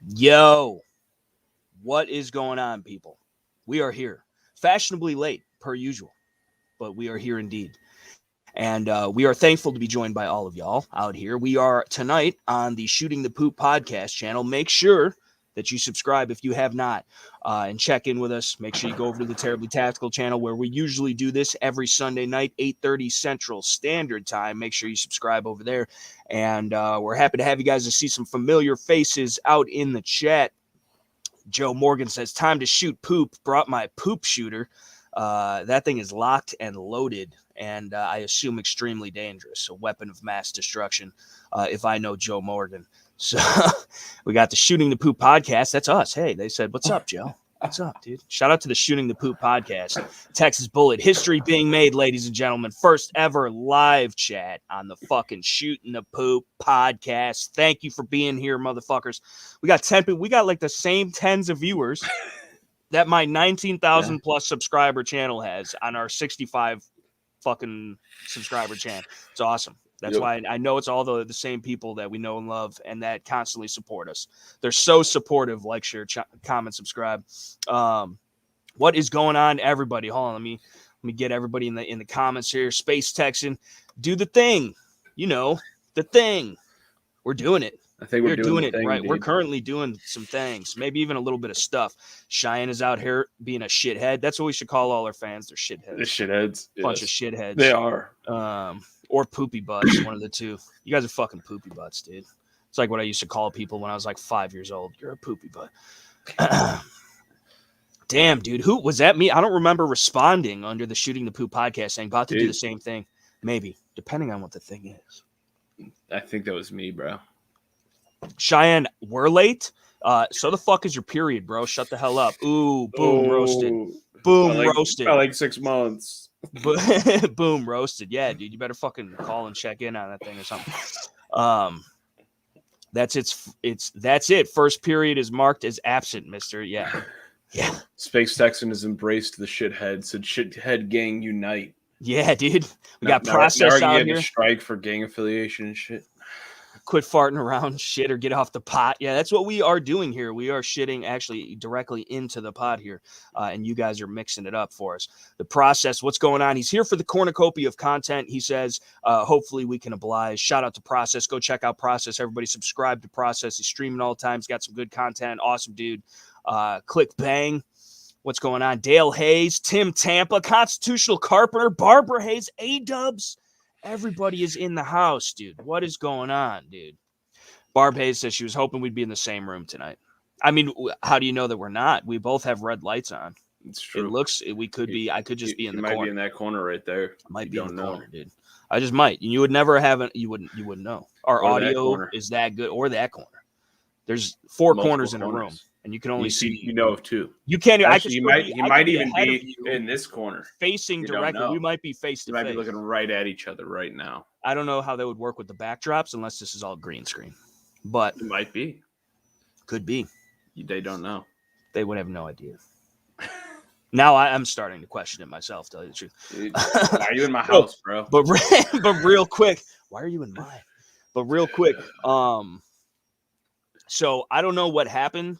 Yo, what is going on, people? We are here, fashionably late, per usual, but we are here indeed. And we are thankful to be joined by all of y'all out here. We are tonight on the Shooting the Poop podcast channel. Make sure that you subscribe if you have not and check in with us. Make sure you go over to the Terribly Tactical channel where we usually do this every Sunday night, 8:30 Central Standard Time. Make sure you subscribe over there. And we're happy to have you guys to see some familiar faces out in the chat. Joe Morgan says, time to shoot poop. Brought my poop shooter. That thing is locked and loaded, and I assume extremely dangerous. A weapon of mass destruction, if I know Joe Morgan. So we got the Shooting the Poop podcast. That's us. Hey, they said, what's up, Joe? What's up, dude? Shout out to the Shooting the Poop podcast. Texas Bullet. History being made, ladies and gentlemen. First ever live chat on the fucking Shooting the Poop podcast. Thank you for being here, motherfuckers. We got 10 people. We got like the same tens of viewers that my 19,000 plus subscriber channel has on our 65 fucking subscriber channel. It's awesome. That's why I know it's all the same people that we know and love and that constantly support us. They're so supportive. Like, share, comment, subscribe. What is going on, everybody? Hold on, let me get everybody in the comments here. Space Texan, do the thing. You know, the thing. We're doing it. I think we're doing it right. Dude. We're currently doing some things, maybe even a little bit of stuff. Cheyenne is out here being a shithead. That's what we should call all our fans. They're shitheads. The shitheads. Bunch of shitheads. They are. Or poopy butts, one of the two. You guys are fucking poopy butts, dude. It's like what I used to call people when I was like 5 years old. You're a poopy butt. Damn, dude. Who was that? Me? I don't remember responding under the Shooting the Poop podcast saying about to do the same thing. Maybe, depending on what the thing is. I think that was me, bro. Cheyenne, we're late. So the fuck is your period, bro? Shut the hell up. Ooh, boom, roasted. Boom, roasted. I like 6 months. Boom, roasted. Yeah, dude, you better fucking call and check in on that thing or something. That's it. First period is marked as absent, mister. Yeah. Space Texan has embraced the shithead. Said shithead gang unite. Yeah, dude. We got process out here. Strike for gang affiliation and shit. Quit farting around shit or get off the pot. Yeah, that's what we are doing here. We are shitting actually directly into the pot here, and you guys are mixing it up for us. The process, what's going on? He's here for the cornucopia of content. He says, hopefully we can oblige. Shout out to Process. Go check out Process. Everybody subscribe to Process. He's streaming all the time. He's got some good content. Awesome dude. Click Bang. What's going on? Dale Hayes, Tim Tampa, Constitutional Carpenter, Barbara Hayes, A-Dubs. Everybody is in the house, dude. What is going on, dude? Barb Hayes says she was hoping we'd be in the same room tonight. I mean, how do you know that we're not? We both have red lights on. It's true. It looks, we could be, I could just be in the corner. You might be in that corner right there. Might be in the corner, dude. I just might. You would never have it. You wouldn't know. Our audio is that good, or that corner. There's 4 corners in a room. And you can only see. You know of 2. You can't. Actually, you might even be in this corner, facing directly. We might be face to face. You might be looking right at each other right now. I don't know how that would work with the backdrops unless this is all green screen, but it might be. Could be. They don't know. They would have no idea. Now I'm starting to question it myself. Tell you the truth. Dude, why are you in my house, bro? But real quick, why are you in mine? But real quick, so I don't know what happened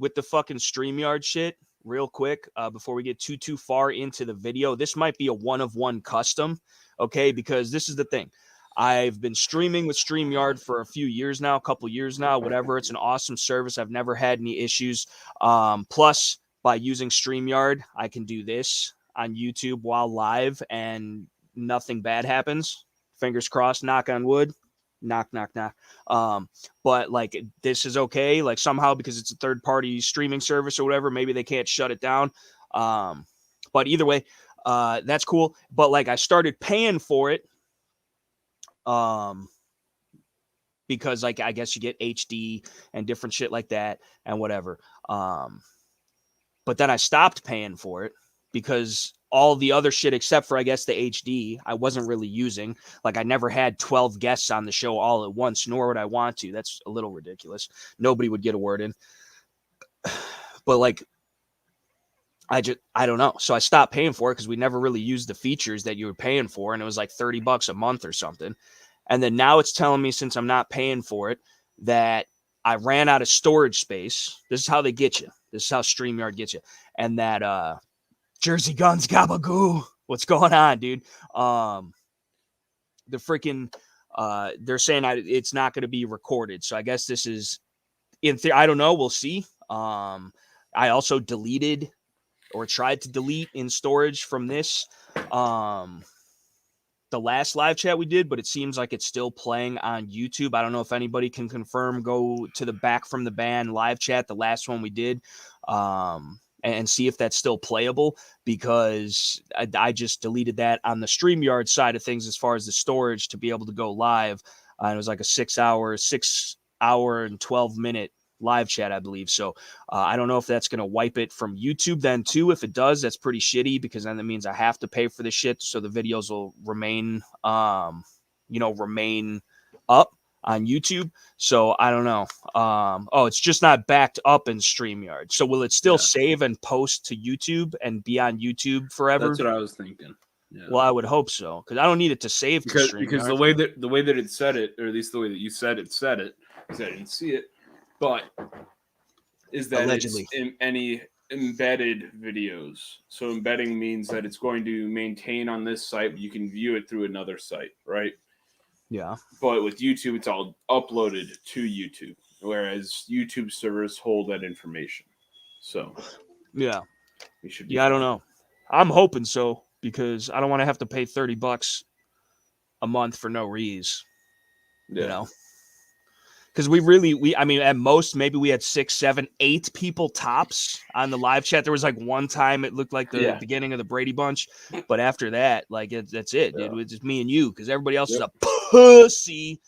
with the fucking StreamYard shit, real quick, before we get too far into the video. This might be a one-of-one custom, okay? Because this is the thing. I've been streaming with StreamYard for a few years now, a couple years now, whatever. It's an awesome service. I've never had any issues. Plus, by using StreamYard, I can do this on YouTube while live, and nothing bad happens. Fingers crossed, knock on wood. Knock. But like, this is okay. Like, somehow, because it's a third party streaming service or whatever, maybe they can't shut it down. But either way, that's cool. But like, I started paying for it. Because like, I guess you get HD and different shit like that and whatever. But then I stopped paying for it because all the other shit, except for, I guess, the HD, I wasn't really using. Like, I never had 12 guests on the show all at once, nor would I want to. That's a little ridiculous. Nobody would get a word in. But like, I don't know. So I stopped paying for it because we never really used the features that you were paying for. And it was like $30 a month or something. And then now it's telling me, since I'm not paying for it, that I ran out of storage space. This is how they get you. This is how StreamYard gets you. And that Jersey Guns Gabagoo. What's going on, dude? The freaking they're saying it's not going to be recorded. So I guess this is in theory. I don't know. We'll see. I also deleted or tried to delete in storage from this. The last live chat we did, but it seems like it's still playing on YouTube. I don't know if anybody can confirm. Go to the Back from the Band live chat, the last one we did, and see if that's still playable, because I just deleted that on the StreamYard side of things as far as the storage to be able to go live. It was like a 6 hour and 12-minute live chat, I believe. So I don't know if that's going to wipe it from YouTube then too. If it does, that's pretty shitty, because then that means I have to pay for the shit. So the videos will remain, remain up on YouTube. So I don't know. It's just not backed up in StreamYard. So will it still save and post to YouTube and be on YouTube forever? That's what I was thinking. Yeah. Well, I would hope so, because I don't need it to save to StreamYard. Because the way that it said it, or at least the way that you said it, because I didn't see it. But is that allegedly it's in any embedded videos. So embedding means that it's going to maintain on this site, but you can view it through another site, right? Yeah. But with YouTube, it's all uploaded to YouTube, whereas YouTube servers hold that information. So yeah, we should. I don't know. I'm hoping so, because I don't want to have to pay $30 a month for no reason. Yeah. You know. Because I mean, at most, maybe we had 6, 7, 8 people tops on the live chat. There was like one time it looked like the beginning of the Brady Bunch. But after that, like, that's it, dude. It's just me and you, because everybody else is a pussy.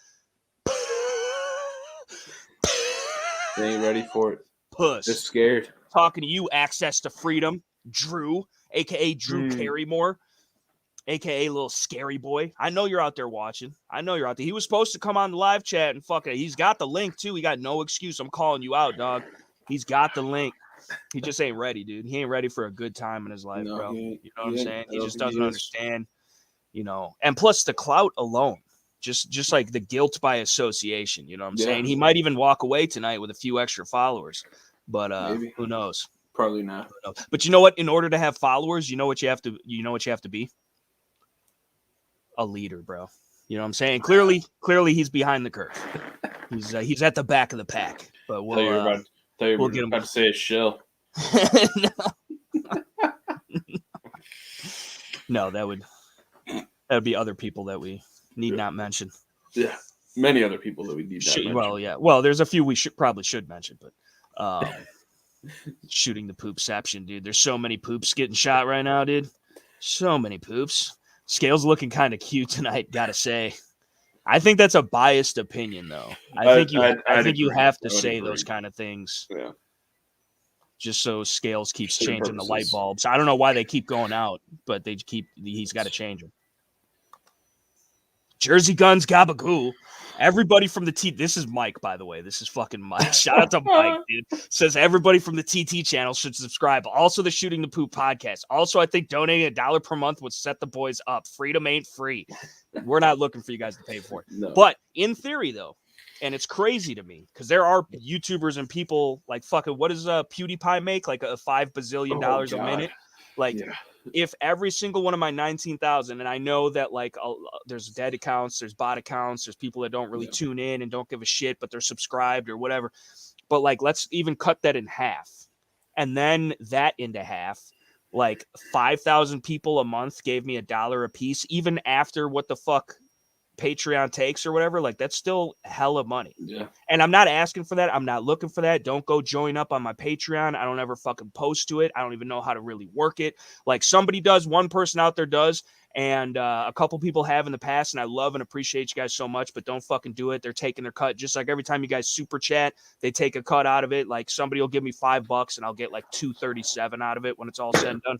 They ain't ready for it. Puss. They're scared. Talking to you, Access to Freedom, Drew, a.k.a. Drew Carrymore. AKA little scary boy. I know you're out there watching. I know you're out there. He was supposed to come on the live chat and fuck it. He's got the link too. He got no excuse. I'm calling you out, dog. He's got the link. He just ain't ready, dude. He ain't ready for a good time in his life, bro. You know what I'm saying? He just doesn't understand, you know. And plus the clout alone, just like the guilt by association, you know what I'm saying? He might even walk away tonight with a few extra followers. But maybe. Who knows? Probably not. But you know what? In order to have followers, you know what you have to be? A leader, bro. You know what I'm saying? Clearly he's behind the curve. He's at the back of the pack. But we'll get him about to say a shill. No, that would be other people that we need not mention. Yeah, many other people that we need not mention. Well, yeah. Well, there's a few we probably should mention, but shooting the poopception, dude. There's so many poops getting shot right now, dude. So many poops. Scales looking kind of cute tonight, gotta say. I think that's a biased opinion, though. I think you have to say those kind of things. Yeah. Just so Scales keeps changing the light bulbs. I don't know why they keep going out, but he's got to change them. Jersey Guns Gabagoo. Everybody from the this is Mike, by the way. This is fucking Mike. Shout out to Mike, dude. Says everybody from the TT channel should subscribe. Also, the Shooting the Poop podcast. Also, I think donating $1 per month would set the boys up. Freedom ain't free. We're not looking for you guys to pay for it. No. But in theory, though, and it's crazy to me, because there are YouTubers and people like fucking, what does PewDiePie make? Like a $5 bazillion a minute? Like, if every single one of my 19,000, and I know that like there's dead accounts, there's bot accounts, there's people that don't really tune in and don't give a shit, but they're subscribed or whatever. But like, let's even cut that in half, and then that into half. Like 5,000 people a month gave me $1 a piece, even after what the fuck Patreon takes or whatever. Like, that's still hella money. Yeah. And I'm not asking for that. I'm not looking for that. Don't go join up on my Patreon. I don't ever fucking post to it. I don't even know how to really work it. Like, somebody does, one person out there does, and a couple people have in the past, and I love and appreciate you guys so much, but don't fucking do it. They're taking their cut. Just like every time you guys super chat, they take a cut out of it. Like, somebody will give me $5 and I'll get like $2.37 out of it when it's all said and done.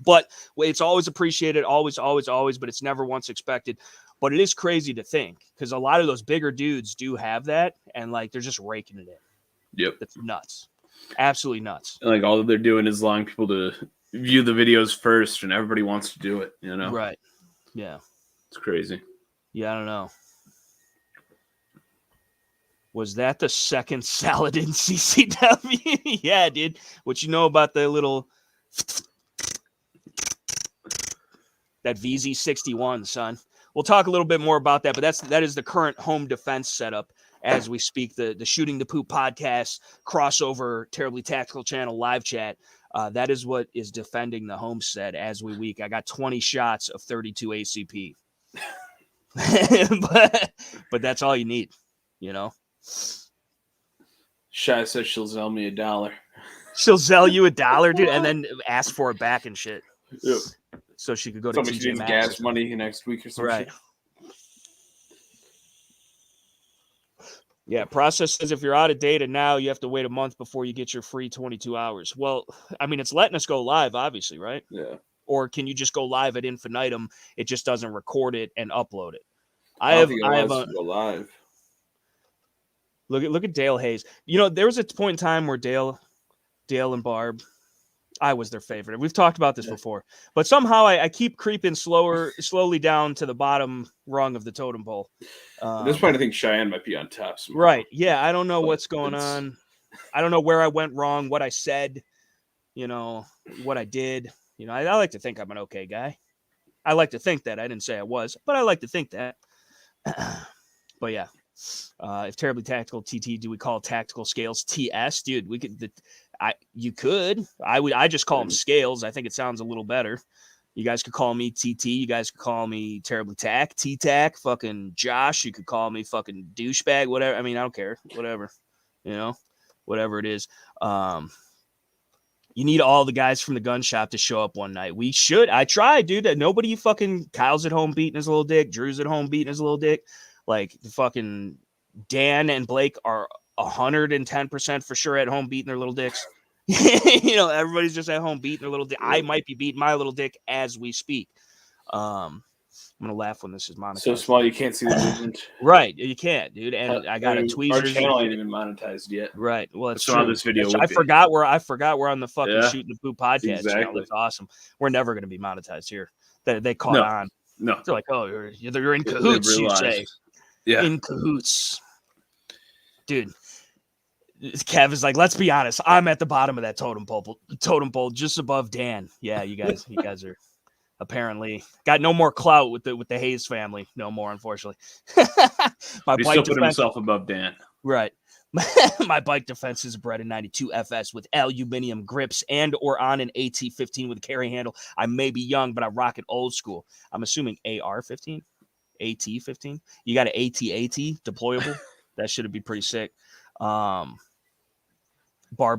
But it's always appreciated, always, but it's never once expected. But it is crazy to think, because a lot of those bigger dudes do have that, and like they're just raking it in. Yep. It's nuts. Absolutely nuts. And like all that they're doing is allowing people to view the videos first, and everybody wants to do it, you know? Right. Yeah. It's crazy. Yeah, I don't know. Was that the second salad in CCW? Yeah, dude. What you know about the little that VZ61, son? We'll talk a little bit more about that, but that is the current home defense setup as we speak. The Shooting the Poop podcast crossover Terribly Tactical Channel live chat. That is what is defending the homestead as we week. I got 20 shots of 32 ACP. but that's all you need, you know. Shy says she'll sell me $1. She'll sell you $1, dude, and then ask for it back and shit. Yep. So she could go to TJ Maxx. Gas money next week or something. Right. Yeah, process says if you're out of data now, you have to wait a month before you get your free 22 hours. Well, I mean, it's letting us go live, obviously, right? Yeah. Or can you just go live at infinitum? It just doesn't record it and upload it. I have to go live. Look at Dale Hayes. You know, there was a point in time where Dale and Barb, I was their favorite. We've talked about this before, but somehow I keep creeping slowly down to the bottom rung of the totem pole. At this point, I think Cheyenne might be on top. Somehow. Right. Yeah. I don't know what's going on. I don't know where I went wrong, what I said, you know, what I did. You know, I like to think I'm an okay guy. I like to think that. I didn't say I was, but I like to think that. But yeah. If Terribly Tactical TT, do we call Tactical Scales TS? Dude, we could. You could. I just call them Scales. I think it sounds a little better. You guys could call me TT. You guys could call me Terribly Tac, T-Tac, fucking Josh. You could call me fucking douchebag, whatever. I mean, I don't care. Whatever. You know, whatever it is. You need all the guys from the gun shop to show up one night. We should. I tried, dude. Nobody fucking Kyle's at home beating his little dick. Drew's at home beating his little dick. Like the fucking Dan and Blake are 110% for sure at home beating their little dicks. You know, everybody's just at home beating their little dick. I might be beating my little dick as we speak. I'm gonna laugh when this is monetized. So small you can't see the movement. Right, you can't, dude. And I got a tweezer. Our channel ain't even monetized yet. Right. Well, it's true. This video. I forgot we're on the fucking Shooting the Poop podcast channel. That's awesome. We're never gonna be monetized here. They caught on. No, they're like, oh, you're in cahoots. You say. Yeah. In cahoots. Dude, Kev is like, let's be honest. I'm at the bottom of that totem pole, just above Dan. Yeah, you guys are apparently got no more clout with the Hayes family. No more, unfortunately. He still put himself above Dan. Right. My bike defense is bred in 92 FS with aluminum grips and or on an AT-15 with a carry handle. I may be young, but I rock it old school. I'm assuming AR-15? AT-15? You got an AT-AT deployable? That should be pretty sick. Barb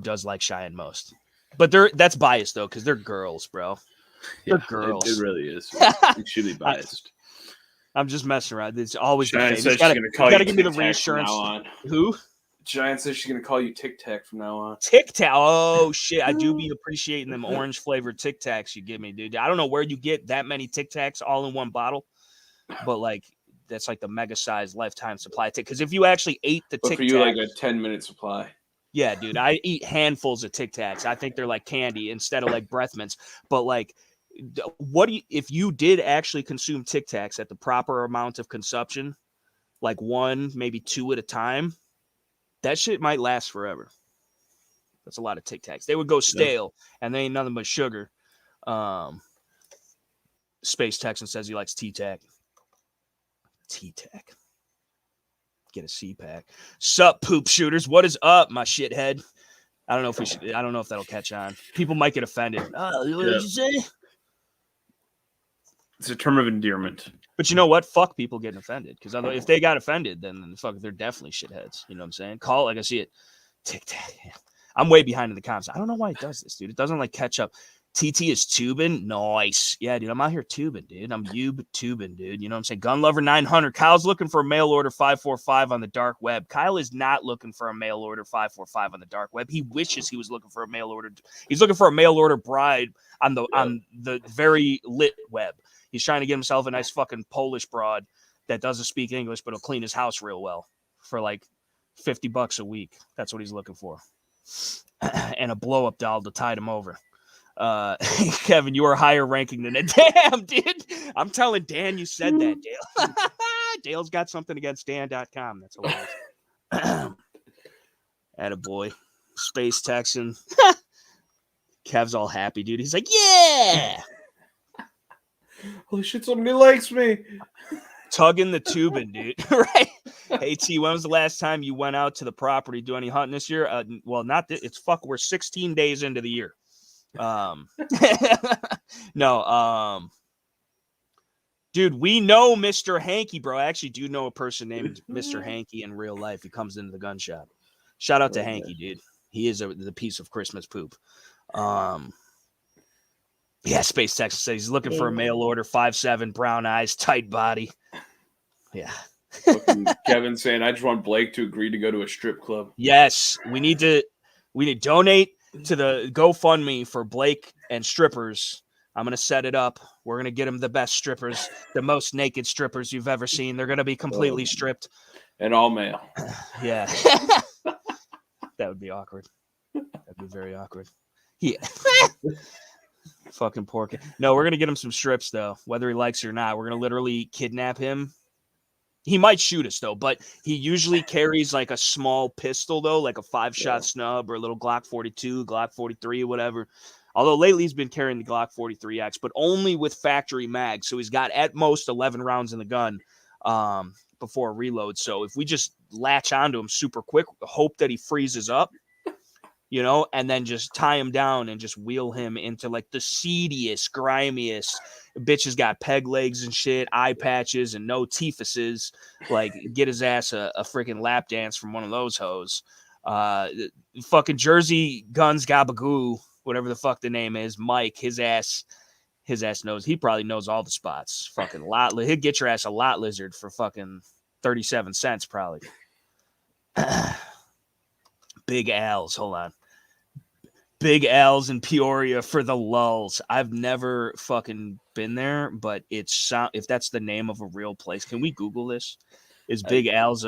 does like Cheyenne most. But that's biased, though, because they're girls, bro. They're girls. It really is. Extremely biased. I'm just messing around. It's always Cheyenne the says she's going to call you give me the reassurance. Who? Cheyenne says she's going to call you Tic Tac from now on. Tic Tac. Oh, shit. I do be appreciating them orange-flavored Tic Tacs you give me, dude. I don't know where you get that many Tic Tacs all in one bottle. But like that's like the mega size lifetime supply because if you actually ate the Tic Tac, for you like a 10-minute supply. Yeah, dude, I eat handfuls of Tic Tacs. I think they're like candy instead of like breath mints. But like, if you did actually consume Tic Tacs at the proper amount of consumption, like 1, maybe 2 at a time, that shit might last forever. That's a lot of Tic Tacs. They would go stale, and they ain't nothing but sugar. Space Texan says he likes T-Tac. T-Tac. Get a C-Pack. Sup, poop shooters? What is up, my shithead? I don't know if that'll catch on. People might get offended. What did you say? It's a term of endearment. But you know what? Fuck people getting offended. Because if they got offended, then fuck, they're definitely shitheads. You know what I'm saying? Call it like I see it. Tic-Tac. I'm way behind in the comments. I don't know why it does this, dude. It doesn't like catch up. TT is tubing. Nice. Yeah, dude. I'm out here tubing, dude. I'm tubing, dude. You know what I'm saying? Gun Lover 900. Kyle's looking for a mail order 545 on the dark web. Kyle is not looking for a mail order 545 on the dark web. He wishes he was looking for a mail order. He's looking for a mail order bride on the very lit web. He's trying to get himself a nice fucking Polish broad that doesn't speak English, but will clean his house real well for like $50 a week. That's what he's looking for. And a blow up doll to tide him over. Kevin, you are higher ranking than it. Damn, dude. I'm telling Dan you said that, Dale. Dale's got something against Dan.com. That's hilarious. Attaboy. Space Texan. Kev's all happy, dude. He's like, yeah. Holy shit, somebody likes me. Tugging the tubing, dude. Right? Hey, T, when was the last time you went out to the property, do any hunting this year? Well, not this. We're 16 days into the year. No, dude, we know Mr. Hanky, bro. I actually do know a person named Mr. Hanky in real life. He comes into the gun shop. Shout out to Hanky, dude. He is the piece of Christmas poop. Yeah, Space Texas says he's looking for a mail order, 5'7", brown eyes, tight body. Yeah. Kevin saying, I just want Blake to agree to go to a strip club. Yes, we need to donate to the GoFundMe for Blake and strippers. I'm going to set it up. We're going to get him the best strippers, the most naked strippers you've ever seen. They're going to be completely stripped. And all male. Yeah. That would be awkward. That'd be very awkward. Yeah. Fucking pork. No, we're going to get him some strips, though, whether he likes it or not. We're going to literally kidnap him. He might shoot us, though, but he usually carries like a small pistol, though, like a 5-shot snub or a little Glock 42, Glock 43, whatever. Although lately he's been carrying the Glock 43X, but only with factory mags. So he's got at most 11 rounds in the gun before reload. So if we just latch onto him super quick, hope that he freezes up, and then just tie him down and just wheel him into like the seediest, grimiest. Bitches got peg legs and shit, eye patches and no teefuses. Like, get his ass a freaking lap dance from one of those hoes. Fucking Jersey Guns Gabagoo, whatever the fuck the name is, Mike, his ass knows. He probably knows all the spots. Fucking he'll get your ass a lot lizard for fucking 37 cents probably. Big Al's, hold on. Big Al's in Peoria for the lulls. I've never fucking been there, but if that's the name of a real place. Can we Google this? Is Big Al's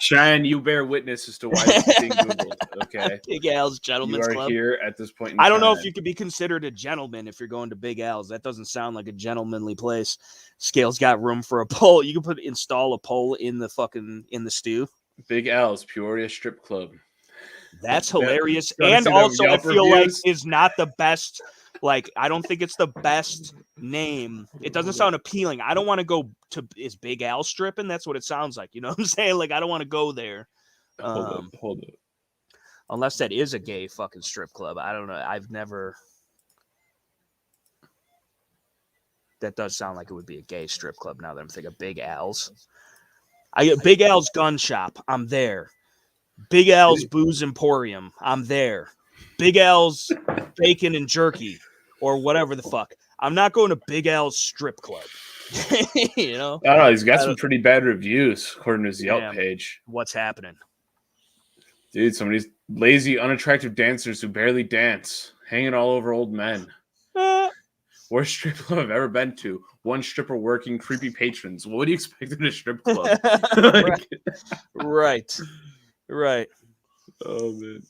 Cheyenne, you bear witness as to why this is being Googled, okay? Big Al's Gentleman's Club. You are here at this point in time. I don't know if you could be considered a gentleman if you're going to Big Al's. That doesn't sound like a gentlemanly place. Scale's got room for a pole. You can install a pole in the stew. Big Al's Peoria Strip Club. That's hilarious. And also, I feel like is not the best. Like, I don't think it's the best name. It doesn't sound appealing. I don't want to go to is Big Al stripping. That's what it sounds like. You know what I'm saying? Like, I don't want to go there. Hold up. Unless that is a gay fucking strip club. I don't know. I've never. That does sound like it would be a gay strip club now that I'm thinking Big Al's. Big Al's Gun Shop. I'm there. Big Al's Booze Emporium. I'm there. Big Al's Bacon and Jerky or whatever the fuck. I'm not going to Big Al's Strip Club. I don't know. He's got some pretty bad reviews according to his Yelp page. What's happening? Dude, some of these lazy, unattractive dancers who barely dance, hanging all over old men. Worst strip club I've ever been to. One stripper working creepy patrons. What do you expect in a strip club? Right. Oh man,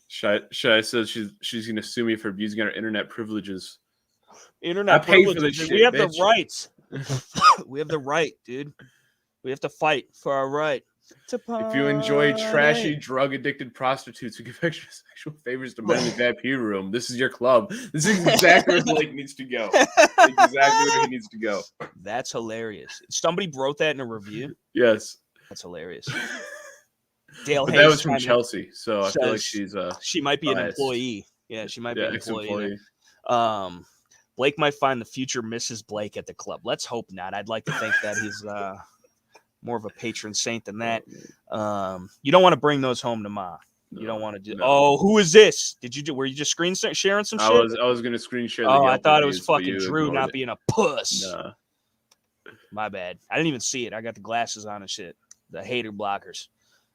Shai says she's gonna sue me for abusing our internet privileges. Internet privileges. We have the rights. We have the right, dude. We have to fight for our right. If you enjoy trashy, drug-addicted prostitutes who give extra sexual favors to men in the VIP room, this is your club. This is exactly where Blake needs to go. Exactly where he needs to go. That's hilarious. Somebody wrote that in a review? Yes. That's hilarious. Dale Hayes. That was from Chelsea, so I feel like she might be an employee. Yeah, she might be an employee. Blake might find the future Mrs. Blake at the club. Let's hope not. I'd like to think that he's more of a patron saint than that. You don't want to bring those home to Ma. You don't want to do. No. Oh, who is this? Were you just screen sharing some shit? I was going to screen share. Oh, I thought it was fucking Drew not being a puss. Nah. My bad. I didn't even see it. I got the glasses on and shit. The hater blockers.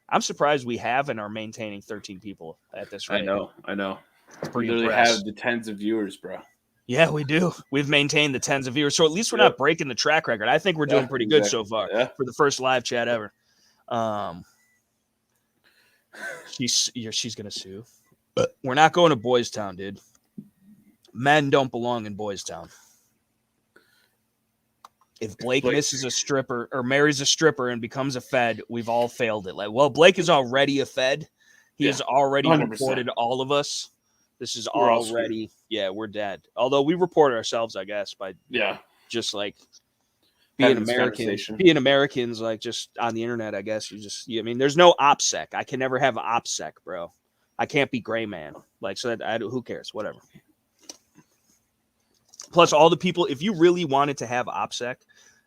I'm surprised we have and are maintaining 13 people at this rate. I know. It's pretty we literally have the tens of viewers, bro. Yeah, we do. We've maintained the tens of viewers. So at least we're not breaking the track record. I think we're doing pretty good so far for the first live chat ever. She's going to sue. We're not going to Boys Town, dude. Men don't belong in Boys Town. If Blake misses a stripper or marries a stripper and becomes a Fed, we've all failed it. Like, well, Blake is already a Fed. He has already 100%. reported all of us. This is already, we're dead. Although we report ourselves, I guess, by just like being Americans, like just on the internet, I guess. I mean, there's no OPSEC. I can never have OPSEC, bro. I can't be gray man. Like, so that who cares? Whatever. Plus, all the people, if you really wanted to have OPSEC,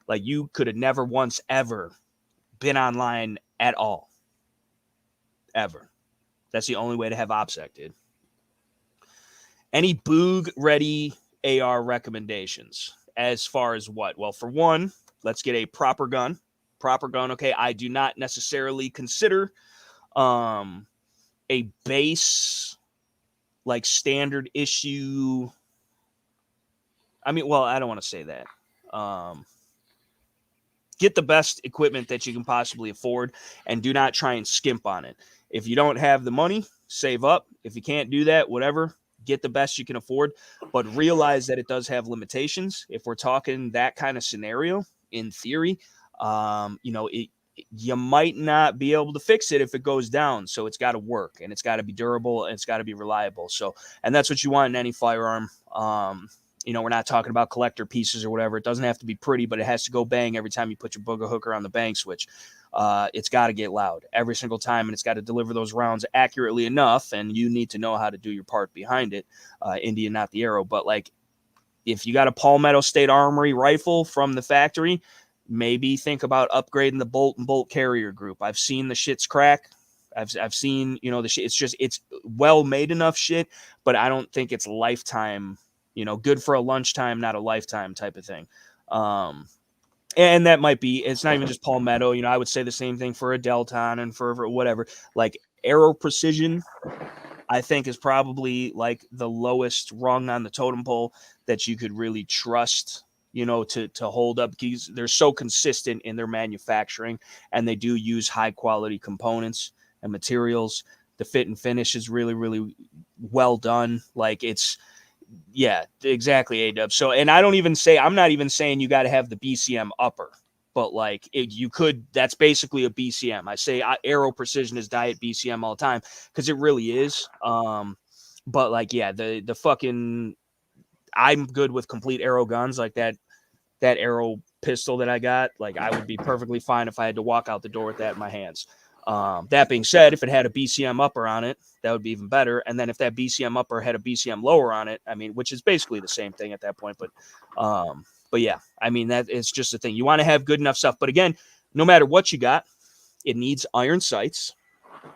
like, you could have never once ever been online at all. Ever. That's the only way to have OPSEC, dude. Any Boog ready AR recommendations as far as what? Well, for one, let's get a proper gun. Proper gun, okay? I do not necessarily consider a base, like, standard issue. I mean, well, I don't want to say that. Get the best equipment that you can possibly afford and do not try and skimp on it. If you don't have the money, save up. If you can't do that, whatever, get the best you can afford, but realize that it does have limitations. If we're talking that kind of scenario, in theory, you might not be able to fix it if it goes down. So it's got to work, and it's got to be durable, and it's got to be reliable. So, and that's what you want in any firearm. We're not talking about collector pieces or whatever. It doesn't have to be pretty, but it has to go bang every time you put your booger hooker on the bang switch. It's got to get loud every single time, and it's got to deliver those rounds accurately enough, and you need to know how to do your part behind it. Indian, not the arrow. But, like, if you got a Palmetto State Armory rifle from the factory, maybe think about upgrading the bolt and bolt carrier group. I've seen the shit's crack. I've seen, the shit. It's well made enough shit, but I don't think it's lifetime, good for a lunchtime, not a lifetime type of thing. And that might be, it's not even just Palmetto. I would say the same thing for a Delton and for whatever. Like, arrow precision, I think, is probably like the lowest rung on the totem pole that you could really trust, to hold up, because they're so consistent in their manufacturing, and they do use high quality components and materials. The fit and finish is really, really well done. Like, it's, yeah, exactly, A-Dub. So, and I'm not even saying you got to have the BCM upper, but like, you could, that's basically a BCM. I say Arrow Precision is diet BCM all the time, because it really is. But like, yeah, the fucking, I'm good with complete arrow guns like that arrow pistol that I got. Like, I would be perfectly fine if I had to walk out the door with that in my hands. That being said, if it had a BCM upper on it, that would be even better. And then if that BCM upper had a BCM lower on it, I mean, which is basically the same thing at that point. But yeah, I mean, that it's just a thing. You want to have good enough stuff. But again, no matter what you got, it needs iron sights.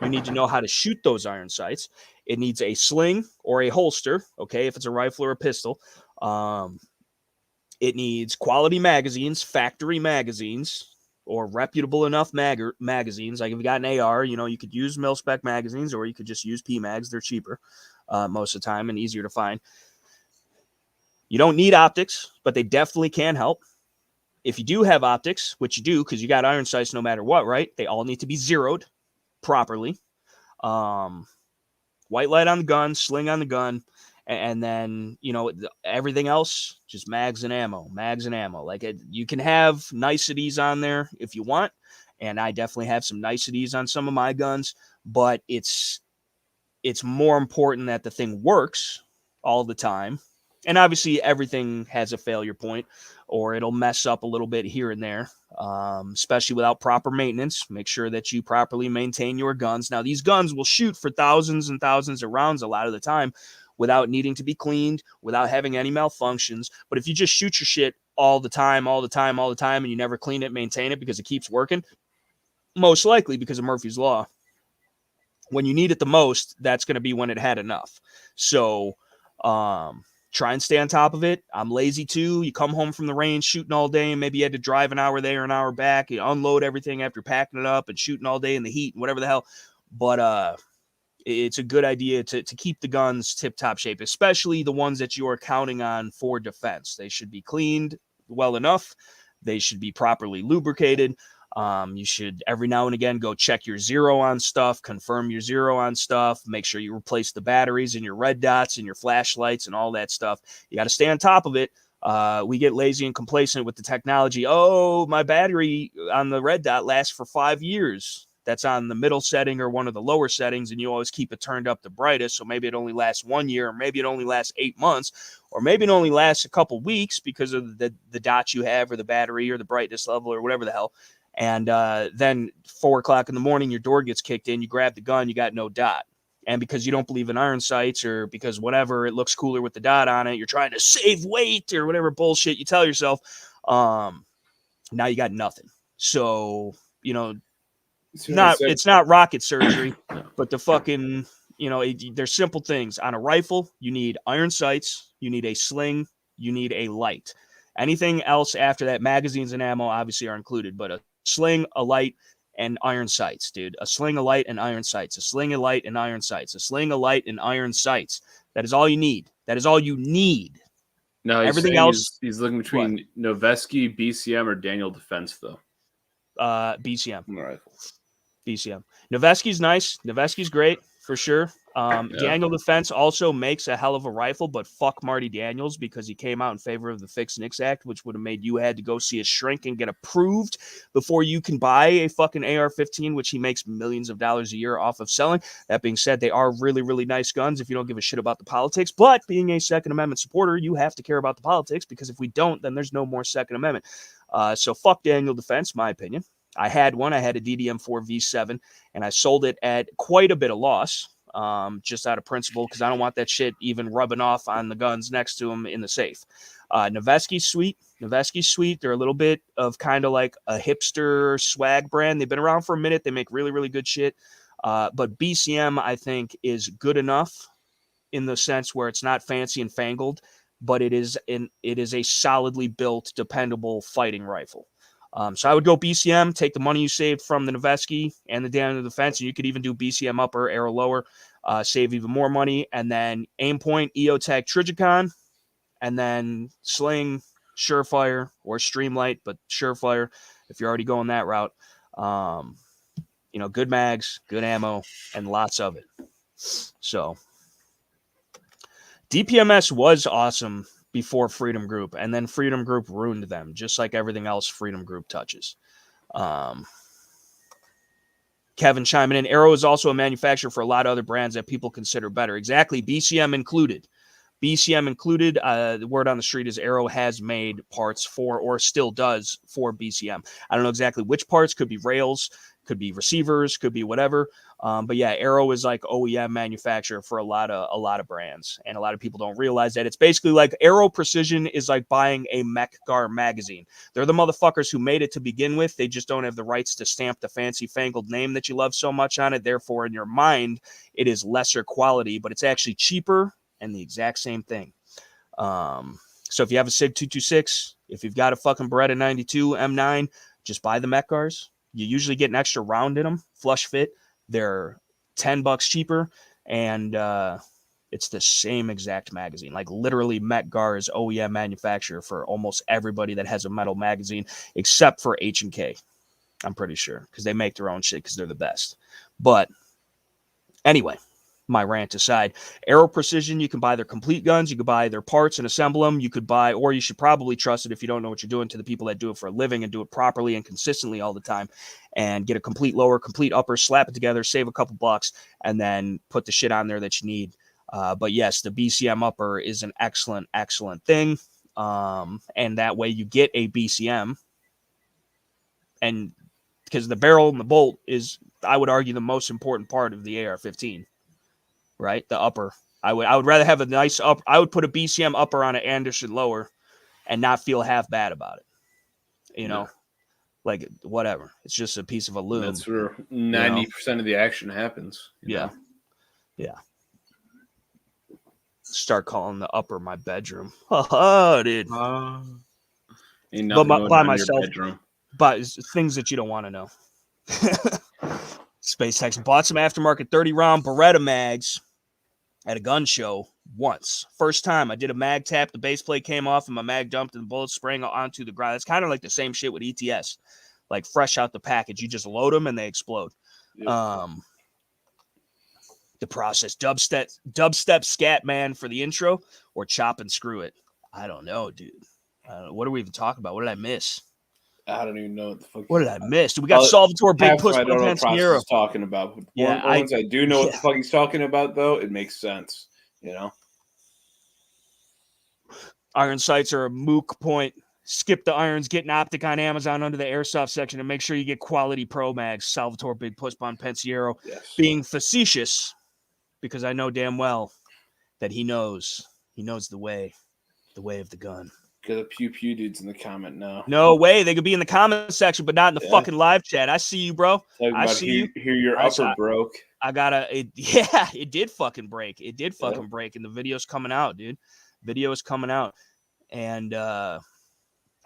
You need to know how to shoot those iron sights. It needs a sling or a holster, okay, if it's a rifle or a pistol. It needs quality magazines, factory magazines, or reputable enough magazines. Like, if you got an AR, you could use mil-spec magazines, or you could just use PMags. They're cheaper most of the time and easier to find. You don't need optics, but they definitely can help. If you do have optics, which you do because you got iron sights no matter what, right? They all need to be zeroed properly. White light on the gun, sling on the gun, and then, everything else, just mags and ammo. Like, you can have niceties on there if you want, and I definitely have some niceties on some of my guns, but it's more important that the thing works all the time. And obviously everything has a failure point, or it'll mess up a little bit here and there, especially without proper maintenance. Make sure that you properly maintain your guns. Now, these guns will shoot for thousands and thousands of rounds a lot of the time without needing to be cleaned, without having any malfunctions. But if you just shoot your shit all the time, and you never clean it, maintain it because it keeps working, most likely because of Murphy's Law, when you need it the most, that's going to be when it had enough. So, try and stay on top of it. I'm lazy too. You come home from the range shooting all day, and maybe you had to drive an hour there, an hour back. You unload everything after packing it up and shooting all day in the heat and whatever the hell. But it's a good idea to keep the guns tip-top shape, especially the ones that you are counting on for defense. They should be cleaned well enough. They should be properly lubricated. You should every now and again go check your zero on stuff, confirm your zero on stuff, make sure you replace the batteries and your red dots and your flashlights and all that stuff. You got to stay on top of it. We get lazy and complacent with the technology. Oh, my battery on the red dot lasts for 5 years. that's on the middle setting or one of the lower settings, and you always keep it turned up the brightest. So maybe it only lasts 1 year, or maybe it only lasts 8 months, or maybe it only lasts a couple weeks because of the dots you have, or the battery, or the brightness level, or whatever the hell. And then 4 o'clock in the morning, your door gets kicked in, you grab the gun, you got no dot. And because you don't believe in iron sights, or because whatever, it looks cooler with the dot on it, you're trying to save weight or whatever bullshit you tell yourself. Now you got nothing. So, it's not rocket surgery, but the fucking, there's simple things. On a rifle, you need iron sights, you need a sling, you need a light. Anything else after that, magazines and ammo obviously are included, but a sling, a light, and iron sights, dude. A sling, a light, and iron sights. A sling, a light, and iron sights. A sling, a light, and iron sights. That is all you need. That is all you need. No, everything else. He's looking between Noveske, BCM, or Daniel Defense, though. BCM. Rifle. BCM. Novesky's nice. Novesky's great for sure. Daniel Defense also makes a hell of a rifle, but fuck Marty Daniels, because he came out in favor of the Fix Nix Act, which would have made you had to go see a shrink and get approved before you can buy a fucking AR-15, which he makes millions of dollars a year off of selling. That being said, they are really, really nice guns if you don't give a shit about the politics. But being a Second Amendment supporter, you have to care about the politics, because if we don't, then there's no more Second Amendment. So fuck Daniel Defense, my opinion. I had one. I had a DDM4 V7, and I sold it at quite a bit of loss, just out of principle, because I don't want that shit even rubbing off on the guns next to them in the safe. Novesky's sweet. Novesky's sweet. They're a little bit of kind of like a hipster swag brand. They've been around for a minute. They make really, really good shit. But BCM, I think, is good enough in the sense where it's not fancy and fangled, but it is a solidly built, dependable fighting rifle. So I would go BCM, take the money you saved from the Noveske and the Daniel Defense, and you could even do BCM upper, arrow lower, save even more money, and then aim point, EOTech Trijicon, and then sling, Surefire, or Streamlight, but Surefire if you're already going that route. Good mags, good ammo, and lots of it. So DPMS was awesome before Freedom Group, and then Freedom Group ruined them, just like everything else Freedom Group touches. Kevin chiming in, Arrow is also a manufacturer for a lot of other brands that people consider better. Exactly, BCM included. BCM included. The word on the street is Arrow has made parts for, or still does, for BCM. I don't know exactly which parts. Could be rails, could be receivers, could be whatever. But yeah, Arrow is like OEM manufacturer for a lot of brands, and a lot of people don't realize that. It's basically like Arrow Precision is like buying a Mech-Gar magazine. They're the motherfuckers who made it to begin with. They just don't have the rights to stamp the fancy fangled name that you love so much on it. Therefore, in your mind, it is lesser quality, but it's actually cheaper and the exact same thing. So if you have a SIG 226, if you've got a fucking Beretta 92 M9, just buy the Mech-Gars. You usually get an extra round in them, flush fit. They're $10 cheaper, and it's the same exact magazine. Like literally, Mech-Gar is OEM manufacturer for almost everybody that has a metal magazine, except for H&K. I'm pretty sure, because they make their own shit because they're the best. But anyway, my rant aside, Arrow Precision, you can buy their complete guns, you can buy their parts and assemble them, you could buy, or you should probably trust it if you don't know what you're doing, to the people that do it for a living and do it properly and consistently all the time, and get a complete lower, complete upper, slap it together, save a couple bucks, and then put the shit on there that you need. But yes, the BCM upper is an excellent, excellent thing. And that way you get a BCM, and because the barrel and the bolt is, I would argue, the most important part of the AR-15. Right, the upper. I would rather have a nice up. I would put a BCM upper on an Anderson lower, and not feel half bad about it. Like whatever. It's just a piece of aluminum. That's where 90% of the action happens. Yeah. Start calling the upper my bedroom. Oh, dude. Ain't nothing going by on myself. In your bedroom. But things that you don't want to know. Space Tex bought some aftermarket 30 round Beretta mags at a gun show once. First time I did a mag tap, the base plate came off and my mag dumped and the bullets sprang onto the ground. It's kind of like the same shit with ETS, like fresh out the package. You just load them and they explode. Yep. The process, dubstep scat man for the intro, or chop and screw it. I don't know, dude. What are we even talking about? What did I miss? I don't even know what the fuck. What did I miss? We got Salvatore Big Puss I don't know what Pensiero. he's talking about. But Yeah, once I do know what the fuck he's talking about, though, it makes sense. You know, iron sights are a moot point. Skip the irons, get an optic on Amazon under the airsoft section, and make sure you get quality Pro Mags. Salvatore Big Puss Pensiero, being facetious, because I know damn well that he knows the way of the gun. Get the pew pew dudes in the comment now. No way, they could be in the comment section, but not in the fucking live chat. I see you, bro. I see you. Hear your upper broke. I gotta. It did fucking break. It did fucking break, and the video's coming out, dude. Video is coming out, and I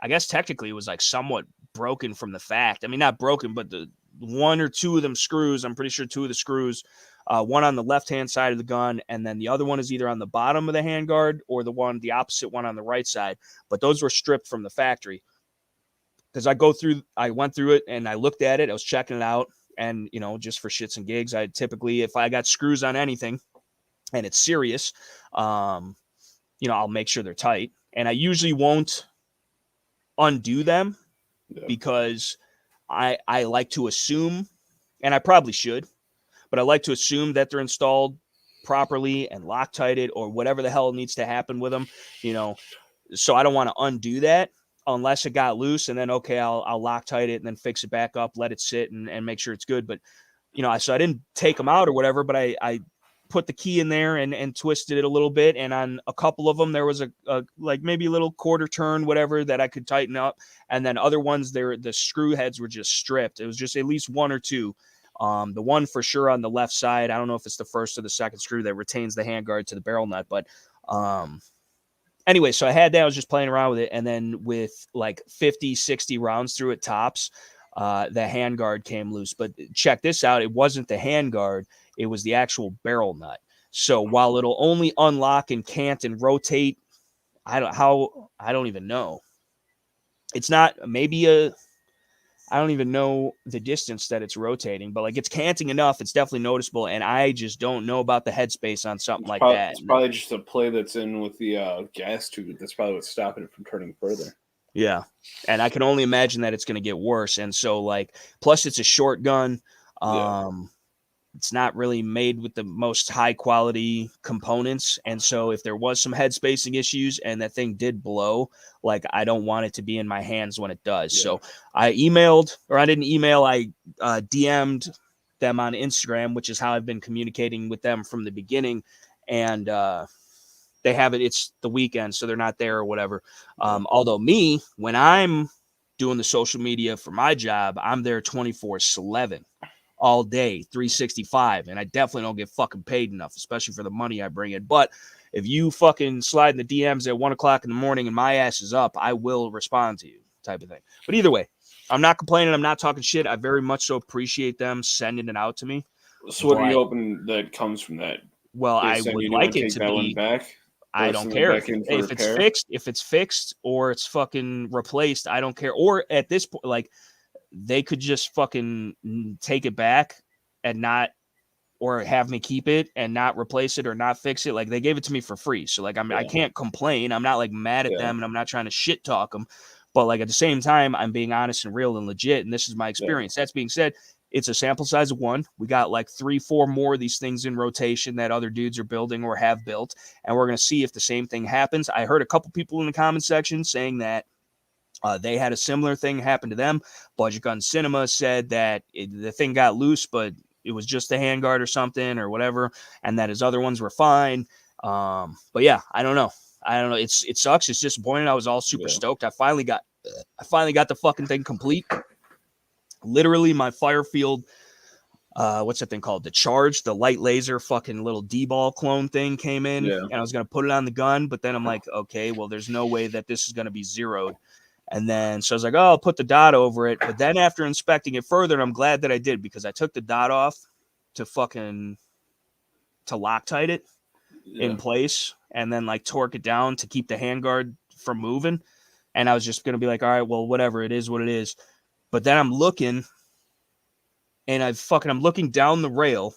guess technically it was like somewhat broken from the fact. I mean, not broken, but the one or two of them screws. I'm pretty sure two of the screws. One on the left-hand side of the gun, and then the other one is either on the bottom of the handguard or the opposite one on the right side. But those were stripped from the factory. Because I went through it and I looked at it. I was checking it out, and just for shits and gigs, I typically, if I got screws on anything, and it's serious, I'll make sure they're tight, and I usually won't undo them because I like to assume, and I probably should, but I like to assume that they're installed properly and Loctited or whatever the hell needs to happen with them, so I don't want to undo that unless it got loose, and then, okay, I'll Loctite it and then fix it back up, let it sit and make sure it's good. But, so I didn't take them out or whatever, but I put the key in there and twisted it a little bit. And on a couple of them, there was a like maybe a little quarter turn, whatever, that I could tighten up. And then other ones, the screw heads were just stripped. It was just at least one or two. The one for sure on the left side, I don't know if it's the first or the second screw that retains the handguard to the barrel nut, but anyway, so I had that. I was just playing around with it. And then with like 50, 60 rounds through it tops, the handguard came loose. But check this out. It wasn't the handguard. It was the actual barrel nut. So while it'll only unlock and cant and rotate, I don't even know. It's not I don't even know the distance that it's rotating, but like it's canting enough. It's definitely noticeable. And I just don't know about the headspace on something like that. It's probably just a play that's in with the gas tube. That's probably what's stopping it from turning further. Yeah. And I can only imagine that it's going to get worse. And so plus it's a short gun. It's not really made with the most high quality components. And so if there was some head spacing issues and that thing did blow, I don't want it to be in my hands when it does. Yeah. So I didn't email, I DM'd them on Instagram, which is how I've been communicating with them from the beginning. And they have it. It's the weekend, so they're not there or whatever. Although when I'm doing the social media for my job, I'm there 24/7. All day, 365, and I definitely don't get fucking paid enough, especially for the money I bring in. But if you fucking slide in the DMs at 1 o'clock in the morning and my ass is up, I will respond to you, type of thing. But either way, I'm not complaining. I'm not talking shit. I very much so appreciate them sending it out to me. So what are you hoping that comes from that? Well, I would like it to be back. I don't care if it's fixed. If it's fixed or it's fucking replaced, I don't care. Or at this point, they could just fucking take it back and not, or have me keep it and not replace it or not fix it. They gave it to me for free. So I can't complain. I'm not mad at them and I'm not trying to shit talk them, but at the same time, I'm being honest and real and legit. And this is my experience. That's being said, it's a sample size of one. We got 3-4 more of these things in rotation that other dudes are building or have built. And we're going to see if the same thing happens. I heard a couple people in the comment section saying that they had a similar thing happen to them. Budget Gun Cinema said that the thing got loose, but it was just the handguard or something or whatever, and that his other ones were fine. But yeah, I don't know. It sucks. It's disappointing. I was all super stoked. I finally got the fucking thing complete. Literally, my Firefield, what's that thing called? The Charge, the light laser fucking little D-ball clone thing came in, and I was gonna put it on the gun, but then I'm like, okay, well, there's no way that this is gonna be zeroed. And then, so I was like, oh, I'll put the dot over it. But then after inspecting it further, and I'm glad that I did, because I took the dot off to Loctite it in place and then torque it down to keep the handguard from moving. And I was just going to be like, all right, well, whatever, it is what it is. But then I'm looking and I'm looking down the rail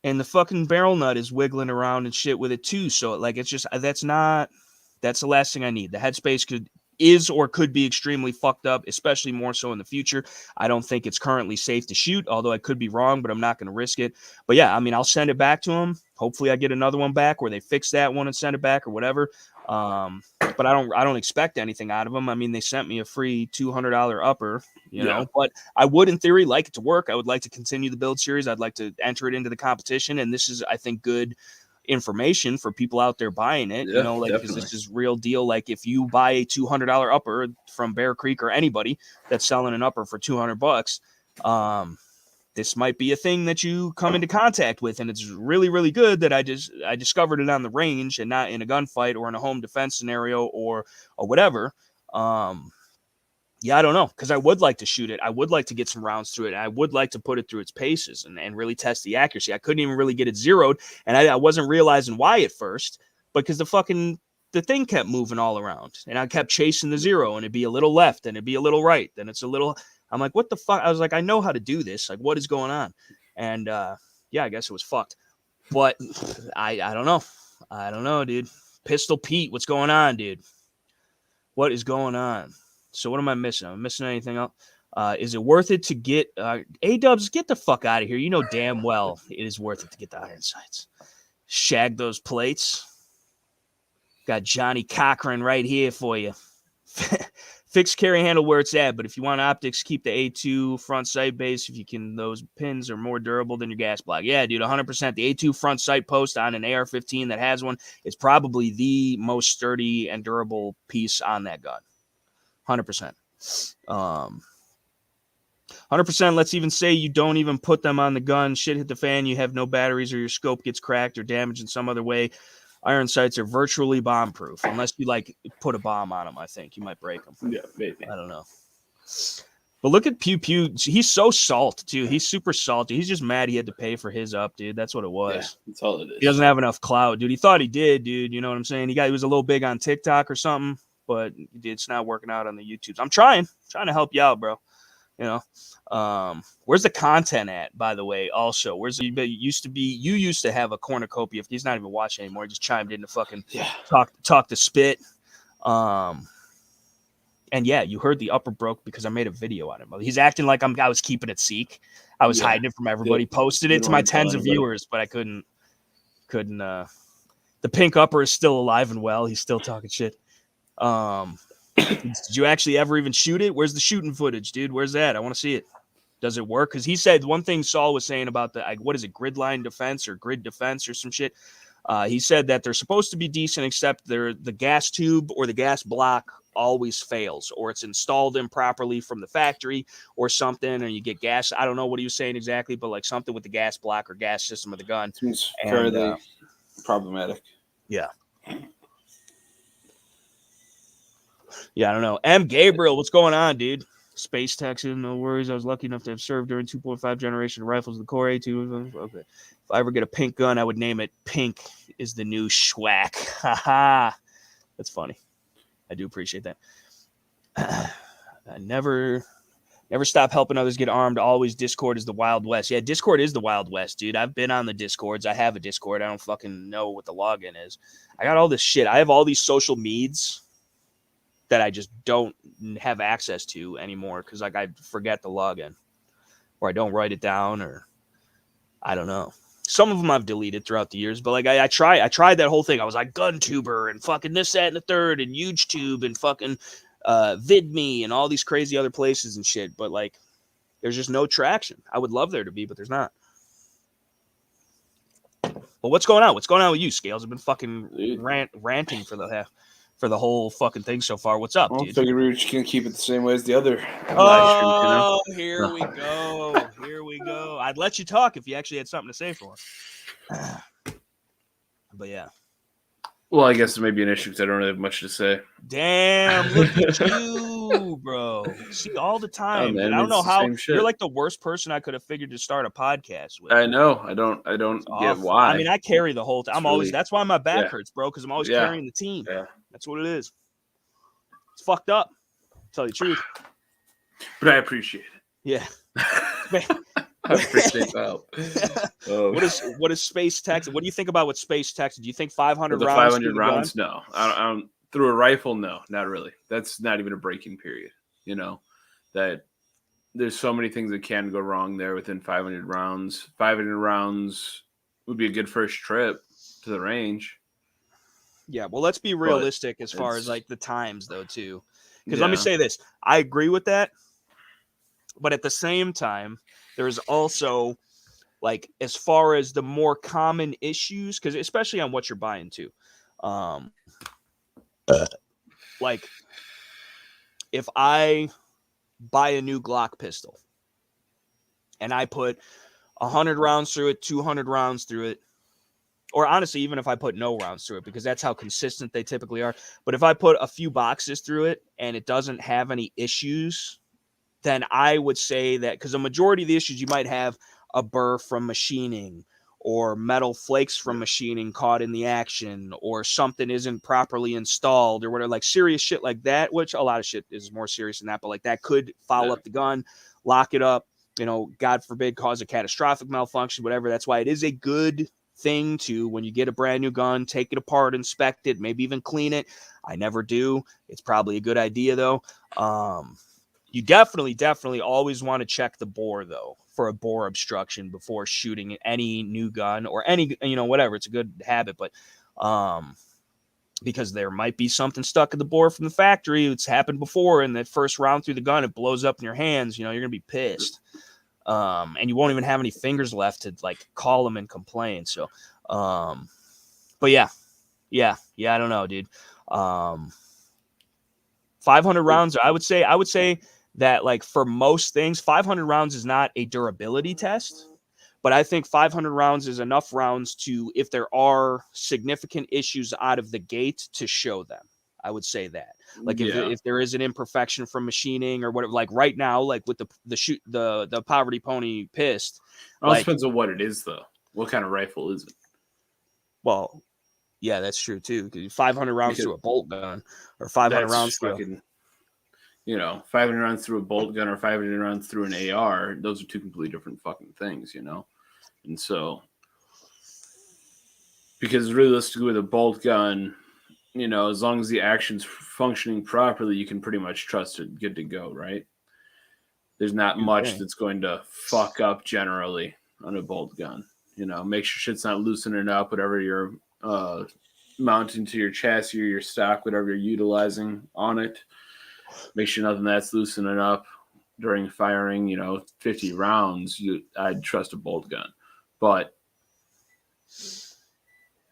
and the fucking barrel nut is wiggling around and shit with it too. So it's just, that's the last thing I need. The headspace could is or could be extremely fucked up, especially more so in the future. I don't think it's currently safe to shoot, although I could be wrong, but I'm not going to risk it. But yeah, I mean, I'll send it back to them. Hopefully I get another one back where they fix that one and send it back or whatever. But I don't expect anything out of them. I mean, they sent me a free $200 upper, you know, but I would in theory like it to work. I would like to continue the build series. I'd like to enter it into the competition. And this is, I think, good information for people out there buying it, you know, like, because this is real deal. Like if you buy a $200 upper from Bear Creek or anybody that's selling an upper for $200, this might be a thing that you come into contact with, and it's really, really good that I discovered it on the range and not in a gunfight or in a home defense scenario or whatever. Yeah, I don't know, because I would like to shoot it. I would like to get some rounds through it. I would like to put it through its paces and really test the accuracy. I couldn't even really get it zeroed, and I wasn't realizing why at first, because the thing kept moving all around, and I kept chasing the zero, and it'd be a little left, and it'd be a little right, then it's a little. I'm like, what the fuck? I was like, I know how to do this. Like, what is going on? And yeah, I guess it was fucked. But I don't know. I don't know, dude. Pistol Pete, what's going on, dude? What is going on? So what am I missing? Am I missing anything else? Is it worth it to get A-dubs? Get the fuck out of here. You know damn well it is worth it to get the iron sights. Shag those plates. Got Johnny Cochran right here for you. Fix carry handle where it's at, but if you want optics, keep the A2 front sight base. If you can, those pins are more durable than your gas block. Yeah, dude, 100%. The A2 front sight post on an AR-15 that has one is probably the most sturdy and durable piece on that gun. 100%. 100%. Let's even say you don't even put them on the gun. Shit hit the fan. You have no batteries, or your scope gets cracked or damaged in some other way. Iron sights are virtually bomb proof, unless you like put a bomb on them. I think you might break them. Yeah, maybe. I don't know. But look at Pew Pew. He's so salt too. He's super salty. He's just mad he had to pay for his up, dude. That's what it was. Yeah, that's all it is. He doesn't have enough clout, dude. He thought he did, dude. You know what I'm saying? He was a little big on TikTok or something, but it's not working out on the YouTubes. I'm trying to help you out, bro. You know, where's the content at, by the way? Also, where's you used to have a cornucopia. If he's not even watching anymore, he just chimed in to fucking talk to spit. And yeah, you heard the upper broke because I made a video on him. He's acting like I was keeping it seek. I was hiding it from everybody. Posted it to my tens of viewers, but I couldn't. The pink upper is still alive and well. He's still talking shit. Did you actually ever even shoot it? Where's the shooting footage, dude? Where's that? I want to see it. Does it work? Because he said one thing Saul was saying about what is it, grid line defense or grid defense or some shit. He said that they're supposed to be decent, except the gas tube or the gas block always fails, or it's installed improperly from the factory or something, and you get gas. I don't know what he was saying exactly, but like something with the gas block or gas system of the gun. Seems fairly problematic. Yeah. Yeah, I don't know. M. Gabriel, what's going on, dude? Space Texan, no worries. I was lucky enough to have served during 2.5 generation rifles of the Core A2. Okay. If I ever get a pink gun, I would name it Pink is the New Schwack. Haha. That's funny. I do appreciate that. I never stop helping others get armed. Always Discord is the Wild West. Yeah, Discord is the Wild West, dude. I've been on the Discords. I have a Discord. I don't fucking know what the login is. I got all this shit. I have all these social meds that I just don't have access to anymore because like I forget the login, or I don't write it down, or I don't know. Some of them I've deleted throughout the years, but like I tried that whole thing. I was like GunTuber and fucking this, that, and the third, and HugeTube and fucking VidMe and all these crazy other places and shit. But like, there's just no traction. I would love there to be, but there's not. Well, what's going on? What's going on with you, Scales? I've been fucking ranting for the whole fucking thing so far. What's up, dude? I figured we were just gonna keep it the same way as the other. Oh, here we go. Here we go. I'd let you talk if you actually had something to say for us. But yeah. Well, I guess it may be an issue because I don't really have much to say. Damn, look at you, bro. See, all the time. Man, I don't know how you're like the worst person I could have figured to start a podcast with. I know. I don't get why. I mean, I carry the whole time. That's why my back hurts, bro, because I'm always carrying the team. Yeah. That's what it is. It's fucked up. I'll tell you the truth. But I appreciate it. Yeah. I appreciate that. What is Space Texas? What do you think about what Space Texas? Do you think 500 rounds? 500 rounds? No, I don't Through a rifle, no, not really. That's not even a breaking period. You know, that there's so many things that can go wrong there within 500 rounds. 500 rounds would be a good first trip to the range. Yeah, well, let's be realistic as far as like the times though too. Because let me say this, I agree with that, but at the same time, there's also like as far as the more common issues, because especially on what you're buying too, like if I buy a new Glock pistol and I put 100 rounds through it, 200 rounds through it, or honestly, even if I put no rounds through it, because that's how consistent they typically are. But if I put a few boxes through it and it doesn't have any issues, then I would say that because a majority of the issues you might have a burr from machining or metal flakes from machining caught in the action or something isn't properly installed or whatever, like serious shit like that, which a lot of shit is more serious than that, but like that could foul up the gun, lock it up, God forbid, cause a catastrophic malfunction, whatever. That's why it is a good thing to, when you get a brand new gun, take it apart, inspect it, maybe even clean it. I never do. It's probably a good idea though. You definitely always want to check the bore though for a bore obstruction before shooting any new gun or any, whatever. It's a good habit, but because there might be something stuck in the bore from the factory. It's happened before, and that first round through the gun, it blows up in your hands. You're gonna be pissed, and you won't even have any fingers left to like call them and complain. So, but yeah, I don't know, dude. 500 rounds. I would say that like for most things, 500 rounds is not a durability test, but I think 500 rounds is enough rounds to, if there are significant issues out of the gate, to show them. I would say that, like if there is an imperfection from machining or whatever, like right now, like with the Poverty Pony Pist. It all depends on what it is, though. What kind of rifle is it? Well, yeah, that's true too. 500 rounds through a bolt gun, or 500 rounds through. 500 rounds through a bolt gun or 500 rounds through an AR, those are two completely different fucking things, And so, because realistically with a bolt gun, as long as the action's functioning properly, you can pretty much trust it, good to go, right? There's not much that's going to fuck up generally on a bolt gun. Make sure shit's not loosening up, whatever you're mounting to your chassis or your stock, whatever you're utilizing on it. Make sure nothing that's loosening up during firing, 50 rounds, I'd trust a bolt gun. But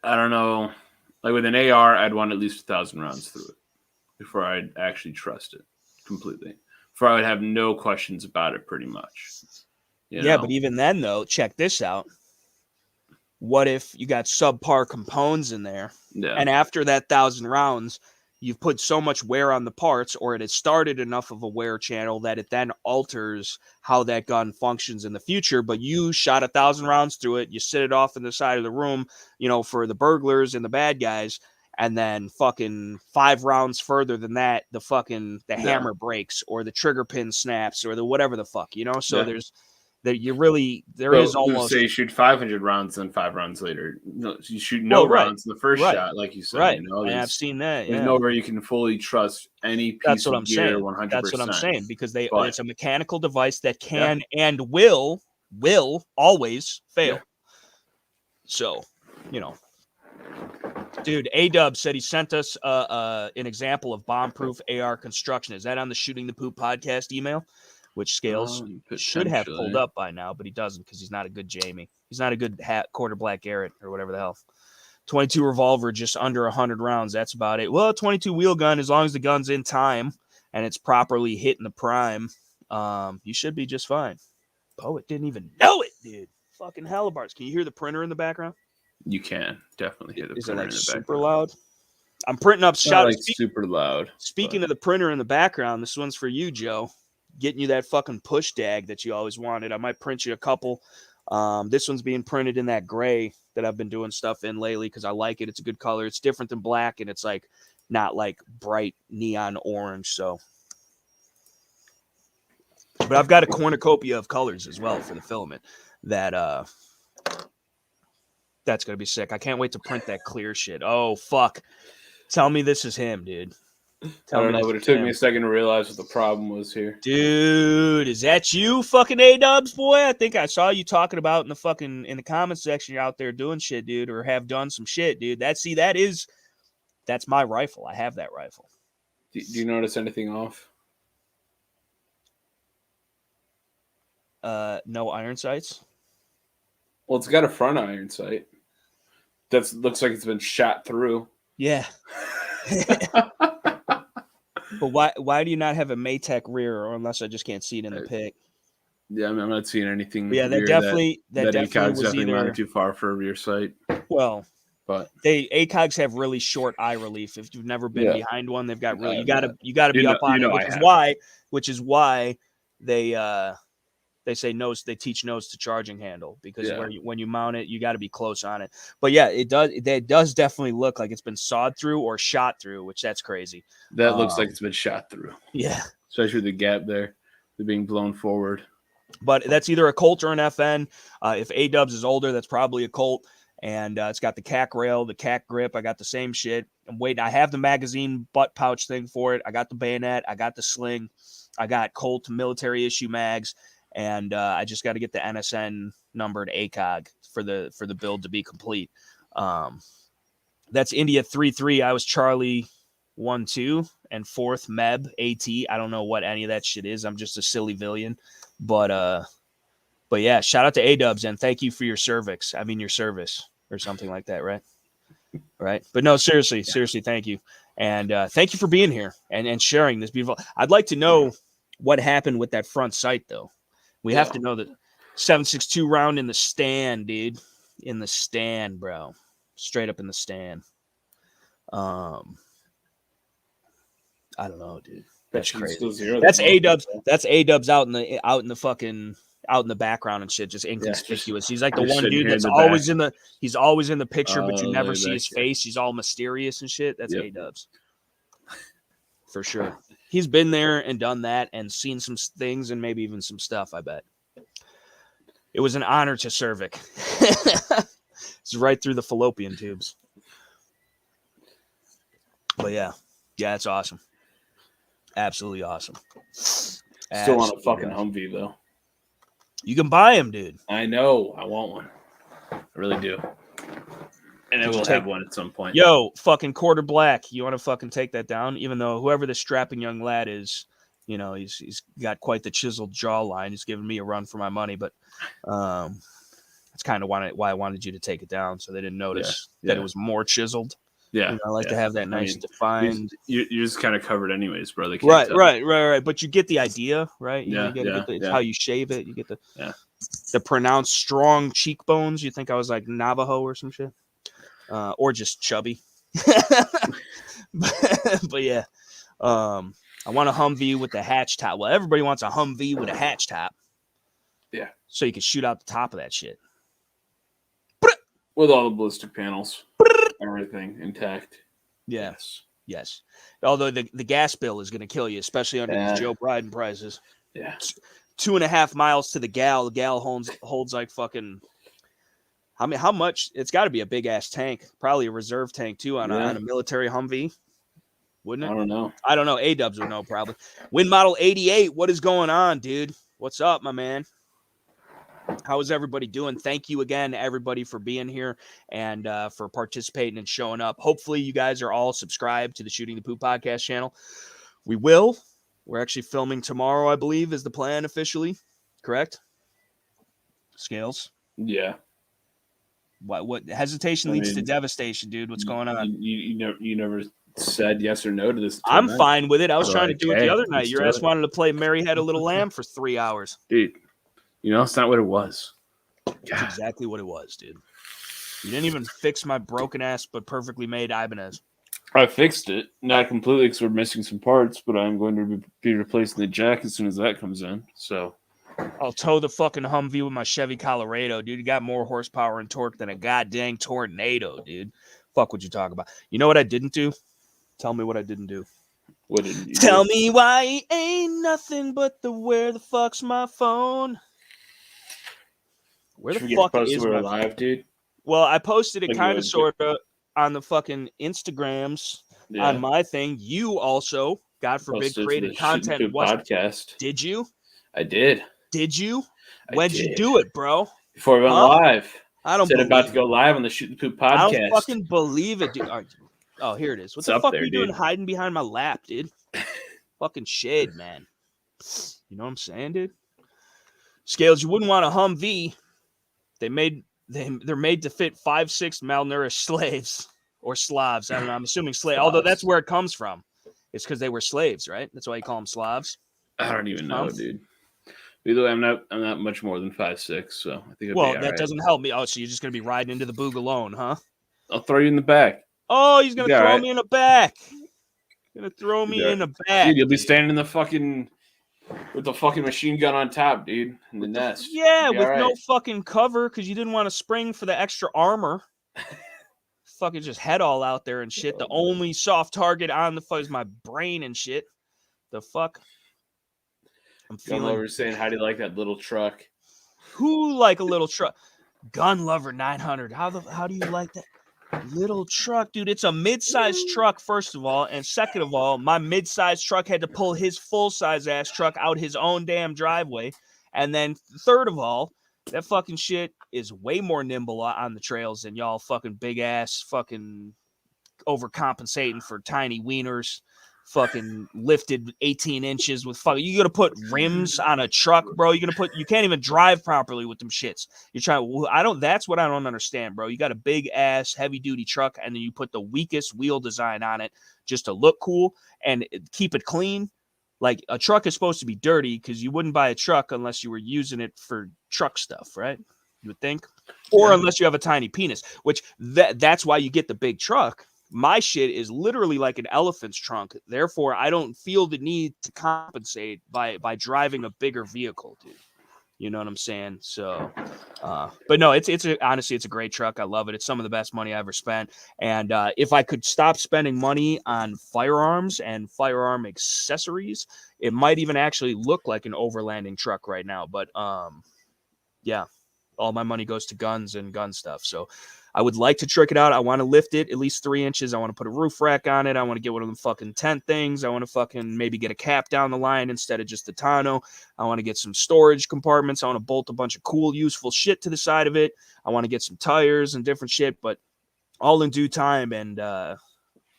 I don't know. Like with an AR, I'd want at least 1,000 rounds through it before I'd actually trust it completely. Before I would have no questions about it pretty much. Yeah, but even then, though, check this out. What if you got subpar components in there, and after that 1,000 rounds, you've put so much wear on the parts, or it has started enough of a wear channel that it then alters how that gun functions in the future, but you shot 1,000 rounds through it, you sit it off in the side of the room, for the burglars and the bad guys, and then fucking 5 rounds further than that, the hammer breaks, or the trigger pin snaps, or the whatever the fuck, so there's that you really is almost say you shoot 500 rounds and 5 rounds later. No, you shoot rounds in the first shot, like you said. Right. I've seen that. There's nowhere you can fully trust any piece of gear 100%. That's what I'm saying, because it's a mechanical device that can and will always fail. So, dude, A-Dub said he sent us an example of bomb-proof AR construction. Is that on the Shooting the Poop podcast email? Which Scales should have pulled up by now, but he doesn't because he's not a good Jamie. He's not a good quarter black Garrett or whatever the hell. 22 revolver, just under 100 rounds. That's about it. Well, 22 wheel gun, as long as the gun's in time and it's properly hitting the prime, you should be just fine. Poet didn't even know it, dude. Fucking hellebars. Can you hear the printer in the background? You can definitely hear the printer in the background. Super loud? I'm printing up shots. Super loud. Speaking of the printer in the background, this one's for you, Joe. Getting you that fucking push dag that you always wanted. I might print you a couple. This one's being printed in that gray that I've been doing stuff in lately because I like it. It's a good color. It's different than black, and it's like not like bright neon orange. So, but I've got a cornucopia of colors as well for the filament. That's gonna be sick. I can't wait to print that clear shit. Oh fuck. Tell me this is him, dude. I don't know, but it took me a second to realize what the problem was here. Dude, is that you, fucking A-dubs, boy? I think I saw you talking about in the comment section. You're out there doing shit, dude, or have done some shit, dude. That's my rifle. I have that rifle. Do you notice anything off? No iron sights. Well, it's got a front iron sight. That looks like it's been shot through. Yeah. But why do you not have a Maytech rear, or unless I just can't see it in the pic? Yeah, I'm not seeing anything. But yeah, that definitely was definitely either mounted too far for a rear sight. Well, but ACOGs have really short eye relief. If you've never been behind one, they've got really you gotta be up on it, which is why they say nose. They teach nose to charging handle, because when you mount it, you got to be close on it. But yeah, it does definitely look like it's been sawed through or shot through, which that's crazy. That looks like it's been shot through. Yeah, especially the gap there, they're being blown forward. But that's either a Colt or an FN. If A-dubs is older, that's probably a Colt. And it's got the CAC rail, the CAC grip. I got the same shit. I'm waiting. I have the magazine butt pouch thing for it. I got the bayonet. I got the sling. I got Colt military issue mags. And I just got to get the NSN numbered ACOG for the build to be complete. That's India 3-3. I was Charlie 1-2 and 4th Meb AT. I don't know what any of that shit is. I'm just a silly villain. But yeah, shout out to A-dubs and thank you for your cervix. I mean your service or something like that, right? Right. But no, seriously, thank you. And thank you for being here and sharing this beautiful. I'd like to know what happened with that front sight though. We have to know that 7.62 round in the stand, dude. In the stand, bro. Straight up in the stand. I don't know, dude. That's crazy. That's A-dubs. That's A-dubs out in the background and shit, just inconspicuous. He's like the one dude that's always in the picture, but you never see his face. He's all mysterious and shit. That's A-dubs. For sure. He's been there and done that and seen some things and maybe even some stuff, I bet. It was an honor to Cervic. It's right through the fallopian tubes. But yeah, it's awesome. Absolutely awesome. Still want a fucking Humvee, though. You can buy them, dude. I know. I want one. I really do. And I will have one at some point. Yo, fucking Quarter Black. You want to fucking take that down? Even though whoever the strapping young lad is, you know, he's got quite the chiseled jawline. He's giving me a run for my money, but that's kind of why I wanted you to take it down, so they didn't notice that it was more chiseled. Yeah, you know, I like to have that nice defined. You're just kind of covered anyways, bro. Right. But you get the idea, right? It's how you shave it. You get the pronounced strong cheekbones. You think I was like Navajo or some shit, or just chubby. but yeah, I want a Humvee with the hatch top. Well, everybody wants a Humvee with a hatch top. Yeah, so you can shoot out the top of that shit with all the ballistic panels. Everything intact. Yes. Although the gas bill is going to kill you, especially under these Joe Biden prices. Yeah. 2.5 miles to the gal. The gal holds like fucking. How much? It's got to be a big ass tank, probably a reserve tank too on a military Humvee, wouldn't it? I don't know. A-dubs would know probably. Win Model 88. What is going on, dude? What's up, my man? How is everybody doing? Thank you again, everybody, for being here and for participating and showing up. Hopefully, you guys are all subscribed to the Shooting the Poop podcast channel. We're actually filming tomorrow, I believe, is the plan officially. Correct? Scales? Yeah. What hesitation leads to devastation, dude? What's going on? You never said yes or no to this. I'm fine with it. I was trying to do it the other night. Your ass wanted to play Mary Had a Little Lamb for 3 hours. Dude. You know, it's not what it was. It's exactly what it was, dude. You didn't even fix my broken ass but perfectly made Ibanez. I fixed it. Not completely because we're missing some parts, but I'm going to be replacing the jack as soon as that comes in. So I'll tow the fucking Humvee with my Chevy Colorado, dude. You got more horsepower and torque than a goddamn tornado, dude. Fuck what you talk about. You know what I didn't do? Tell me what I didn't do. What didn't you Tell do? me why it ain't nothing but the where the fuck's my phone? Where the fuck is my live, dude? Well, I posted it kind of sort of on the fucking Instagrams on my thing. You also, God forbid, created content. Podcast. Did you? I did. Did you? When'd you do it, bro? Before we went live. I don't said believe about to go live on the Shoot the Poop podcast. I don't fucking believe it, dude. Oh, here it is. What the fuck are you doing hiding behind my lap, dude? Fucking shade, man. You know what I'm saying, dude? Scales, you wouldn't want a Humvee. They're made to fit 5'6" malnourished slaves or Slavs. I don't know. I'm assuming slave, although that's where it comes from. It's because they were slaves, right? That's why you call them Slavs. I don't even know, dude. Either way, I'm not much more than 5'6", so I think. That doesn't help me. Oh, so you're just gonna be riding into the boog alone, huh? I'll throw you in the back. Oh, he's gonna throw me in the back. Gonna throw me in the back. Dude, you'll be standing in the fucking with the fucking machine gun on top, dude, in the nest. Yeah, with no fucking cover because you didn't want to spring for the extra armor. Fucking just head all out there and shit. The only soft target on the fuck is my brain and shit. The fuck. I'm feeling. Gun Lover saying, how do you like that little truck? Who like a little truck? Gun Lover 900. How do you like that little truck, dude? It's a mid-sized truck, first of all, and second of all, my mid-sized truck had to pull his full-size ass truck out his own damn driveway, and then third of all, that fucking shit is way more nimble on the trails than y'all fucking big ass fucking overcompensating for tiny wieners. Fucking lifted 18 inches with fucking. You gonna put rims on a truck, bro? You can't even drive properly with them shits. You're trying. That's what I don't understand, bro. You got a big ass heavy duty truck, and then you put the weakest wheel design on it just to look cool and keep it clean. Like a truck is supposed to be dirty because you wouldn't buy a truck unless you were using it for truck stuff, right? You would think, or unless you have a tiny penis, which that's why you get the big truck. My shit is literally like an elephant's trunk. Therefore, I don't feel the need to compensate by driving a bigger vehicle, dude. You know what I'm saying? So, but no, honestly, it's a great truck. I love it. It's some of the best money I ever spent. And if I could stop spending money on firearms and firearm accessories, it might even actually look like an overlanding truck right now. But yeah, all my money goes to guns and gun stuff. So I would like to trick it out. I want to lift it at least 3 inches. I want to put a roof rack on it. I want to get one of them fucking tent things. I want to fucking maybe get a cap down the line instead of just the tonneau. I want to get some storage compartments. I want to bolt a bunch of cool, useful shit to the side of it. I want to get some tires and different shit, but all in due time. And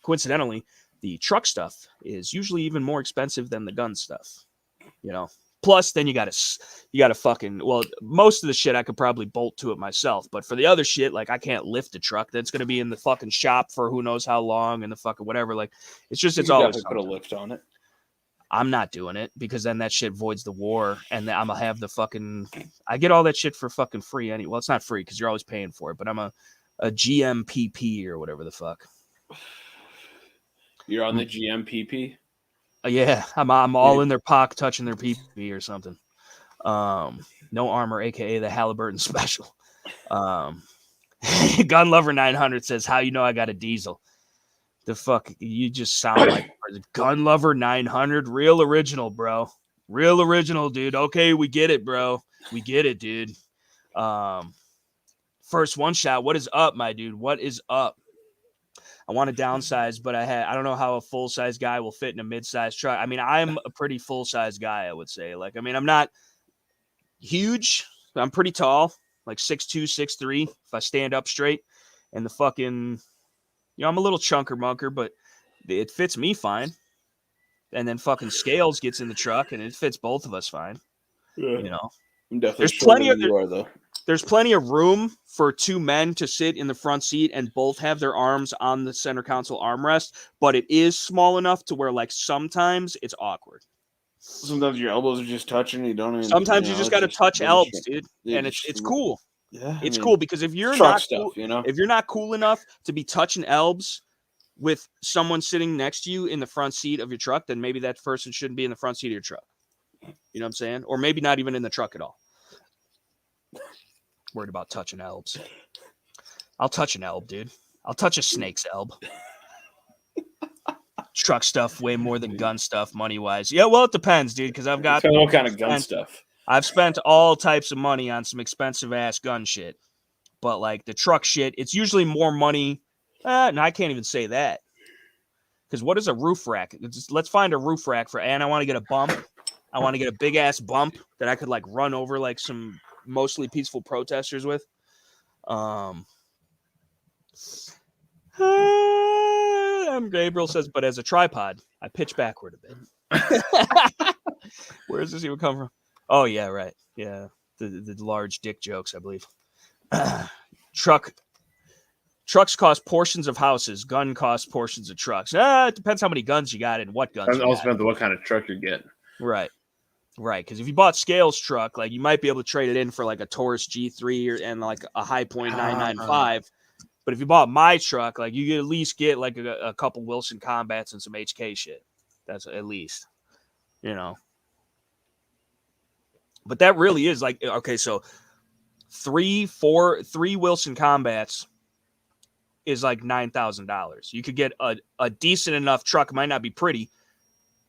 coincidentally, the truck stuff is usually even more expensive than the gun stuff, you know? Plus, then you gotta fucking, well, most of the shit I could probably bolt to it myself, but for the other shit, like I can't lift a truck that's gonna be in the fucking shop for who knows how long and the fucking whatever. Like it's always put a lift on it. I'm not doing it because then that shit voids the war, and I'm gonna have the fucking. I get all that shit for fucking free anyway. Well, it's not free because you're always paying for it, but I'm a GMPP or whatever the fuck. You're on the GMPP. Yeah, I'm all in their pock touching their pee or something. No armor, aka the Halliburton special. Gun Lover 900 says, "How you know I got a diesel?" The fuck, you just sound like Gun Lover 900, real original, bro. Real original, dude. Okay, we get it, bro. We get it, dude. First one shot. What is up, my dude? What is up? I want to downsize, but I don't know how a full-size guy will fit in a mid-size truck. I mean, I'm a pretty full-size guy, I would say. Like, I mean, I'm not huge. I'm pretty tall, like 6'2", 6'3", if I stand up straight. And the fucking, I'm a little chunker munker, but it fits me fine. And then fucking Scales gets in the truck, and it fits both of us fine. Yeah. You know? I'm definitely There's plenty of room for two men to sit in the front seat and both have their arms on the center console armrest, but it is small enough to where, like, sometimes it's awkward. Sometimes your elbows are just touching. You don't even. Sometimes you just got to touch elbows, dude, and it's cool. Yeah, it's cool because if you're not cool, if you're not cool enough to be touching elbows with someone sitting next to you in the front seat of your truck, then maybe that person shouldn't be in the front seat of your truck. You know what I'm saying? Or maybe not even in the truck at all. Worried about touching elbs. I'll touch an elb, dude. I'll touch a snake's elb. Truck stuff way more than gun stuff, money wise. Yeah, well, it depends, dude. Because I've got all kind of gun stuff. I've spent all types of money on some expensive ass gun shit, but like the truck shit, it's usually more money. No, I can't even say that Because what is a roof rack? Let's find a roof rack and I want to get a bump. I want to get a big ass bump that I could like run over like some mostly peaceful protesters with. Gabriel says, but as a tripod, I pitch backward a bit. Where does this even come from? Oh yeah, right. Yeah, the large dick jokes, I believe. Trucks cost portions of houses. Gun costs portions of trucks. It depends how many guns you got and what guns. It also depends on what kind of truck you get. Right. Because if you bought Scale's truck, like you might be able to trade it in for like a Taurus G3 and like a High Point 995. But if you bought my truck, like you could at least get like a couple Wilson Combats and some HK shit. That's at least, But that really is like, okay, so three Wilson Combats is like $9,000. You could get a decent enough truck. It might not be pretty,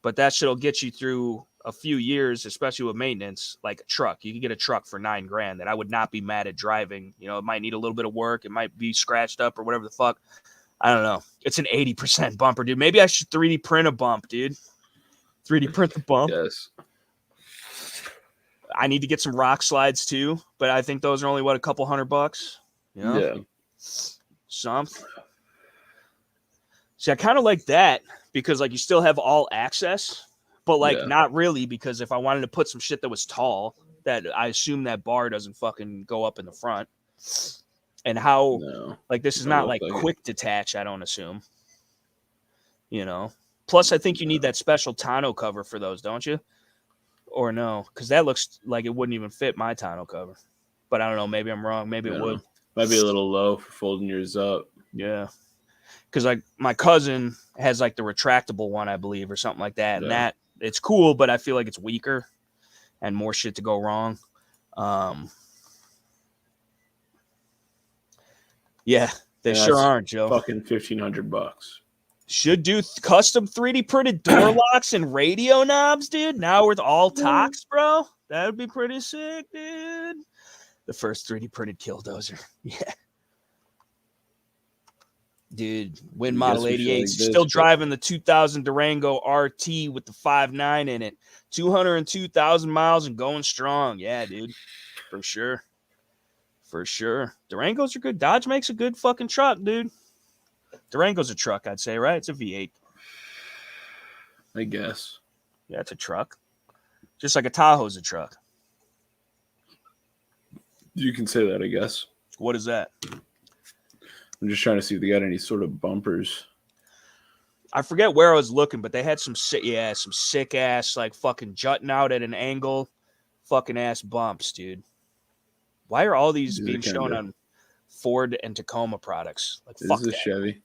but that shit'll get you through a few years, especially with maintenance, like a truck. You can get a truck for $9,000 that I would not be mad at driving. It might need a little bit of work. It might be scratched up or whatever the fuck. I don't know. It's an 80% bumper, dude. Maybe I should 3D print a bump, dude. 3D print the bump. Yes. I need to get some rock slides too, but I think those are only a couple $100. Yeah. Something. See, I kind of like that because like you still have all access. But like not really, because if I wanted to put some shit that was tall, that I assume that bar doesn't fucking go up in the front. And like this is not like quick detach, I don't assume. Plus I think you need that special tonneau cover for those, don't you? Or no? Because that looks like it wouldn't even fit my tonneau cover. But I don't know, maybe I'm wrong. Maybe it would. Might be a little low for folding yours up. Yeah. Because like my cousin has like the retractable one, I believe, or something like that. And that it's cool, but I feel like it's weaker and more shit to go wrong. Yeah, they sure aren't, Joe. Fucking $1,500. Should do custom 3D printed door locks and radio knobs, dude. Now with all Tox, bro. That would be pretty sick, dude. The first 3D printed killdozer. Yeah. Dude, Win Model 88, still driving the 2000 Durango RT with the 5.9 in it. 202,000 miles and going strong. Yeah, dude. For sure. Durangos are good. Dodge makes a good fucking truck, dude. Durango's a truck, I'd say, right? It's a V8. I guess. Yeah, it's a truck. Just like a Tahoe's a truck. You can say that, I guess. What is that? I'm just trying to see if they got any sort of bumpers. I forget where I was looking, but they had some sick ass, like fucking jutting out at an angle, fucking ass bumps, dude. Why are all these being shown on Ford and Tacoma products? Like, fuck that. This is a Chevy.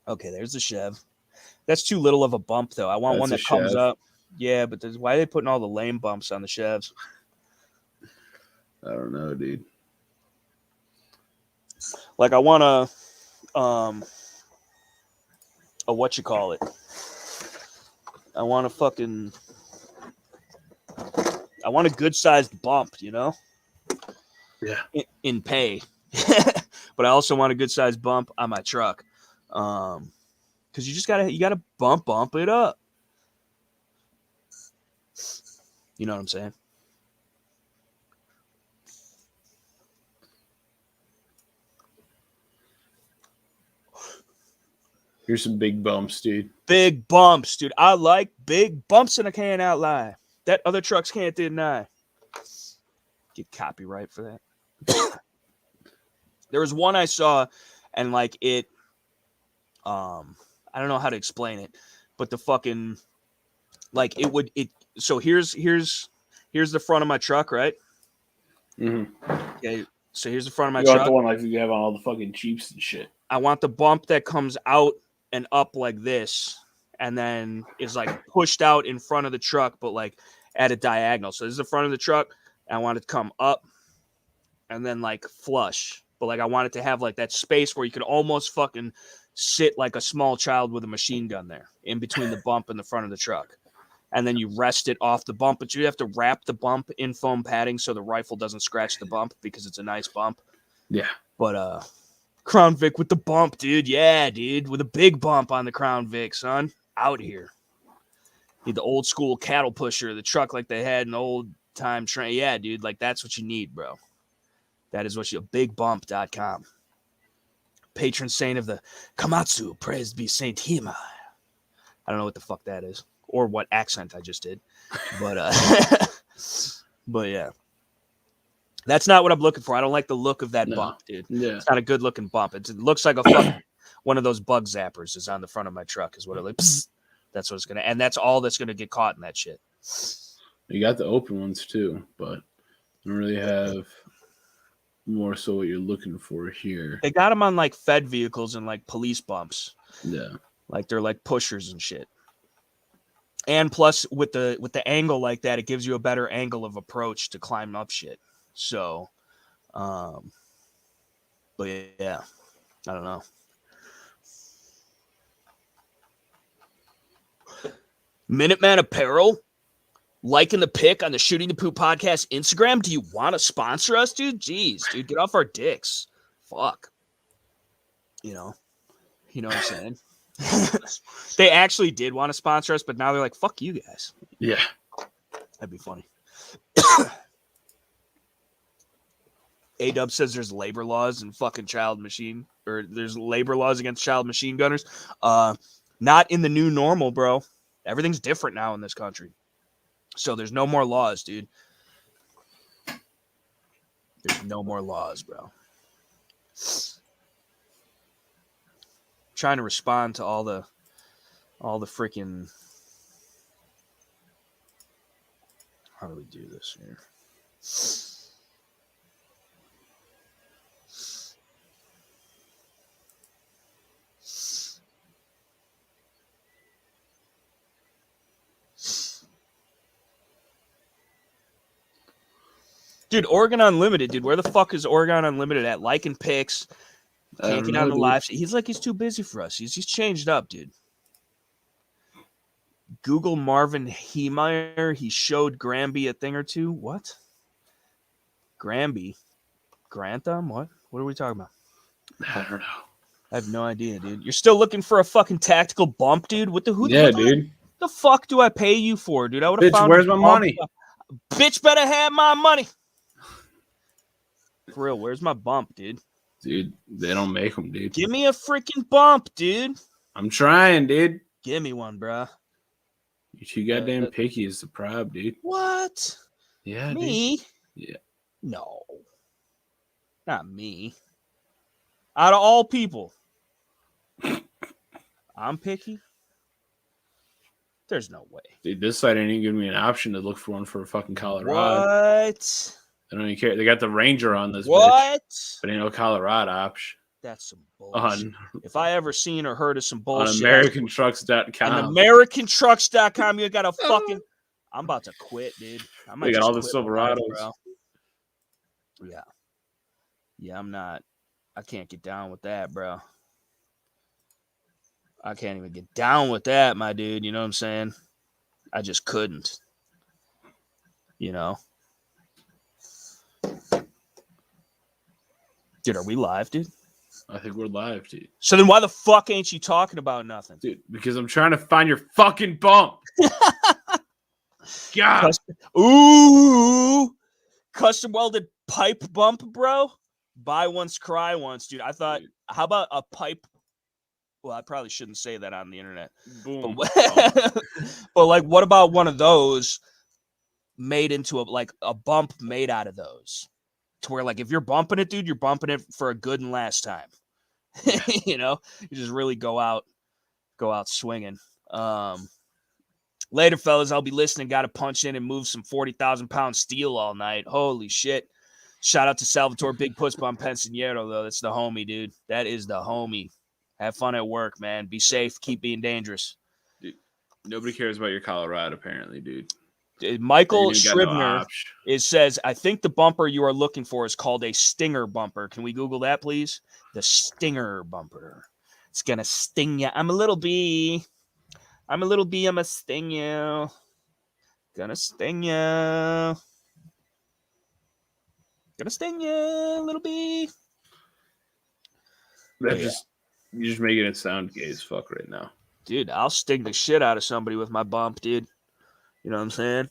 Okay, there's the Chev. That's too little of a bump, though. I want one that comes up. Yeah, but why are they putting all the lame bumps on the Chevs? I don't know, dude. Like, I want a what you call it? I want a good-sized bump, Yeah. In pay. But I also want a good-sized bump on my truck. Because you gotta bump it up. You know what I'm saying? Here's some big bumps, dude. Big bumps, dude. I like big bumps, and I can't outlie. That other trucks can't deny. Get copyright for that. There was one I saw, and like it, I don't know how to explain it, but the fucking, like so here's the front of my truck, right? Mm-hmm. Okay, so here's the front of my truck. You want the one like you have on all the fucking Jeeps and shit. I want the bump that comes out and up like this, and then is like pushed out in front of the truck, but like at a diagonal. So this is the front of the truck, and I want it to come up and then like flush. But like I want it to have like that space where you could almost fucking sit like a small child with a machine gun there in between the bump and the front of the truck. And then you rest it off the bump, but you have to wrap the bump in foam padding so the rifle doesn't scratch the bump because it's a nice bump. Yeah. But Crown Vic with the bump, dude. Yeah, dude. With a big bump on the Crown Vic, son. Out here. Need the old school cattle pusher, the truck like they had in the old time train. Yeah, dude. Like, that's what you need, bro. That is what you... BigBump.com. Patron saint of the Komatsu. Praised be Saint Hima. I don't know what the fuck that is. Or what accent I just did. But, but yeah. That's not what I'm looking for. I don't like the look of that bump, dude. Yeah. It's not a good looking bump. It looks like a fucking one of those bug zappers is on the front of my truck is what it looks. That's what it's gonna, and that's all that's gonna get caught in that shit. You got the open ones too, but I don't really have more so what you're looking for here. They got them on like Fed vehicles and like police bumps. Yeah, like they're like pushers and shit. And plus with the angle like that, it gives you a better angle of approach to climb up shit. So, but yeah, I don't know. Minuteman Apparel, liking the pic on the Shooting the Poop podcast Instagram. Do you want to sponsor us, dude? Jeez, dude, get off our dicks. Fuck. You know what I'm saying? They actually did want to sponsor us, but now they're like, fuck you guys. Yeah. That'd be funny. A-Dub says there's labor laws and fucking there's labor laws against child machine gunners. Not in the new normal, bro. Everything's different now in this country. So there's no more laws, dude. There's no more laws, bro. Trying to respond to all the freaking... How do we do this here? Dude, Oregon Unlimited, dude. Where the fuck is Oregon Unlimited at? Liking pics. Can't get on the live. He's like, he's too busy for us. He's changed up, dude. Google Marvin Heemeyer. He showed Granby a thing or two. What? Granby? Grantham? What? What are we talking about? I don't know. I have no idea, dude. You're still looking for a fucking tactical bump, dude? What the dude. The fuck do I pay you for, dude? I would have found. Where's my money? Bitch better have my money. For real, where's my bump, dude? Dude, they don't make them, dude. Give me a freaking bump, dude. I'm trying, dude. Give me one, bro. You're too goddamn picky is the prob, dude. What? Yeah, me? Dude. Yeah. No. Not me. Out of all people, I'm picky? There's no way. Dude, this site ain't even giving me an option to look for one for a fucking Colorado. What? I don't even care. They got the Ranger on this what? Bitch, but ain't no Colorado option. That's some bullshit. If I ever seen or heard of some bullshit. On AmericanTrucks.com. On AmericanTrucks.com, you got a fucking... I'm about to quit, dude. They got all the Silverados. Life, yeah. Yeah, I'm not... I can't get down with that, bro. I can't even get down with that, my dude. You know what I'm saying? I just couldn't. You know? Dude, are we live, dude? I think we're live, dude. So then why the fuck ain't you talking about nothing? Dude, because I'm trying to find your fucking bump. God. Custom welded pipe bump, bro. Buy once, cry once, dude. I thought, how about a pipe? Well, I probably shouldn't say that on the internet. Boom. But like, what about one of those made into a bump made out of those? To where, like, if you're bumping it, dude, you're bumping it for a good and last time. You know, you just really go out swinging. Later, fellas, I'll be listening. Got to punch in and move some 40,000-pound steel all night. Holy shit. Shout out to Salvatore Big Puss Bomb Pensignero, though. That's the homie, dude. That is the homie. Have fun at work, man. Be safe. Keep being dangerous. Dude, nobody cares about your Colorado, apparently, dude. Michael Scribner says, I think the bumper you are looking for is called a stinger bumper. Can we Google that, please? The stinger bumper. It's going to sting you. I'm a little bee. I'm a little bee. I'm going to sting you. Gonna sting you. Gonna sting you, little bee. You're just making it sound gay as fuck right now. Dude, I'll sting the shit out of somebody with my bump, dude. You know what I'm saying?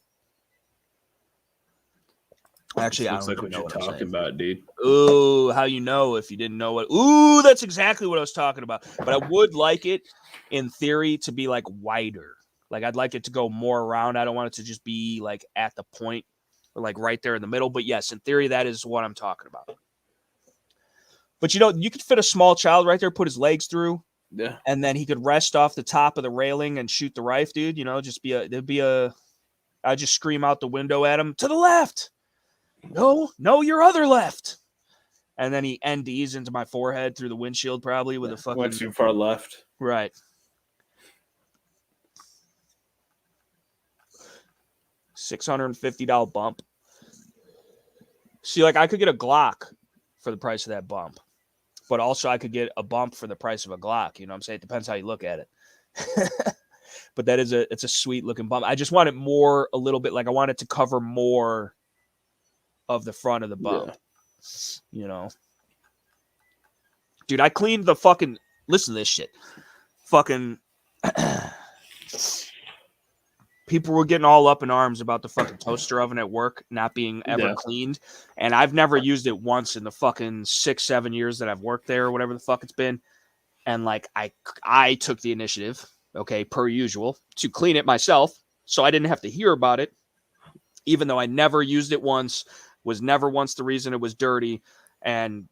Actually, I don't like what know you're what talking about, dude. Ooh, how you know if you didn't know what? Ooh, that's exactly what I was talking about. But I would like it, in theory, to be like wider. Like I'd like it to go more around. I don't want it to just be like at the point or like right there in the middle. But yes, in theory, that is what I'm talking about. But you know, you could fit a small child right there, put his legs through, Yeah, and then he could rest off the top of the railing and shoot the rifle, dude. You know, I'd just scream out the window at him, to the left. No, your other left. And then he NDs into my forehead through the windshield, probably with a fucking. Went too far left. Right. $650 bump. See, like I could get a Glock for the price of that bump, but also I could get a bump for the price of a Glock. You know what I'm saying? It depends how you look at it. But it's a sweet looking bump. I just want it more, a little bit, like I want it to cover more of the front of the bump. Yeah. You know, dude, I cleaned the fucking. Listen to this shit. Fucking. People were getting all up in arms about the fucking toaster oven at work not being ever cleaned. And I've never used it once in the fucking 6-7 years that I've worked there or whatever the fuck it's been. And like, I took the initiative, okay, per usual, to clean it myself. So I didn't have to hear about it, even though I never used it once, was never once the reason it was dirty. And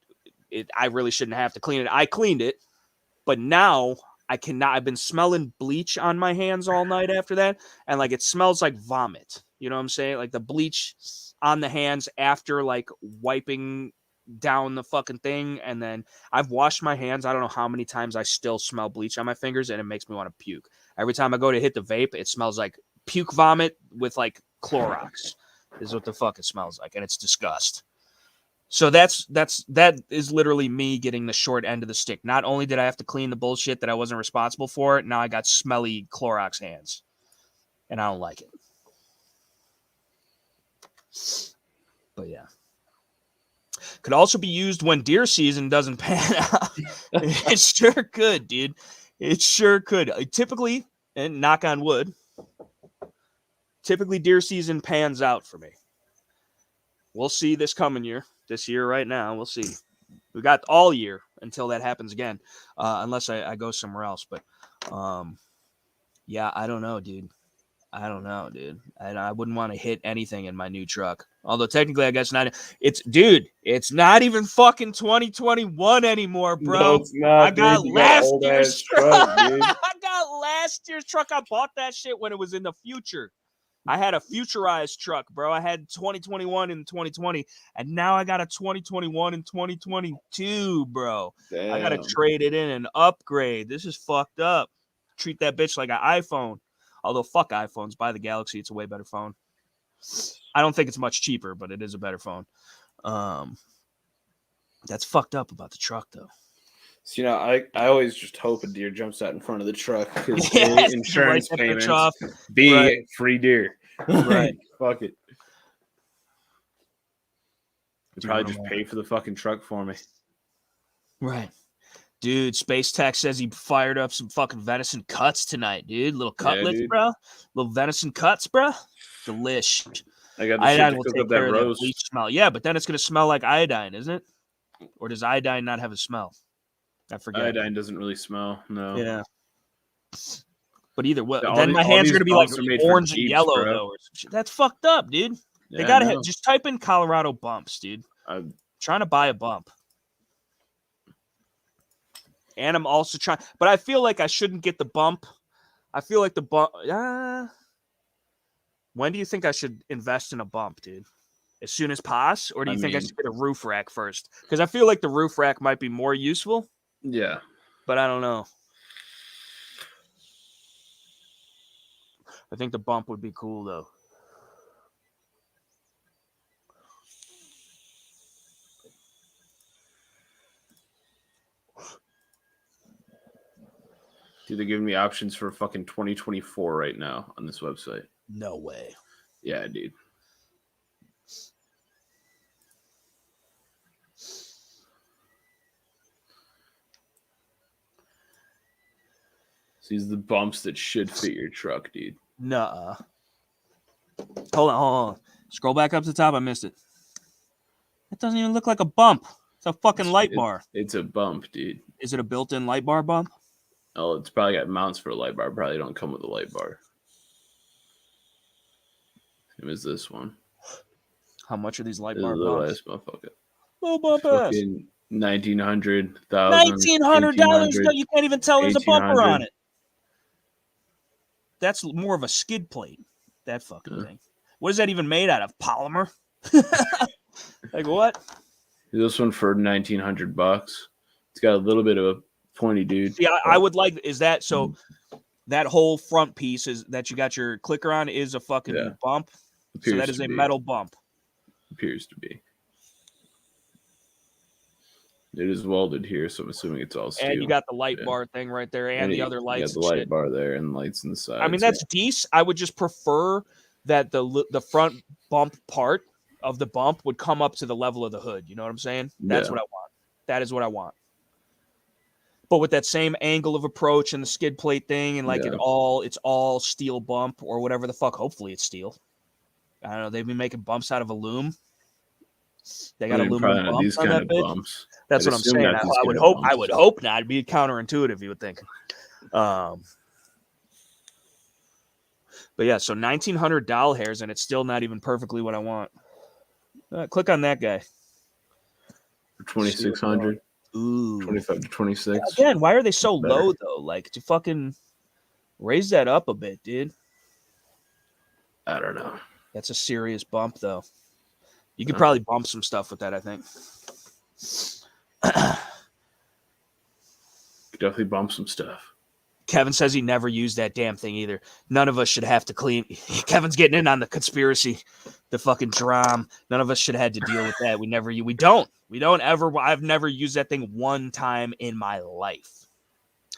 I really shouldn't have to clean it. I cleaned it, but now I cannot. I've been smelling bleach on my hands all night after that, and like it smells like vomit. You know what I'm saying? Like the bleach on the hands after like wiping down the fucking thing, and then I've washed my hands. I don't know how many times I still smell bleach on my fingers, and it makes me want to puke. Every time I go to hit the vape, it smells like puke vomit with like Clorox. Is what the fuck it smells like, and it's disgust. So that is literally me getting the short end of the stick. Not only did I have to clean the bullshit that I wasn't responsible for, now I got smelly Clorox hands. And I don't like it. But yeah. Could also be used when deer season doesn't pan out. It sure could, dude. It sure could. Typically, and knock on wood, typically deer season pans out for me. We'll see this coming year. This year right now, we'll see. We got all year until that happens again, unless I go somewhere else. But yeah, I don't know, dude. And I wouldn't want to hit anything in my new truck. Although technically, I guess not. It's not even fucking 2021 anymore, bro. No, it's not. I got dude. last year's truck. Dude. I got last year's truck. I bought that shit when it was in the future. I had a futurized truck, bro. I had 2021 and 2020, and now I got a 2021 and 2022, bro. Damn. I got to trade it in and upgrade. This is fucked up. Treat that bitch like an iPhone. Although, fuck iPhones. Buy the Galaxy. It's a way better phone. I don't think it's much cheaper, but it is a better phone. That's fucked up about the truck, though. So, I always just hope a deer jumps out in front of the truck because insurance payments, B, free deer. Right. Fuck it. You'd probably just pay for the fucking truck for me. Right. Dude, Space Tech says he fired up some fucking venison cuts tonight, dude. Little cutlets, bro. Little venison cuts, bro. Delish. I got the shit to cook up that roast. Bleach smell. Yeah, but then it's going to smell like iodine, isn't it? Or does iodine not have a smell? I forget. Iodine doesn't really smell, no. Yeah. But either way, then my hands are going to be like orange and yellow, though. Or some shit. That's fucked up, dude. They got to just type in Colorado bumps, dude. I'm trying to buy a bump. And I'm also trying, but I feel like I shouldn't get the bump. I feel like the bump. When do you think I should invest in a bump, dude? As soon as possible? Or do you think I should get a roof rack first? Because I feel like the roof rack might be more useful. Yeah. But I don't know. I think the bump would be cool, though. Dude, they're giving me options for fucking 2024 right now on this website. No way. Yeah, dude. These are the bumps that should fit your truck, dude. Nuh-uh. Hold on. Scroll back up to the top. I missed it. It doesn't even look like a bump. It's a fucking light bar. It's a bump, dude. Is it a built-in light bar bump? Oh, it's probably got mounts for a light bar. Probably don't come with a light bar. Same as this one. How much are these light bar little bumps? ass motherfucker. Little bump ass. Fucking $1,900, $1,900. You can't even tell there's a bumper on it. That's more of a skid plate. That fucking thing. What is that even made out of? Polymer? Like what? This one for $1,900. It's got a little bit of a pointy dude. Yeah, I would like. Is that so? That whole front piece is that you got your clicker on is a fucking bump. So that is a metal bump. Appears to be. It is welded here, so I'm assuming it's all steel. And you got the light bar thing right there, and the other lights. You got the light bar there and lights inside. I mean, that's decent. I would just prefer that the front bump part of the bump would come up to the level of the hood. You know what I'm saying? That's what I want. That is what I want. But with that same angle of approach and the skid plate thing, and like it's all steel bump or whatever the fuck. Hopefully it's steel. I don't know. They've been making bumps out of aluminum. They got aluminum bumps these on kind that of bitch. Bumps. That's what I'm saying. I would hope not. It'd be counterintuitive, you would think. But yeah, so 1,900 doll hairs, and it's still not even perfectly what I want. Click on that guy. For 2,600. Ooh. 25 to 26. Again, why are they so low though? Like to fucking raise that up a bit, dude. I don't know. That's a serious bump though. You could probably bump some stuff with that, I think. Definitely bump some stuff. Kevin says he never used that damn thing either. None of us should have to clean. Kevin's getting in on the conspiracy, the fucking drama. None of us should have had to deal with that. We don't ever. I've never used that thing one time in my life.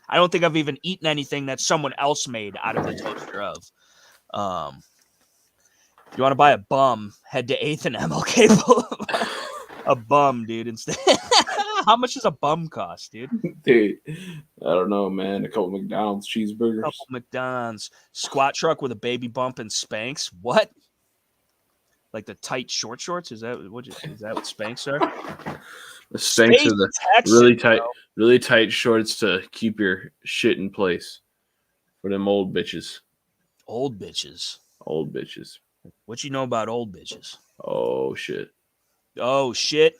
I don't think I've even eaten anything that someone else made out of the toaster of. You want to buy a bum, head to 8th and MLK Boulevard. A bum, dude, instead. How much does a bum cost, dude? Dude, I don't know, man. A couple McDonald's cheeseburgers. A couple McDonald's. Squat truck with a baby bump and Spanx. What? Like the tight short shorts? Is that what Spanx are? The Spanx are the really tight shorts to keep your shit in place. For them old bitches. Old bitches. Old bitches. What you know about old bitches? Oh, shit. Oh, shit.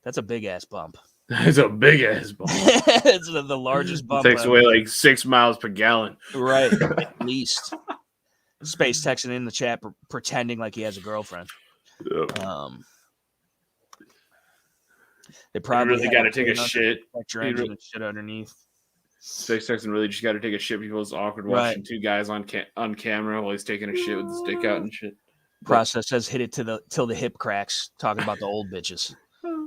That's a big-ass bump. That's a big-ass bump. It's the largest bump. It takes away like 6 miles per gallon. Right, at least. Space texting in the chat pretending like he has a girlfriend. Yep. They probably really got to take a shit. Shit underneath. Space texting really just got to take a shit. People's awkward watching two guys on camera while he's taking a shit with his dick out and shit. Process says hit it till the hip cracks. Talking about the old bitches.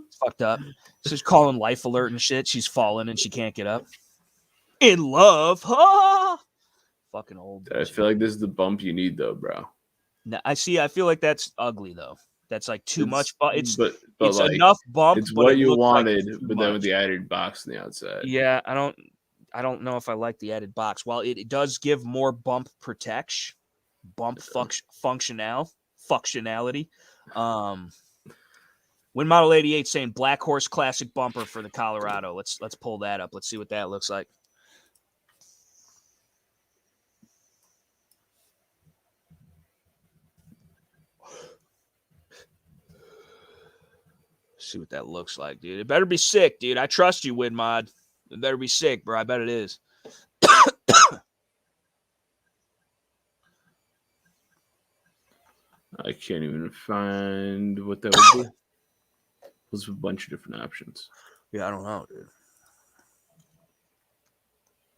It's fucked up. She's calling life alert and shit. She's falling and she can't get up. In love. Ha! Fucking old bitch. I feel like this is the bump you need though, bro. No, I feel like that's ugly though. That's like too much. But it's like, enough bump. It's what you wanted, but then with the added box on the outside. Yeah, I don't know if I like the added box. While it does give more bump protection, functionality. Win Model 88 saying Black Horse Classic bumper for the Colorado. Let's pull that up. Let's see what that looks like. See what that looks like, dude. It better be sick, dude. I trust you, WinMod. It better be sick, bro. I bet it is. I can't even find what that would be. There's a bunch of different options. Yeah, I don't know,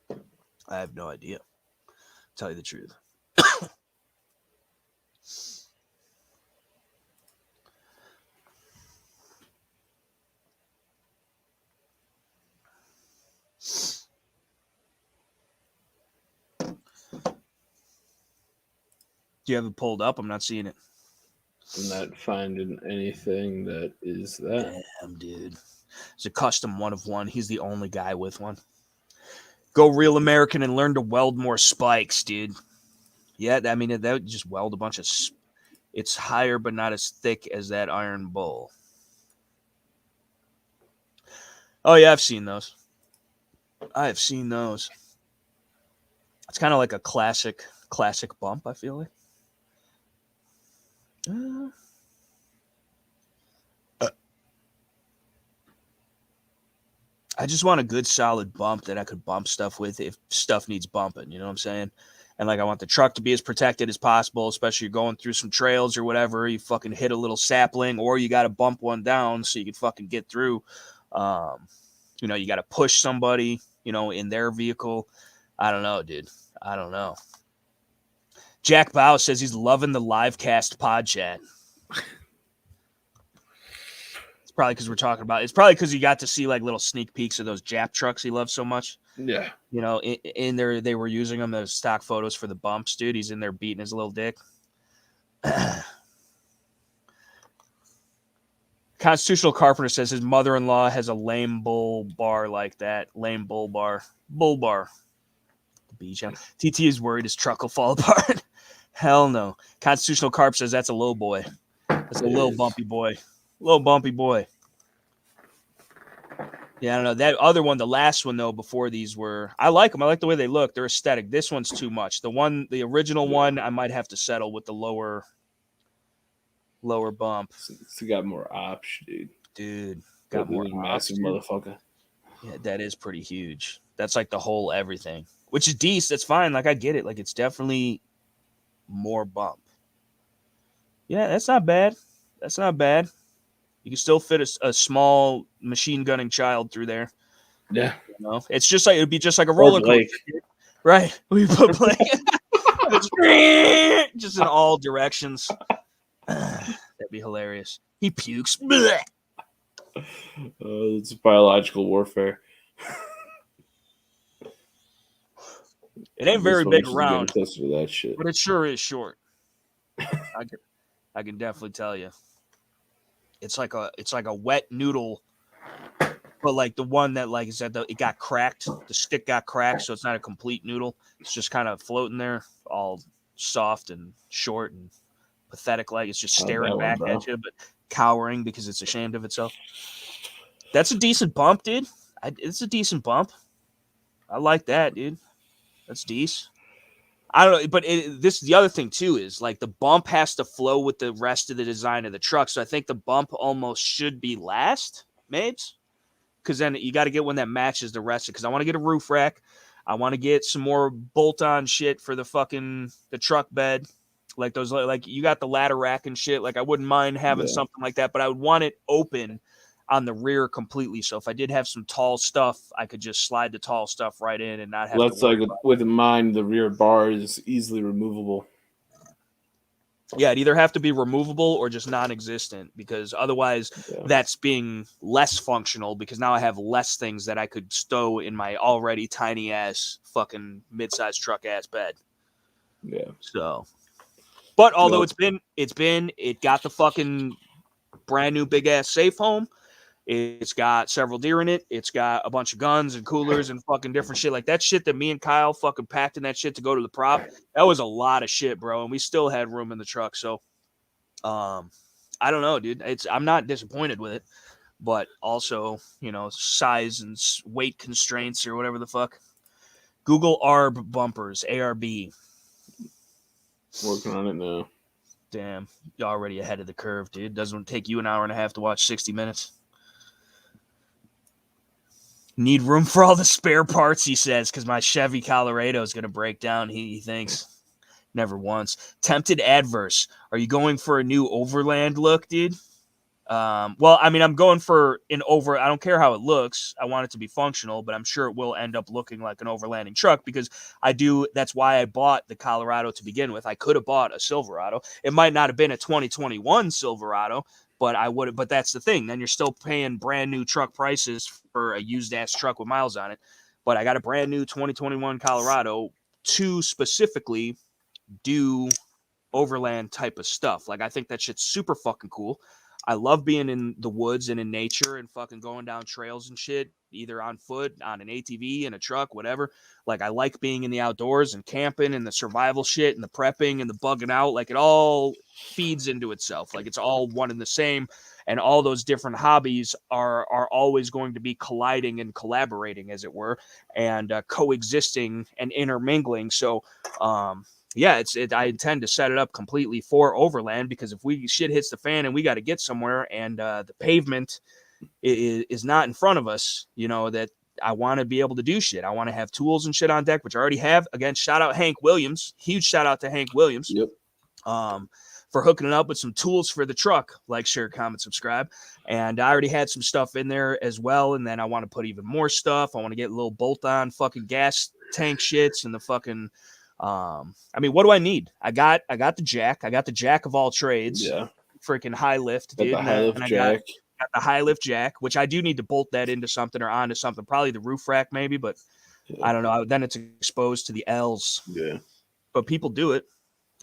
dude. I have no idea. Tell you the truth. Do you have it pulled up? I'm not seeing it. I'm not finding anything that is that. Damn, dude. It's a custom one of one. He's the only guy with one. Go real American and learn to weld more spikes, dude. Yeah, I mean, that would just weld a bunch of... It's higher, but not as thick as that iron bowl. Oh, yeah, I've seen those. I have seen those. It's kind of like a classic bump, I feel like. I just want a good solid bump that I could bump stuff with if stuff needs bumping, you know what I'm saying? And like I want the truck to be as protected as possible, especially you're going through some trails or whatever, you fucking hit a little sapling or you got to bump one down so you can fucking get through. You know, you got to push somebody, you know, in their vehicle. I don't know, dude. I don't know. Jack Bow says he's loving the Livecast pod chat. Probably because we're talking about it's probably because you got to see like little sneak peeks of those Jap trucks he loves so much. Yeah, you know, in there they were using them as stock photos for the bumps, dude. He's in there beating his little dick. Constitutional Carpenter says his mother-in-law has a lame bull bar like that. Lame bull bar. The beach. TT is worried his truck will fall apart. Hell no. Constitutional Carp says that's a low boy. That's a little bumpy boy. Little bumpy boy. Yeah, I don't know. That other one, the last one, though, before these were... I like them. I like the way they look. They're aesthetic. This one's too much. The original one, I might have to settle with the lower bump. It's got more option, dude. Dude, got more massive motherfucker. Yeah, that is pretty huge. That's like the whole everything, which is decent. That's fine. Like, I get it. Like, it's definitely more bump. Yeah, that's not bad. That's not bad. You can still fit a small machine gunning child through there. Yeah. You know? It's just like, it'd be just like a roller coaster. Right. We put Blake just in all directions. That'd be hilarious. He pukes. It's biological warfare. It ain't very big around, that shit. but it sure is short. I can definitely tell you. It's like a wet noodle, but like the one that like is that it got cracked. The stick got cracked, so it's not a complete noodle. It's just kind of floating there, all soft and short and pathetic. Like it's just staring back at you, but cowering because it's ashamed of itself. That's a decent bump, dude. It's a decent bump. I like that, dude. That's decent. I don't know, but the other thing too is like the bump has to flow with the rest of the design of the truck. So I think the bump almost should be last, Mabes, because then you got to get one that matches the rest. Because I want to get a roof rack, I want to get some more bolt-on shit for the truck bed, like those, like you got the ladder rack and shit. Like I wouldn't mind having something like that, but I would want it open on the rear completely. So if I did have some tall stuff, I could just slide the tall stuff right in and not have to worry about it. With mine, the rear bar is easily removable. Yeah, it'd either have to be removable or just non-existent, because otherwise that's being less functional, because now I have less things that I could stow in my already tiny ass fucking mid-sized truck ass bed. Yeah. So, but although it got the fucking brand new big ass safe home. It's got several deer in it. It's got a bunch of guns and coolers and fucking different shit. Like that shit that me and Kyle fucking packed in that shit to go to the prop. That was a lot of shit, bro. And we still had room in the truck. So, I don't know, dude. I'm not disappointed with it, but also, you know, size and weight constraints or whatever the fuck. Google ARB bumpers, ARB. Working on it now. Damn, you're already ahead of the curve, dude. Doesn't take you an hour and a half to watch 60 minutes. Need room for all the spare parts, he says, because my Chevy Colorado is going to break down, he thinks. Never once. Tempted Adverse. Are you going for a new Overland look, dude? Well, I mean, I'm going for I don't care how it looks. I want it to be functional, but I'm sure it will end up looking like an overlanding truck, because that's why I bought the Colorado to begin with. I could have bought a Silverado. It might not have been a 2021 Silverado, but but that's the thing. Then you're still paying brand new truck prices for a used ass truck with miles on it. But I got a brand new 2021 Colorado to specifically do overland type of stuff. Like, I think that shit's super fucking cool. I love being in the woods and in nature and fucking going down trails and shit, either on foot, on an ATV, in a truck, whatever. Like, I like being in the outdoors and camping and the survival shit and the prepping and the bugging out. Like, it all feeds into itself. Like, it's all one and the same. And all those different hobbies are always going to be colliding and collaborating, as it were, and coexisting and intermingling. So, yeah, I intend to set it up completely for overland, because if shit hits the fan and we got to get somewhere, and the pavement is not in front of us, that I want to be able to do shit. I want to have tools and shit on deck, which I already have. Again, shout out Hank Williams. Huge shout out to Hank Williams. Yep. For hooking it up with some tools for the truck. Like, share, comment, subscribe. And I already had some stuff in there as well. And then I want to put even more stuff. I want to get a little bolt-on fucking gas tank shits and the fucking I mean, what do I need? I got the jack. I got the jack of all trades. Yeah. Freaking high lift, dude. The high lift jack. Got the high lift jack, which I do need to bolt that into something or onto something. Probably the roof rack, maybe, but I don't know. Then it's exposed to the L's. Yeah. But people do it.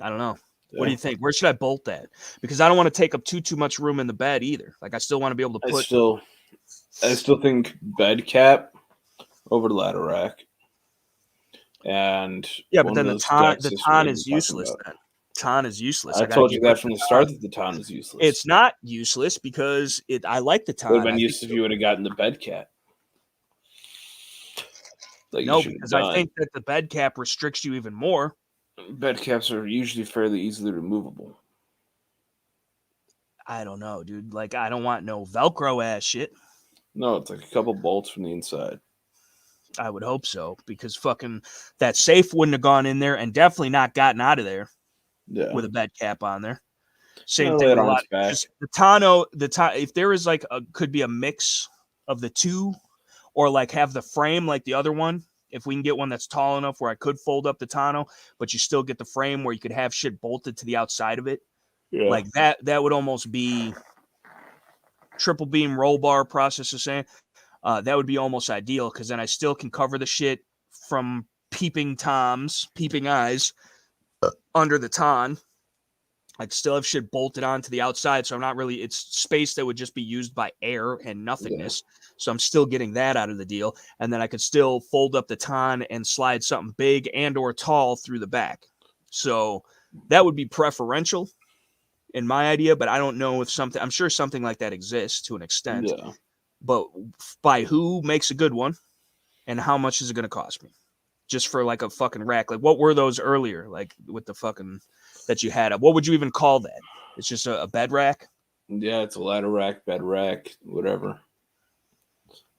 I don't know. Yeah. What do you think? Where should I bolt that? Because I don't want to take up too much room in the bed either. Like, I still want to be able to put. I still think bed cap over the ladder rack. And yeah, but then the ton is useless. Then ton is useless. I told you that from the start that the ton is useless. It's not useless because I like the ton. Would have been used if you would have gotten the bed cap. Like, no, because I think that the bed cap restricts you even more. Bed caps are usually fairly easily removable. I don't know, dude. Like, I don't want no Velcro ass shit. No, it's like a couple bolts from the inside. I would hope so, because fucking that safe wouldn't have gone in there and definitely not gotten out of there with a bed cap on there. Same thing with a lot. Just the tonneau, if there is like could be a mix of the two, or like have the frame like the other one. If we can get one that's tall enough where I could fold up the tonneau, but you still get the frame where you could have shit bolted to the outside of it. Yeah. Like that would almost be triple beam roll bar process of saying. That would be almost ideal, because then I still can cover the shit from peeping eyes under the ton. I still have shit bolted onto the outside, so I'm not really, it's space that would just be used by air and nothingness. Yeah. So I'm still getting that out of the deal. And then I could still fold up the ton and slide something big and or tall through the back. So that would be preferential in my idea, but I don't know if I'm sure something like that exists to an extent. Yeah. But by who makes a good one, and how much is it going to cost me? Just for like a fucking rack. Like, what were those earlier? Like with the fucking that you had? What would you even call that? It's just a bed rack? Yeah, it's a ladder rack, bed rack, whatever.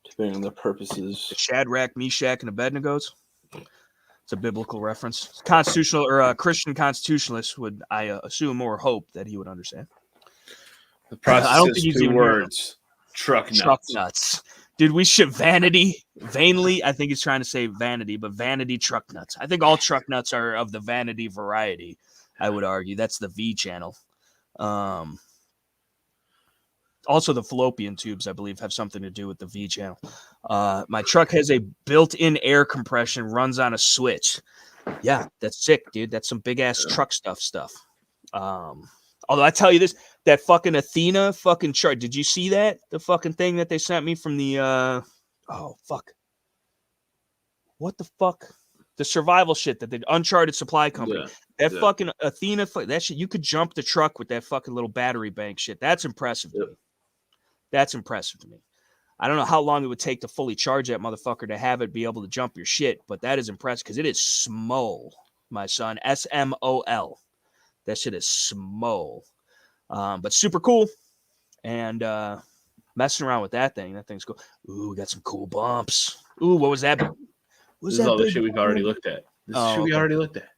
Depending on the purposes. The Shadrach, Meshach, and Abednego's. It's a biblical reference. Constitutional or Christian constitutionalist would, I assume, or hope that he would understand. The process I don't think he's even words. Truck nuts. Dude, we should vainly, I think he's trying to say vanity, but vanity truck nuts. I think all truck nuts are of the vanity variety, I would argue. That's the V channel. Also, the fallopian tubes, I believe, have something to do with the V channel. My truck has a built-in air compression, runs on a switch. Yeah, that's sick, dude. That's some big-ass truck stuff. Although I tell you this, that fucking Athena fucking chart. Did you see that? The fucking thing that they sent me from the oh fuck. What the fuck? The survival shit that the Uncharted Supply Company. Yeah, that fucking Athena, that shit, you could jump the truck with that fucking little battery bank shit. That's impressive to me. That's impressive to me. I don't know how long it would take to fully charge that motherfucker to have it be able to jump your shit, but that is impressive because it is small, my son. SMOL. That shit is small. But super cool. And messing around with that thing. That thing's cool. Ooh, we got some cool bumps. Ooh, what was that? This is all the shit we've already looked at. This is shit we already looked at.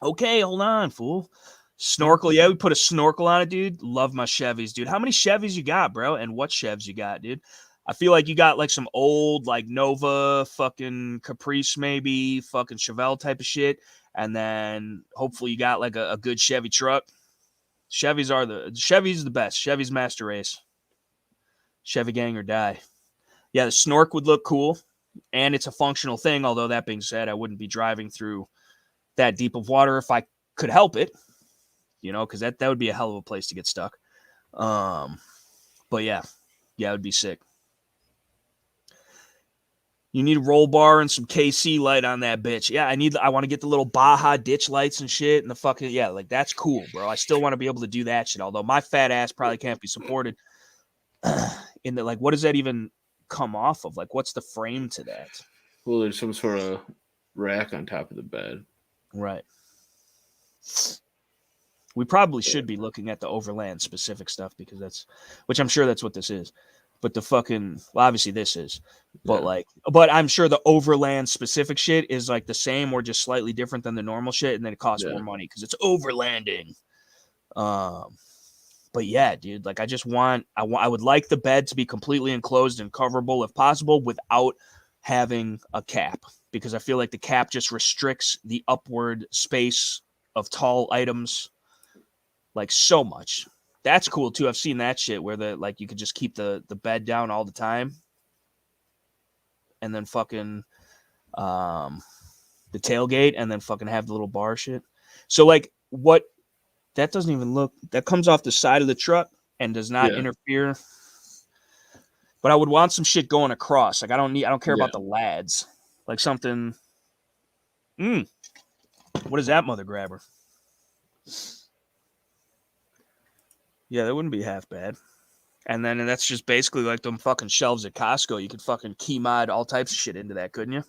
Okay, hold on, fool. Snorkel. Yeah, we put a snorkel on it, dude. Love my Chevys, dude. How many Chevys you got, bro? And what Chevs you got, dude? I feel like you got like some old, like Nova, fucking Caprice, maybe, fucking Chevelle type of shit. And then hopefully you got like a good Chevy truck. Chevy's the best. Chevy's master race. Chevy gang or die. Yeah, the Snork would look cool. And it's a functional thing. Although that being said, I wouldn't be driving through that deep of water if I could help it. You know, because that would be a hell of a place to get stuck. But yeah, it would be sick. You need a roll bar and some KC light on that bitch. Yeah, I want to get the little Baja ditch lights and shit and the fucking, yeah, like that's cool, bro. I still want to be able to do that shit, although my fat ass probably can't be supported in the, like, what does that even come off of? Like, what's the frame to that? Well, there's some sort of rack on top of the bed. Right. We probably should be looking at the overland specific stuff because that's, which I'm sure that's what this is. But the fucking, well, obviously this is, but but I'm sure the overland specific shit is like the same or just slightly different than the normal shit, and then it costs more money because it's overlanding. But yeah, dude, like I would like the bed to be completely enclosed and coverable if possible without having a cap, because I feel like the cap just restricts the upward space of tall items like so much. That's cool too. I've seen that shit where you could just keep the bed down all the time, and then fucking the tailgate, and then fucking have the little bar shit. So like what that doesn't even look, that comes off the side of the truck and does not interfere. But I would want some shit going across. Like I don't care about the lads. Like something. What is that, mother grabber? Yeah, that wouldn't be half bad. And that's just basically like them fucking shelves at Costco. You could fucking key mod all types of shit into that, couldn't you?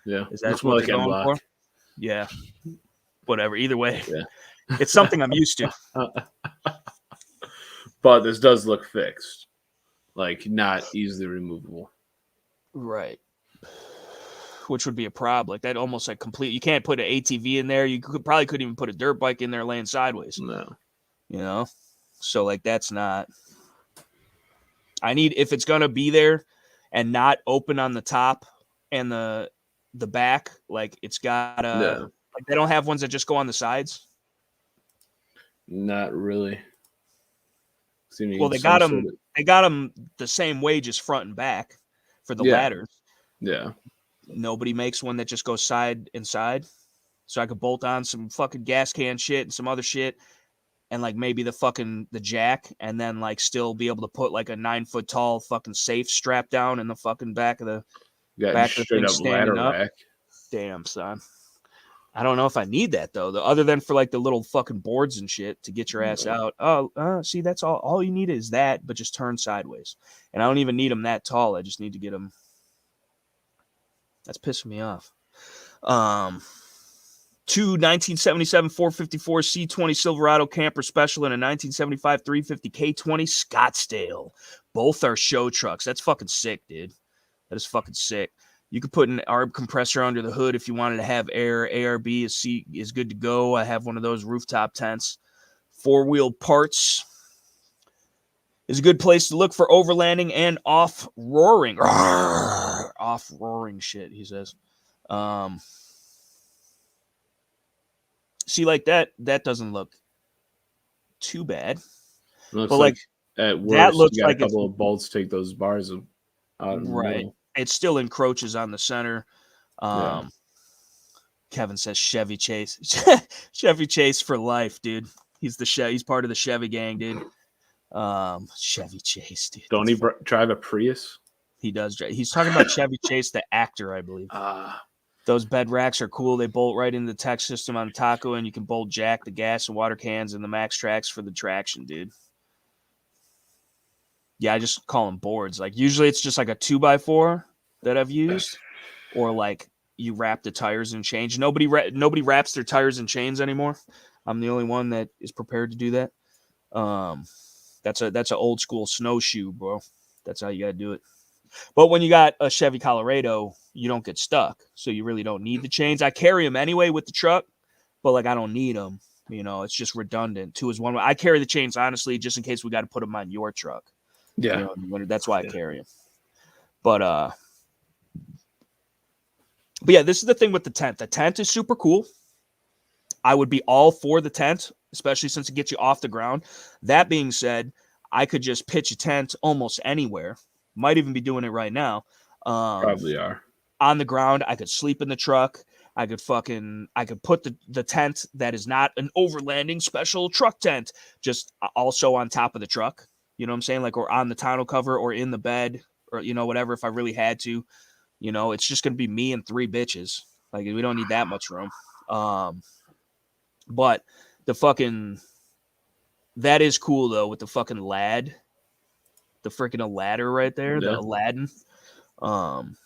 Yeah. Is that what they're going for? Yeah. Whatever. Either way. Yeah. It's something I'm used to. But this does look fixed. Like not easily removable. Right. Which would be a problem. Like that almost like complete. You can't put an ATV in there. You probably couldn't even put a dirt bike in there laying sideways. No. You know? So like that's not. I need, if it's gonna be there and not open on the top and the back, like it's gotta like they don't have ones that just go on the sides. Not really. Well, they got them. They got them the same way, just front and back for the ladders. Yeah. Nobody makes one that just goes side and side, so I could bolt on some fucking gas can shit and some other shit, and like maybe the jack, and then like still be able to put like a 9-foot tall fucking safe strap down in the fucking back of the straight up standing up. Rack. Damn, son. I don't know if I need that though, other than for like the little fucking boards and shit to get your ass out. Oh, see, that's all. All you need is that, but just turn sideways. And I don't even need them that tall. I just need to get them. That's pissing me off. Two 1977 454 C20 Silverado Camper Special and a 1975 350 K20 Scottsdale. Both are show trucks. That's fucking sick, dude. That is fucking sick. You could put an ARB compressor under the hood if you wanted to have air. ARB is good to go. I have one of those rooftop tents. 4-wheel parts is a good place to look for overlanding and off-roaring. Off-roaring shit, he says. See, like that doesn't look too bad. Looks but like at worst, that looks you got like a couple of bolts take those bars out in the middle. It still encroaches on the center. Kevin says Chevy Chase. Chevy Chase for life, dude. He's part of the Chevy gang, dude. Chevy Chase, dude. Don't he drive a Prius? He does. He's talking about Chevy Chase, the actor, I believe. Those bed racks are cool. They bolt right into the tech system on the Taco, and you can bolt jack the gas and water cans and the max tracks for the traction, dude. Yeah, I just call them boards. Like usually it's just like a 2x4 that I've used, or like you wrap the tires and chains. Nobody wraps their tires and chains anymore. I'm the only one that is prepared to do that. That's an old school snowshoe, bro. That's how you gotta do it. But when you got a Chevy Colorado, you don't get stuck, so you really don't need the chains. I carry them anyway with the truck, but like I don't need them. You know, it's just redundant. 2 is 1. I carry the chains honestly just in case we got to put them on your truck. Yeah, you know, that's why I carry them. But yeah, this is the thing with the tent. The tent is super cool. I would be all for the tent, especially since it gets you off the ground. That being said, I could just pitch a tent almost anywhere. Might even be doing it right now. Probably are. On the ground, I could sleep in the truck. I could put the tent that is not an overlanding special truck tent just also on top of the truck. You know what I'm saying? Like, or on the tonneau cover or in the bed or, you know, whatever, if I really had to. You know, it's just going to be me and 3 bitches. Like, we don't need that much room. But the fucking, that is cool, though, with the fucking lad. The freaking ladder right there, the Aladdin. And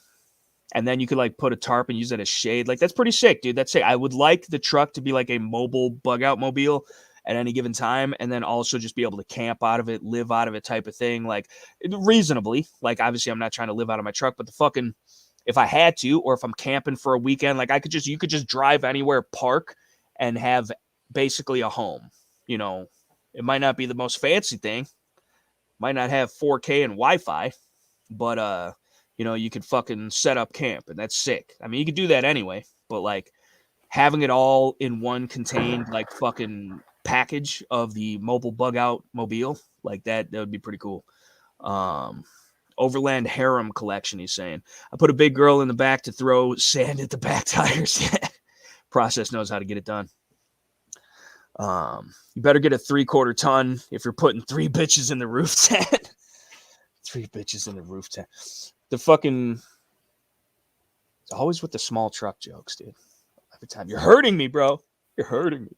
then you could, like, put a tarp and use it as shade. Like, that's pretty sick, dude. That's sick. I would like the truck to be like a mobile bug-out mobile at any given time, and then also just be able to camp out of it, live out of it type of thing, like, reasonably. Like, obviously, I'm not trying to live out of my truck, but the fucking, if I had to, or if I'm camping for a weekend, like, you could just drive anywhere, park, and have basically a home. You know, it might not be the most fancy thing, might not have 4K and Wi-Fi, but you know, you could fucking set up camp, and that's sick. I mean, you could do that anyway, but like having it all in one contained like fucking package of the mobile bug out mobile, like that would be pretty cool. Overland harem collection, he's saying. I put a big girl in the back to throw sand at the back tires. Process knows how to get it done. You better get a 3/4 ton if you're putting 3 bitches in the roof tent. 3 bitches in the roof tent. The fucking, it's always with the small truck jokes, dude. Every time. You're hurting me, bro. You're hurting me.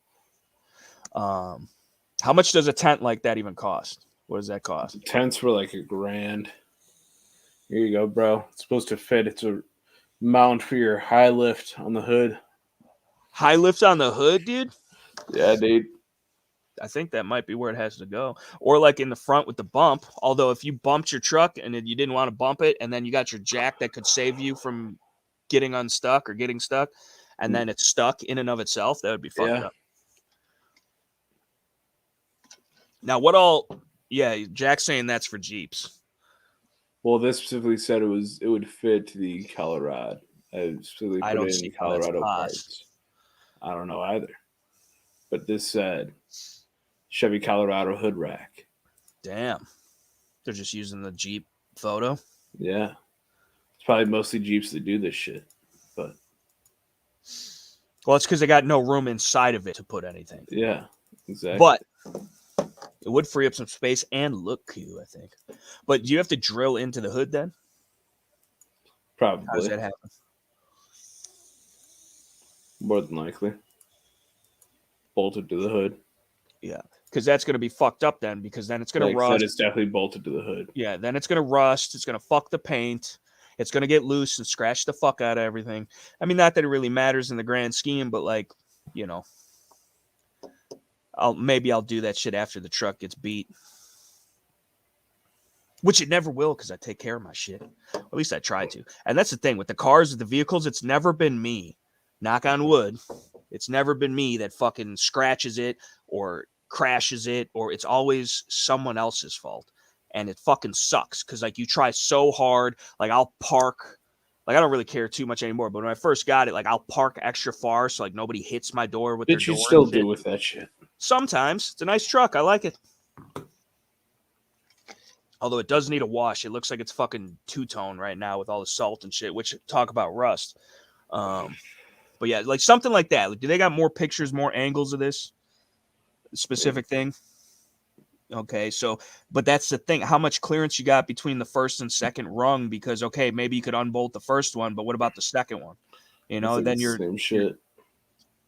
How much does a tent like that even cost? What does that cost? Tents were like $1,000. Here you go, bro. It's supposed to fit. It's a mount for your high lift on the hood. High lift on the hood, dude? Yeah, dude. I think that might be where it has to go. Or like in the front with the bump. Although if you bumped your truck and you didn't want to bump it, and then you got your jack that could save you from getting unstuck or getting stuck, and then it's stuck in and of itself, that would be fucked up. Now, what all? Yeah, Jack's saying that's for Jeeps. Well, this specifically said it would fit the Colorado. I specifically put it in Colorado parts. I don't know either. But this said Chevy Colorado hood rack. Damn. They're just using the Jeep photo? Yeah. It's probably mostly Jeeps that do this shit. But well, it's because they got no room inside of it to put anything. Yeah, exactly. But it would free up some space and look cool, I think. But do you have to drill into the hood then? Probably. How does that happen? More than likely. Bolted to the hood. Yeah, because that's going to be fucked up then, because then it's going to rust. It's definitely bolted to the hood. Yeah, then it's going to rust. It's going to fuck the paint. It's going to get loose and scratch the fuck out of everything. I mean, not that it really matters in the grand scheme, but like, you know, maybe I'll do that shit after the truck gets beat. Which it never will, because I take care of my shit. Or at least I try to. And that's the thing. With the cars, with the vehicles, it's never been me. Knock on wood. It's never been me that fucking scratches it or crashes it, or it's always someone else's fault. And it fucking sucks, because like you try so hard. Like I'll park. Like I don't really care too much anymore. But when I first got it, like I'll park extra far so like nobody hits my door with their door. What you still do with that shit? Sometimes. It's a nice truck. I like it. Although it does need a wash. It looks like it's fucking two-tone right now with all the salt and shit, which talk about rust. But yeah, like something like that. Like, do they got more pictures, more angles of this specific thing? Okay, so, but that's the thing. How much clearance you got between the first and second rung? Because, okay, maybe you could unbolt the first one, but what about the second one? You know, then you're... Same shit.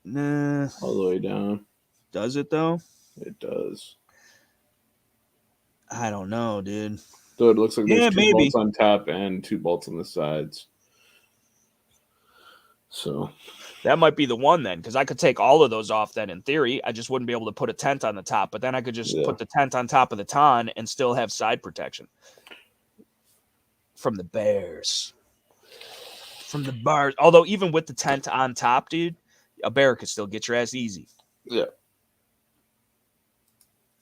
Nah. All the way down. Does it, though? It does. I don't know, dude. So it looks like there's two bolts on top and 2 bolts on the sides. So that might be the one then, because I could take all of those off then in theory. I just wouldn't be able to put a tent on the top, but then I could just put the tent on top of the ton and still have side protection from the bears. From the bars. Although even with the tent on top, dude, a bear could still get your ass easy. Yeah.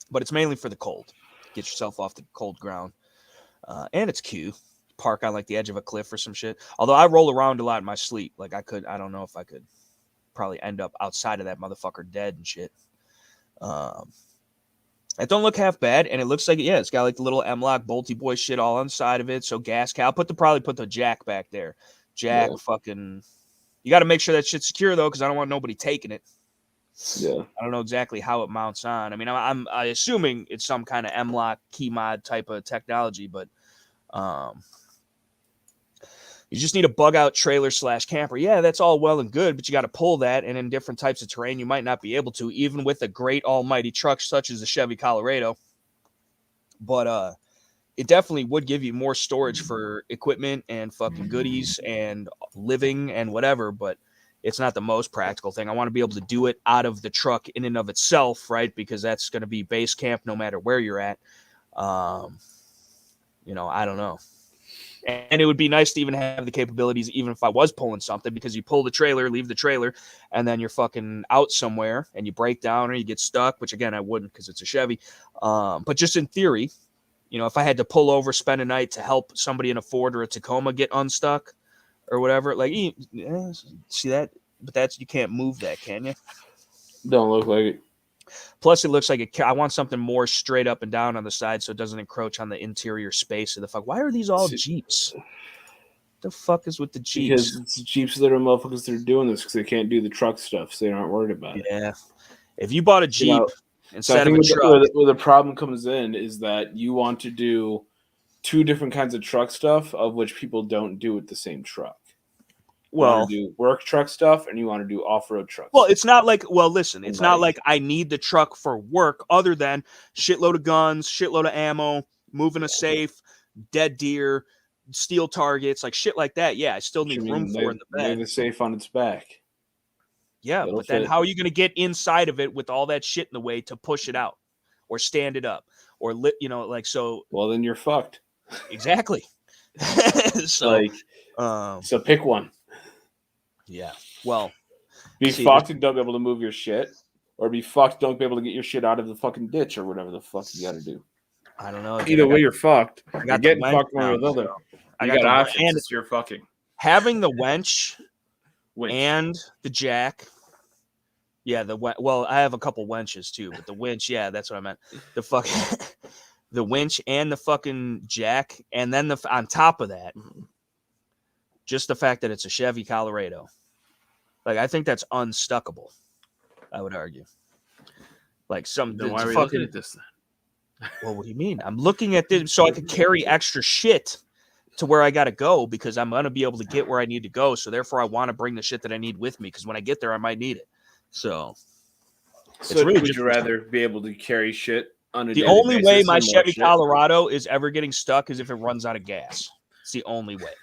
But it's mainly for the cold. Get yourself off the cold ground. And it's cute. Park on like the edge of a cliff or some shit. Although I roll around a lot in my sleep. Like I don't know if I could probably end up outside of that motherfucker dead and shit. It don't look half bad. And it looks like, yeah, it's got like the little M-lock bolty boy shit all on the side of it. So gas cow. Probably put the jack back there. Jack fucking. You got to make sure that shit's secure though, because I don't want nobody taking it. Yeah. I don't know exactly how it mounts on. I mean, I'm assuming it's some kind of M-lock key mod type of technology, but you just need a bug out trailer / camper. Yeah, that's all well and good, but you got to pull that, and in different types of terrain, you might not be able to, even with a great almighty truck such as the Chevy Colorado. But it definitely would give you more storage for equipment and fucking goodies and living and whatever, but it's not the most practical thing. I want to be able to do it out of the truck in and of itself, right? Because that's going to be base camp no matter where you're at. I don't know. And it would be nice to even have the capabilities, even if I was pulling something, because you pull the trailer, leave the trailer, and then you're fucking out somewhere and you break down or you get stuck, which again, I wouldn't because it's a Chevy. But just in theory, if I had to pull over, spend a night to help somebody in a Ford or a Tacoma get unstuck or whatever, see that? But you can't move that, can you? Don't look like it. Plus, it looks like I want something more straight up and down on the side so it doesn't encroach on the interior space of the fuck. Why are these all Jeeps? The fuck is with the Jeeps? Because it's Jeeps that are motherfuckers that are doing this because they can't do the truck stuff, so they aren't worried about it. Yeah. If you bought a Jeep instead of a truck. Where the problem comes in is that you want to do 2 different kinds of truck stuff, of which people don't do with the same truck. You want to do work truck stuff, and you want to do off-road truck stuff. It's not like, it's not like I need the truck for work other than shitload of guns, shitload of ammo, moving a safe, dead deer, steel targets, like shit like that. Yeah, I still need room for in the bed. Leave the safe on its back. Yeah, but then how are you going to get inside of it with all that shit in the way to push it out or stand it up or so? Well, then you're fucked. Exactly. So pick one. Yeah. Well, be fucked and don't be able to move your shit, or be fucked, don't be able to get your shit out of the fucking ditch or whatever the fuck you got to do. I don't know. Either way, you're fucked. You're getting fucked one or the other. I got options. It's your fucking. Having the winch and the jack. Yeah, I have a couple winches too, but the winch, yeah, that's what I meant. The fucking the winch and the fucking jack, and then on top of that, just the fact that it's a Chevy Colorado. Like, I think that's unstuckable, I would argue. Like then why are we looking at this then? Well, what do you mean? I'm looking at this so I could carry extra shit to where I got to go, because I'm going to be able to get where I need to go. So therefore I want to bring the shit that I need with me, because when I get there, I might need it. So would you rather be able to carry shit on a the only way my Chevy Colorado is ever getting stuck is if it runs out of gas. It's the only way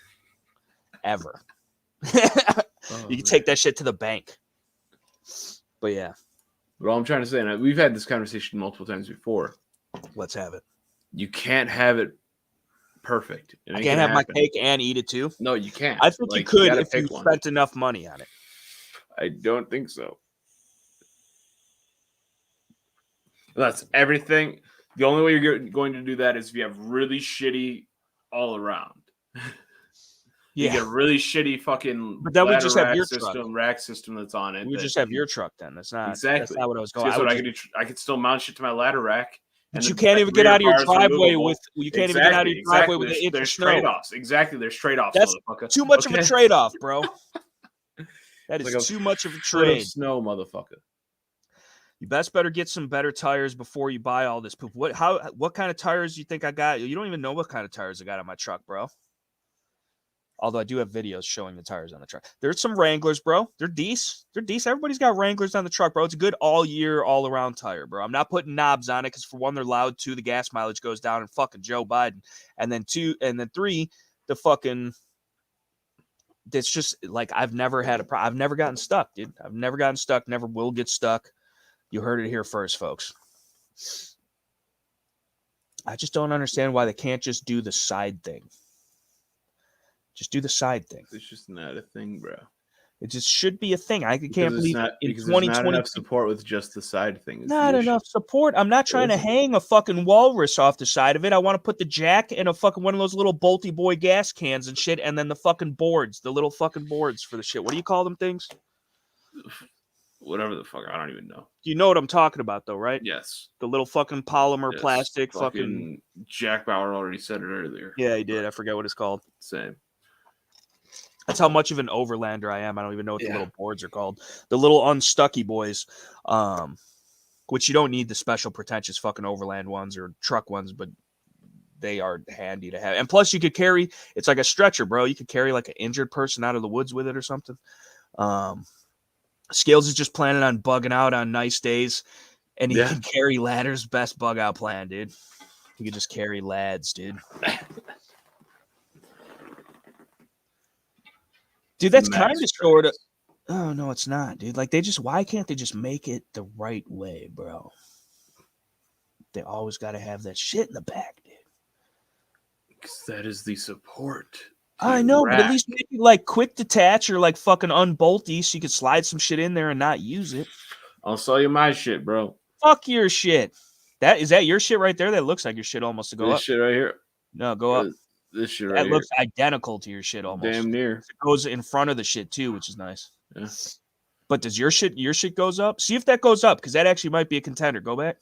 ever. You can take that shit to the bank. But yeah. But all I'm trying to say, and we've had this conversation multiple times before. Let's have it. You can't have it perfect. I can't have my cake and eat it too. No, you can't. I think you could if you spent enough money on it. I don't think so. That's everything. The only way you're going to do that is if you have really shitty all around. You get a really shitty fucking. But then we just have your rack system that's on it. We just have your truck then. That's not exactly. That's not what I was going. I could do. I could still mount shit to my ladder rack. But you can't even get out of your driveway with. You can't even get out of your driveway with the There's trade-offs. Exactly. There's trade-offs. That's too much of a trade-off, bro. That is too much of a trade. Snow, motherfucker. You better get some better tires before you buy all this poop. What kind of tires do you think I got? You don't even know what kind of tires I got on my truck, bro. Although I do have videos showing the tires on the truck. There's some Wranglers, bro. They're decent. Everybody's got Wranglers on the truck, bro. It's a good all-year, all-around tire, bro. I'm not putting knobs on it because, for one, they're loud. 2, the gas mileage goes down, and fucking Joe Biden. And then 3, the fucking... It's just, like, I've never had a problem. I've never gotten stuck, dude. I've never gotten stuck. Never will get stuck. You heard it here first, folks. I just don't understand why they can't just do the side thing. Just do the side thing. It's just not a thing, bro. It just should be a thing. I can't believe in 2020 not enough support with just the side thing. Not enough support. I'm not trying to hang a fucking walrus off the side of it. I want to put the jack in a fucking one of those little bolty boy gas cans and shit, and then the fucking boards, the little fucking boards for the shit. What do you call them things? Whatever the fuck, I don't even know. You know what I'm talking about, though, right? Yes. The little fucking polymer plastic fucking. Jack Bauer already said it earlier. Yeah, he did. I forget what it's called. Same. That's how much of an overlander I am. I don't even know what the little boards are called. The little unstucky boys, which you don't need the special pretentious fucking overland ones or truck ones, but they are handy to have. And plus you could carry, it's like a stretcher, bro. You could carry like an injured person out of the woods with it or something. Scales is just planning on bugging out on nice days, and he can carry ladders. Best bug out plan, dude. He could just carry lads, dude. Dude, that's kind of sort of. Oh no, it's not, dude. Like why can't they just make it the right way, bro? They always got to have that shit in the back, dude. Because that is the support. I know, but at least make it like quick detach or like fucking unbolty so you can slide some shit in there and not use it. I'll sell you my shit, bro. Fuck your shit. Is that your shit right there? That looks like your shit almost to go up. This shit right here. No, go up. This shit right here. That looks identical to your shit almost. Damn near. It goes in front of the shit too, which is nice. Yeah. But does your shit goes up? See if that goes up, because that actually might be a contender. Go back.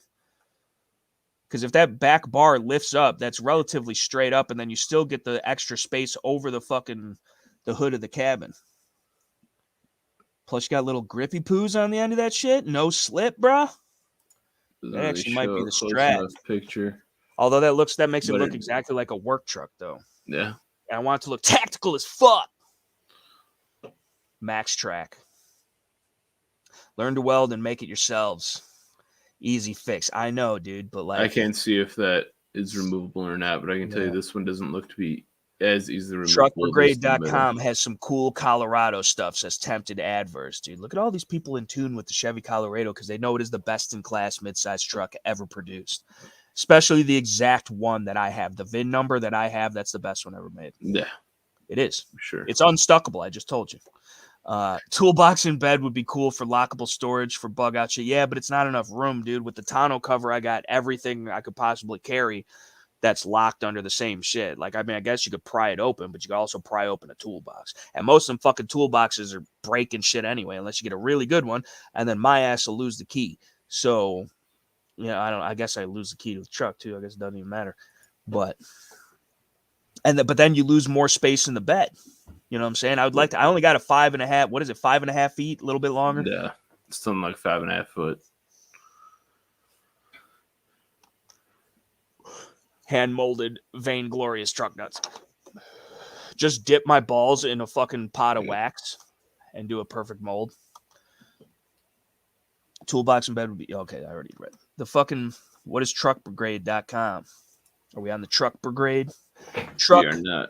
Because if that back bar lifts up, that's relatively straight up, and then you still get the extra space over the hood of the cabin. Plus, you got little grippy poos on the end of that shit. No slip, bro. That actually might be the strat. Picture. Although that makes it look exactly like a work truck, though. Yeah. And I want it to look tactical as fuck. Max track. Learn to weld and make it yourselves. Easy fix. I know, dude, but like I can't see if that is removable or not, but I can tell you this one doesn't look to be as easily removable. Truckbrigade.com has some cool Colorado stuff, says Tempted Adverse, dude. Look at all these people in tune with the Chevy Colorado because they know it is the best-in-class midsize truck ever produced. Especially the exact one that I have. The VIN number that I have, that's the best one ever made. Yeah. It is. Sure. It's unstuckable, I just told you. Toolbox in bed would be cool for lockable storage for bug out shit. Yeah, but it's not enough room, dude. With the tonneau cover, I got everything I could possibly carry that's locked under the same shit. Like, I mean, I guess you could pry it open, but you could also pry open a toolbox. And most of them fucking toolboxes are breaking shit anyway, unless you get a really good one. And then my ass will lose the key. So, yeah, I guess I lose the key to the truck too. I guess it doesn't even matter. But then you lose more space in the bed. You know what I'm saying? I only got a 5.5. What is it? 5.5 feet? A little bit longer? Yeah. Something like 5.5 foot. Hand molded, vainglorious truck nuts. Just dip my balls in a fucking pot of wax and do a perfect mold. Toolbox in bed would be okay. I already read the fucking. What is truckbrigade.com? Are we on the truck brigade? Truck. We are not.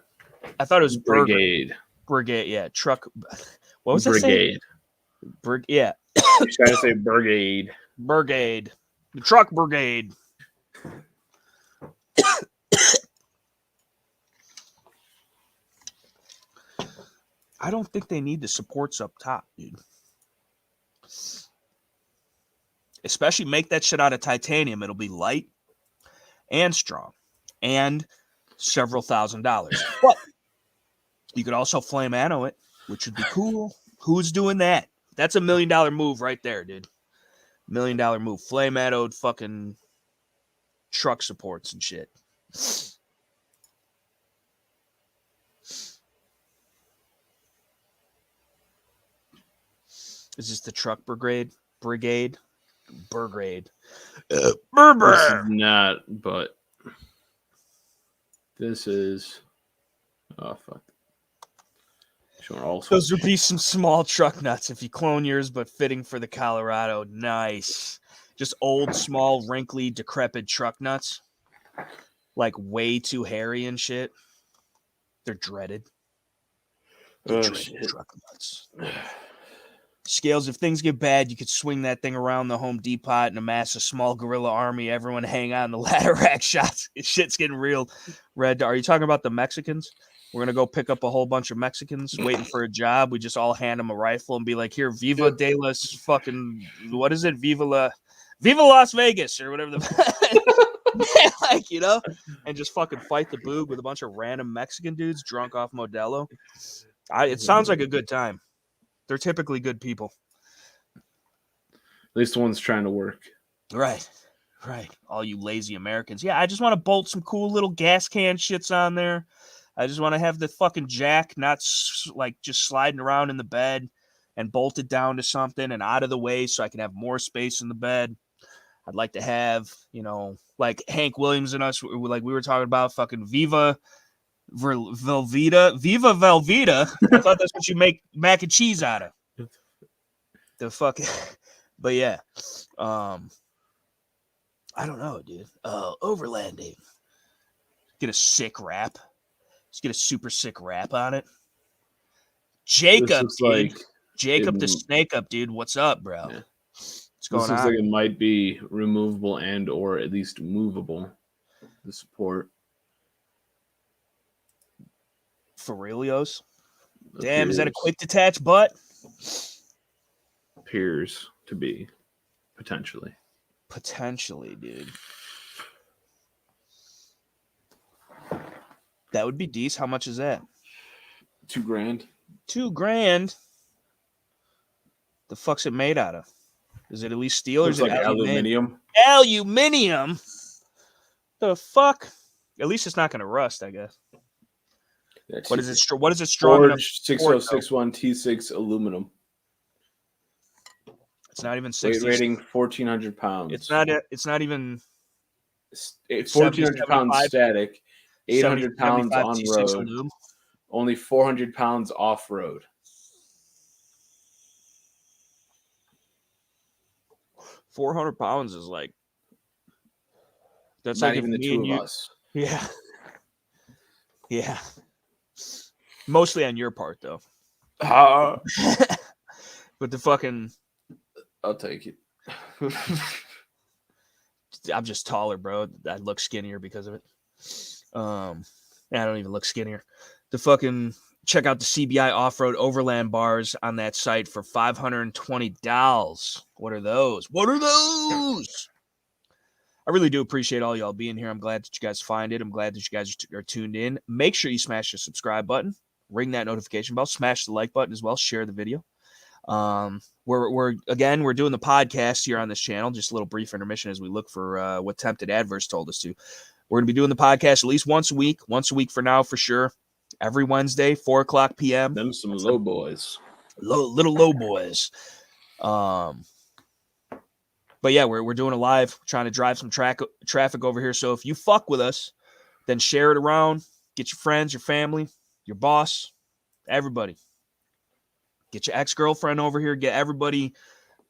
I thought it was brigade. Brigade, yeah. Truck. What was brigade? That? Yeah. You're trying to say brigade. Brigade. The truck brigade. I don't think they need the supports up top, dude. Especially make that shit out of titanium. It'll be light and strong and several $1,000s. But you could also flame anno it, which would be cool. Who's doing that? That's $1 million move right there, dude. $1 million move. Flame annoed fucking truck supports and shit. Is this the truck brigade? Brigade? Brigade. This is not, but this is. Oh, fuck. Those would be some small truck nuts if you clone yours, but fitting for the Colorado. Nice. Just old, small, wrinkly, decrepit truck nuts. Like way too hairy and shit. They're dreaded. Shit. Truck nuts. Scales, if things get bad, you could swing that thing around the Home Depot and amass a small guerrilla army. Everyone hang on the ladder rack shots. Shit's getting real. Red, are you talking about the Mexicans? We're going to go pick up a whole bunch of Mexicans waiting for a job. We just all hand them a rifle and be like, here, Viva de las fucking, what is it? Viva Las Vegas or whatever like, you know, and just fucking fight the boog with a bunch of random Mexican dudes drunk off Modelo. It sounds like a good time. They're typically good people. At least the one's trying to work. Right. All you lazy Americans. Yeah, I just want to bolt some cool little gas can shits on there. I just want to have the fucking jack not like just sliding around in the bed and bolted down to something and out of the way so I can have more space in the bed. I'd like to have, like Hank Williams and us, like we were talking about, fucking Viva Velveeta. Viva Velveeta. I thought that's what you make mac and cheese out of. The fucking, but yeah. I don't know, dude. Overlanding. Get a sick rap. Just get a super sick rap on it. Jacob, dude. Like Jacob the Snake Up, dude. What's up, bro? Yeah. What's going on? This looks like it might be removable and or at least movable. The support. Ferrilios. Damn, is that a quick detach butt? Appears to be. Potentially. Potentially, dude. That would be decent. How much is that? $2,000. $2,000. The fuck's it made out of? Is it at least steel or is it like aluminum? Aluminium? The fuck? At least it's not going to rust, I guess. What is it? What is it strong enough? 6061 T6 aluminum. It's not even 60. Weight rating 1,400 pounds. It's not even. 1,400 pounds static. 800 pounds on road. Aluminum. Only 400 pounds off road. 400 pounds is like. That's not like even the two of us. Yeah. Yeah. Mostly on your part, though. But the fucking. I'll take it. I'm just taller, bro. I look skinnier because of it. I don't even look skinnier. The fucking check out the CBI off-road overland bars on that site for $520. What are those? I really do appreciate all y'all being here. I'm glad that you guys find it. I'm glad that you guys are tuned in. Make sure you smash the subscribe button, ring that notification bell, smash the like button as well, share the video. We're doing the podcast here on this channel. Just a little brief intermission as we look for what Tempted Adverse told us to. We're going to be doing the podcast at least once a week for now, for sure. Every Wednesday, 4:00 p.m. Them some low boys. Little low boys. But yeah, we're doing a live, trying to drive some traffic over here. So if you fuck with us, then share it around. Get your friends, your family, your boss, everybody. Get your ex-girlfriend over here. Get everybody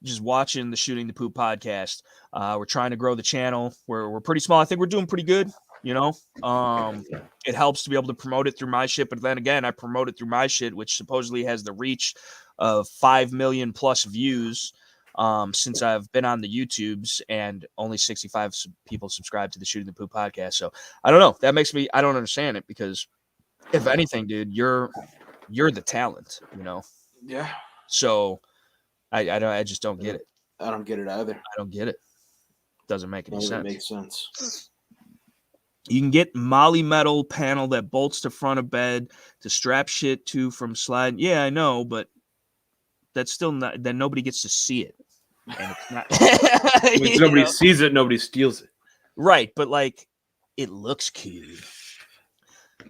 just watching the Shooting the Poop podcast. We're trying to grow the channel. We're pretty small. I think we're doing pretty good. It helps to be able to promote it through my shit. But then again, I promote it through my shit, which supposedly has the reach of 5 million plus views. Since I've been on the YouTubes, and only 65 people subscribe to the Shooting the Poop podcast. So I don't know. That makes me, I don't understand it, because if anything, dude, you're the talent, Yeah. So I just don't get it. I don't get it either. I don't get it. Doesn't make any sense. Doesn't make sense. You can get molly metal panel that bolts to front of bed to strap shit to from slide. Yeah, I know, but that's still not, then nobody gets to see it. And it's not. If nobody sees it, nobody steals it. Right, but like, it looks cute.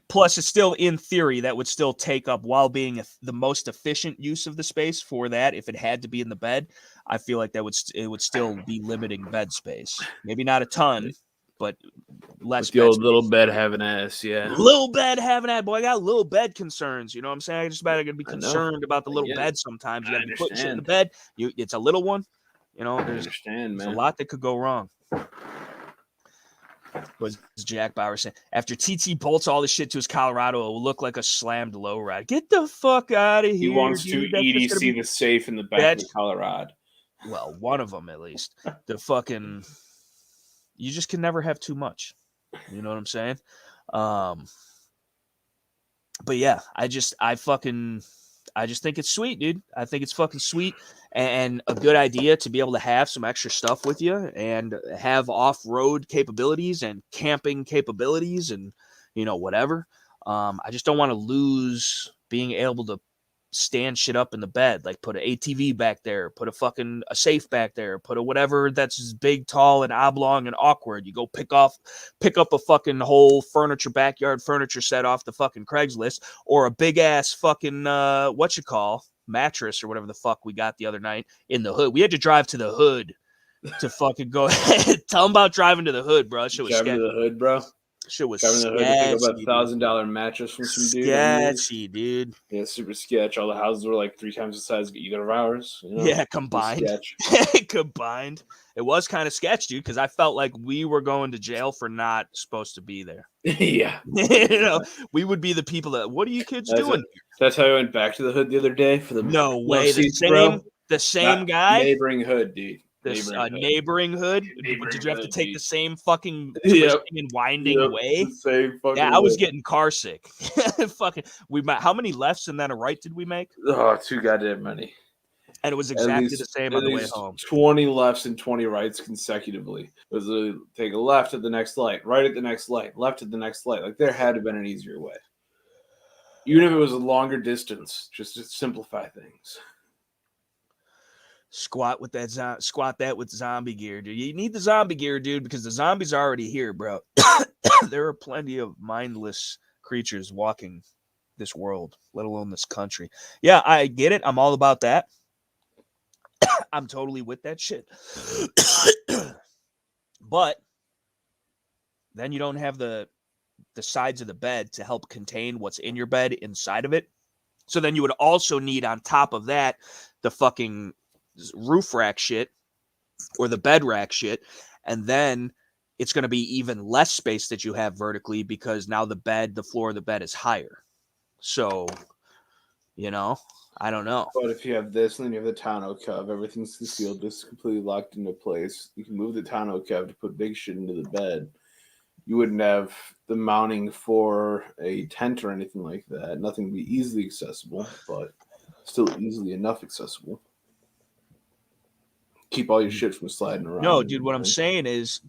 Plus, it's still, in theory, that would still take up, while being the most efficient use of the space for that, if it had to be in the bed, I feel like it would still be limiting bed space. Maybe not a ton, but less. The old little bed having ass, yeah. Little bed having ass, boy. I got little bed concerns. You know what I'm saying? I just about to be concerned about the little bed sometimes. You got to be putting shit in the bed. It's a little one. There's a lot that could go wrong. Was Jack Bauer saying, after TT bolts all this shit to his Colorado, it will look like a slammed low ride. Get the fuck out of here. He wants to EDC the safe in the back of the Colorado. Well, one of them at least. The fucking, you just can never have too much. You know what I'm saying? But yeah, I just think it's sweet, dude. I think it's fucking sweet and a good idea to be able to have some extra stuff with you and have off-road capabilities and camping capabilities and, whatever. I just don't want to lose being able to stand shit up in the bed, like put an ATV back there, put a safe back there, put a whatever that's big, tall, and oblong and awkward. You go pick up a fucking whole backyard furniture set off the fucking Craigslist, or a big ass fucking mattress or whatever the fuck we got the other night in the hood. We had to drive to the hood to fucking go. Tell them about driving to the hood, bro. Shit was driving to the hood, bro. Shit was driving to the hood to pick up a $1,000 mattress from some dude. Sketchy, dude. Yeah, super sketch. All the houses were like 3 times the size you got of ours. You know? Yeah, combined. Combined. It was kind of sketch, dude, because I felt like we were going to jail for not supposed to be there. Yeah. You know, we would be the people that, what are you kids doing? That's how I went back to the hood the other day for the no way. The same guy? Neighboring hood, dude. Neighboring hood? Did you have to take the same fucking twisting and winding way? The same fucking I was getting car sick. Fucking, how many lefts and then a right did we make? Oh, too goddamn many. And it was exactly the same on the way home. 20 lefts and 20 rights consecutively. It was take a left at the next light, right at the next light, left at the next light. Like, there had to have been an easier way. Even if it was a longer distance, just to simplify things. Squat that with zombie gear, dude. You need the zombie gear, dude, because the zombies are already here, bro. There are plenty of mindless creatures walking this world, let alone this country. Yeah, I get it. I'm all about that. I'm totally with that shit. But then you don't have the sides of the bed to help contain what's in your bed inside of it. So then you would also need, on top of that, the fucking roof rack shit or the bed rack shit. And then it's going to be even less space that you have vertically, because now the floor of the bed is higher. So, you know, I don't know. But if you have this and then you have the tonneau cove, everything's concealed, just completely locked into place. You can move the tonneau cove to put big shit into the bed. You wouldn't have the mounting for a tent or anything like that. Nothing would be easily accessible, but still easily enough accessible. Keep all your shit from sliding around. No, dude, what I'm saying is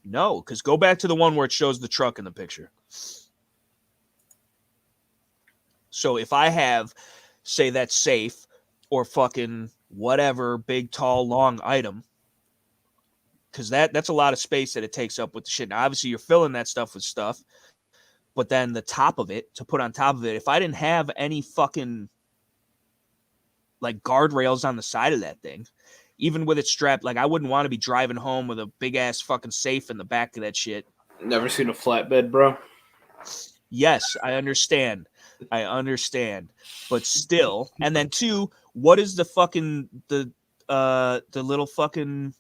no, because go back to the one where it shows the truck in the picture. So if I have, say, that safe or fucking whatever big, tall, long item, because that's a lot of space that it takes up with the shit. Now, obviously, you're filling that stuff with stuff, but then the top of it, to put on top of it, if I didn't have any fucking like guardrails on the side of that thing, even with it strapped, like I wouldn't want to be driving home with a big ass fucking safe in the back of that shit. Never seen a flatbed, bro? Yes, I understand, but still. And then 2, what is the fucking the little fucking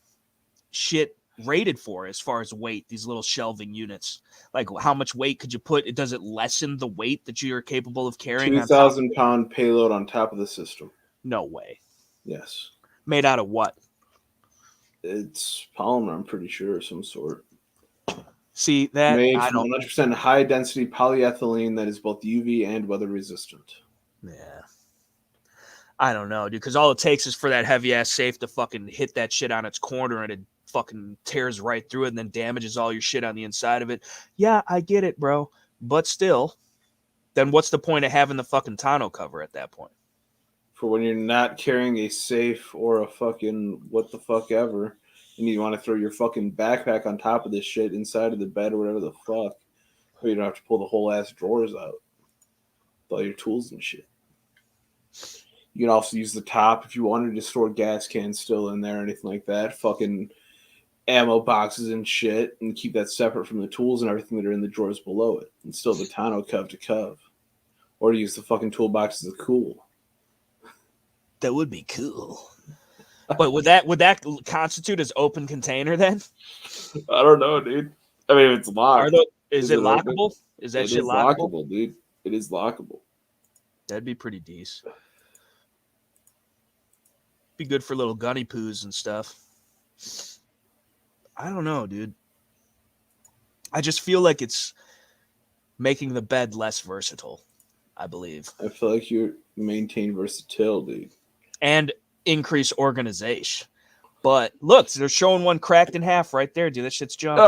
shit rated for as far as weight? These little shelving units, like how much weight could you put? Does it lessen the weight that you're capable of carrying? 2,000 pound payload on top of the system. No way. Yes. Made out of what? It's polymer, I'm pretty sure, of some sort. See that? Made from 100% high density polyethylene that is both UV and weather resistant. Yeah. I don't know, dude, because all it takes is for that heavy ass safe to fucking hit that shit on its corner and it fucking tears right through it and then damages all your shit on the inside of it. Yeah, I get it, bro. But still, then what's the point of having the fucking tonneau cover at that point? For when you're not carrying a safe or a fucking what the fuck ever, and you want to throw your fucking backpack on top of this shit inside of the bed or whatever the fuck, or you don't have to pull the whole ass drawers out with all your tools and shit. You can also use the top if you wanted to store gas cans still in there or anything like that. Fucking ammo boxes and shit, and keep that separate from the tools and everything that are in the drawers below it. And still the tonneau cove to cove. Or to use the fucking toolbox as a cool. That would be cool. But would that constitute as open container then? I don't know, dude. I mean, it's locked. Is it lockable? Is that shit lockable? Dude? It is lockable. That'd be pretty decent. Be good for little gunny poos and stuff. I don't know, dude. I just feel like it's making the bed less versatile, I believe. I feel like you maintain versatility. And increase organization. But look, they're showing one cracked in half right there, dude. That shit's junk.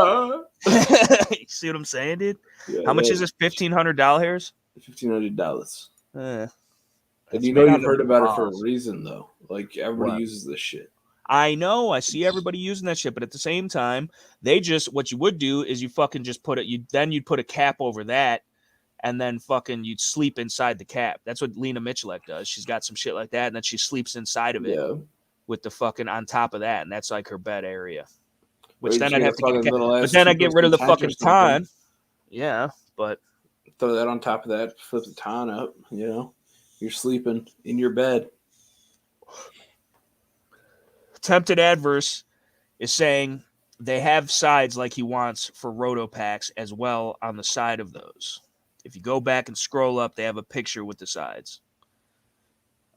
You see what I'm saying, dude? Yeah, how much is this? $1,500? $1,500. And you know you've heard about it for a reason, though. Like, everybody uses this shit. I know. I see everybody using that shit, but at the same time, what you would do is you fucking just you'd put a cap over that, and then fucking you'd sleep inside the cap. That's what Lena Michalek does. She's got some shit like that, and then she sleeps inside of it with the fucking on top of that, and that's like her bed area. Which then I'd have to get, but then I get rid of the fucking ton. Yeah, but throw that on top of that, flip the ton up. You know, you're sleeping in your bed. Tempted Adverse is saying they have sides like he wants for roto packs as well on the side of those. If you go back and scroll up, they have a picture with the sides.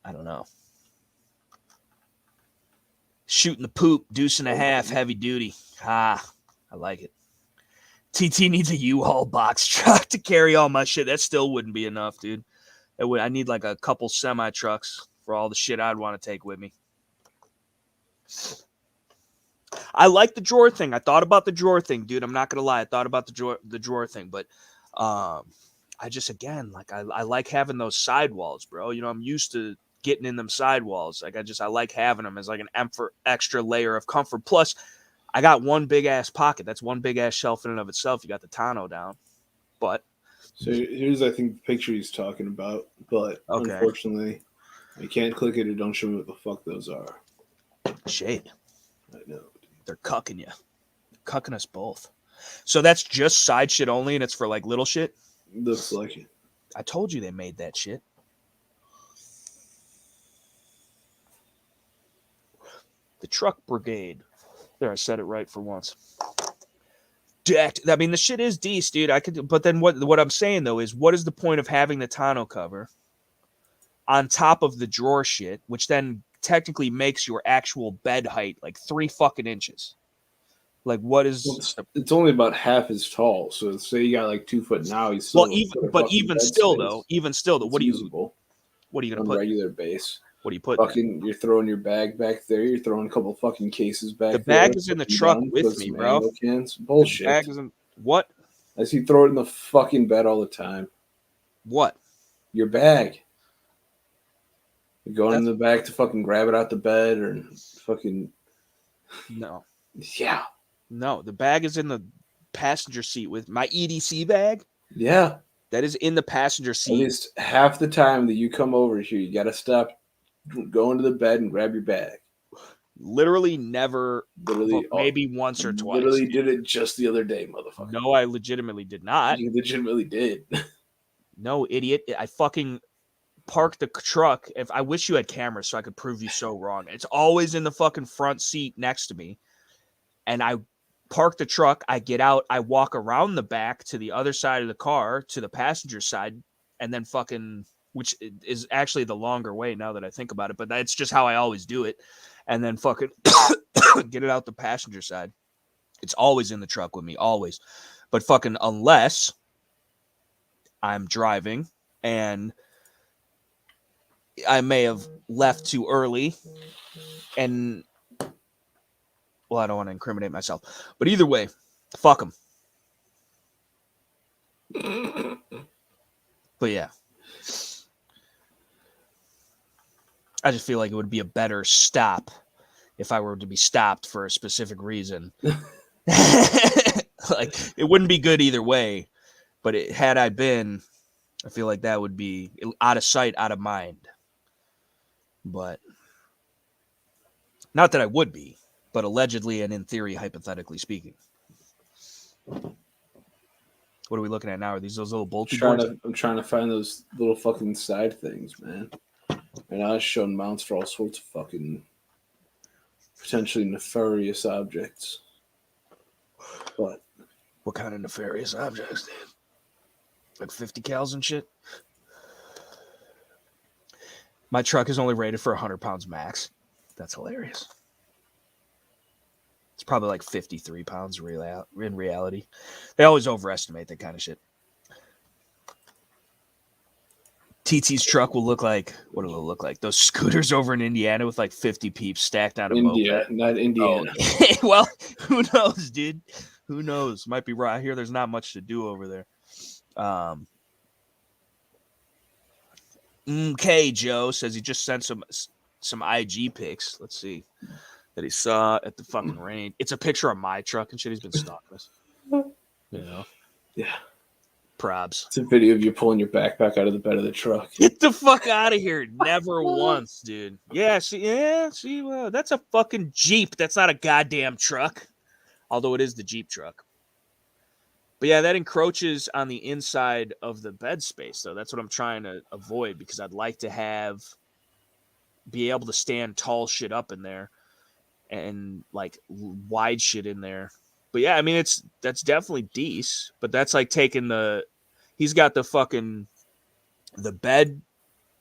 I don't know. Shooting the poop, deuce and a half, heavy duty. I like it. TT needs a U-Haul box truck to carry all my shit. That still wouldn't be enough, dude. I need like a couple semi-trucks for all the shit I'd want to take with me. I like the drawer thing. I thought about the drawer thing, dude. I'm not gonna lie. I thought about the drawer thing, but I just I like having those sidewalls, bro. You know, I'm used to getting in them sidewalls. Like I like having them as like an extra layer of comfort. Plus, I got one big ass pocket. That's one big ass shelf in and of itself. You got the tonneau down, but so here's the picture he's talking about. But unfortunately, I can't click it. Or don't show me what the fuck those are. Shade. I know. They're cucking you. They're cucking us both. So that's just side shit only, and it's for like little shit? Looks like it. I told you they made that shit. The Truck Brigade. There, I said it right for once. Decked. I mean, the shit is decent, dude. But then what I'm saying, though, is what is the point of having the tonneau cover on top of the drawer shit, which then technically makes your actual bed height like 3 fucking inches. Like, what is? It's only about half as tall. So say you got like 2 foot now. You still even still, though, what are you gonna put? Regular base. What do you put? Fucking, you're throwing your bag back there. You're throwing a couple fucking cases back there. The bag is in the truck with me, bro. Cans. Bullshit. The bag is in what? I see you throw it in the fucking bed all the time. What? Your bag. You're going in the back to fucking grab it out the bed or fucking. No. Yeah. No, the bag is in the passenger seat with my EDC bag. Yeah. That is in the passenger seat. At least half the time that you come over here, you got to stop, go into the bed and grab your bag. Literally never. Maybe once or twice. Literally did it just the other day, motherfucker. No, I legitimately did not. You legitimately did. No, idiot. I fucking parked the truck. I wish you had cameras so I could prove you so wrong. It's always in the fucking front seat next to me. And I park the truck. I get out. I walk around the back to the other side of the car to the passenger side. And then fucking, which is actually the longer way now that I think about it. But that's just how I always do it. And then fucking get it out the passenger side. It's always in the truck with me. Always. But fucking unless I'm driving and I may have left too early and, well, I don't want to incriminate myself, but either way, fuck them. But yeah, I just feel like it would be a better stop if I were to be stopped for a specific reason. Like, it wouldn't be good either way, but had I been, I feel like that would be out of sight, out of mind. But not that I would be, but allegedly and in theory, hypothetically speaking. What are we looking at now? Are these those little bolty boards? I'm trying to find those little fucking side things, man. And I was showing mounts for all sorts of fucking potentially nefarious objects. What kind of nefarious objects, dude? Like 50 cals and shit? My truck is only rated for 100 pounds max. That's hilarious. It's probably like 53 pounds in reality. They always overestimate that kind of shit. TT's truck will look like, what will it look like? Those scooters over in Indiana with like 50 peeps stacked on a moped. Not Indiana. Oh. Well, who knows, dude? Who knows? Might be right here. There's not much to do over there. Okay, Joe says he just sent some IG pics. Let's see that he saw at the fucking range. It's a picture of my truck and shit. He's been stalking us. You know. Yeah. Probs. It's a video of you pulling your backpack out of the bed of the truck. Get the fuck out of here. Never once, dude. Yeah, see, that's a fucking Jeep. That's not a goddamn truck. Although it is the Jeep truck. But yeah, that encroaches on the inside of the bed space, though. That's what I'm trying to avoid because I'd like to be able to stand tall shit up in there and like wide shit in there. But yeah, I mean, that's definitely decent, but that's like taking he's got the bed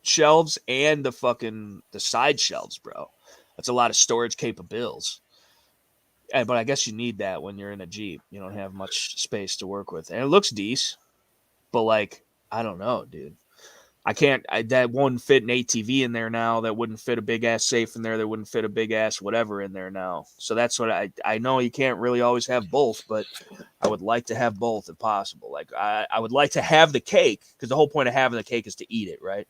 shelves and the side shelves, bro. That's a lot of storage capabilities. But I guess you need that when you're in a Jeep. You don't have much space to work with. And it looks decent, but like, I don't know, dude. That wouldn't fit an ATV in there now. That wouldn't fit a big ass safe in there. That wouldn't fit a big ass whatever in there now. So that's what I know you can't really always have both, but I would like to have both if possible. Like I would like to have the cake because the whole point of having the cake is to eat it, right?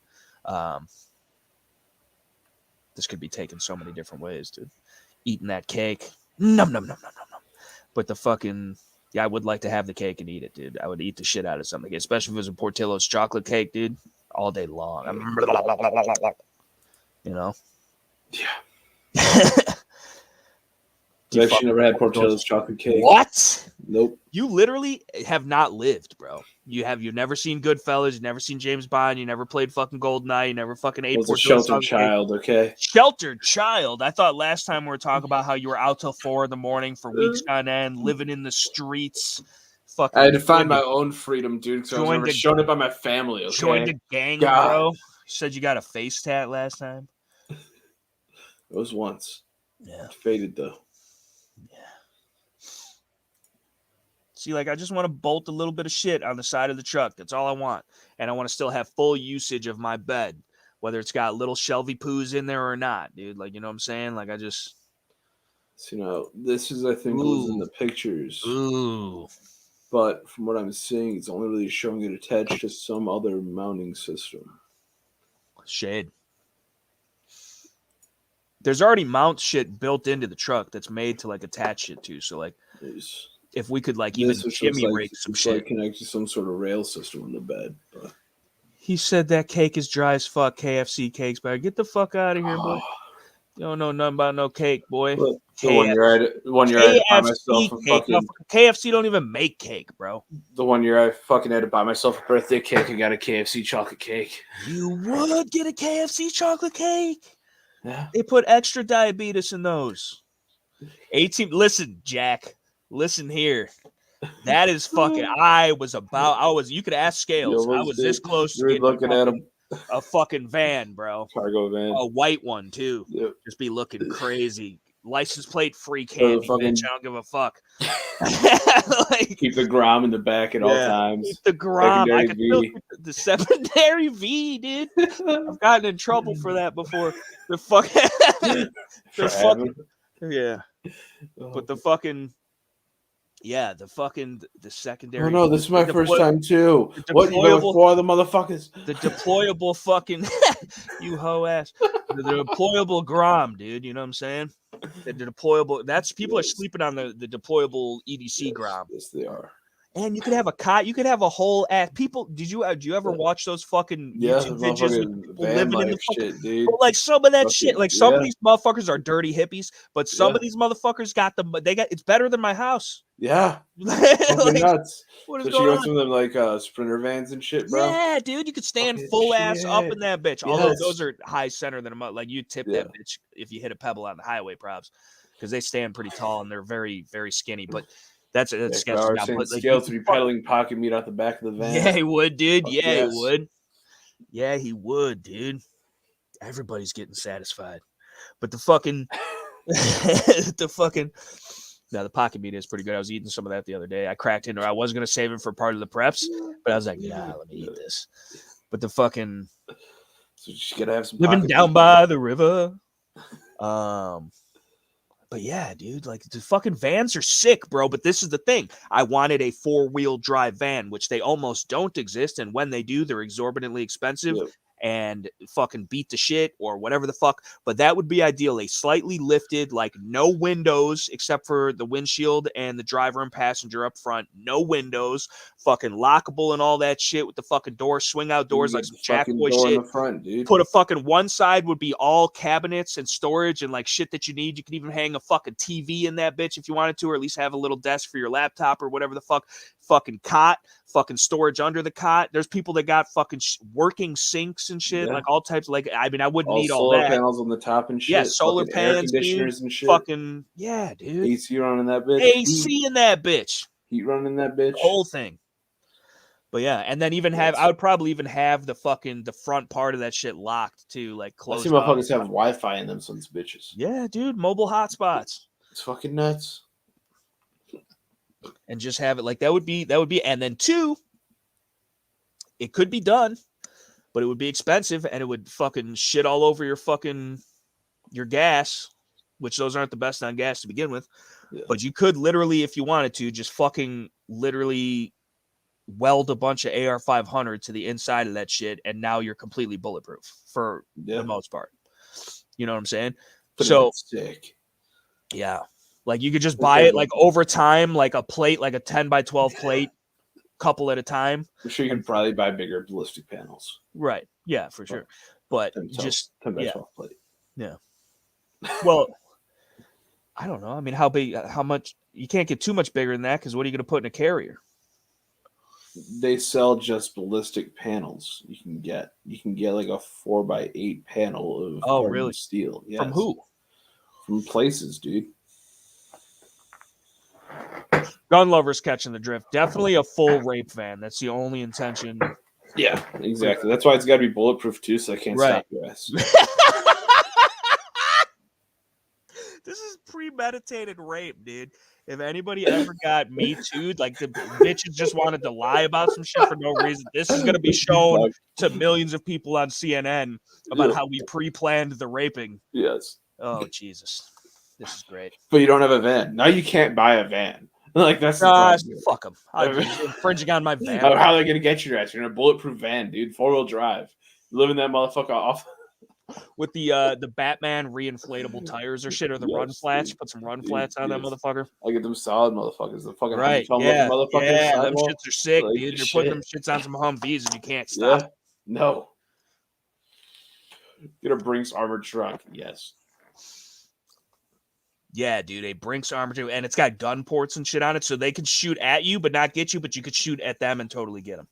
This could be taken so many different ways, dude. Eating that cake. Nom, nom, nom, nom, nom, nom. But I would like to have the cake and eat it, dude. I would eat the shit out of something, especially if it was a Portillo's chocolate cake, dude, all day long. You know? Yeah. I've actually never had Portillo's chocolate cake. What? Nope. You literally have not lived, bro. You've never seen Goodfellas. You've never seen James Bond. You never played fucking GoldenEye. You never fucking ate Portillo's. A sheltered child, okay? Sheltered child. I thought last time we were talking about how you were out till 4 a.m. for weeks on end, living in the streets. Fucking. I had to find my own freedom, dude, because I was never shown it by my family, okay? Joined a gang, bro. You said you got a face tat last time. It was once. Yeah. It faded, though. Yeah. See, like, I just want to bolt a little bit of shit on the side of the truck. That's all I want. And I want to still have full usage of my bed, whether it's got little shelvy poos in there or not, dude. Like, you know what I'm saying? Like, I just... So, this is, I think, was in the pictures. Ooh. But from what I'm seeing, it's only really showing it attached to some other mounting system. Shade. There's already mount shit built into the truck that's made to, like, attach it to. So, like... If we could like even jimmy rig some shit, like connect to some sort of rail system in the bed. But... He said that cake is dry as fuck. KFC cakes, but get the fuck out of here, boy. You don't know nothing about no cake, boy. Look, the one you're at by myself. KFC don't even make cake, bro. The one year I fucking had to buy myself a birthday cake and got a KFC chocolate cake. You would get a KFC chocolate cake? Yeah. They put extra diabetes in those. 18. Listen, Jack. Listen here. That is fucking. You could ask Scales. I was this close to getting a fucking van, bro. Cargo van. A white one, too. Yep. Just be looking crazy. License plate free candy, bitch. I don't give a fuck. Like, keep the Grom in the back at all times. Keep the Grom. I can still keep the secondary V, dude. I've gotten in trouble for that before. The fucking. Yeah. But the fucking. Yeah, the secondary. Oh no, this is my first time too. What, you been with 4 other motherfuckers? The deployable fucking you hoe ass. The deployable Grom, dude. You know what I'm saying? The deployable. That's people are sleeping on the deployable EDC Grom. Yes, they are. And you could have a cot. You could have a whole ass. People, do you ever watch those fucking YouTube videos with people living in the fucking shit, dude? But like some of that shit, like some of these motherfuckers are dirty hippies, but some of these motherfuckers got them. It's better than my house. Yeah, like, nuts. What is going on? Some of them like Sprinter vans and shit, bro. Yeah, dude, you could stand full ass up in that bitch. Yes. Although those are high center than a like you tip that bitch if you hit a pebble on the highway, props, because they stand pretty tall and they're very very skinny, but. That's sketchy. Scales to be peddling pocket meat out the back of the van. Yeah, he would, dude. He would. Yeah, he would, dude. Everybody's getting satisfied. But the pocket meat is pretty good. I was eating some of that the other day. I cracked into it. I was going to save it for part of the preps, but I was like, nah, let me eat this. But the fucking... So you just got to have some living down by the river. But yeah, dude, like the fucking vans are sick, bro. But this is the thing. I wanted a 4-wheel drive van, which they almost don't exist. And when they do, they're exorbitantly expensive. Yep. and fucking beat the shit or whatever the fuck. But that would be ideal. A slightly lifted, like no windows except for the windshield and the driver and passenger up front. No windows, fucking lockable and all that shit with the fucking doors, swing out doors like some Jackboy door shit. in the front, dude. Put a fucking one side would be all cabinets and storage and like shit that you need. You could even hang a fucking TV in that bitch if you wanted to, or at least have a little desk for your laptop or whatever the fuck. Fucking cot, fucking storage under the cot. There's people that got fucking working sinks and shit, like all types of, like, I mean, I wouldn't need all that. Solar panels on the top and shit. Yeah, solar fucking panels, air conditioners, dude. And shit. Fucking, yeah, dude. AC running that bitch. AC in that bitch. Heat running that bitch. The whole thing. But yeah, and then even have, I would probably even have the fucking, the front part of that shit locked too, like closed. I see motherfuckers have Wi-Fi in them sons bitches. Yeah, dude, mobile hotspots. It's fucking nuts. And just have it like that would be, and then two, it could be done, but it would be expensive and it would fucking shit all over your fucking, your gas, which those aren't the best on gas to begin with. Yeah. But you could literally, if you wanted to, just fucking literally weld a bunch of AR-500 to the inside of that shit, and now you're completely bulletproof for the most part. You know what I'm saying? So sick. Yeah. Like you could just buy it like over time, like a plate, like a 10 by 12 plate, couple at a time. I'm sure you can probably buy bigger ballistic panels. Right. Yeah, for sure. But 10 by 12 plate. Yeah. Well, I don't know. I mean, how big, how much, you can't get too much bigger than that because what are you going to put in a carrier? They sell just ballistic panels. You can get like a 4x8 panel of really steel. Yes. From who? From places, dude. Gun lovers catching the drift. Definitely a full rape van. That's the only intention. Yeah, exactly. That's why it's got to be bulletproof too, so I can't stop your ass. This is premeditated rape, dude. If anybody ever got Me Too'd, like the bitches just wanted to lie about some shit for no reason, this is going to be shown to millions of people on CNN about how we pre-planned the raping. Yes. Oh, Jesus. This is great. But you don't have a van. Now you can't buy a van. Like, that's fuck them. I'm infringing on my van. How are they going to get your ass? You're in a bulletproof van, dude. 4-wheel drive. You live in that motherfucker off. With the Batman reinflatable tires or shit, or the run flats. Put some run flats on that motherfucker. I get them solid motherfuckers. The fucking motherfuckers. Yeah, them shits are sick, like, dude. You're putting them shits on some Humvees and you can't stop. Yeah. No. Get a Brinks armored truck. Yes. Yeah, dude, a Brinks armored truck, and it's got gun ports and shit on it, so they can shoot at you but not get you, but you could shoot at them and totally get them.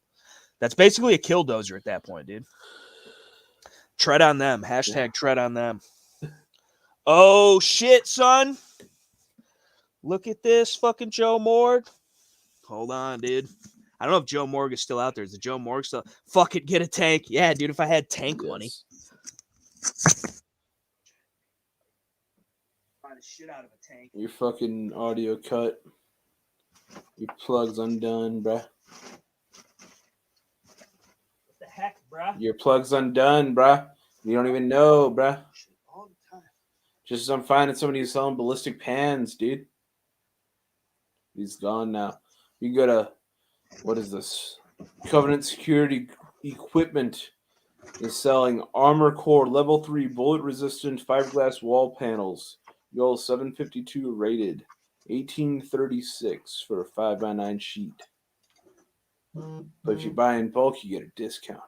That's basically a killdozer at that point, dude. Tread on them. Hashtag tread on them. Oh, shit, son. Look at this fucking Joe Morgue. Hold on, dude. I don't know if Joe Morgue is still out there. Is the Joe Morgue still? Fuck it, get a tank. Yeah, dude, if I had tank money. Buy the shit out of a tank. Your fucking audio cut. Your plug's undone, bruh. Heck, bruh. Your plug's undone, bruh. You don't even know, bruh. All the time. Just as I'm finding somebody who's selling ballistic pans, dude. He's gone now. You go to, what is this? Covenant Security Equipment is selling Armor Core Level 3 bullet-resistant fiberglass wall panels. Y'all 752 rated. 1836 for a 5x9 sheet. But if you buy in bulk, you get a discount.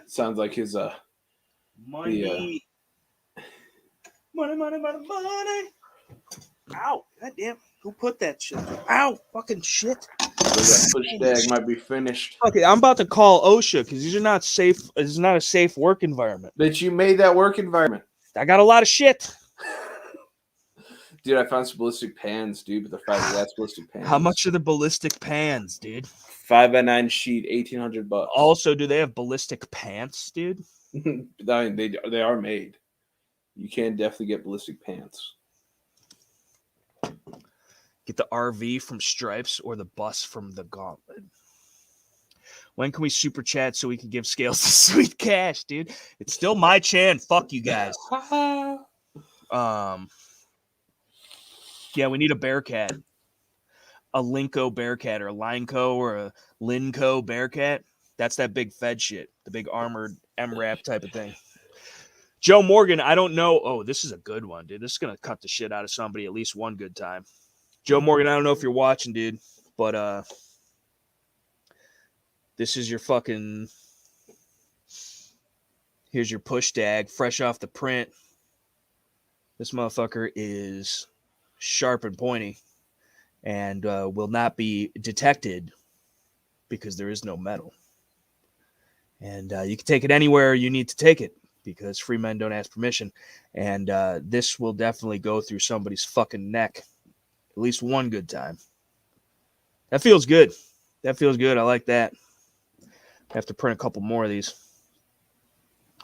Sounds like his money. Money. Ow! Goddamn! Who put that shit? Ow! Fucking shit! That push tag might be finished. Okay, I'm about to call OSHA because these are not safe. This is not a safe work environment. But you made that work environment. I got a lot of shit. Dude, I found some ballistic pans, dude, with the fiberglass ballistic pans. How much are the ballistic pans, dude? 5x9 sheet, $1,800. Also, do they have ballistic pants, dude? I mean, they are made. You can definitely get ballistic pants. Get the RV from Stripes or the bus from the Gauntlet. When can we super chat so we can give Scales the sweet cash, dude? It's still my chan. Fuck you guys. Yeah, we need a Bearcat. a Linco Bearcat or a Lineco or a Linco Bearcat. That's that big Fed shit, the big armored MRAP type of thing. Joe Morgan, I don't know. Oh, this is a good one, dude. This is going to cut the shit out of somebody at least one good time. Joe Morgan, I don't know if you're watching, dude, but this is your fucking, here's your push tag, fresh off the print. This motherfucker is sharp and pointy and will not be detected because there is no metal. And you can take it anywhere you need to take it because free men don't ask permission. And this will definitely go through somebody's fucking neck at least one good time. That feels good. That feels good. I like that. I have to print a couple more of these.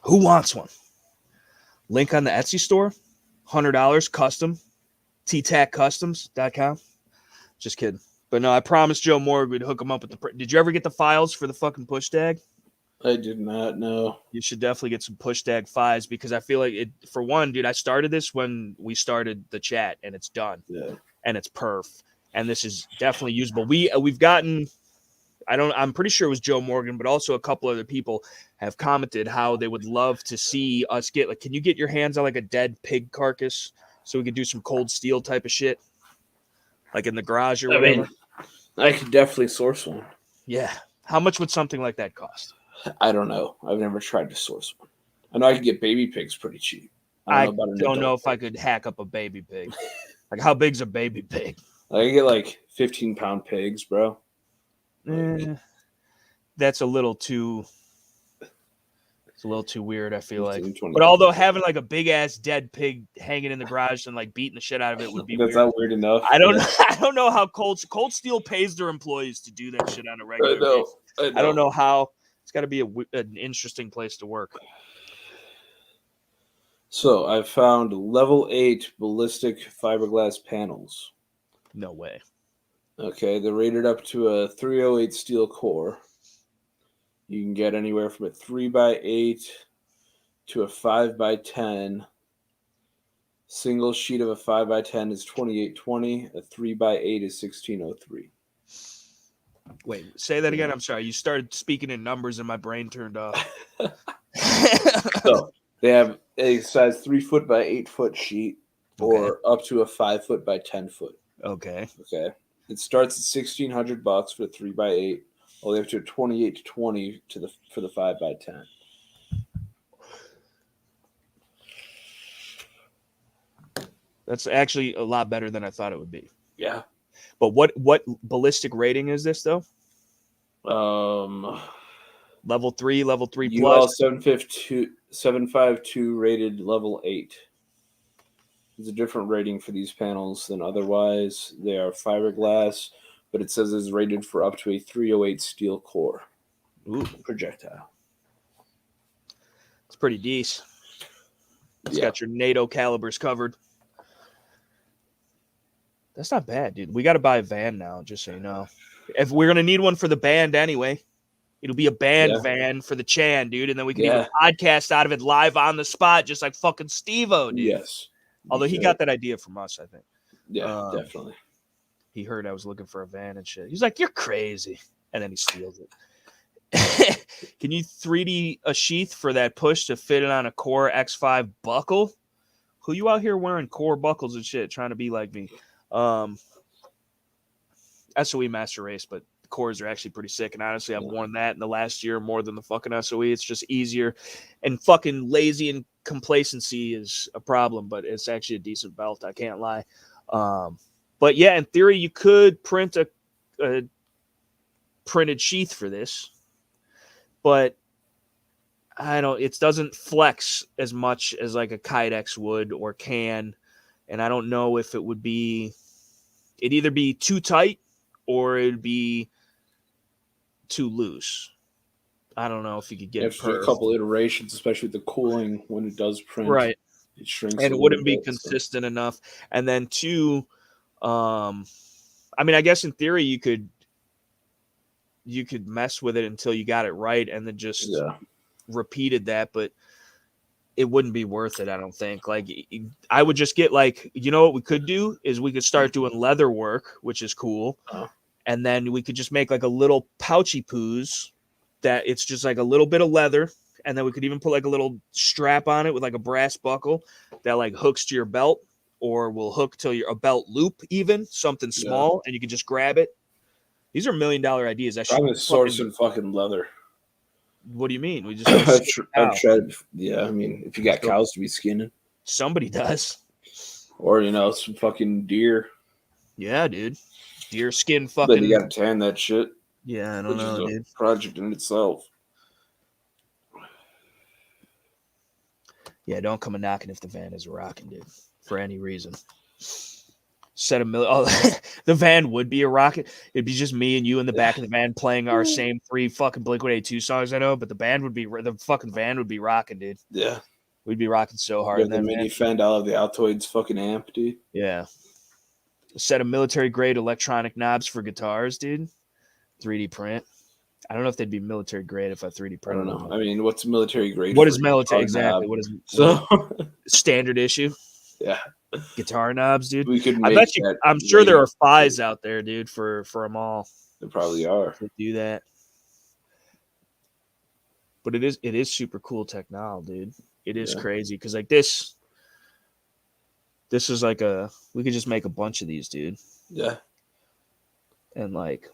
Who wants one? Link on the Etsy store. $100 custom. TTACcustoms.com. Just kidding. But no, I promised Joe Morgan we'd hook him up with the print. Did you ever get the files for the fucking push tag? I did not know. You should definitely get some push tag files because I feel like it, for one, dude, I started this when we started the chat and it's done. Yeah. And it's perf. And this is definitely usable. We've gotten, I'm pretty sure it was Joe Morgan, but also a couple other people have commented how they would love to see us get, like, can you get your hands on like a dead pig carcass so we could do some cold steel type of shit? Like in the garage or whatever? I mean, I could definitely source one. Yeah. How much would something like that cost? I don't know. I've never tried to source one. I know I can get baby pigs pretty cheap. I don't know if I could hack up a baby pig. Like, how big's a baby pig? I can get like 15-pound pigs, bro. That's a little too. It's a little too weird, I feel like. But although having like a big ass dead pig hanging in the garage and like beating the shit out of it would be That's weird. not weird enough. I don't know how Cold Steel pays their employees to do that shit on a regular basis. I don't know how. It's got to be an interesting place to work. So I found level 8 ballistic fiberglass panels. No way. Okay, they're rated up to a 308 steel core. You can get anywhere from a 3x8 to a 5x10. Single sheet of a 5x10 is 2820. A 3x8 is 1603. Wait, say that again. I'm sorry. You started speaking in numbers and my brain turned off. So they have a size 3 foot by 8 foot sheet, or up to a 5 foot by 10 foot. Okay. Okay. It starts at $1,600 for a 3x8, all the way up to a 2820 for the 5x10. That's actually a lot better than I thought it would be. Yeah. But what ballistic rating is this though? Level 3 plus. UL 752 rated level 8. There's a different rating for these panels than otherwise. They are fiberglass, but it says it's rated for up to a 308 steel core. Ooh. Projectile. It's pretty decent. It's got your NATO calibers covered. That's not bad, dude. We got to buy a van now, just so you know. If we're going to need one for the band anyway, it'll be a band van for the Chan, dude. And then we can even podcast out of it live on the spot, just like fucking Steve-O, dude. Yes. Although he got that idea from us, I think. Yeah, definitely. He heard I was looking for a van and shit. He's like, you're crazy. And then he steals it. Can you 3D a sheath for that push to fit it on a Core X5 buckle? Who you out here wearing Core buckles and shit, trying to be like me? SOE Master Race, but the cores are actually pretty sick. And honestly, I've worn that in the last year more than the fucking SOE. It's just easier, and fucking lazy and complacency is a problem, but it's actually a decent belt. I can't lie. But yeah, in theory, you could print a printed sheath for this, but it doesn't flex as much as like a Kydex would or can. And I don't know if it'd either be too tight or it'd be too loose. I don't know if you could get after a couple iterations, especially with the cooling when it does print. Right. It shrinks. And it wouldn't be consistent enough. And then two, I mean, I guess in theory you could mess with it until you got it right and then just repeated that. But it wouldn't be worth it. I don't think. Like, I would just get like, you know what we could do is we could start doing leather work, which is cool, and then we could just make like a little pouchy poos that it's just like a little bit of leather, and then we could even put like a little strap on it with like a brass buckle that like hooks to your belt, or will hook to a belt loop, even something small, and you can just grab it. These are $1 million ideas. That I'm gonna source some fucking leather. What do you mean? We just go I've tried. Yeah, I mean, if you got cows to be skinning, somebody does. Or some fucking deer. Yeah, dude. Deer skin fucking. Then you gotta tan that shit. Yeah, I don't know, dude. Project in itself. Yeah, don't come a knocking if the van is rocking, dude. For any reason. Set a million. Oh, the van would be a rocket. It'd be just me and you in the back of the van playing our same 3 fucking Blink-182 songs I know, but the fucking van would be rocking, dude. Yeah. We'd be rocking so hard. The mini fend out of the Altoids fucking amp, dude. Yeah. A set of military grade electronic knobs for guitars, dude. 3D print. I don't know if they'd be military grade if I 3D print. I don't know. I mean, what's military grade? What is military exactly? Knob? What is standard issue? Yeah. Guitar knobs, dude. We could. I bet you. I'm sure there are FIs out there, dude, for them all. There probably are to do that. But it is super cool technology, dude. It is crazy because like this is like we could just make a bunch of these, dude. Yeah. And like,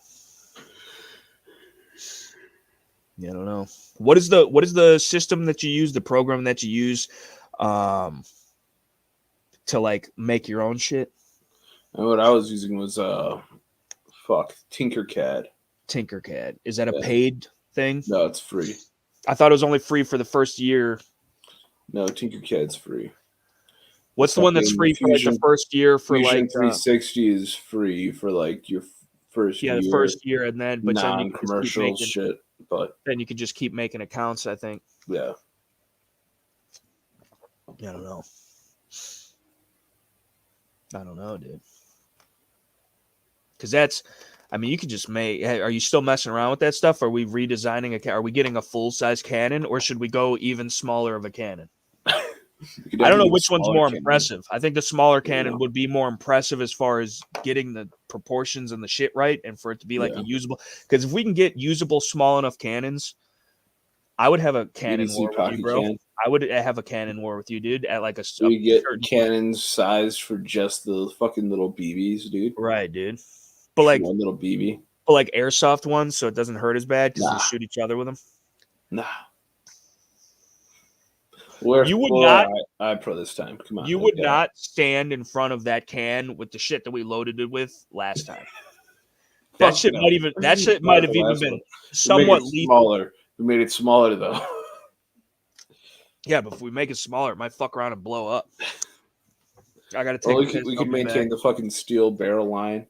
I don't know. What is the system that you use? The program that you use, to like make your own shit? And what I was using was Tinkercad. Tinkercad. Is that a paid thing? No, it's free. I thought it was only free for the first year. No, Tinkercad's free. What's the one that's free for like the first year for Fusion like 360 is free for like your first year. Yeah, the first year, and then but non-commercial shit. But then you can just keep making accounts, I think. Yeah. I don't know, dude. Because you could just make. Are you still messing around with that stuff? Are we redesigning Are we getting a full-size cannon, or should we go even smaller of a cannon? I don't know which one's more impressive. I think the smaller cannon would be more impressive as far as getting the proportions and the shit right, and for it to be like a usable. Because if we can get usable small enough cannons, I would have a cannon war with you, bro. I would have a cannon war with you, dude. At like we get cannons sized for just the fucking little BBs, dude. Right, dude. But like one little BB. But like airsoft ones, so it doesn't hurt as bad because you shoot each other with them. Nah. You would not. I pro this time. Come on. You would not stand in front of that can with the shit that we loaded it with last time. That shit might have even been somewhat smaller. We made it smaller though. Yeah, but if we make it smaller, it might fuck around and blow up. I gotta take. We could maintain the fucking steel barrel line.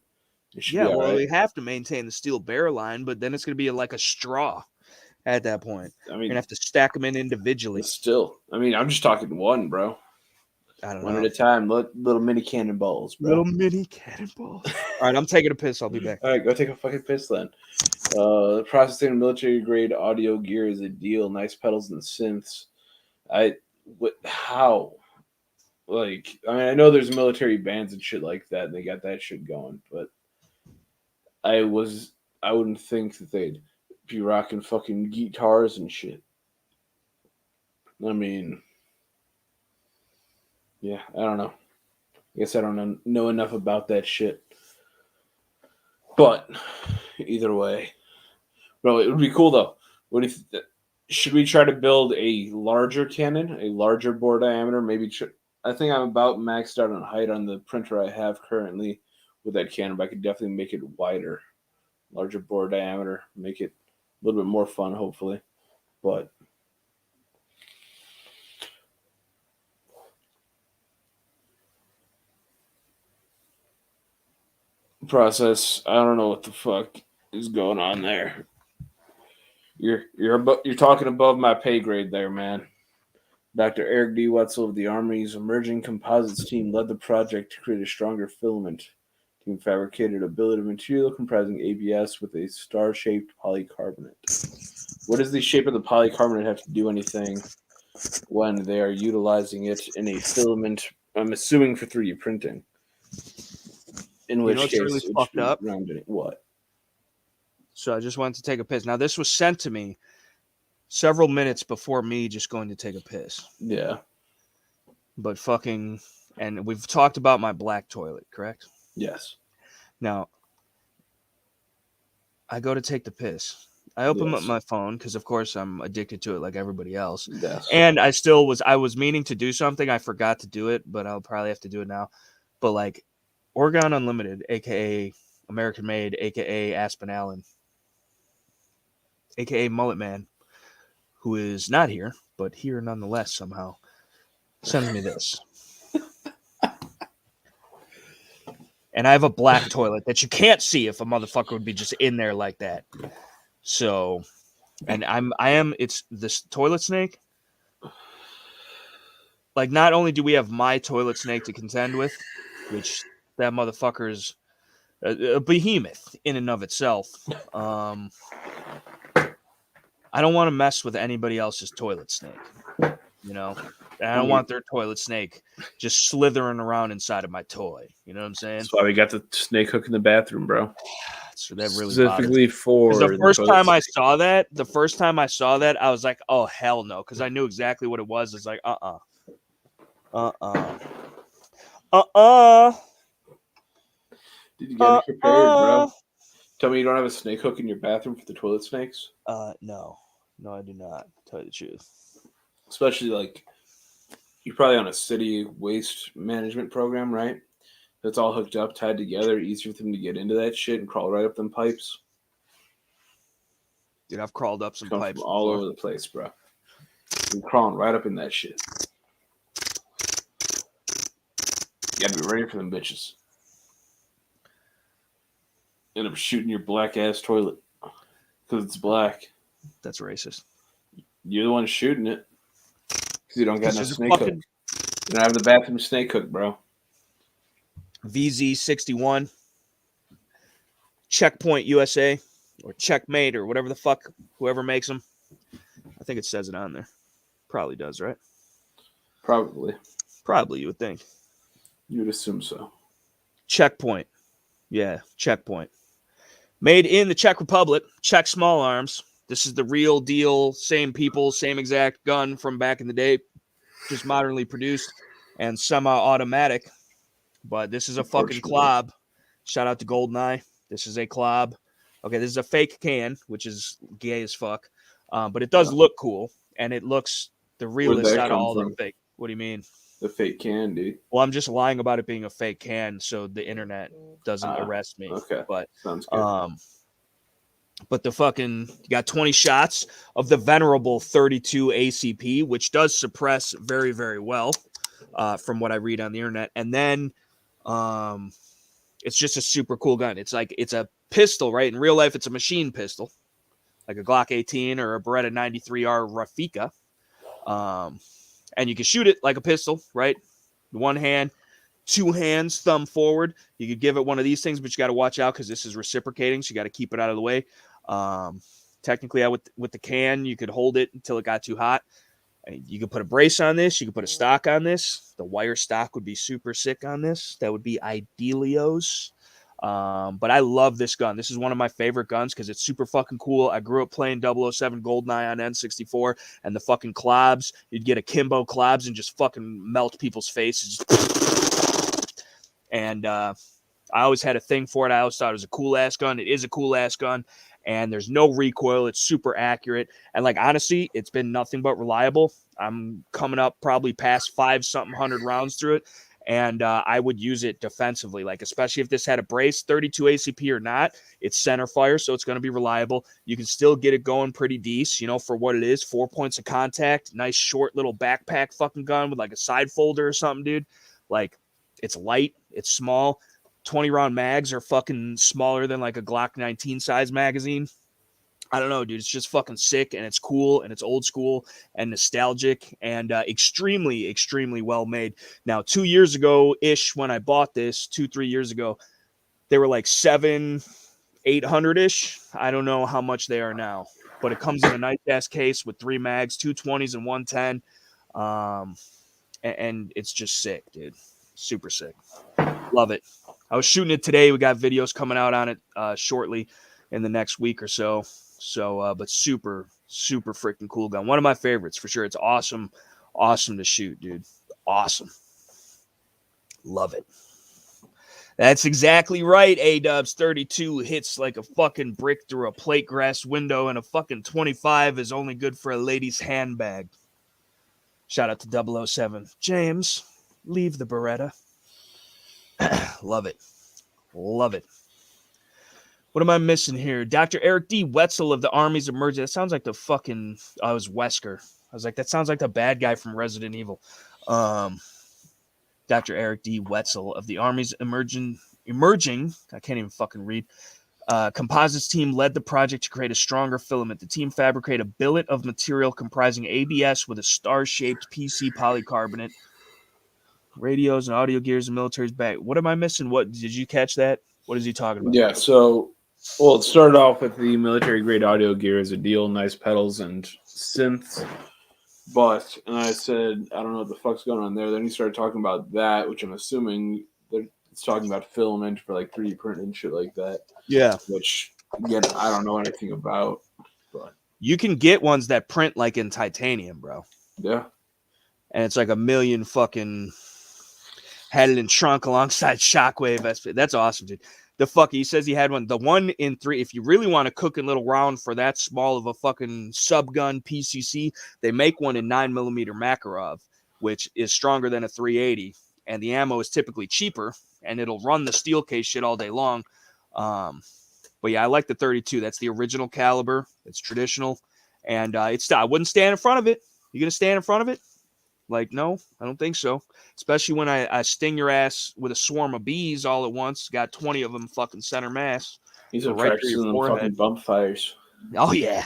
Yeah, well, we have to maintain the steel barrel line, but then it's gonna be like a straw. At that point, you're gonna have to stack them in individually. Still, I'm just talking one, bro. I don't know. One at a time. Little mini cannonballs, bro. Little mini cannonballs. All right, I'm taking a piss. I'll be back. All right, go take a fucking piss then. Processing military grade audio gear is a deal. Nice pedals and synths. How? Like, I know there's military bands and shit like that, and they got that shit going, but I wouldn't think that they'd be rocking fucking guitars and shit. Yeah, I don't know. I guess I don't know enough about that shit. But either way, bro, it would be cool though. What if should we try to build a larger cannon, a larger bore diameter? Maybe I think I'm about maxed out on height on the printer I have currently with that cannon, but I could definitely make it wider, larger bore diameter, make it a little bit more fun, hopefully. But process, I don't know what the fuck is going on there. You're talking above my pay grade there, man. Dr. Eric D. Wetzel of the Army's Emerging Composites team led the project to create a stronger filament. The team fabricated a billet of material comprising ABS with a star-shaped polycarbonate. What does the shape of the polycarbonate have to do anything when they are utilizing it in a filament, I'm assuming for 3D printing. In which case, really fucked up? What? So I just wanted to take a piss. Now, this was sent to me several minutes before me just going to take a piss. Yeah. But fucking, and we've talked about my black toilet, correct? Yes. Now, I go to take the piss. I open up my phone because, of course, I'm addicted to it like everybody else. Yes. And I was meaning to do something. I forgot to do it, but I'll probably have to do it now. But like Oregon Unlimited, a.k.a. American Made, a.k.a. Aspen Allen, a.k.a. Mullet Man, who is not here, but here nonetheless somehow, sends me this. And I have a black toilet that you can't see if a motherfucker would be just in there like that. So, and it's this toilet snake. Like, not only do we have my toilet snake to contend with, which that motherfucker is a behemoth in and of itself. I don't want to mess with anybody else's toilet snake, you know? And I don't want their toilet snake just slithering around inside of my toy. You know what I'm saying? That's why we got the snake hook in the bathroom, bro. So that really specifically for the first time I saw that, I was like, oh, hell no. Because I knew exactly what it was. It's like, Did you get it prepared, bro? Tell me you don't have a snake hook in your bathroom for the toilet snakes? No, I do not. Tell you the truth. Especially like you're probably on a city waste management program, right? That's all hooked up, tied together, easier for them to get into that shit and crawl right up them pipes. Dude, I've crawled up some pipes from all over the place, bro. I'm crawling right up in that shit. You gotta be ready for them bitches. End up shooting your black ass toilet because it's black. That's racist. You're the one shooting it because you don't got no snake hook. You don't have the bathroom snake hook, bro. VZ61, Checkpoint USA, or Checkmate, or whatever the fuck, whoever makes them. I think it says it on there. Probably does, right? Probably, you would think. You would assume so. Checkpoint. Yeah, Checkpoint. Made in the Czech Republic, Czech small arms. This is the real deal, same people, same exact gun from back in the day, just modernly produced and semi-automatic. But this is a fucking clob. Shout out to GoldenEye. This is a clob. Okay, this is a fake can, which is gay as fuck. But it does look cool, and it looks the realest out of all the fake. What do you mean? The fake can, dude. Well, I'm just lying about it being a fake can, so the internet doesn't arrest me. Okay, but sounds good. But the fucking you got 20 shots of the venerable 32 ACP, which does suppress very, very well, from what I read on the internet. And then, it's just a super cool gun. It's a pistol, right? In real life, it's a machine pistol, like a Glock 18 or a Beretta 93R Rafika. And you can shoot it like a pistol, right? One hand, two hands, thumb forward. You could give it one of these things, but you got to watch out because this is reciprocating, so you got to keep it out of the way. Technically, with the can, you could hold it until it got too hot. You could put a brace on this. You could put a stock on this. The wire stock would be super sick on this. That would be Idealios. But I love this gun. This is one of my favorite guns because it's super fucking cool. I grew up playing 007 GoldenEye on N64 and the fucking clobs. You'd get akimbo clobs and just fucking melt people's faces. And I always had a thing for it. I always thought it was a cool ass gun. It is a cool ass gun. And there's no recoil. It's super accurate. And like, honestly, it's been nothing but reliable. I'm coming up probably past 500 rounds through it. And I would use it defensively, like especially if this had a brace, 32 ACP or not, it's center fire, so it's going to be reliable. You can still get it going pretty decent, for what it is. 4 points of contact, nice short little backpack fucking gun with like a side folder or something, dude. Like, it's light, it's small. 20 round mags are fucking smaller than like a Glock 19 size magazine. I don't know, dude. It's just fucking sick, and it's cool, and it's old school and nostalgic, and extremely, extremely well made. Now, 2 years ago-ish, when I bought this, 2-3 years ago, they were like $700-800-ish. I don't know how much they are now, but it comes in a nice ass case with 3 mags, 2 20s and 110. And it's just sick, dude. Super sick. Love it. I was shooting it today. We got videos coming out on it shortly in the next week or so. So, but super, super freaking cool gun. One of my favorites for sure. It's awesome to shoot, dude. Awesome. Love it. That's exactly right. A-Dubs 32 hits like a fucking brick through a plate glass window, and a fucking 25 is only good for a lady's handbag. Shout out to 007. James, leave the Beretta. Love it. Love it. What am I missing here? Dr. Eric D. Wetzel of the Army's Emerging. That sounds like the fucking... I was Wesker. I was like, that sounds like the bad guy from Resident Evil. Dr. Eric D. Wetzel of the Army's Emerging, I can't even fucking read, composites team led the project to create a stronger filament. The team fabricated a billet of material comprising ABS with a star-shaped PC polycarbonate, radios and audio gears and military's back. What am I missing? What did you catch that? What is he talking about? Yeah, so it started off with the military-grade audio gear as a deal, nice pedals and synths. But, and I said, I don't know what the fuck's going on there. Then he started talking about that, which I'm assuming it's talking about filament for like 3D print and shit like that. Yeah. Which, again, I don't know anything about. But you can get ones that print like in titanium, bro. Yeah. And it's like $1 million fucking had it in trunk alongside Shockwave. That's awesome, dude. He says he had one. The 1 in 3, if you really want to cook a little round for that small of a fucking subgun PCC, they make one in 9mm Makarov, which is stronger than a 380. And the ammo is typically cheaper, and it'll run the steel case shit all day long. But yeah, I like the 32. That's the original caliber. It's traditional. And I wouldn't stand in front of it. You going to stand in front of it? Like, no, I don't think so. Especially when I sting your ass with a swarm of bees all at once. Got 20 of them fucking center mass. He's right practicing them fucking bump fires. Oh, yeah.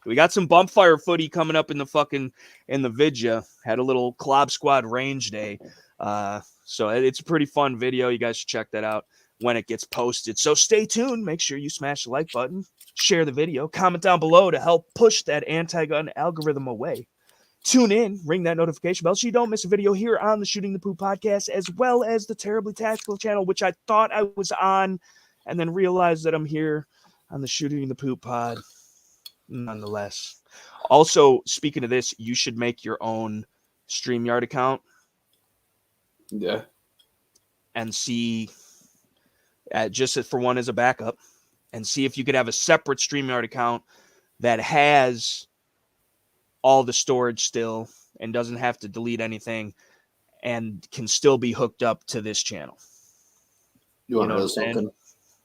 We got some bump fire footy coming up in the vidya. Had a little Club Squad range day. So it's a pretty fun video. You guys should check that out when it gets posted. So stay tuned. Make sure you smash the like button. Share the video. Comment down below to help push that anti-gun algorithm away. Tune in, ring that notification bell so you don't miss a video here on the Shooting the Poop podcast, as well as the Terribly Tactical channel, which I thought I was on and then realized that I'm here on the Shooting the Poop pod nonetheless. Also, speaking of this, you should make your own StreamYard account. Yeah. And see, just for one as a backup, and see if you could have a separate StreamYard account that has all the storage still and doesn't have to delete anything and can still be hooked up to this channel. You want to know something?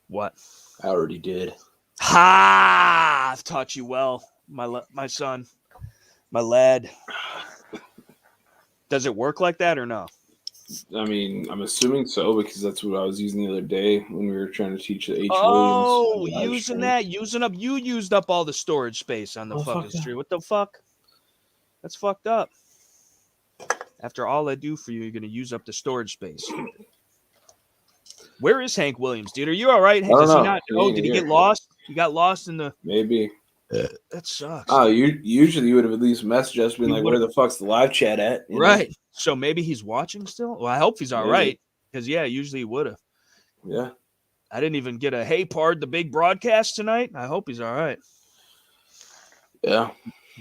What? I already did. Ha! I've taught you well, my son, my lad. Does it work like that or no? I mean, I'm assuming so because that's what I was using the other day when we were trying to teach the H. Oh, you used up all the storage space on the fucking stream. What the fuck? That's fucked up. After all I do for you, you're going to use up the storage space. Where is Hank Williams, dude? Are you all right? Does he not know? Did he get lost? He got lost in the... Maybe. That sucks. Oh, usually you would have at least messaged us being like, where the fuck's the live chat at? Right. Know? So maybe he's watching still? Well, I hope he's all right. Because, yeah, usually he would have. Yeah. I didn't even get a, hey, Pard, the big broadcast tonight. I hope he's all right. Yeah.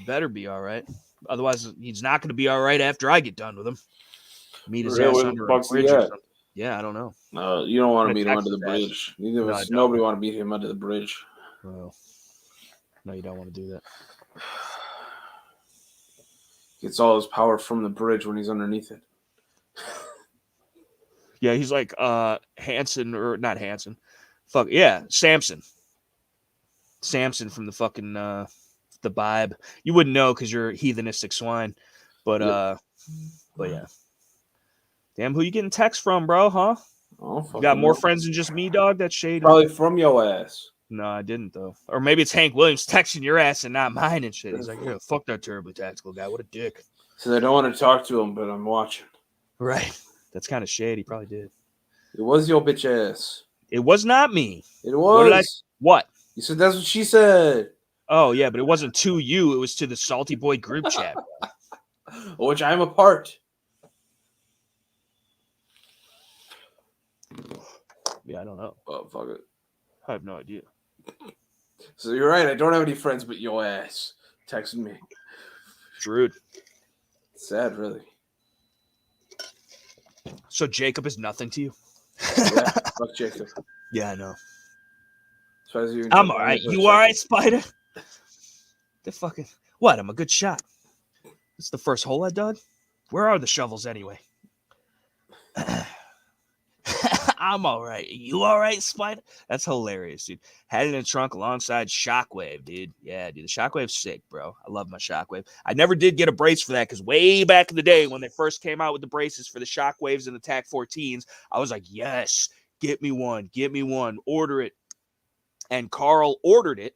Better be all right. Otherwise, he's not going to be all right after I get done with him. Meet his ass under a bridge or something. Yeah, I don't know. You don't want to meet him under the bridge. Neither of us. Nobody want to meet him under the bridge. Well, no, you don't want to do that. Gets all his power from the bridge when he's underneath it. Yeah, he's like Hanson, or not Hanson. Fuck yeah, Samson. Samson from the fucking the Bible. You wouldn't know because you're a heathenistic swine. But yeah. Damn, who you getting texts from, bro, huh? Oh, you got more friends than just me, dog? That's shady. Probably from your ass. No, I didn't, though. Or maybe it's Hank Williams texting your ass and not mine and shit. He's like, yeah, fuck that Terribly Tactical guy. What a dick. So I don't want to talk to him, but I'm watching. Right. That's kind of shady. He probably did. It was your bitch ass. It was not me. It was. What? You said that's what she said. Oh, yeah, but it wasn't to you. It was to the Salty Boy group chat. which I'm a part. Yeah, I don't know. Oh, fuck it. I have no idea. So you're right. I don't have any friends but your ass texting me. It's rude. Sad, really. So Jacob is nothing to you? Yeah, fuck Jacob. Yeah, I know. I'm all right. You all right, Spider? The fucking what? I'm a good shot. It's the first hole I dug. Where are the shovels anyway? I'm all right. You all right, Spider? That's hilarious, dude. Had it in the trunk alongside Shockwave, dude. Yeah, dude. The Shockwave's sick, bro. I love my Shockwave. I never did get a brace for that because way back in the day when they first came out with the braces for the Shockwaves and the TAC 14s, I was like, yes, get me one. Order it. And Carl ordered it.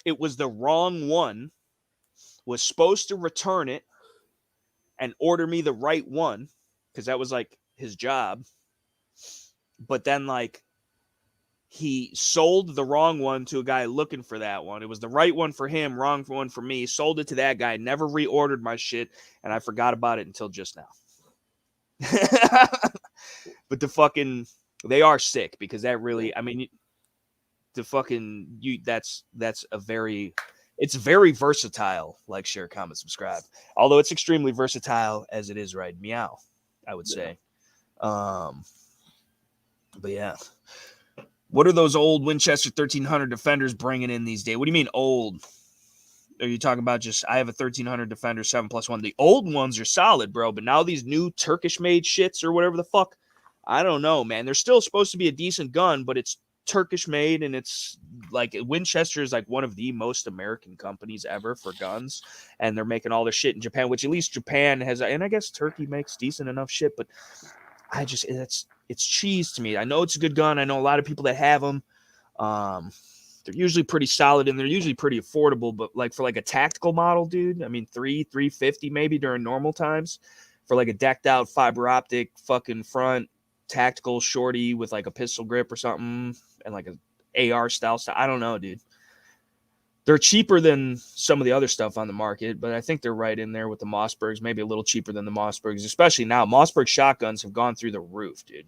It was the wrong one. Was supposed to return it and order me the right one because that was like his job. But then like he sold the wrong one to a guy looking for that one. It was the right one for him, wrong one for me. Sold it to that guy, never reordered my shit, and I forgot about it until just now. But the fucking they are sick because that really, I mean, the fucking that's a very it's very versatile, like, share, comment, subscribe. Although it's extremely versatile as it is right meow, I would say. But yeah. What are those old Winchester 1300 Defenders bringing in these days? What do you mean old? Are you talking about just, I have a 1300 Defender 7+1? The old ones are solid, bro. But now these new Turkish-made shits or whatever the fuck, I don't know, man. They're still supposed to be a decent gun, but it's Turkish-made, and it's like Winchester is like one of the most American companies ever for guns, and they're making all their shit in Japan, which at least Japan has, and I guess Turkey makes decent enough shit, but I just, it's cheese to me. I know it's a good gun. I know a lot of people that have them. They're usually pretty solid and they're usually pretty affordable, but like for like a tactical model, dude, I mean, $350 maybe during normal times for like a decked out fiber optic fucking front tactical shorty with like a pistol grip or something and like a AR style. I don't know, dude. They're cheaper than some of the other stuff on the market, but I think they're right in there with the Mossbergs, maybe a little cheaper than the Mossbergs, especially now. Mossberg shotguns have gone through the roof, dude.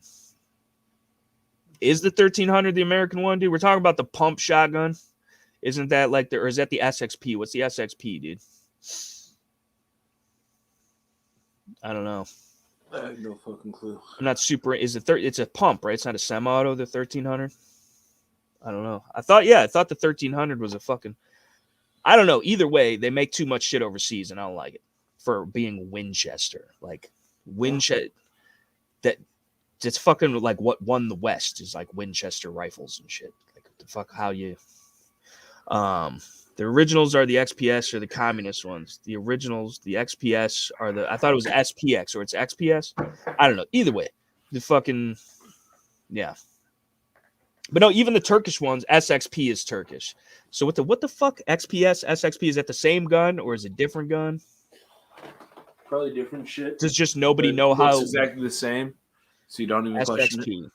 Is the 1300 the American one, dude? We're talking about the pump shotgun. Isn't that like the, or is that the SXP? What's the SXP, dude? I don't know. I have no fucking clue. I'm not super. Is it it's a pump, right? It's not a semi-auto, the 1300. I don't know. I thought the 1300 was a fucking, I don't know. Either way, they make too much shit overseas, and I don't like it for being Winchester. Like Winchester, that's fucking like what won the West is like Winchester rifles and shit. Like what the fuck? How you? The originals are the XPS or the communist ones. The originals, the XPS are the. I thought it was SPX or it's XPS. I don't know. Either way, the fucking yeah. But no, even the Turkish ones, SXP is Turkish. So what the fuck? XPS, SXP, is that the same gun or is it different gun? Probably different shit. Does just nobody know how? It's exactly the same. So you don't even question it.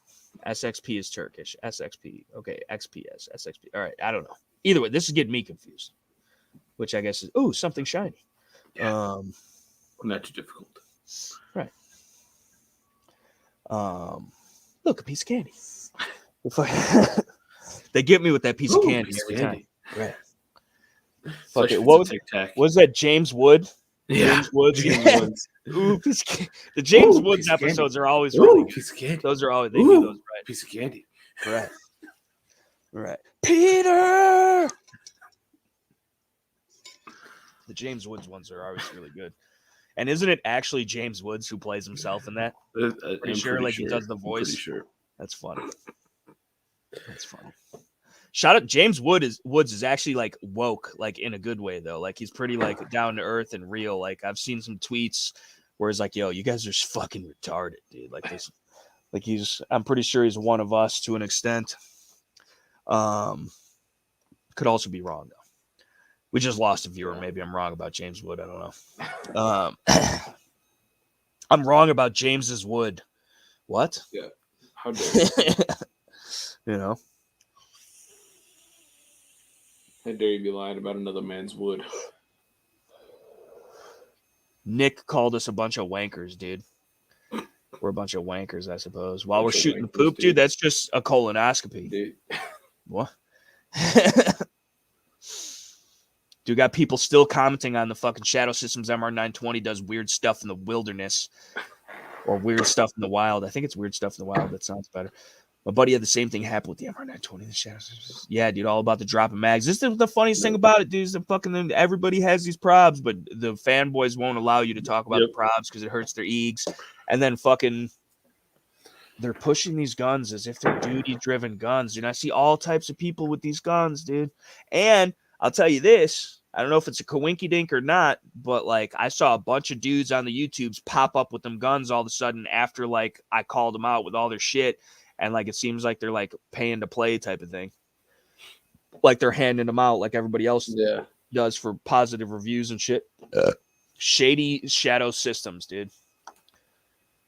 SXP is Turkish. SXP. Okay, XPS, SXP. All right, I don't know. Either way, this is getting me confused. Which I guess is something shiny. Yeah. Not too difficult. Right. Look, a piece of candy. They get me with that piece of candy every time. Right. Fuck it. What was that? James Wood? Yeah. James Woods. James Woods. Ooh, the James Woods episodes are always really good. Piece of candy. Those are always, they do those right. Piece of candy. Right. Right. Peter! The James Woods ones are always really good. And isn't it actually James Woods who plays himself in that? Pretty sure he does the voice. Pretty sure. That's funny. That's funny. Shout out James Woods is actually like woke, like in a good way though. Like he's pretty like down to earth and real. Like I've seen some tweets where it's like, yo, you guys are fucking retarded, dude. Like this, like I'm pretty sure he's one of us to an extent. Could also be wrong though. We just lost a viewer. Maybe I'm wrong about James Wood. I don't know. I'm wrong about James's Wood. What? Yeah. How dare you? You know. How dare you be lying about another man's wood? Nick called us a bunch of wankers, dude. We're a bunch of wankers, I suppose. While we're shooting the poop, dude, that's just a colonoscopy. Dude. What? Dude, got people still commenting on the fucking Shadow Systems MR920 does weird stuff in the wilderness. Or weird stuff in the wild. I think it's weird stuff in the wild. That sounds better. My buddy had the same thing happen with the MR920. The Shadow Systems. Yeah, dude, all about the dropping mags. This is the funniest thing about it, dude. Is the fucking everybody has these probs, but the fanboys won't allow you to talk about the probs because it hurts their egs. And then fucking they're pushing these guns as if they're duty-driven guns. Dude, I see all types of people with these guns, dude. And I'll tell you this. I don't know if it's a coinky-dink or not, but, like, I saw a bunch of dudes on the YouTubes pop up with them guns all of a sudden after, like, I called them out with all their shit. And, like, it seems like they're, like, paying to play type of thing. Like, they're handing them out like everybody else does for positive reviews and shit. Shady Shadow Systems, dude.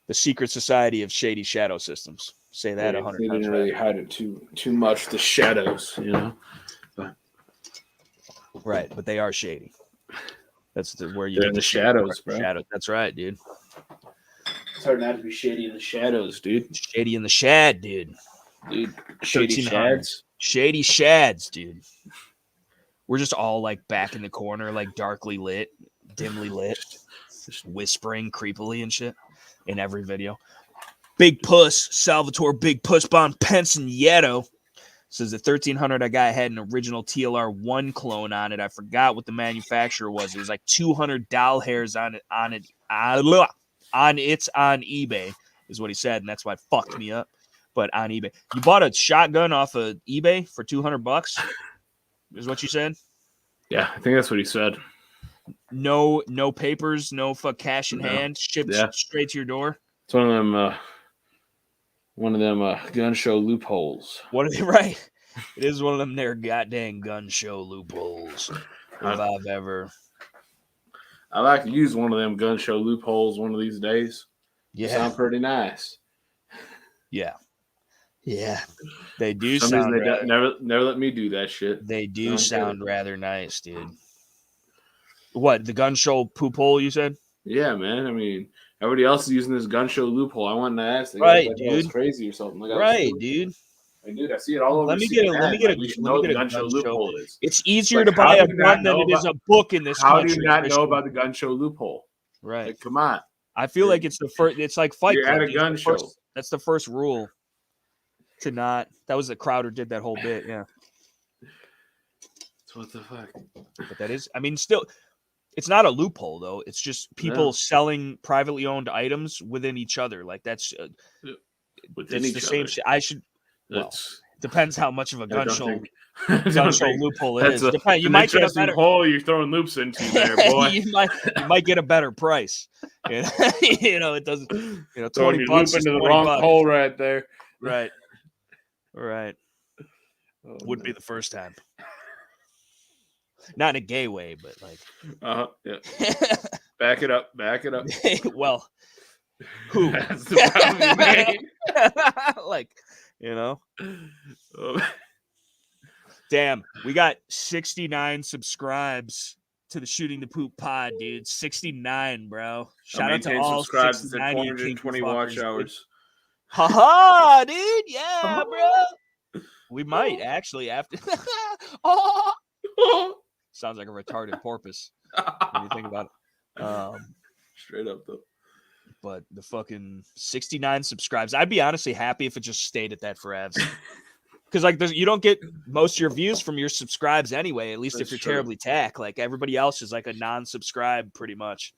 The secret society of shady shadow systems. Say that 100 times. They didn't really hide it too much. The shadows, you know. Right, but they are shady. That's where you get the shadows, bro. Shadows. That's right, dude. It's hard not to be shady in the shadows, dude. Shady in the shad, dude. Dude, shady shads. Shady shads, dude. We're just all like back in the corner, like darkly lit, dimly lit, just whispering creepily and shit. In every video. Big Puss, Salvatore Big Puss Bomb Pensigneto says the 1300 I got had an original TLR1 clone on it. I forgot what the manufacturer was. It was like 200 doll hairs on it on eBay is what he said, and that's why it fucked me up. But on eBay, you bought a shotgun off of eBay for $200. Is what you said? Yeah, I think that's what he said. No papers, no cash in hand, shipped straight to your door. It's one of them gun show loopholes. What are they? Right? It is one of them there goddamn gun show loopholes. If I've ever. I like to use one of them gun show loopholes one of these days. Yeah, they sound pretty nice. Yeah, they do sound. Never let me do that shit. They do sound rather nice, dude. What, the gun show poop hole you said? Yeah, man. I mean, everybody else is using this gun show loophole. I wanted to ask. Right, like, dude. It's crazy or something. Like, right, dude. Hey, dude, I see it all over. Let me get a gun show loophole. It's easier to buy a gun than it is a book in this country. How do you not know about the gun show loophole? Right. Like, come on. I feel like it's the first. It's like Fight Club. You're at a gun show. That's the first rule. To not. That was the Crowder did that whole bit. Yeah. So what the fuck? But that is. I mean, still. It's not a loophole, though. It's just people selling privately owned items within each other. Like, that's it's the same shit. I should. Well, depends how much of a gun show loophole it is. You might get a better hole you're throwing loops into there, boy. you might get a better price. You know, it doesn't. You know, $20 loop into the wrong hole right there. Right. Would be the first time. Not in a gay way, but like. Yeah. Back it up. Well, who? That's the problem, man. Like, you know. Damn, we got 69 subscribes to the Shooting the Poop pod, dude. 69, bro. Shout out to all 69 420 watch hours. Haha, dude. Yeah, bro. We might actually after. Sounds like a retarded porpoise when you think about it. Straight up, though. But the fucking 69 subscribes. I'd be honestly happy if it just stayed at that forever. Because like you don't get most of your views from your subscribes anyway, at least if you're terribly tack. Like everybody else is like a non-subscribe pretty much.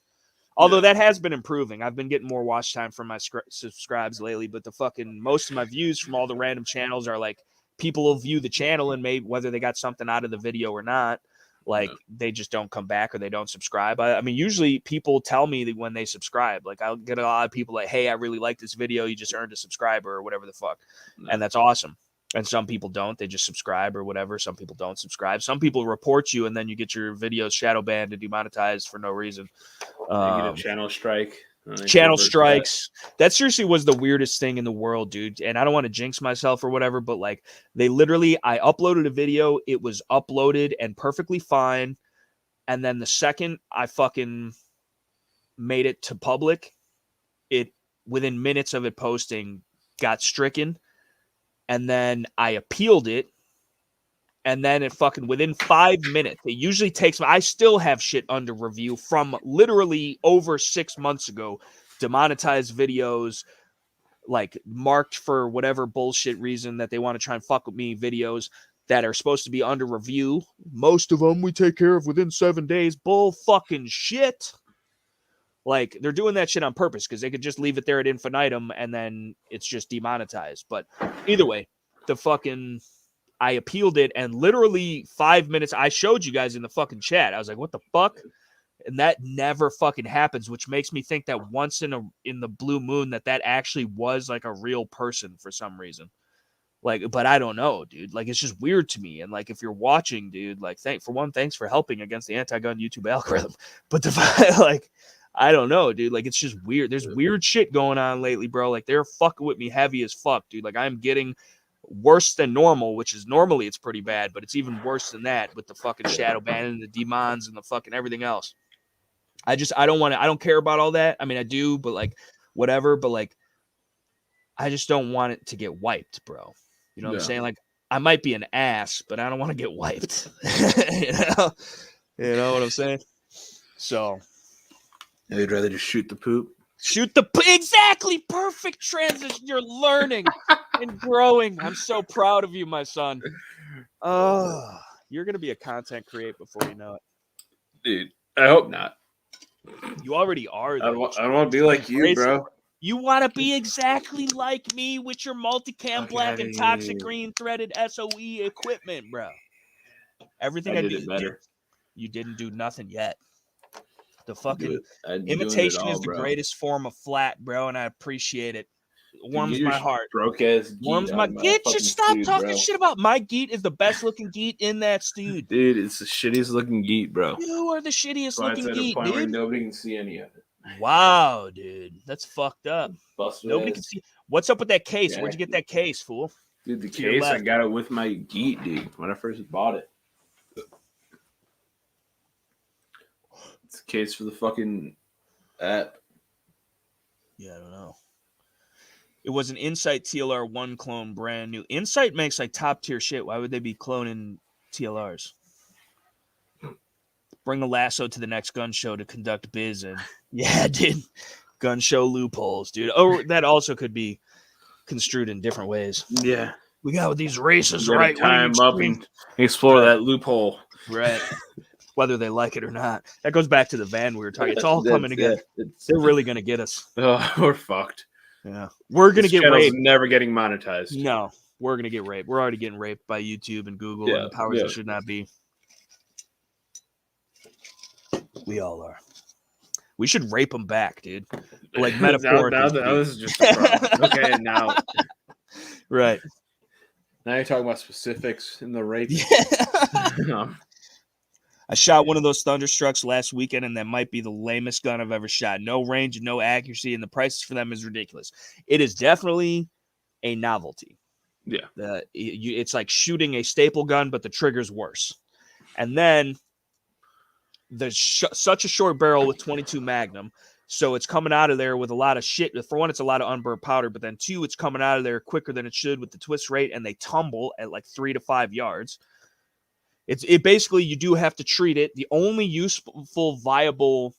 Although that has been improving. I've been getting more watch time from my subscribes lately, but the fucking most of my views from all the random channels are like people will view the channel and maybe whether they got something out of the video or not. Like they just don't come back or they don't subscribe. I mean, usually people tell me that when they subscribe, like I'll get a lot of people like, hey, I really like this video. You just earned a subscriber or whatever the fuck. And that's awesome. And some people don't. They just subscribe or whatever. Some people don't subscribe. Some people report you and then you get your videos shadow banned and demonetized for no reason. You get a channel strike. Channel strikes. That seriously was the weirdest thing in the world, dude. And I don't want to jinx myself or whatever, but like they literally, I uploaded a video. It was uploaded and perfectly fine. And then the second I fucking made it to public, it within minutes of it posting got stricken, and then I appealed it, and then it fucking within 5 minutes. It usually takes. I still have shit under review from literally over 6 months ago, demonetized videos, like marked for whatever bullshit reason that they want to try and fuck with me, videos that are supposed to be under review. Most of them we take care of within 7 days. Bull fucking shit. Like, they're doing that shit on purpose because they could just leave it there at infinitum and then it's just demonetized. But either way, I appealed it, and literally 5 minutes, I showed you guys in the fucking chat. I was like, what the fuck? And that never fucking happens, which makes me think that once in the blue moon that actually was like a real person for some reason. Like, but I don't know, dude. Like, it's just weird to me. And like, if you're watching, dude, like, thanks for helping against the anti-gun YouTube algorithm. But like, I don't know, dude. Like, it's just weird. There's weird shit going on lately, bro. Like, they're fucking with me heavy as fuck, dude. Like, I'm getting worse than normal, which is normally it's pretty bad, but it's even worse than that with the fucking shadow ban and the demons and the fucking everything else. I don't care about all that. I mean, I do, but like, whatever. But like, I just don't want it to get wiped, bro. You know what I'm saying? Like, I might be an ass, but I don't want to get wiped. You know what I'm saying? So, you'd rather just shoot the poop? Exactly. Perfect transition. You're learning and growing. I'm so proud of you, my son. You're going to be a content creator before you know it. Dude, I hope not. You already are, though. I don't want to be like you, bro. You want to be exactly like me with your multicam black and toxic green threaded SOE equipment, bro. Everything I did it better. You didn't do nothing yet. The fucking imitation is the greatest form of flat, bro, and I appreciate it. It warms my heart. Broke ass warms my Get you stop talking shit about my geet is the best looking geet in that stew. Dude, it's the shittiest looking geet, bro. You are the shittiest looking geet, dude. Nobody can see any of it. Wow, dude. That's fucked up. Nobody can see. What's up with that case? Where'd you get that case, fool? Dude, the case, I got it with my geet, dude, when I first bought it. It's a case for the fucking app. Yeah, I don't know. It was an Insight TLR1 clone, brand new. Insight makes like top tier shit. Why would they be cloning TLRs? Bring a lasso to the next gun show to conduct biz and yeah, dude. Gun show loopholes, dude. Oh, that also could be construed in different ways. Yeah. We got with these races, right? Time up and explore that loophole. Right. Whether they like it or not. That goes back to the van we were talking. It's all coming together. They're really going to get us. Oh, we're fucked. Yeah. We're going to get raped. Never getting monetized. No. We're going to get raped. We're already getting raped by YouTube and Google and the powers that should not be. We all are. We should rape them back, dude. Like metaphorically. Now that was just a problem. Okay, now. Right. Now you're talking about specifics in the rape. Yeah. I shot one of those Thunderstrucks last weekend, and that might be the lamest gun I've ever shot. No range, no accuracy, and the prices for them is ridiculous. It is definitely a novelty. Yeah. It's like shooting a staple gun, but the trigger's worse. And then such a short barrel with 22 Magnum, so it's coming out of there with a lot of shit. For one, it's a lot of unburned powder, but then two, it's coming out of there quicker than it should with the twist rate, and they tumble at like 3 to 5 yards. It basically, you do have to treat it. The only useful, viable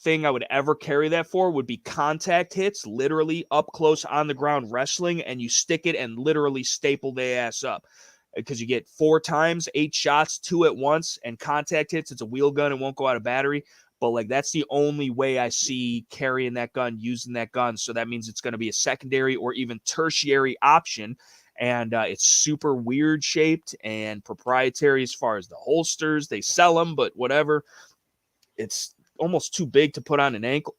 thing I would ever carry that for would be contact hits, literally up close on the ground wrestling, and you stick it and literally staple the ass up. Because you get 4 times, 8 shots, 2 at once, and contact hits. It's a wheel gun. It won't go out of battery. But like that's the only way I see carrying that gun, using that gun. So that means it's going to be a secondary or even tertiary option. And it's super weird shaped and proprietary as far as the holsters. They sell them, but whatever. It's almost too big to put on an ankle.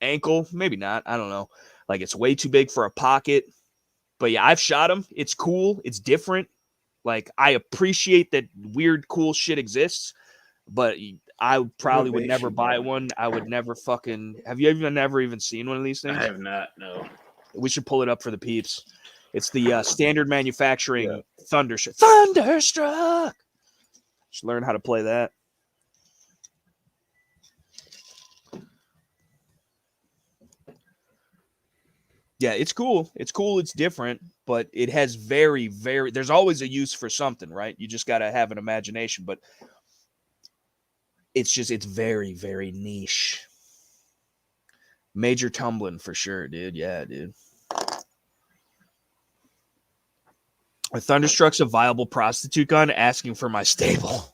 Ankle, maybe not. I don't know. Like it's way too big for a pocket. But yeah, I've shot them. It's cool. It's different. Like I appreciate that weird, cool shit exists. But I probably would never buy one. I would never fucking. Have you never even seen one of these things? I have not. No. We should pull it up for the peeps. It's the standard manufacturing Thunderstruck. Should learn how to play that. Yeah, it's cool. It's cool. It's different, but it has very, very. There's always a use for something, right? You just got to have an imagination, but it's very, very niche. Major tumbling for sure, dude. Yeah, dude. A Thunderstruck's a viable prostitute gun asking for my stable.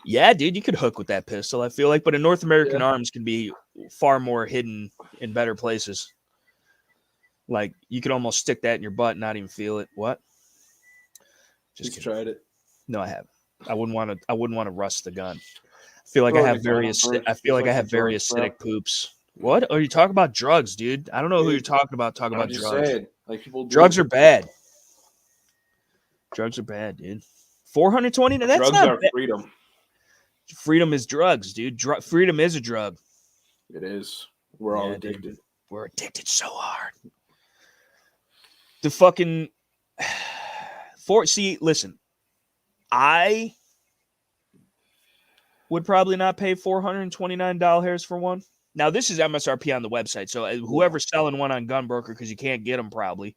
Yeah, dude, you could hook with that pistol, I feel like, but a North American Arms can be far more hidden in better places. Like, you could almost stick that in your butt and not even feel it. What? Just tried it. No, I haven't. I wouldn't want to rust the gun. I feel like I have very acidic poops. What? Oh, you talk about drugs, dude. I don't know who you're talking about. Talk about drugs. Saying, like people do. Drugs are bad. Drugs are bad, dude. 420. That's drugs not are bad. Freedom. Freedom is drugs, dude. Freedom is a drug. It is. We're all addicted. Dude. We're addicted so hard. The fucking listen. I would probably not pay $429 for one. Now, this is MSRP on the website, so whoever's selling one on Gunbroker, because you can't get them probably,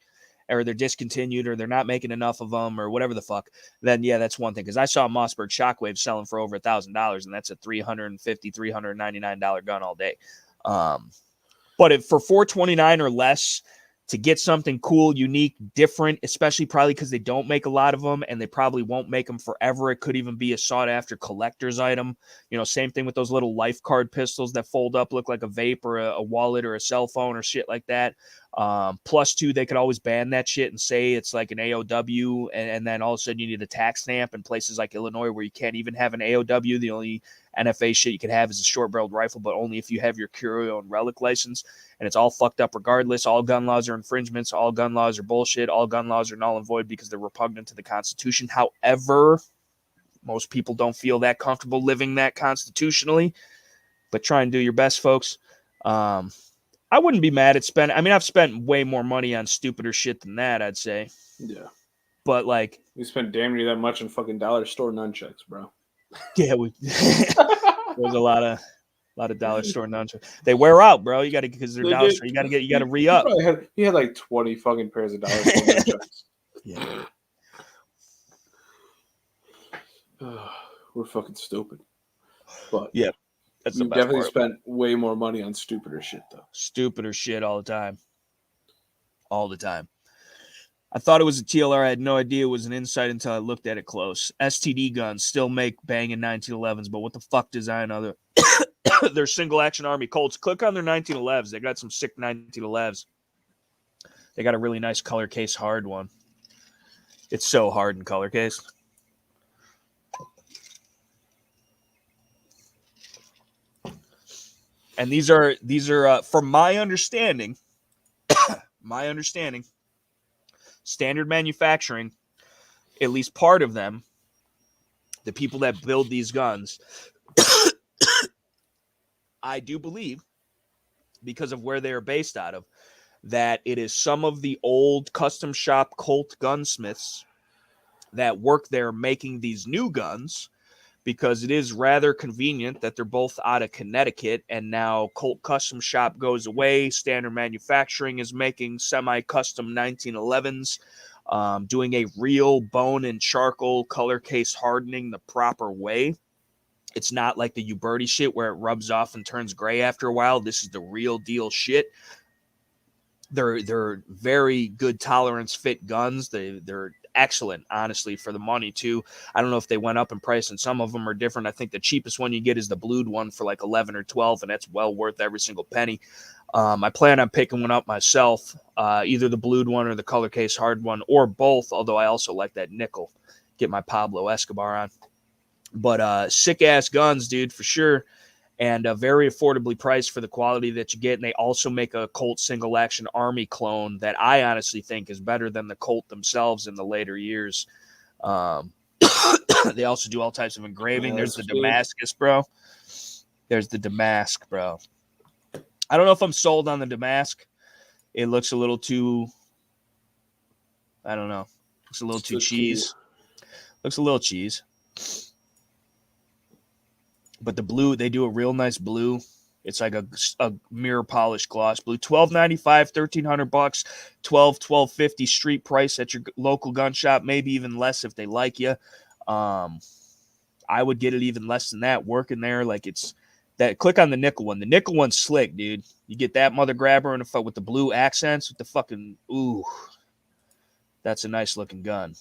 or they're discontinued, or they're not making enough of them, or whatever the fuck, then yeah, that's one thing. Because I saw Mossberg Shockwave selling for over $1,000, and that's a $350, $399 gun all day. But if for $429 or less, to get something cool, unique, different, especially probably because they don't make a lot of them and they probably won't make them forever. It could even be a sought-after collector's item. You know, same thing with those little life card pistols that fold up, look like a vape or a wallet or a cell phone or shit like that. Plus, too, they could always ban that shit and say it's like an AOW, and then all of a sudden you need a tax stamp in places like Illinois where you can't even have an AOW. The only NFA shit you can have is a short-barreled rifle, but only if you have your curio and relic license, and it's all fucked up regardless. All gun laws are infringements. All gun laws are bullshit. All gun laws are null and void because they're repugnant to the Constitution. However, most people don't feel that comfortable living that constitutionally, but try and do your best, folks. I wouldn't be mad at spending. I mean, I've spent way more money on stupider shit than that, I'd say. Yeah. But, like... We spent damn near that much on fucking dollar store nunchucks, bro. Yeah, there's a lot of dollar store nunchucks. They wear out, bro. You got to, because they're dollar store. You got to re-up. He had like 20 fucking pairs of dollar store nunchucks. Yeah. We're fucking stupid. But yeah. That's we definitely spent way more money on stupider shit, though. Stupider shit all the time. All the time. I thought it was a TLR. I had no idea it was an Insight until I looked at it close. STD guns still make banging 1911s, but what the fuck design are their single-action Army Colts? Click on their 1911s. They got some sick 1911s. They got a really nice color case hard one. It's so hard in color case. And these are from my understanding, standard manufacturing, at least part of them, the people that build these guns, I do believe, because of where they are based out of, that it is some of the old custom shop Colt gunsmiths that work there making these new guns, because it is rather convenient that they're both out of Connecticut, and now Colt Custom Shop goes away. Standard Manufacturing is making semi-custom 1911s, doing a real bone and charcoal color case hardening the proper way. It's not like the Uberti shit where it rubs off and turns gray after a while. This is the real deal shit. They're very good tolerance fit guns. They're excellent, honestly, for the money too. I don't know if they went up in price, and some of them are different. I think the cheapest one you get is the blued one for like 11 or 12, and that's well worth every single penny. I plan on picking one up myself, either the blued one or the color case hard one, or both, although I also like that nickel. Get my Pablo Escobar on. But sick ass guns, dude, for sure. And very affordably priced for the quality that you get. And they also make a Colt single action Army clone that I honestly think is better than the Colt themselves in the later years. They also do all types of engraving. There's the Damascus, bro. There's the Damask, bro. I don't know if I'm sold on the Damask. It looks a little too, I don't know. Looks a little too cheese. Looks a little cheese. But the blue, they do a real nice blue. It's like a mirror polished gloss blue. $12.95, $1,300, $12.50 street price at your local gun shop. Maybe even less if they like you. I would get it even less than that. Working there, like it's that. Click on the nickel one. The nickel one's slick, dude. You get that mother grabber in the with the blue accents with the fucking ooh. That's a nice looking gun.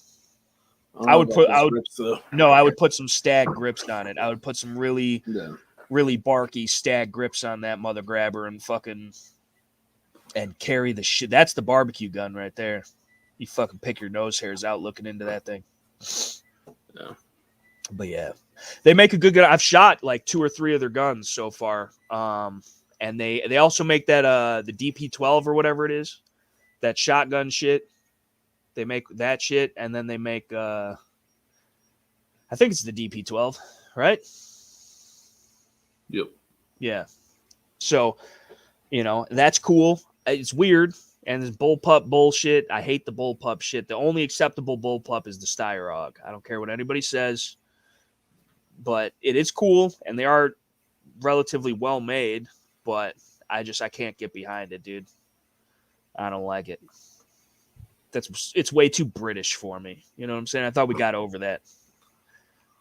I would put some stag grips on it. I would put some really barky stag grips on that mother grabber and carry the shit. That's the barbecue gun right there. You fucking pick your nose hairs out looking into that thing. Yeah. But yeah, they make a good gun. I've shot like 2 or 3 of their guns so far. And they also make that the DP12 or whatever it is, that shotgun shit. They make that shit, and then they make I think it's the DP12, right? Yep. Yeah. So, that's cool. It's weird, and it's bullpup bullshit. I hate the bullpup shit. The only acceptable bullpup is the Steyr-AUG. I don't care what anybody says, but it is cool, and they are relatively well made, but I can't get behind it, dude. I don't like it. It's way too British for me. You know what I'm saying? I thought we got over that.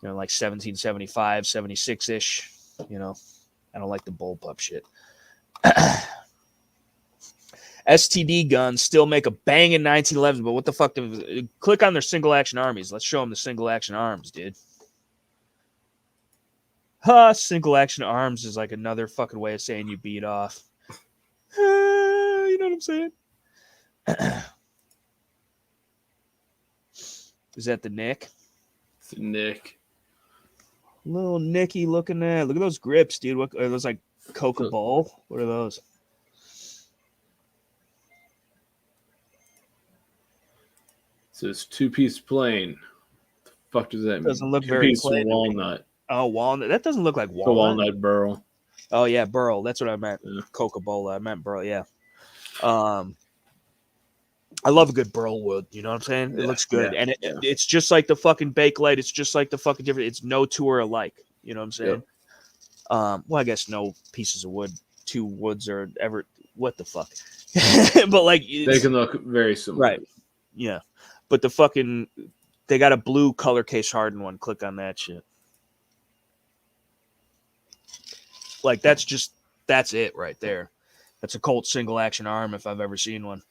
Like 1775, 76-ish. I don't like the bullpup shit. STD guns still make a banging 1911, but what the fuck? Click on their single action armies. Let's show them the single action arms, dude. Single action arms is like another fucking way of saying you beat off. You know what I'm saying? Is that the Nick? It's the Nick. Little Nicky looking at. Look at those grips, dude. What are those, like Coca Bowl? What are those? So it's 2-piece plain. What the fuck does that mean? Doesn't look very plain. Walnut. Oh, walnut. That doesn't look like walnut. The walnut burl. Oh yeah, burl. That's what I meant. Yeah. Coca-Cola. I meant burl. Yeah. I love a good burl wood. You know what I'm saying? It looks good, and it's just like the fucking Bakelite. It's just like the fucking different. It's no two are alike. You know what I'm saying? Yep. Well, I guess no pieces of wood, 2 woods are ever. What the fuck? But like they can look very similar, right? Yeah, but the fucking they got a blue color case hardened one. Click on that shit. Like that's it right there. That's a Colt single action arm if I've ever seen one.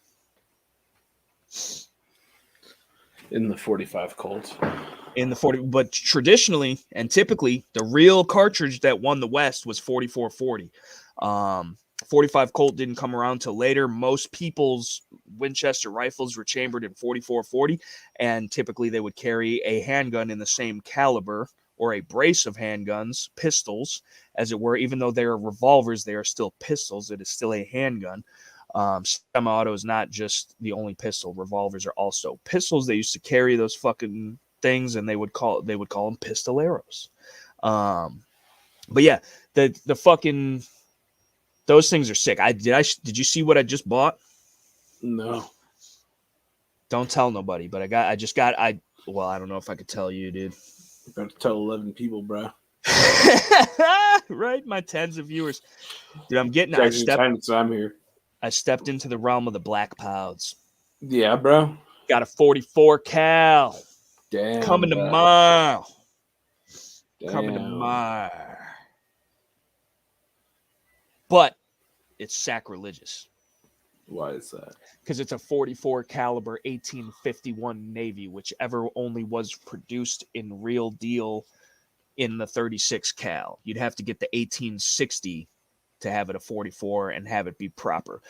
In the 45 Colt. In the 40, but traditionally and typically, the real cartridge that won the West was 4440. 45 Colt didn't come around till later. Most people's Winchester rifles were chambered in 4440, and typically they would carry a handgun in the same caliber or a brace of handguns, pistols, as it were. Even though they are revolvers, they are still pistols. It is still a handgun. Semi-auto is not just the only pistol. Revolvers are also pistols. They used to carry those fucking things, and they would call them pistoleros. But yeah, the fucking those things are sick. Did you see what I just bought? No. Don't tell nobody, but I don't know if I could tell you, dude. You better tell 11 people, bro. Right, my tens of viewers, dude. I'm here. I stepped into the realm of the black pouds. Yeah, bro. Got a 44 cal. Damn. Coming bro. tomorrow. Damn. Coming tomorrow. But it's sacrilegious. Why is that? Because it's a 44 caliber 1851 Navy, whichever only was produced in real deal in the 36 cal. You'd have to get the 1860 to have it a 44 and have it be proper.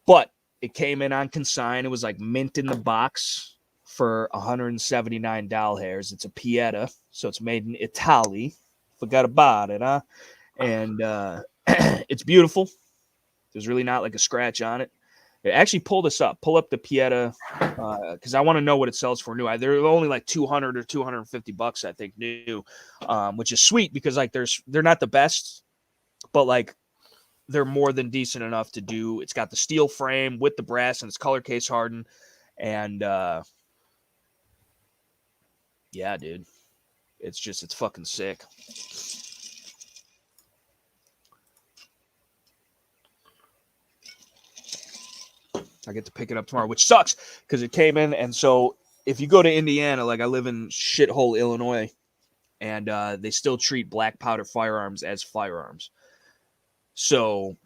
But it came in on consign. It was like mint in the box for 179 doll hairs. It's a Pieta, so it's made in Italy. Forgot about it, huh? And it's beautiful. There's really not like a scratch on it. It actually pull up the Pieta, because I want to know what it sells for new. They're only like $200 or $250, I think, new, which is sweet because like they're not the best, but like they're more than decent enough to do. It's got the steel frame with the brass and it's color case hardened, and yeah, dude, it's fucking sick. I get to pick it up tomorrow, which sucks because it came in. And so if you go to Indiana, like I live in shithole Illinois, and they still treat black powder firearms as firearms. So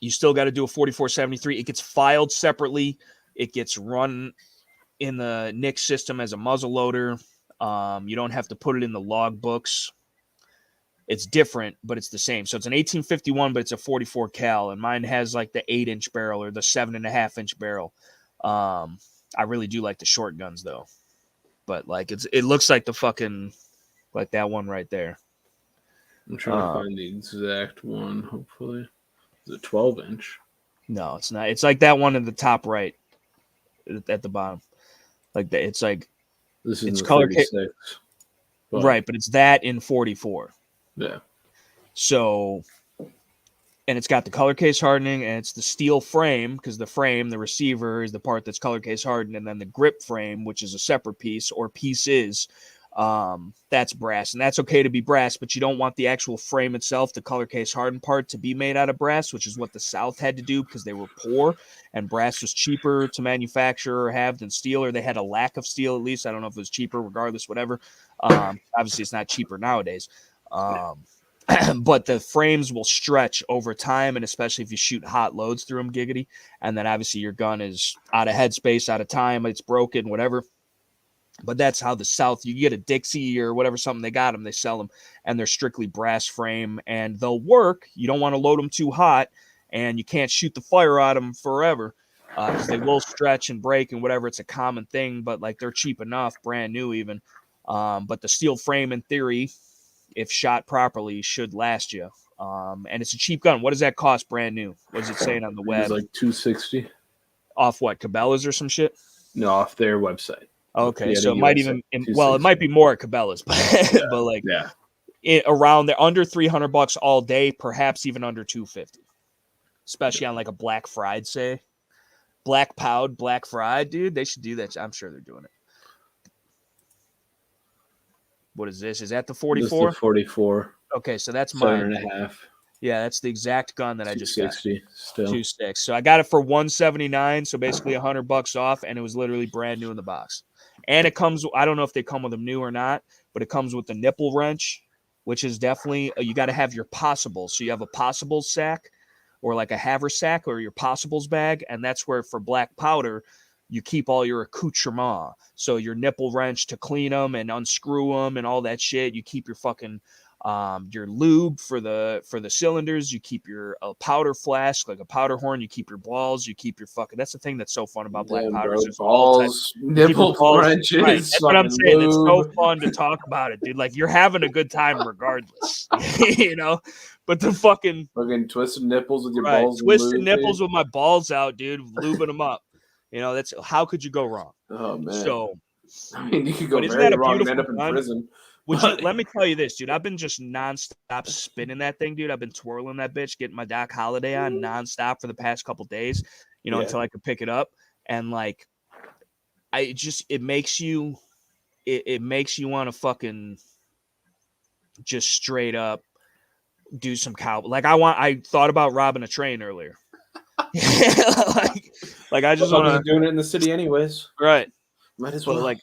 you still got to do a 4473. It gets filed separately. It gets run in the NICS system as a muzzle loader. You don't have to put it in the log books. It's different, but it's the same. So it's an 1851, but it's a 44 cal, and mine has like the 8-inch barrel or the 7.5-inch barrel. I really do like the short guns though, but like it looks like the fucking like that one right there. I'm trying to find the exact one. Hopefully, it's a 12-inch. No, it's not. It's like that one in the top right, at the bottom. Like that. It's like this is it's color 36, right, but it's that in 44. Yeah. So, and it's got the color case hardening, and it's the steel frame, because the frame, the receiver, is the part that's color case hardened, and then the grip frame, which is a separate piece or pieces, that's brass, and that's okay to be brass, but you don't want the actual frame itself, the color case hardened part, to be made out of brass, which is what the South had to do because they were poor, and brass was cheaper to manufacture or have than steel, or they had a lack of steel at least. I don't know if it was cheaper, regardless, whatever. Obviously, it's not cheaper nowadays. But the frames will stretch over time, and especially if you shoot hot loads through them, giggity. And then obviously your gun is out of headspace, out of time, it's broken, whatever. But that's how the South, you get a Dixie or whatever, something, they got them, they sell them, and they're strictly brass frame, and they'll work. You don't want to load them too hot, and you can't shoot the fire out of them forever because they will stretch and break and whatever. It's a common thing, but like they're cheap enough, brand new even. But the steel frame, in theory, if shot properly, should last you. And it's a cheap gun. What does that cost brand new? What is it saying on the web? It's like $260. Off what, Cabela's or some shit? No, off their website. Okay, so it might even, well, it might be more at Cabela's, but, yeah. but like, yeah, around there, under $300 all day, perhaps even under $250, especially on like a black fried, say, black powd, black fried, dude. They should do that. I'm sure they're doing it. What is this? Is that the 44? This is the 44. Okay, so that's mine. 7.5. Yeah, that's the exact gun that I just got. Still 2.6. So I got it for $179, so basically $100 off, and it was literally brand new in the box. And it comes, I don't know if they come with them new or not, but it comes with the nipple wrench, which is definitely, you got to have your possibles. So you have a possibles sack or like a haversack or your possibles bag, and that's where for black powder, you keep all your accoutrement. So your nipple wrench to clean them and unscrew them and all that shit. You keep your fucking your lube for the cylinders. You keep your powder flask, like a powder horn. You keep your balls. You keep your fucking. That's the thing that's so fun about black powder. Balls, nipple wrenches. Right. That's what I'm saying. Lube. It's so fun to talk about it, dude. Like you're having a good time regardless, you know. But the fucking twisted nipples with your balls. Twisted nipples with my balls out, dude. Lubing them up. You know, that's how could you go wrong? Oh man. So I mean, you could go very wrong and end up in prison. Let me tell you this, dude. I've been just nonstop spinning that thing, dude. I've been twirling that bitch, getting my Doc Holliday on nonstop for the past couple days, you know, until I could pick it up. And like, it makes you want to fucking just straight up do some cow. Like I thought about robbing a train earlier. like I just want to doing it in the city anyways. Right. Might as well. But like,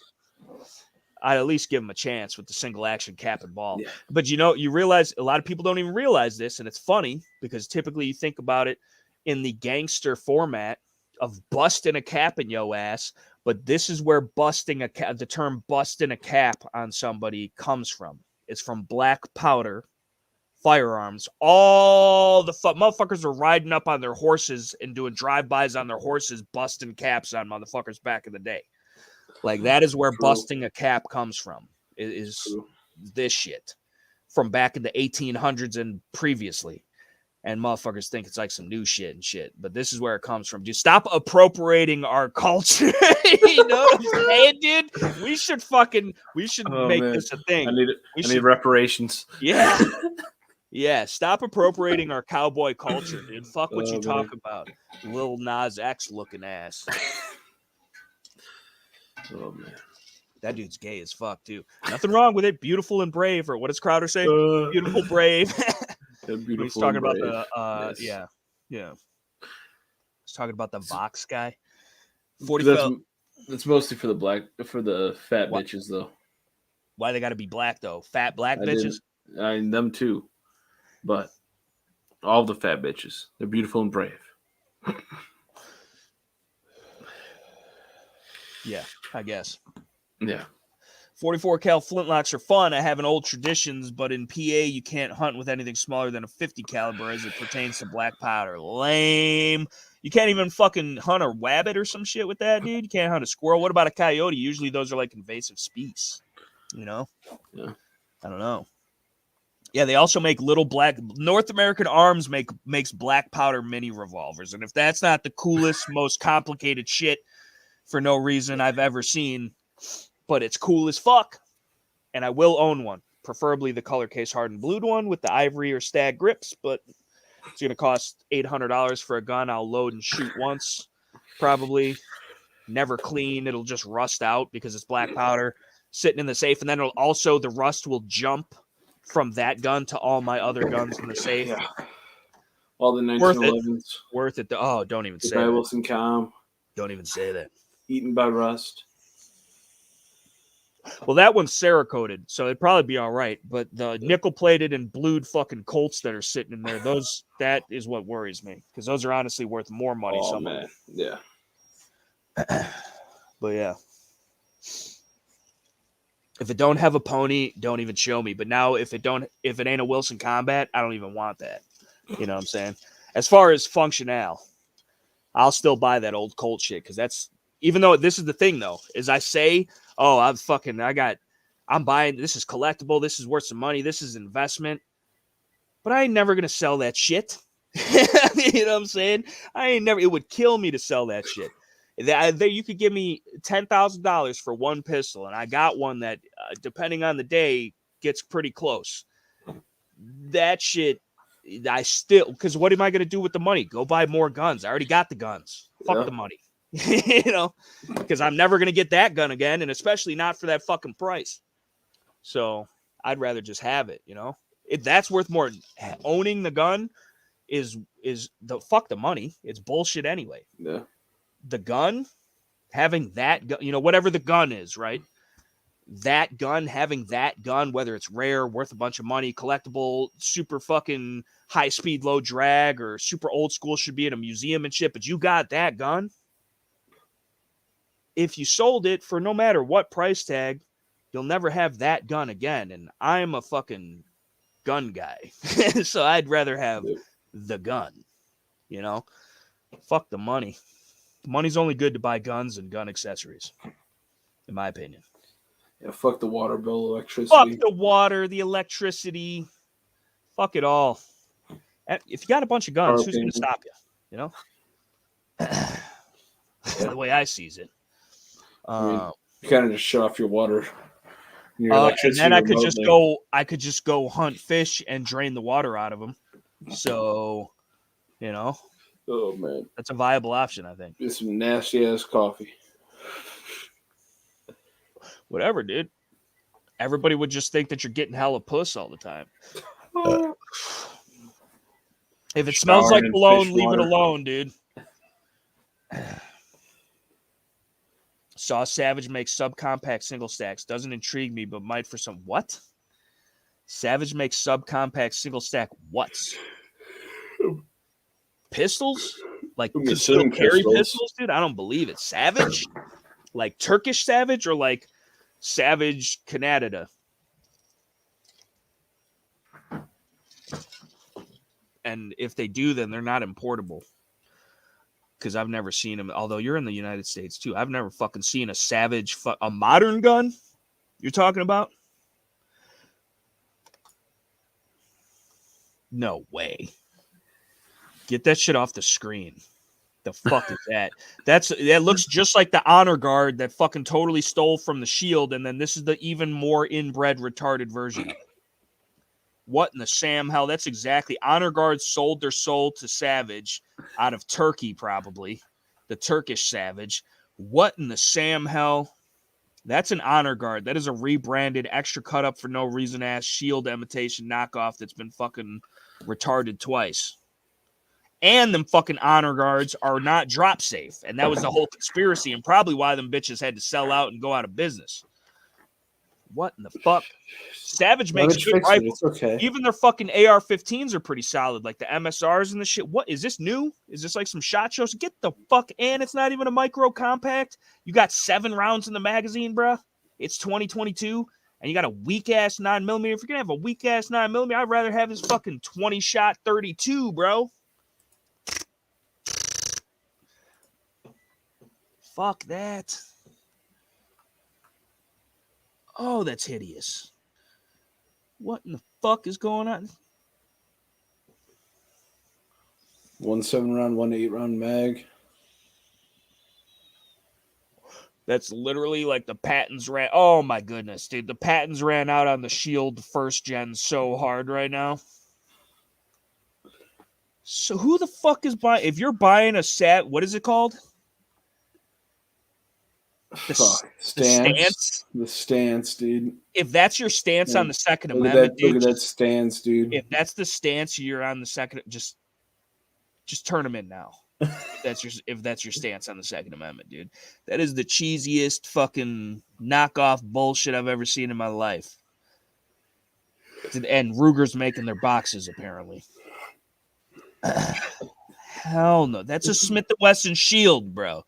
I'd at least give them a chance with the single action cap and ball. Yeah. But you realize a lot of people don't even realize this, and it's funny because typically you think about it in the gangster format of busting a cap in yo ass, but this is where the term busting a cap on somebody comes from. It's from black powder firearms. All the motherfuckers were riding up on their horses and doing drive-bys on their horses, busting caps on motherfuckers back in the day. Like that is where busting a cap comes from. Is this shit from back in the 1800s and previously, and motherfuckers think it's like some new shit and shit. But this is where it comes from. Dude, stop appropriating our culture. You know what I'm saying, dude? We should make this a thing. I need reparations. Yeah. Yeah, stop appropriating our cowboy culture, dude. Fuck what you talk about. Lil Nas X looking ass. Oh man, that dude's gay as fuck too. Nothing wrong with it. Beautiful and brave, or what does Crowder say? Beautiful, brave. Beautiful. He's talking about the yeah. was talking about the Vox guy. 40 That's mostly for the fat what? bitches though. Why they got to be black though? Fat black bitches. I mean them too, but all the fat bitches, they're beautiful and brave. Yeah, I guess. Yeah. 44 cal flintlocks are fun. I have an old traditions, but in PA you can't hunt with anything smaller than a 50 caliber as it pertains to black powder. Lame. You can't even fucking hunt a rabbit or some shit with that, dude. You can't hunt a squirrel. What about a coyote? Usually those are like invasive species. You know? Yeah. I don't know. Yeah, they also make little black. North American Arms makes black powder mini revolvers, and if that's not the coolest, most complicated shit for no reason I've ever seen, but it's cool as fuck, and I will own one, preferably the color case hardened blued one with the ivory or stag grips, but it's going to cost $800 for a gun I'll load and shoot once, probably. Never clean. It'll just rust out because it's black powder sitting in the safe, and then the rust will jump from that gun to all my other guns in the safe. Yeah. All the 1911s. Worth it. Oh, don't even say that. Wilson Com. Don't even say that. Eaten by rust. Well, that one's Cerakoted, so it'd probably be all right. But the nickel-plated and blued fucking Colts that are sitting in there, that is what worries me, because those are honestly worth more money. Oh, man. Yeah. But yeah. If it don't have a pony, don't even show me. But now if it ain't a Wilson Combat, I don't even want that. You know what I'm saying? As far as functional, I'll still buy that old Colt shit, because that's, even though this is the thing though, is I say, oh, I'm buying, this is collectible, this is worth some money, this is investment, but I ain't never gonna sell that shit. You know what I'm saying? It would kill me to sell that shit. You could give me $10,000 for one pistol, and I got one that, depending on the day, gets pretty close. That shit, because what am I going to do with the money? Go buy more guns. I already got the guns. Fuck the money. You know, because I'm never going to get that gun again, and especially not for that fucking price. So I'd rather just have it, you know? If that's worth more, owning the gun is fuck the money. It's bullshit anyway. Yeah. The gun, having that gun, you know, whatever the gun is, right? That gun, having that gun, whether it's rare, worth a bunch of money, collectible, super fucking high speed, low drag, or super old school, should be in a museum and shit, but you got that gun. If you sold it for no matter what price tag, you'll never have that gun again. And I'm a fucking gun guy. So I'd rather have the gun, you know? Fuck the money. Money's only good to buy guns and gun accessories, in my opinion. Yeah, fuck the water bill, electricity. Fuck the water, the electricity. Fuck it all. If you got a bunch of guns, who's going to stop you? You know? The way I sees it. You kind of just shut off your water. And then I could just go hunt fish and drain the water out of them. So, you know. Oh, man. That's a viable option, I think. Get some nasty-ass coffee. Whatever, dude. Everybody would just think that you're getting hella puss all the time. If it smells like cologne, leave it alone, dude. Saw Savage make subcompact single stacks. Doesn't intrigue me, but might for some... What? Savage makes subcompact single stack what's? Pistols? Like concealed carry pistols, dude? I don't believe it. Savage? Like Turkish Savage or like Savage Canada? And if they do, then they're not importable. Because I've never seen them. Although you're in the United States too. I've never fucking seen a Savage, a modern gun you're talking about? No way. Get that shit off the screen. The fuck is that? That looks just like the Honor Guard that fucking totally stole from the Shield, and then this is the even more inbred, retarded version of it. What in the Sam hell? That's exactly. Honor Guard sold their soul to Savage out of Turkey, probably. The Turkish Savage. What in the Sam hell? That's an Honor Guard. That is a rebranded, extra cut up for no reason ass Shield imitation knockoff that's been fucking retarded twice. And them fucking honor guards are not drop safe. And that was the whole conspiracy and probably why them bitches had to sell out and go out of business. What in the fuck? Savage makes good rifles. It's okay. Even their fucking AR-15s are pretty solid, like the MSRs and the shit. What is this new? Is this like some shot shows? Get the fuck in. It's not even a micro compact. You got 7 rounds in the magazine, bruh. It's 2022, and you got a weak ass 9mm. If you're gonna have a weak ass 9mm, I'd rather have his fucking 20 shot 32, bro. Fuck that. Oh, that's hideous. What in the fuck is going on? 1 7-round, 1 8-round mag. That's literally like the patents ran. Oh my goodness, dude. The patents ran out on the Shield first gen so hard right now. So who the fuck is buying? If you're buying a set, what is it called? The stance. The stance, dude. If that's your stance on the Second Look Amendment, look at that stance, dude. If that's the stance you're on the second, just turn them in now. If that's your stance on the Second Amendment, dude. That is the cheesiest fucking knockoff bullshit I've ever seen in my life. And Ruger's making their boxes apparently. Hell no, that's a Smith & Wesson Shield, bro.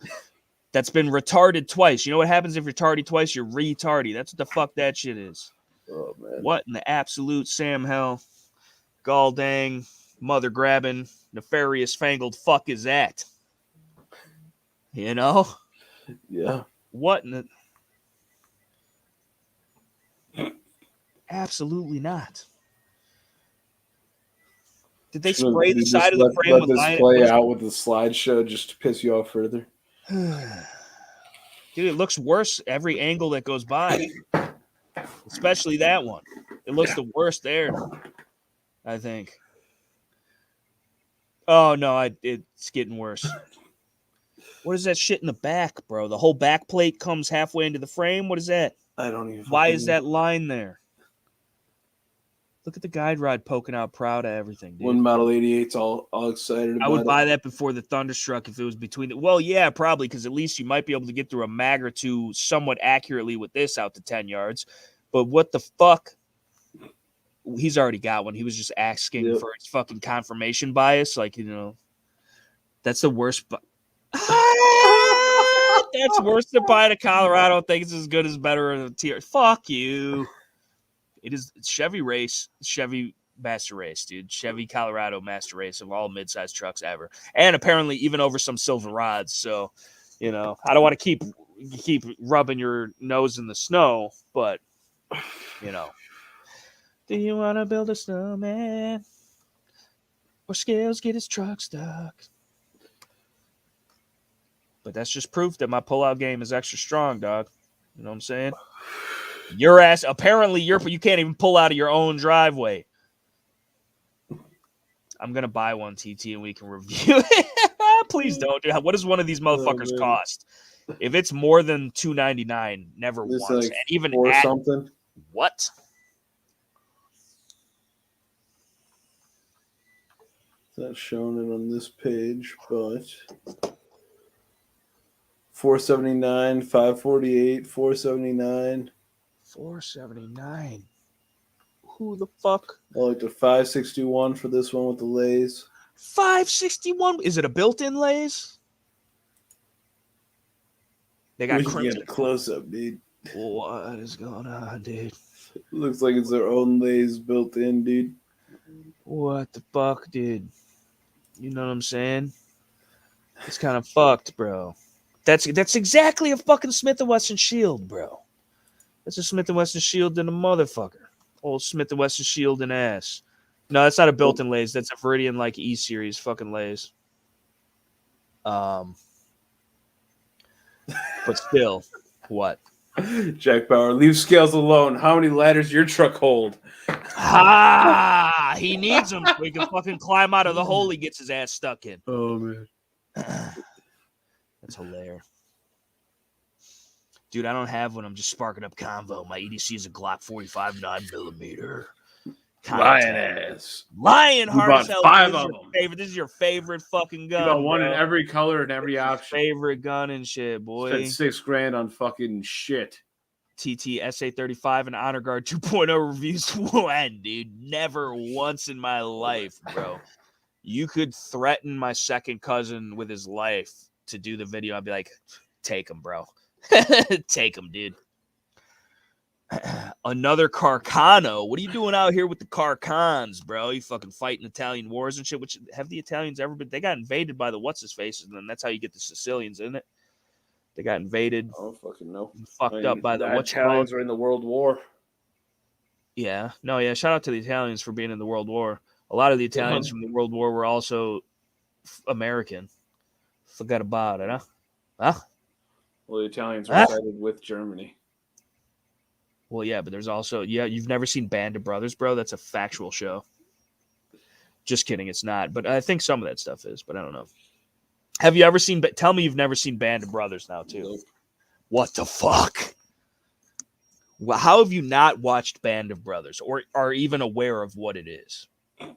That's been retarded twice. You know what happens if you're tardy twice? You're retardy. That's what the fuck that shit is. Oh, man. What in the absolute Sam hell, gall dang, mother grabbing, nefarious fangled fuck is that? You know? Yeah. What in the... Absolutely not. Did they spray the side of the frame with this play out with the slideshow just to piss you off further? Dude, it looks worse every angle that goes by. Especially that one. It looks the worst there, I think. Oh, no, it's getting worse. What is that shit in the back, bro? The whole back plate comes halfway into the frame? What is that? I don't even... Why is that line there? Look at the guide rod poking out proud of everything, dude. One Model 88's all excited about it. I would buy that before the Thunderstruck if it was between the... Well, yeah, probably, because at least you might be able to get through a mag or two somewhat accurately with this out to 10 yards. But what the fuck? He's already got one. He was just asking for its fucking confirmation bias. Like, you know, that's the worst... That's worse than buying a Colorado. Thinks it's as good as better in a tier. Fuck you. It's Chevy race, Chevy master race, dude. Chevy Colorado master race of all midsize trucks ever, and apparently even over some Silverados. So, you know, I don't want to keep rubbing your nose in the snow, but you know, do you want to build a snowman or Scales get his truck stuck? But that's just proof that my pullout game is extra strong, dog. You know what I'm saying? Your ass, apparently you can't even pull out of your own driveway. I'm going to buy one, TT, and we can review it. Please don't. Dude. What does one of these motherfuckers cost? If it's more than $299, never once. Like and even or something. What? It's not showing it on this page, but... $479, $548, $479. $479. Who the fuck? I like the $561 for this one with the lays. $561. Is it a built-in lays? They got get a close up, dude. What is going on, dude? Looks like it's their own lays built in, dude. What the fuck, dude? You know what I'm saying? It's kind of fucked, bro. That's exactly a fucking Smith & Wesson Shield, bro. That's a Smith & Wesson Shield in a motherfucker. Old Smith & Wesson Shield and ass. No, that's not a built-in lays. That's a Viridian like E-series fucking lays. But still, what? Jack Bauer, leave Scales alone. How many ladders your truck hold? He needs them so he can fucking climb out of the hole he gets his ass stuck in. Oh, man. That's hilarious. Dude, I don't have one. I'm just sparking up convo. My EDC is a Glock 45 9mm. Lioness. Lion heart bought as hell. 5 This is of your them. favorite. This is your favorite fucking gun. You got one bro. in every color and every option. Favorite gun and shit, boy. Spent $6,000 on fucking shit. TT SA35 and Honor Guard 2.0 reviews. When, dude? Never once in my life, bro. You could threaten my second cousin with his life to do the video. I'd be like, take him, bro. Take him, dude. Another Carcano. What are you doing out here with the Carcons, bro? You fucking fighting Italian wars and shit. Which have the Italians ever been? They got invaded by the what's-his-faces, and then that's how you get the Sicilians, isn't it? They got invaded. I don't fucking know. Fucked up by the Italians were in the World War. Yeah. No, yeah. Shout out to the Italians for being in the World War. A lot of the Italians from the World War were also American. Forgot about it, huh? Huh? Well, the Italians were sided with Germany. Well, yeah, but there's also, you've never seen Band of Brothers, bro? That's a factual show. Just kidding, it's not. But I think some of that stuff is, but I don't know. Have you ever seen, tell me you've never seen Band of Brothers now, too. Nope. What the fuck? Well, how have you not watched Band of Brothers or are even aware of what it is? I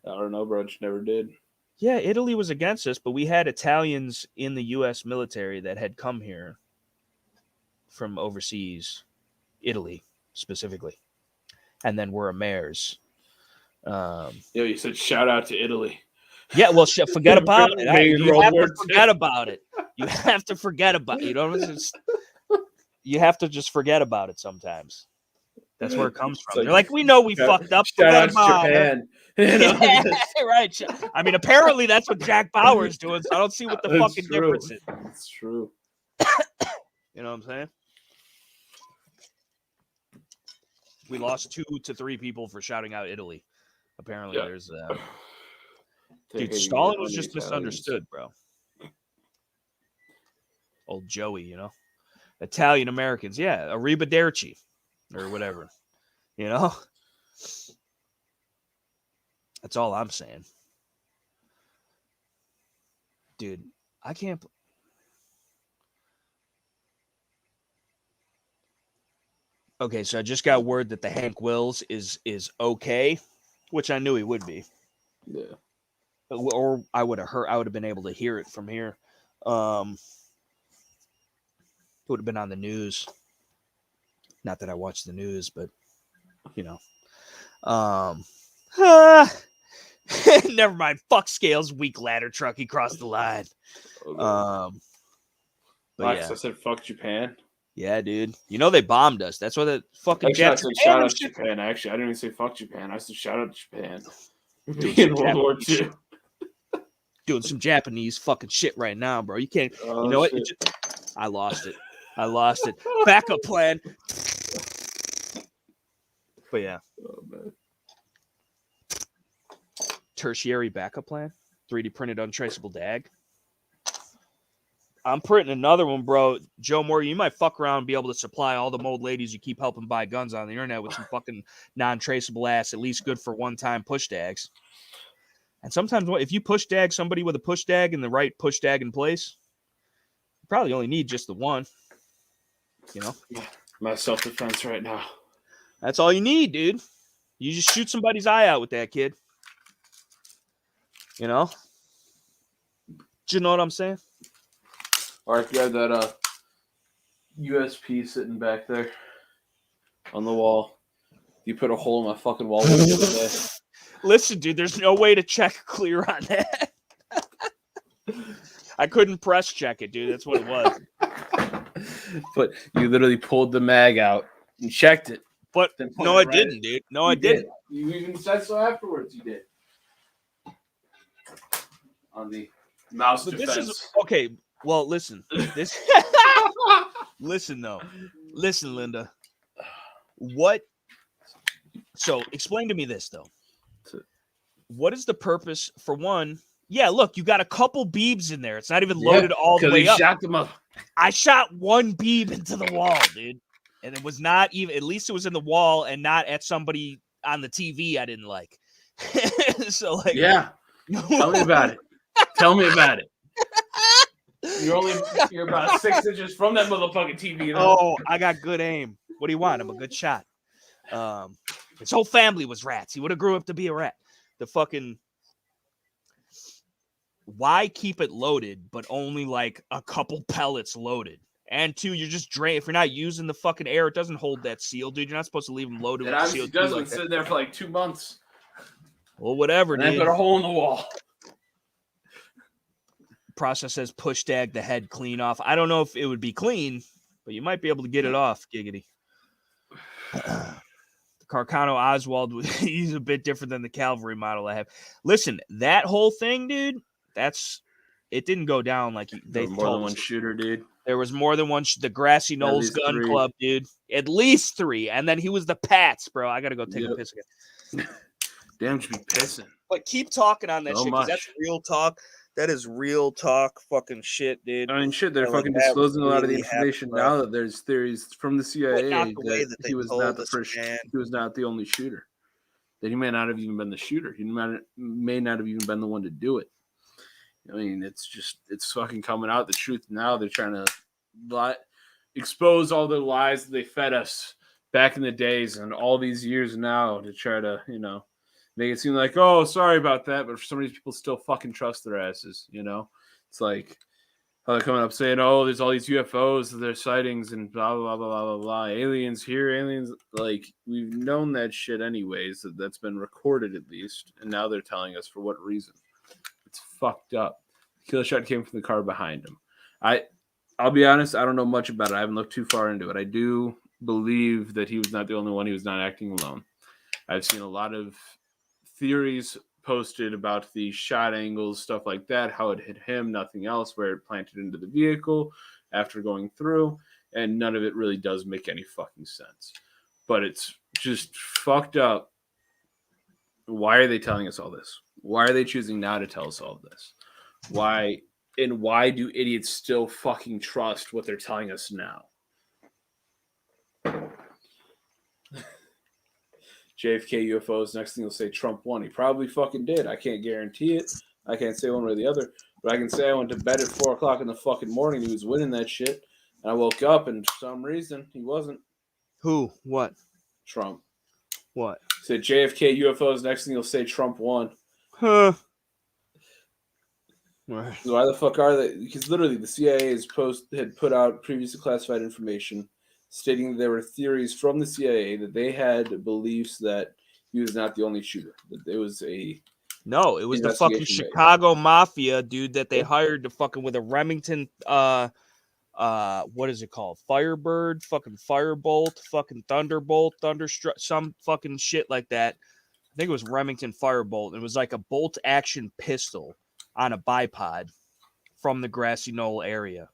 don't know, bro. Just never did. Yeah, Italy was against us, but we had Italians in the U.S. military that had come here from overseas, Italy specifically, and then were mayors. You said shout out to Italy. Yeah, well, forget about it. You have to forget about it. You have to forget about it. You have to just forget about it sometimes. That's where it comes from. They're like, we know we fucked up. Shout out to Japan. Yeah, right. I mean, apparently that's what Jack Bauer is doing, so I don't see what the fucking difference is. It's true. You know what I'm saying? We lost 2 to 3 people for shouting out Italy. Apparently, there's dude, Stalin was just misunderstood, bro. Old Joey, Italian Americans, arrivederci or whatever, That's all I'm saying, dude. I can't. Okay, so I just got word that the Hank Wills is okay, which I knew he would be. Yeah. Or I would have been able to hear it from here. It would have been on the news. Not that I watch the news, but never mind. Fuck Scales, weak ladder truck. He crossed the line. Okay. But I said fuck Japan. Yeah, dude. They bombed us. That's why the fucking Actually, I said shout out to Japan. Actually, I didn't even say fuck Japan. I said shout out to Japan. In World War II. Doing some Japanese fucking shit right now, bro. You can't. Oh, you know what? I lost it. Backup plan. But yeah. Oh, man. Tertiary backup plan. 3D printed untraceable DAG. I'm printing another one, bro. Joe Moore, you might fuck around and be able to supply all the old ladies you keep helping buy guns on the internet with some fucking non-traceable ass, at least good for one-time push dags. And sometimes if you push dag somebody with a push dag and the right push dag in place, you probably only need just the one. My self-defense right now. That's all you need, dude. You just shoot somebody's eye out with that, kid. Do you know what I'm saying? Or if you had that USP sitting back there on the wall, you put a hole in my fucking wall the other day. Listen, dude, there's no way to check clear on that. I couldn't press check it, dude. That's what it was. But you literally pulled the mag out and checked it. But no, I didn't, dude. No, I didn't. You even said so afterwards. You did. On the mouse defense. This is okay. Well, listen. Listen, though. Listen, Linda. What? So, explain to me this, though. What is the purpose? For one, look, you got a couple beebs in there. It's not even loaded all the way up. Shot them up. I shot one beeb into the wall, dude. And it was not even, at least it was in the wall and not at somebody on the TV I didn't like. So, like. Yeah. Tell me about it. Tell me about it. You're about 6 inches from that motherfucking TV. Oh, I got good aim. What do you want? I'm a good shot. His whole family was rats. He would have grew up to be a rat. The fucking... Why keep it loaded, but only like a couple pellets loaded? And two, you're just drain. If you're not using the fucking air, it doesn't hold that seal, dude. You're not supposed to leave them loaded with obviously CO2 does like when sitting there for like 2 months. Well, whatever, and dude. I put a hole in the wall. Process says push tag the head clean off. I don't know if it would be clean, but you might be able to get it off, giggity. The Carcano Oswald, he's a bit different than the Calvary model I have. Listen, that whole thing, dude, it didn't go down like they more told than us. one shooter, dude. There was more than one. The Grassy Knolls Gun 3. Club, dude. At least 3. And then he was the Pats, bro. I got to go take a piss again. Damn, should be pissing. But keep talking on that So shit, because much. that's real talk. That is real talk fucking shit, dude. I mean, shit, they're fucking disclosing a lot of the information now that there's theories from the CIA that he was not the first, he was not the only shooter. That he may not have even been the shooter. He may not have even been the one to do it. I mean, it's fucking coming out the truth now. They're trying to expose all the lies that they fed us back in the days and all these years now to try to, make it seem like, oh, sorry about that. But for some of these people still fucking trust their asses, It's like how they're coming up saying, oh, there's all these UFOs, there's sightings and blah, blah, blah, blah, blah, blah. Aliens here, aliens. Like, we've known that shit anyways. That's been recorded at least. And now they're telling us for what reason. It's fucked up. The killer shot came from the car behind him. I'll be honest, I don't know much about it. I haven't looked too far into it. I do believe that he was not the only one. He was not acting alone. I've seen a lot of theories posted about the shot angles, stuff like that, how it hit him, nothing else, where it planted into the vehicle after going through, and none of it really does make any fucking sense. But it's just fucked up. Why are they telling us all this? Why are they choosing now to tell us all this? Why do idiots still fucking trust what they're telling us now? JFK UFOs, next thing you'll say Trump won. He probably fucking did. I can't guarantee it. I can't say one way or the other. But I can say I went to bed at 4 o'clock in the fucking morning. He was winning that shit. And I woke up and for some reason he wasn't. Who? What? Trump. What? Said JFK UFOs, next thing you'll say Trump won. Huh. Right. Why the fuck are they? Because literally the CIA had put out previously classified information stating that there were theories from the CIA that they had beliefs that he was not the only shooter. That it was a it was the fucking Chicago Mafia dude that they hired to fucking with a Remington what is it called? Firebird, fucking Firebolt, fucking Thunderbolt, Thunderstruck, some fucking shit like that. I think it was Remington Firebolt. It was like a bolt action pistol on a bipod from the Grassy Knoll area.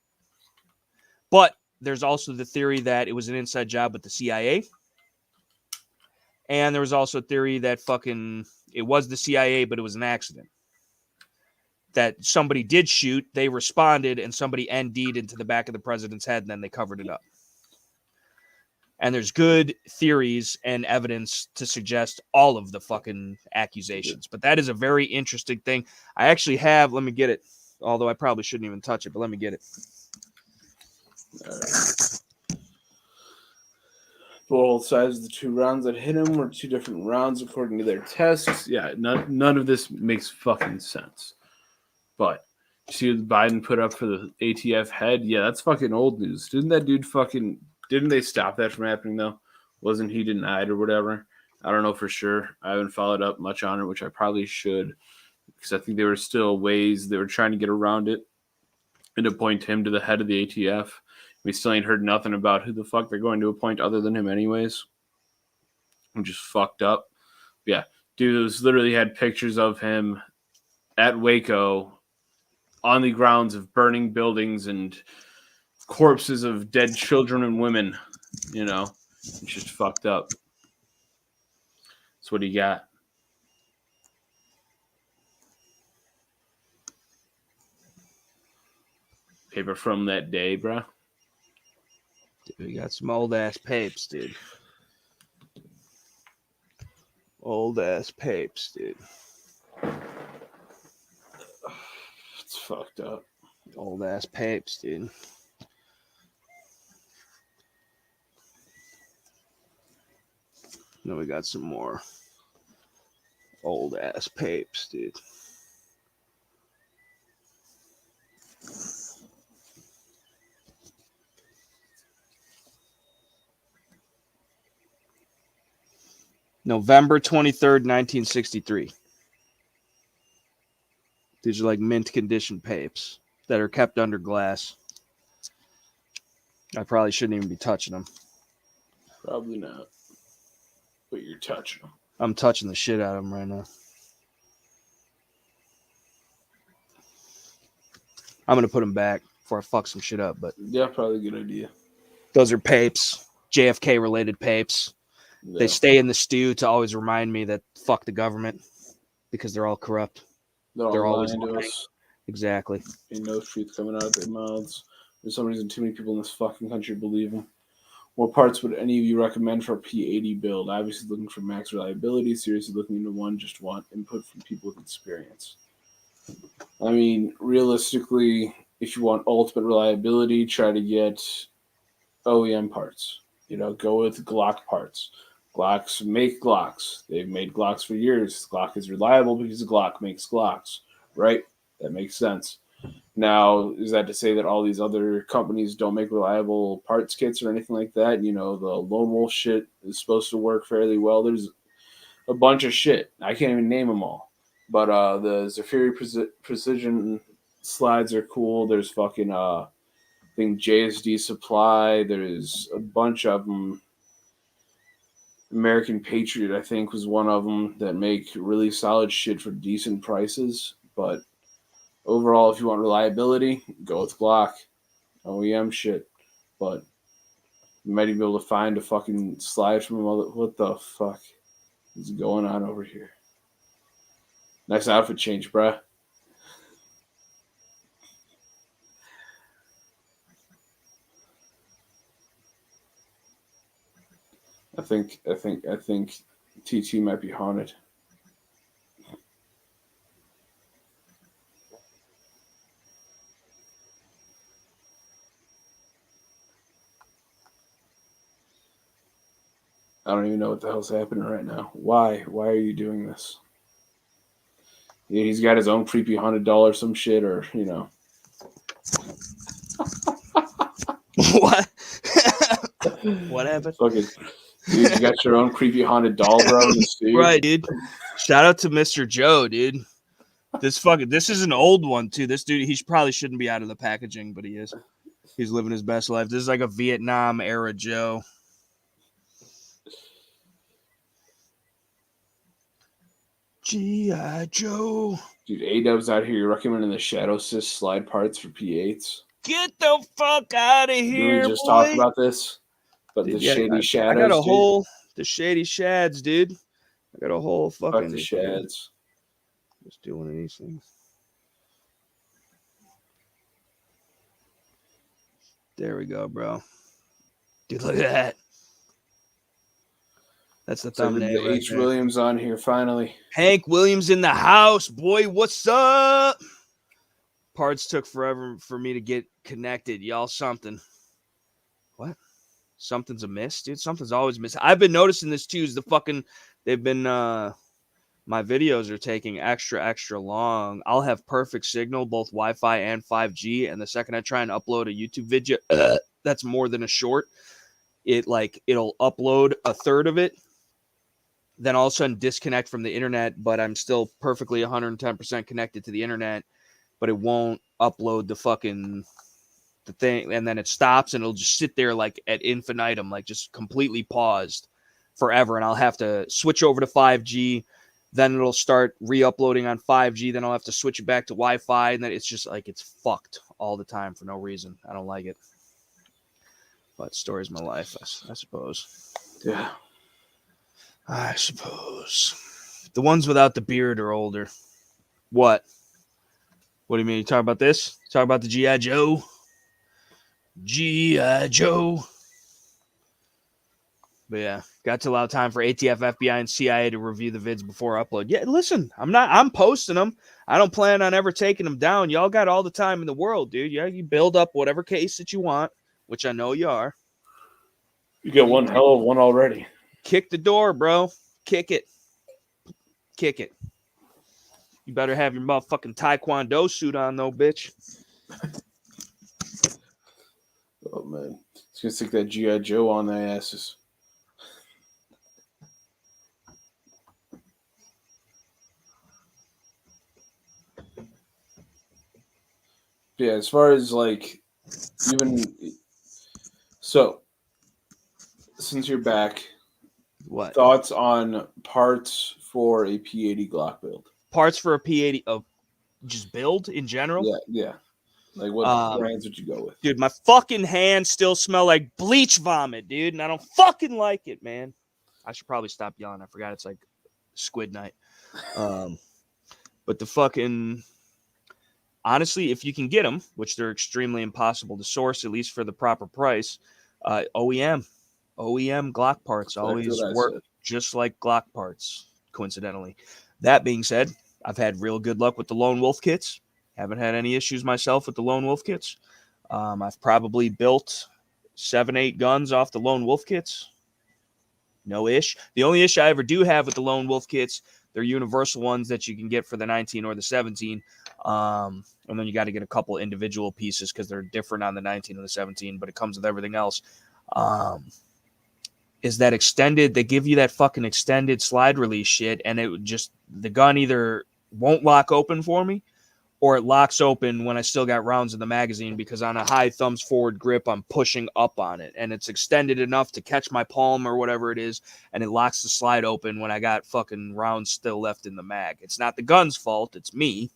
But there's also the theory that it was an inside job with the CIA. And there was also a theory that it was the CIA, but it was an accident. That somebody did shoot, they responded, and somebody ND'd into the back of the president's head, and then they covered it up. And there's good theories and evidence to suggest all of the fucking accusations. But that is a very interesting thing. I actually have, let me get it. Although I probably shouldn't even touch it, but let me get it. Both sides of the 2 rounds that hit him were 2 different rounds according to their tests. Yeah, none of this makes fucking sense. But you see what Biden put up for the ATF head? Yeah, that's fucking old news. Didn't they stop that from happening though? Wasn't he denied or whatever? I don't know for sure. I haven't followed up much on it, which I probably should, because I think there were still ways they were trying to get around it and appoint him to the head of the ATF. We still ain't heard nothing about who the fuck they're going to appoint other than him anyways. I'm just fucked up. Yeah, dude, literally had pictures of him at Waco on the grounds of burning buildings and corpses of dead children and women. It's just fucked up. So what do you got? Paper from that day, bro. Dude, we got some old ass papes, dude. Old ass papes, dude. It's fucked up. Old ass papes, dude. Then we got some more old ass papes, dude. November 23rd, 1963. These are like mint condition papes that are kept under glass. I probably shouldn't even be touching them. Probably not. But you're touching them. I'm touching the shit out of them right now. I'm going to put them back before I fuck some shit up. But yeah, probably a good idea. Those are papes, JFK related papes. Yeah. They stay in the stew to always remind me that fuck the government because they're all corrupt. They're always lying to us. Exactly. Ain't no truth coming out of their mouths. For some reason, too many people in this fucking country believe them. What parts would any of you recommend for a P80 build? Obviously looking for max reliability. Seriously looking into one. Just want input from people with experience. I mean, realistically, if you want ultimate reliability, try to get OEM parts. You know, go with Glock parts. Glocks make Glocks. They've made Glocks for years. Glock is reliable because Glock makes Glocks, right? That makes sense. Now, is that to say that all these other companies don't make reliable parts kits or anything like that? You know, the Lone Wolf shit is supposed to work fairly well. There's a bunch of shit. I can't even name them all. But the Zafiri Precision slides are cool. There's fucking, I think, JSD Supply. There's a bunch of them. American Patriot, I think, was one of them that make really solid shit for decent prices. But overall, if you want reliability, go with Glock. OEM shit. But you might even be able to find a fucking slide from them. What the fuck is going on over here? Nice outfit change, bruh. I think TT might be haunted. I don't even know what the hell's happening right now. Why? Why are you doing this? Yeah, he's got his own creepy haunted doll or some shit, or, you know. What? What happened? Fucking, dude, you got your own creepy haunted doll, bro. Right, dude. Shout out to Mr. Joe, dude. This is an old one too. This dude, he probably shouldn't be out of the packaging, but he is. He's living his best life. This is like a Vietnam era Joe. G.I. Joe. Dude, A-Dub's out here recommending the Shadow Assist slide parts for P8s. Get the fuck out of here, Did we just talk about this? But dude, the shady shadows, I got a whole, the shady shads, dude. I got a whole fucking... Fuck the shads. Just do one of these things. There we go, bro. Dude, look at that. That's the thumbnail. The H. Williams on here, finally. Hank Williams in the house, boy. What's up? Parts took forever for me to get connected. Y'all something. What? Something's amiss, dude. Something's always missing. I've been noticing this too. Is the fucking... They've been... My videos are taking extra long. I'll have perfect signal, both Wi-Fi and 5G. And the second I try and upload a YouTube video that's more than a short, it'll upload a third of it. Then all of a sudden disconnect from the internet, but I'm still perfectly 110% connected to the internet, but it won't upload the thing. And then it stops and it'll just sit there like at infinitum, like just completely paused forever. And I'll have to switch over to 5G. Then it'll start re-uploading on 5G. Then I'll have to switch it back to Wi-Fi. And then it's just like it's fucked all the time for no reason. I don't like it. But story's my life, I suppose. Yeah. I suppose. The ones without the beard are older. What? What do you mean? You talk about this? Talk about the G.I. Joe? G.I. Joe. But yeah, got to allow time for ATF, FBI, and CIA to review the vids before upload. Yeah, listen, I'm posting them. I don't plan on ever taking them down. Y'all got all the time in the world, dude. Yeah, you build up whatever case that you want, which I know you are. You got one hell of one already. Kick the door, bro. Kick it. Kick it. You better have your motherfucking Taekwondo suit on, though, bitch. Oh, man. It's going to stick that G.O.A. on their asses. Yeah, as far as, like, even... So, since you're back... What? Thoughts on parts for a P80 Glock build? Parts for a P80 of just build in general? Yeah. Like, what brands would you go with? Dude, my fucking hands still smell like bleach vomit, dude, and I don't fucking like it, man. I should probably stop yelling. I forgot it's like squid night. But the fucking... Honestly, if you can get them, which they're extremely impossible to source, at least for the proper price, OEM Glock parts always work just like Glock parts, coincidentally. That being said, I've had real good luck with the Lone Wolf kits. Haven't had any issues myself with the Lone Wolf kits. I've probably built 7-8 guns off the Lone Wolf kits. No ish. The only issue I ever do have with the Lone Wolf kits, they're universal ones that you can get for the 19 or the 17. And then you got to get a couple individual pieces because they're different on the 19 and the 17, but it comes with everything else. Is that extended? They give you that fucking extended slide release shit, and it just, the gun either won't lock open for me, or it locks open when I still got rounds in the magazine because on a high thumbs forward grip, I'm pushing up on it, and it's extended enough to catch my palm or whatever it is, and it locks the slide open when I got fucking rounds still left in the mag. It's not the gun's fault, it's me,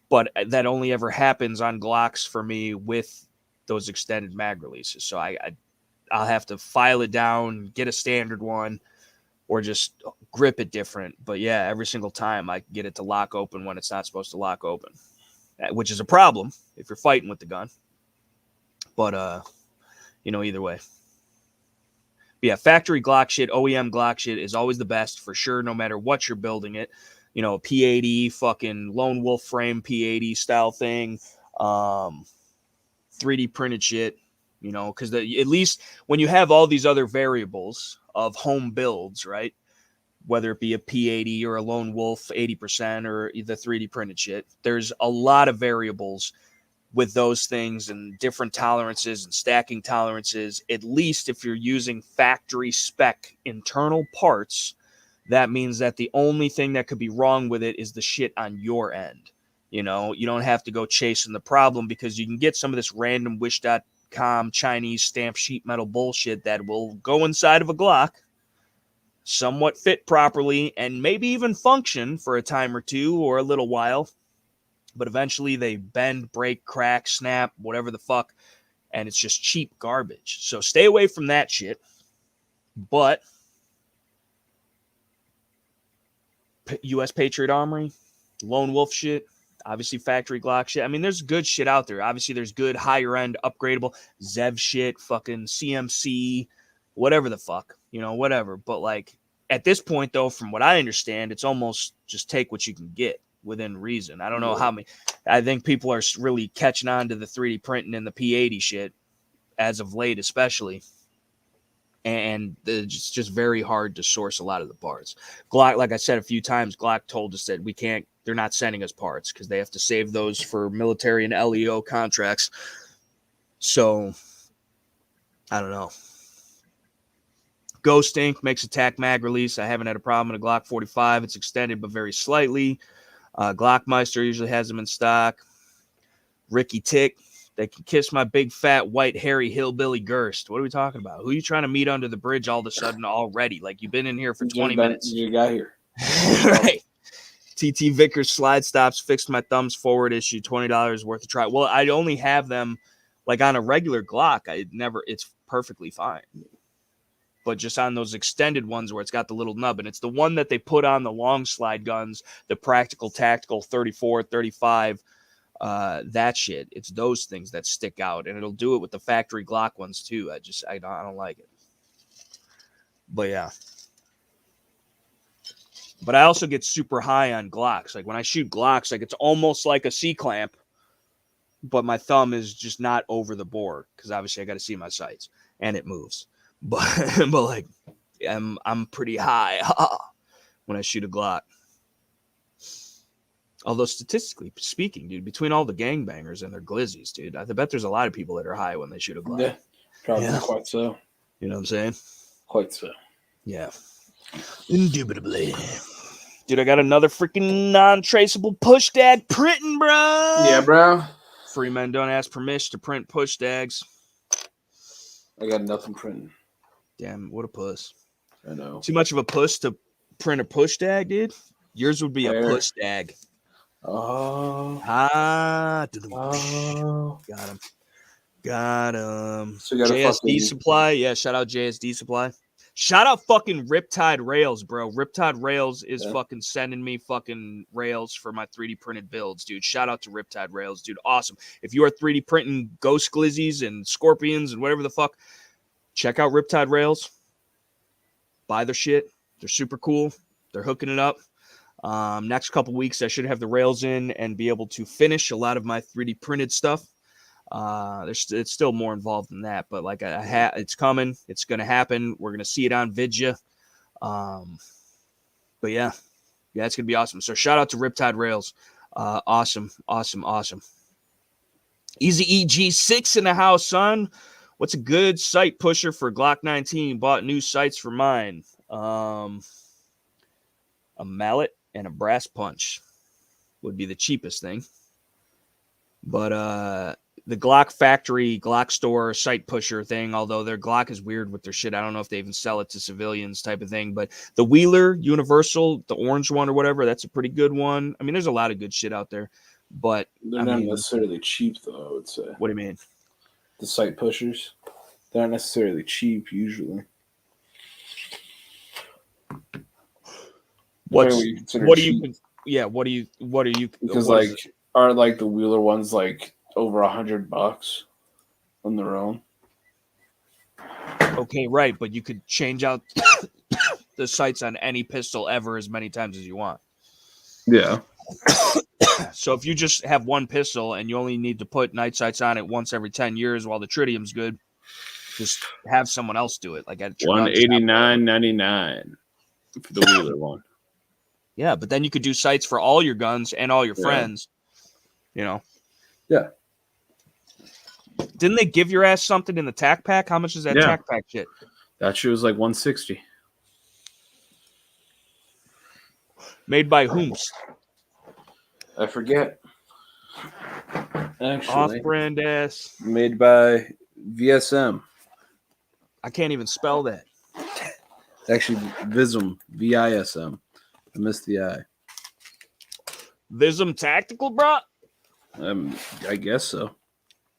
but that only ever happens on Glocks for me with those extended mag releases. So I'll have to file it down, get a standard one, or just grip it different. But yeah, every single time I get it to lock open when it's not supposed to lock open, which is a problem if you're fighting with the gun. But, either way. But yeah, factory Glock shit, OEM Glock shit is always the best for sure, no matter what you're building it. P80, fucking Lone Wolf frame P80 style thing, 3D printed shit, because at least when you have all these other variables of home builds, right? Whether it be a P80 or a Lone Wolf 80% or the 3D printed shit, there's a lot of variables with those things and different tolerances and stacking tolerances. At least if you're using factory spec internal parts, that means that the only thing that could be wrong with it is the shit on your end. You don't have to go chasing the problem because you can get some of this random Wish.com Chinese stamp sheet metal bullshit that will go inside of a Glock, somewhat fit properly, and maybe even function for a time or two or a little while. But eventually they bend, break, crack, snap, whatever the fuck, and it's just cheap garbage. So stay away from that shit. But U.S. Patriot Armory, Lone Wolf shit, obviously factory Glock shit. I mean, there's good shit out there. Obviously, there's good higher end upgradable Zev shit, fucking CMC, whatever the fuck, whatever. But like at this point, though, from what I understand, it's almost just take what you can get within reason. I don't know how many. I think people are really catching on to the 3D printing and the P80 shit as of late, especially. And it's just very hard to source a lot of the parts. Glock, like I said a few times, Glock told us that they're not sending us parts because they have to save those for military and LEO contracts. So, I don't know. Ghost Inc. makes a TAC mag release. I haven't had a problem with a Glock 45. It's extended, but very slightly. Glockmeister usually has them in stock. Ricky Tick. They can kiss my big, fat, white, hairy hillbilly Gerst. What are we talking about? Who are you trying to meet under the bridge all of a sudden already? Like, you've been in here for 20 minutes. You got here. Right. TT Vickers slide stops, fixed my thumbs forward issue, $20 worth of try. Well, I only have them, like, on a regular Glock. It's perfectly fine. But just on those extended ones where it's got the little nub, and it's the one that they put on the long slide guns, the practical, tactical 34, 35, that shit. It's those things that stick out, and it'll do it with the factory Glock ones too. I don't like it. But yeah. But I also get super high on Glocks. Like when I shoot Glocks, like it's almost like a C-clamp, but my thumb is just not over the board because obviously I got to see my sights and it moves. But like I'm pretty high when I shoot a Glock. Although statistically speaking, dude, between all the gangbangers and their glizzies, dude, I bet there's a lot of people that are high when they shoot a Glock. Yeah, probably quite so. You know what I'm saying? Quite so. Yeah. Indubitably. Dude, I got another freaking non-traceable push dag printing, bro. Yeah, bro. Free men don't ask permission to print push dags. I got nothing printing. Damn, what a puss. I know. Too much of a puss to print a push dag, dude? Yours would be a push dag. Oh. Got him. So you got JSD Supply. Yeah, shout out JSD Supply. Shout out fucking Riptide Rails, bro. Riptide Rails is fucking sending me fucking rails for my 3D printed builds, dude. Shout out to Riptide Rails, dude. Awesome. If you are 3D printing ghost glizzies and scorpions and whatever the fuck, check out Riptide Rails. Buy their shit. They're super cool. They're hooking it up. Next couple weeks, I should have the rails in and be able to finish a lot of my 3D printed stuff. It's still more involved than that, but like it's coming. It's going to happen. We're going to see it on Vidya. But yeah, it's going to be awesome. So shout out to Riptide Rails. Awesome. Easy EG6 in the house, son. What's a good sight pusher for Glock 19? Bought new sights for mine. A mallet and a brass punch would be the cheapest thing. But the Glock factory, Glock store, sight pusher thing, although their Glock is weird with their shit. I don't know if they even sell it to civilians type of thing. But the Wheeler Universal, the orange one or whatever, that's a pretty good one. I mean, there's a lot of good shit out there. But they're not necessarily cheap, though, I would say. What do you mean? The sight pushers. They're not necessarily cheap, usually. What do you? Because are like the Wheeler ones like over $100 on their own? Okay, right, but you could change out the sights on any pistol ever as many times as you want. Yeah. So if you just have one pistol and you only need to put night sights on it once every 10 years while the tritium's good, just have someone else do it. Like at $189.99 for the Wheeler one. Yeah, but then you could do sights for all your guns and all your friends. You know. Yeah. Didn't they give your ass something in the tac pack? How much is that tac pack shit? That shit was like $160. Made by whomst? I forget. Actually, off-brand ass. Made by VSM. I can't even spell that. Actually, Vism, VISM. I missed the I. Vism Tactical, bro? I guess so.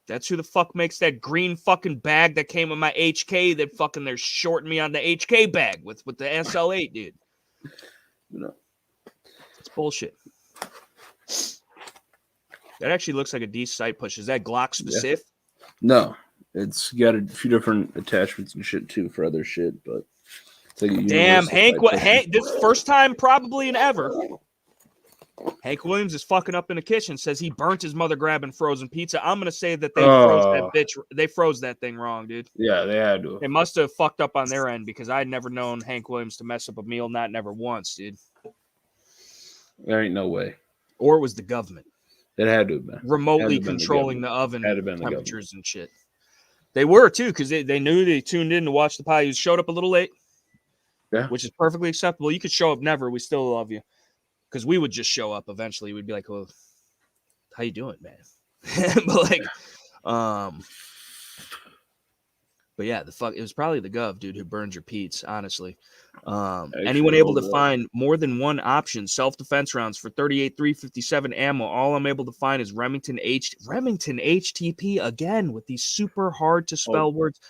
That's who the fuck makes that green fucking bag that came with my HK that fucking they're shorting me on the HK bag with the SL8, dude. No. It's bullshit. That actually looks like a decent sight push. Is that Glock specific? Yeah. No. It's got a few different attachments and shit too for other shit, but it's like damn, Hank, this first time probably in ever. Hank Williams is fucking up in the kitchen, says he burnt his mother grabbing frozen pizza. I'm going to say that they froze that thing wrong, dude. Yeah, they had to. They must have fucked up on their end because I'd never known Hank Williams to mess up a meal, never once, dude. There ain't no way. Or it was the government. It had to have been. Remotely controlling the oven temperatures and shit. They were, too, because they knew they tuned in to watch the pie. You showed up a little late, which is perfectly acceptable. You could show up never. We still love you. Because we would just show up eventually. We'd be like, well, how you doing, man? But yeah, it was probably the gov, dude, who burned your Pete's, honestly. Anyone able to find more than one option, self-defense rounds for 38.357 ammo, all I'm able to find is Remington HTP again with these super hard to spell words.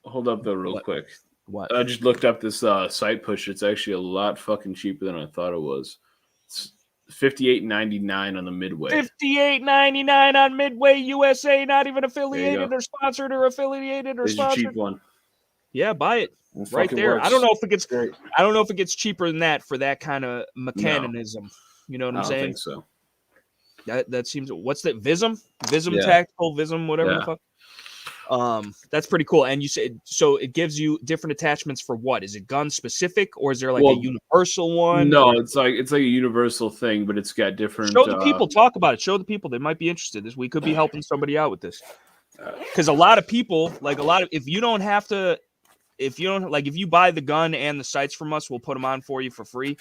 Hold up though real quick. What? I just looked up this sight push. It's actually a lot fucking cheaper than I thought it was. It's $58.99 on the Midway. $58.99 on Midway USA, not even affiliated or sponsored or affiliated or sponsored. A cheap one. Yeah, buy it right there. Works. I don't know if it gets cheaper than that for that kind of mechanism. No. You know what I'm saying? I don't think so. That seems. What's that? Vism? Tactical Vism, whatever the fuck. That's pretty cool. And you said so it gives you different attachments for what? Is it gun specific or is there like a universal one? No, or... it's like a universal thing, but it's got different. Show the people, talk about it. Show the people, they might be interested. We could be helping somebody out with this. Because a lot of people, if you buy the gun and the sights from us, we'll put them on for you for free.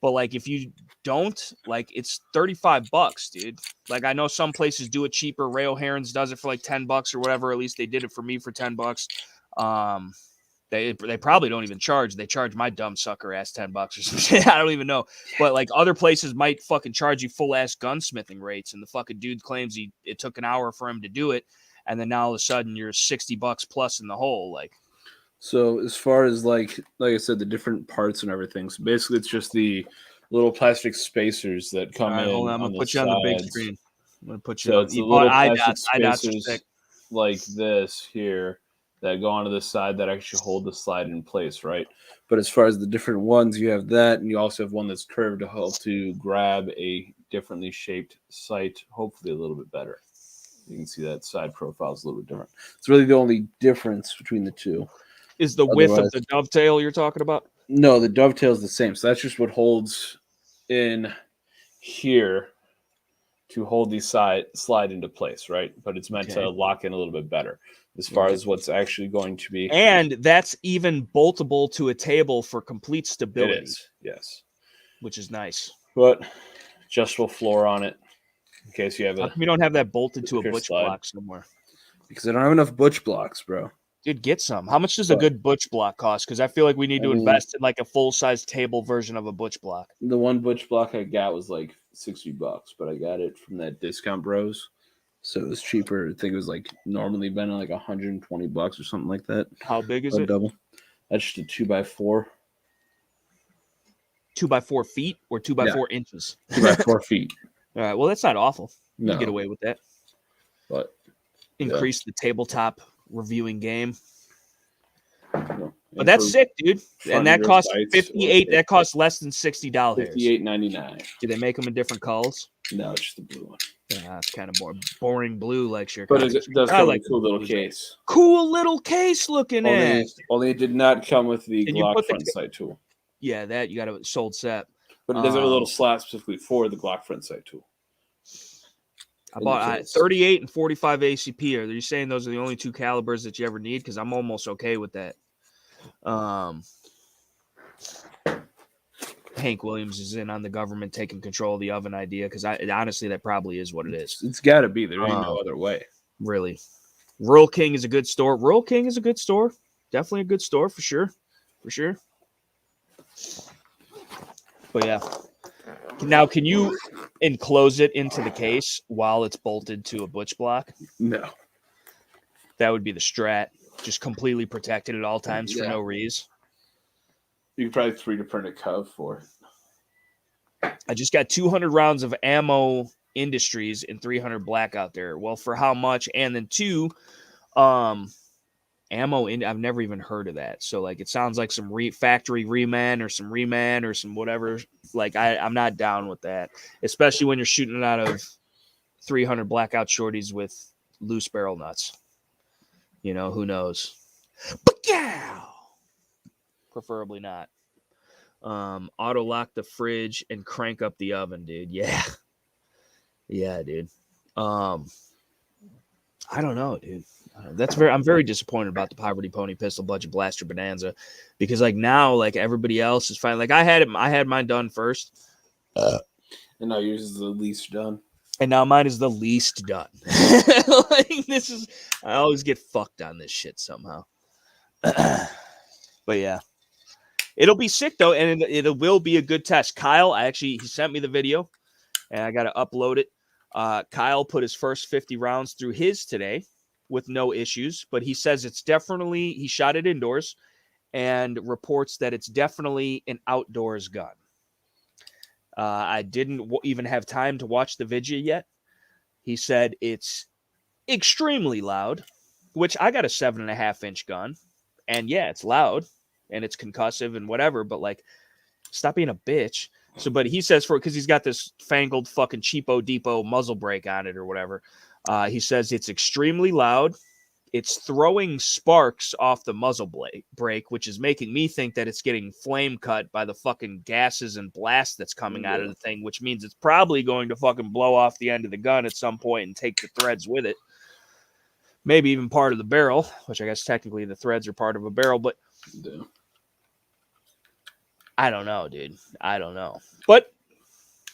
But like if you don't, like it's $35, dude. Like I know some places do it cheaper. Rail Herons does it for like $10 or whatever. At least they did it for me for $10. They probably don't even charge. They charge my dumb sucker ass $10 or some shit. I don't even know. But like other places might fucking charge you full ass gunsmithing rates, and the fucking dude claims it took an hour for him to do it, and then now all of a sudden you're $60 plus in the hole. Like. So as far as like I said, the different parts and everything. So basically, it's just the little plastic spacers that come in. Hold on, I'm gonna put you on the big screen. I'm gonna put you so on. It's the little plastic spacers like this here that go onto the side that actually hold the slide in place, right? But as far as the different ones, you have that, and you also have one that's curved to help to grab a differently shaped sight, hopefully a little bit better. You can see that side profile is a little bit different. It's really the only difference between the two. Is the width of the dovetail you're talking about? No, the dovetail is the same. So that's just what holds in here to hold these slide into place, right? But it's meant to lock in a little bit better as far as what's actually going to be. And that's even boltable to a table for complete stability. It is, yes. Which is nice. But adjustable floor on it in case you have we don't have that bolted to a butch block somewhere. Because I don't have enough butch blocks, bro. Dude, get some. How much does a good butch block cost? Because I feel like we need to invest in like a full-size table version of a butch block. The one butch block I got was like $60, but I got it from that Discount Bros. So it was cheaper. I think it was like normally been like $120 or something like that. How big is it? Double. That's just a 2x4. 2x4 feet or 2x4 inches? 2x4 feet. All right. Well, that's not awful. You No. get away with that. But increase the tabletop reviewing game. No. But that's sick, dude. And that costs $58. That costs less than $60. $58.99. Do they make them in different colors? No, it's just the blue one. Yeah, it's kind of more boring blue, like your. But it does come with a cool little case. Cool little case looking at. Only it did not come with the Glock front sight tool. Yeah, that you got a sold set. But it does have a little slot specifically for the Glock front sight tool. I bought 38 and 45 ACP. Are you saying those are the only two calibers that you ever need? Because I'm almost okay with that. Hank Williams is in on the government taking control of the oven idea, because honestly, that probably is what it is. It's got to be. There ain't no other way. Really. Rural King is a good store. Rural King is a good store. Definitely a good store for sure. For sure. But yeah. Now, can you enclose it into the case while it's bolted to a butch block? No. That would be the strat. Just completely protected at all times for no reason. You could probably 3D print a cov for it. I just got 200 rounds of Ammo Industries and 300 black out there. Well, for how much? And then two, Ammo. I've never even heard of that. So like, it sounds like some factory reman or some whatever. Like I'm not down with that, especially when you're shooting it out of 300 blackout shorties with loose barrel nuts. You know, who knows? But yeah, preferably not. Auto lock the fridge and crank up the oven, dude. Yeah, dude. I don't know, dude. I'm very disappointed about the Poverty Pony Pistol Budget Blaster Bonanza, because like now, like everybody else is fine. Like I had mine done first, and now yours is the least done. And now mine is the least done. Like I always get fucked on this shit somehow. But yeah, it'll be sick though, and it will be a good test. Kyle, he sent me the video, and I got to upload it. Kyle put his first 50 rounds through his today with no issues, but he says he shot it indoors and reports that it's definitely an outdoors gun. I didn't even have time to watch the video yet. He said it's extremely loud, which I got a 7.5-inch gun, and yeah, it's loud and it's concussive and whatever, but like, stop being a bitch. So, but he says because he's got this fangled fucking cheapo depot muzzle brake on it or whatever. He says it's extremely loud. it's throwing sparks off the muzzle brake, which is making me think that it's getting flame cut by the fucking gases and blast that's coming out of the thing, which means it's probably going to fucking blow off the end of the gun at some point and take the threads with it. Maybe even part of the barrel, which I guess technically the threads are part of a barrel, but I don't know, dude. I don't know. But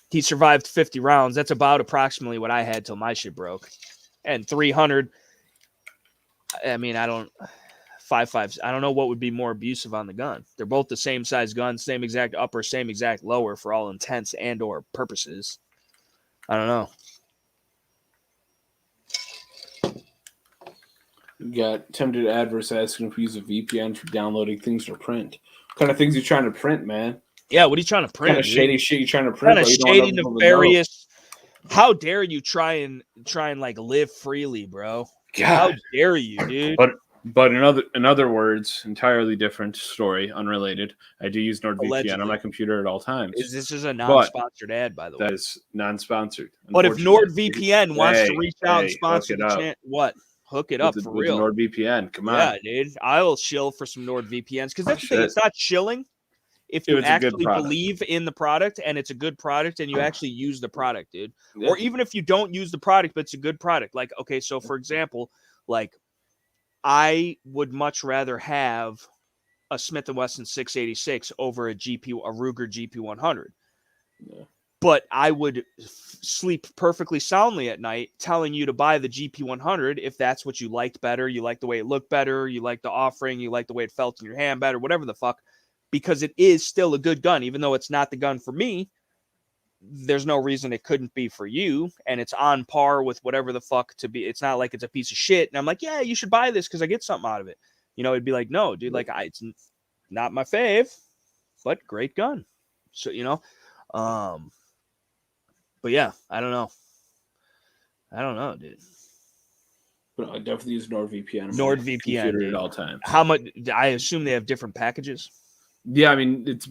he survived 50 rounds. That's about approximately what I had till my shit broke. And 300, I mean, I don't 5.5. I don't know what would be more abusive on the gun. They're both the same size gun, same exact upper, same exact lower for all intents and or purposes. I don't know. You got Tempted Adverse asking if we use a VPN for downloading things to print. What kind of things you trying to print, man? Yeah, what are you trying to print? What kind of shady shit you trying to print? Kind of shady, nefarious. How dare you try and like live freely, bro? God. How dare you, dude? But in other words, entirely different story, unrelated. I do use NordVPN on my computer at all times. This is a non-sponsored ad, by the way. That is non-sponsored. But if NordVPN wants to reach out and sponsor the channel, what? Hook it up for real. NordVPN, come on. Yeah, dude. I will shill for some NordVPNs because that's the thing. It's not shilling. If you actually believe in the product and it's a good product and you actually use the product, dude. Yeah. Or even if you don't use the product, but it's a good product. Like, okay, so for example, like I would much rather have a Smith & Wesson 686 over a Ruger GP100. Yeah. But I would sleep perfectly soundly at night telling you to buy the GP100 if that's what you liked better, you like the way it looked better, you like the offering, you like the way it felt in your hand better, whatever the fuck. Because it is still a good gun, even though it's not the gun for me. There's no reason it couldn't be for you, and it's on par with whatever the fuck to be. It's not like it's a piece of shit, and I'm like, yeah, you should buy this because I get something out of it. You know, it'd be like, no, dude, like it's not my fave, but great gun. So you know, but yeah, I don't know, dude. But I definitely use NordVPN. NordVPN at all times. How much? I assume they have different packages. Yeah, I mean, it's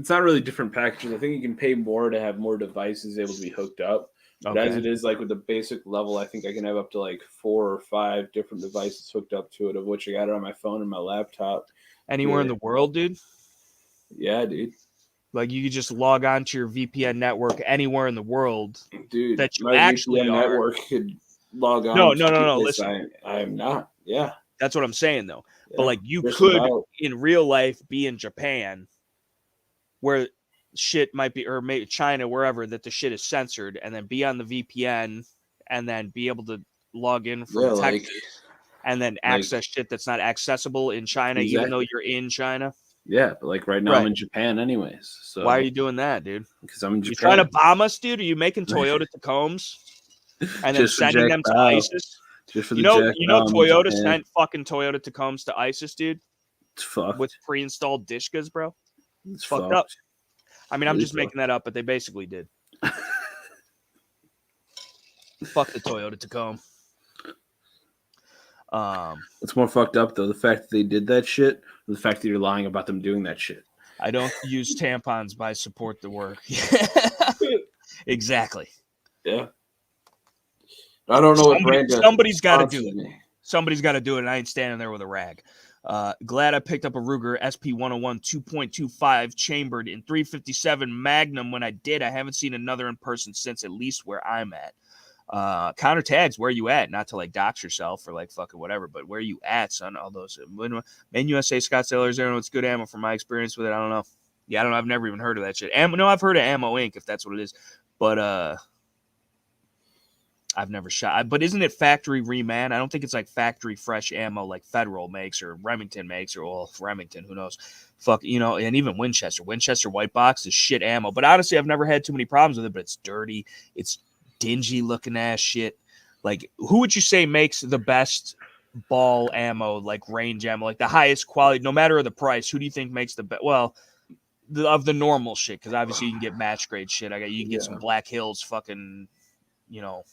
not really different packages. I think you can pay more to have more devices able to be hooked up. But as it is, like with the basic level, I think I can have up to like 4 or 5 different devices hooked up to it, of which I got it on my phone and my laptop. Anywhere in the world, dude? Yeah, dude. Like you could just log on to your VPN network anywhere in the world. Dude, that you my actually VPN network could log on. No. Listen, I am not. Yeah. That's what I'm saying, though. Yeah, but like you could in real life be in Japan where shit might be, or maybe China, wherever, that the shit is censored, and then be on the VPN and then be able to log in from Texas and then access shit that's not accessible in China, even though you're in China. Yeah, but like right now I'm in Japan anyways. So why are you doing that, dude? Because I'm in Japan. You trying to bomb us, dude? Are you making Toyota Tacomas and then sending them to ISIS? You know, Toyota sent fucking Toyota Tacomas to ISIS, dude. It's fucked. With pre-installed dishkas, bro. It's fucked up. I mean, I'm just making that up, but they basically did. Fuck the Toyota Tacoma. What's more fucked up, though? The fact that they did that shit, or the fact that you're lying about them doing that shit? I don't use tampons, but I support the work. Exactly. Yeah. I don't know what brand. Somebody's got to do it. Somebody's got to do it, and I ain't standing there with a rag. Glad I picked up a Ruger SP101 2.25 chambered in 357 Magnum when I did. I haven't seen another in person since, at least where I'm at. Counter tags, where you at? Not to like dox yourself or like fucking whatever, but where you at, son? All those Main USA Scottsdale, Arizona. It's good ammo from my experience with it. I don't know. Yeah, I don't know. I've never even heard of that shit. No, I've heard of Ammo Inc. if that's what it is, but I've never shot. But isn't it factory reman? I don't think it's like factory fresh ammo like Federal makes or Remington makes, or Remington, who knows? Fuck, you know, and even Winchester white box is shit ammo. But honestly, I've never had too many problems with it. But it's dirty. It's dingy looking ass shit. Like, who would you say makes the best ball ammo, like range ammo, like the highest quality, no matter the price? Who do you think makes the best? Well, of the normal shit, because obviously you can get match grade shit. You can get some Black Hills fucking, you know,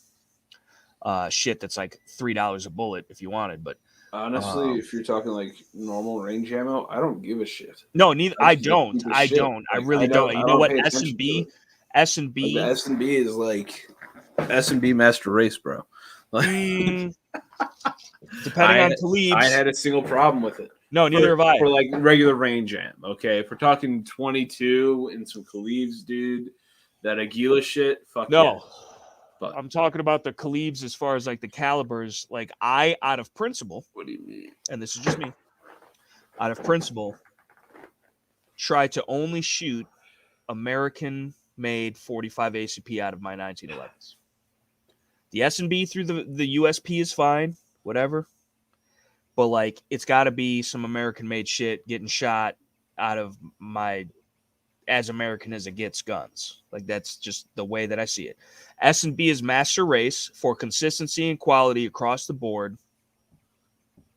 shit that's like $3 a bullet if you wanted. But honestly, if you're talking like normal range ammo, I don't give a shit. No, neither. I don't. I really don't. You know what? S&B. The S&B is like S&B Master Race, bro. Depending on Talibs. I had a single problem with it. No, neither have I. For like regular range amp, okay? If we're talking 22 and some Khalibs, dude, that Aguila shit, fuck no. yeah. But I'm talking about the Khalibs as far as like the calibers. Like I, out of principle, what do you mean? And this is just me, out of principle, try to only shoot American-made 45 ACP out of my 1911s. The S&B through the USP is fine, whatever. But like, it's got to be some American-made shit getting shot out of my as American as it gets guns. Like that's just the way that I see it. S&B is master race for consistency and quality across the board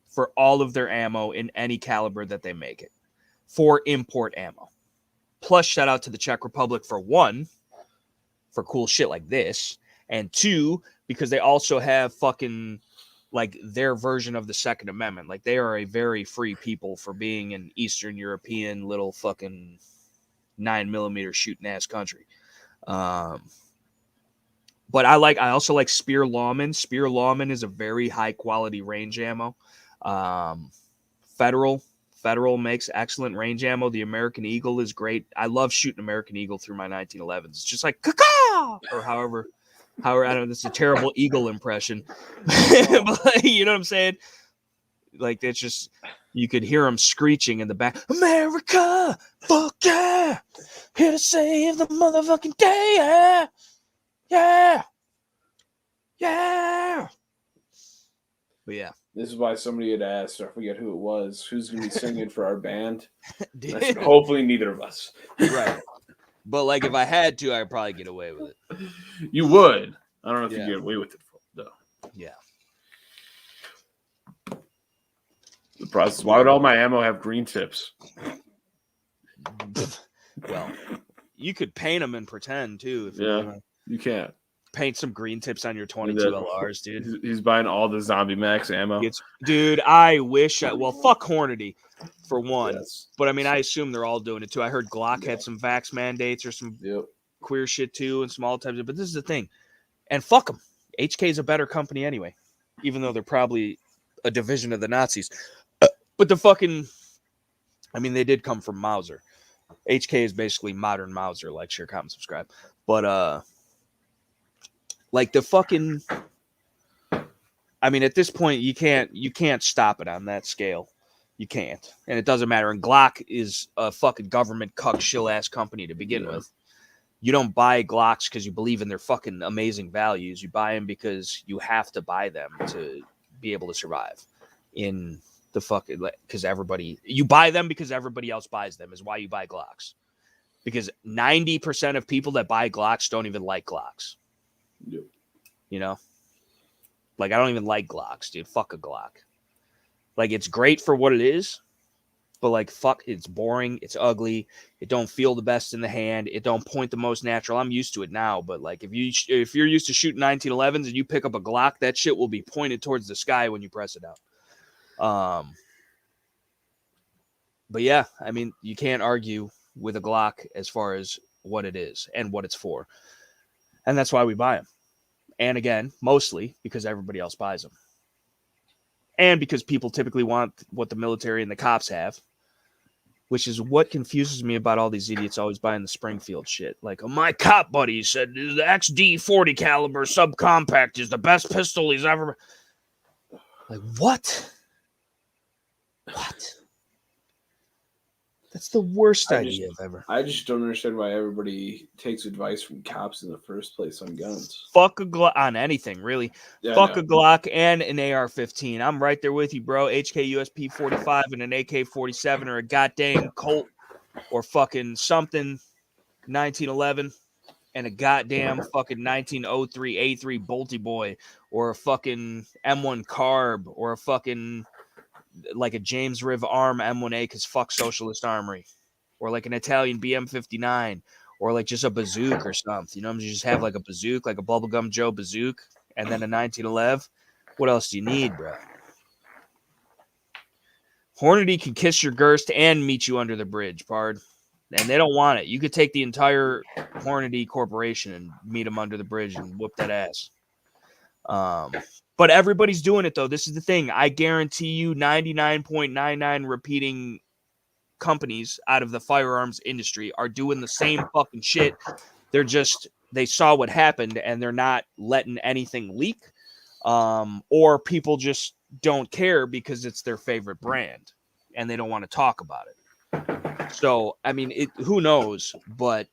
for all of their ammo in any caliber that they make it for import ammo. Plus, shout out to the Czech Republic for one, for cool shit like this, and two, because they also have fucking like their version of the Second Amendment. Like they are a very free people for being an Eastern European little fucking 9mm shooting ass country. But I also like Spear Lawman. Spear Lawman is a very high quality range ammo. Federal makes excellent range ammo. The American Eagle is great. I love shooting American Eagle through my 1911s. It's just like caw, or however I don't know. It's a terrible eagle impression, but you know what I'm saying? Like it's just you could hear them screeching in the back. America, fuck yeah, here to save the motherfucking day, yeah, yeah, yeah. But yeah. This is why somebody had asked, I forget who it was, who's going to be singing for our band. I said, hopefully neither of us. Right. But like if I had to, I'd probably get away with it. You would. I don't know if you get away with it, though. Yeah. The process. Why would all my ammo have green tips? Well, you could paint them and pretend, too. If you can't. Paint some green tips on your 22 LRs, dude. He's buying all the Zombie Max ammo. Dude, I wish well, fuck Hornady, for one. Yes. But, I mean, I assume they're all doing it, too. I heard Glock had some vax mandates or some queer shit, too, and small types of... But this is the thing. And fuck them. HK is a better company anyway, even though they're probably a division of the Nazis. But the fucking... I mean, they did come from Mauser. HK is basically modern Mauser, like, share, comment, subscribe. But, like the fucking, I mean, at this point, you can't stop it on that scale. You can't. And it doesn't matter. And Glock is a fucking government cuck shill ass company to begin with. You don't buy Glocks because you believe in their fucking amazing values. You buy them because you have to buy them to be able to survive in the fucking, because you buy them because everybody else buys them is why you buy Glocks. Because 90% of people that buy Glocks don't even like Glocks. Yep. You know, like I don't even like Glocks, dude. Fuck a Glock. Like it's great for what it is, but like fuck, it's boring. It's ugly. It don't feel the best in the hand. It don't point the most natural. I'm used to it now, but like if you're used to shooting 1911s and you pick up a Glock, that shit will be pointed towards the sky when you press it out. But yeah, I mean, you can't argue with a Glock as far as what it is and what it's for. And that's why we buy them. And again, mostly because everybody else buys them. And because people typically want what the military and the cops have, which is what confuses me about all these idiots always buying the Springfield shit. Like, my cop buddy said the XD40 caliber subcompact is the best pistol he's ever... Like, what? What? That's the worst idea I've ever. I just don't understand why everybody takes advice from cops in the first place on guns. Fuck a Glock on anything, really. Yeah, fuck a Glock and an AR-15. I'm right there with you, bro. HK USP 45 and an AK-47 or a goddamn Colt or fucking something 1911 and a goddamn fucking 1903 A3 Bolty Boy or a fucking M1 Carb or a fucking like a James Riv Arm M1A because fuck Socialist Armory, or like an Italian BM59, or like just a bazooka or something. You know, you just have like a bazooka, like a Bubblegum Joe bazooka, and then a 1911. What else do you need, bro? Hornady can kiss your girst and meet you under the bridge, pard. And they don't want it. You could take the entire Hornady corporation and meet them under the bridge and whoop that ass. But everybody's doing it, though. This is the thing. I guarantee you 99.99 repeating companies out of the firearms industry are doing the same fucking shit. They saw what happened and they're not letting anything leak. Or people just don't care because it's their favorite brand and they don't want to talk about it. So, I mean, who knows? But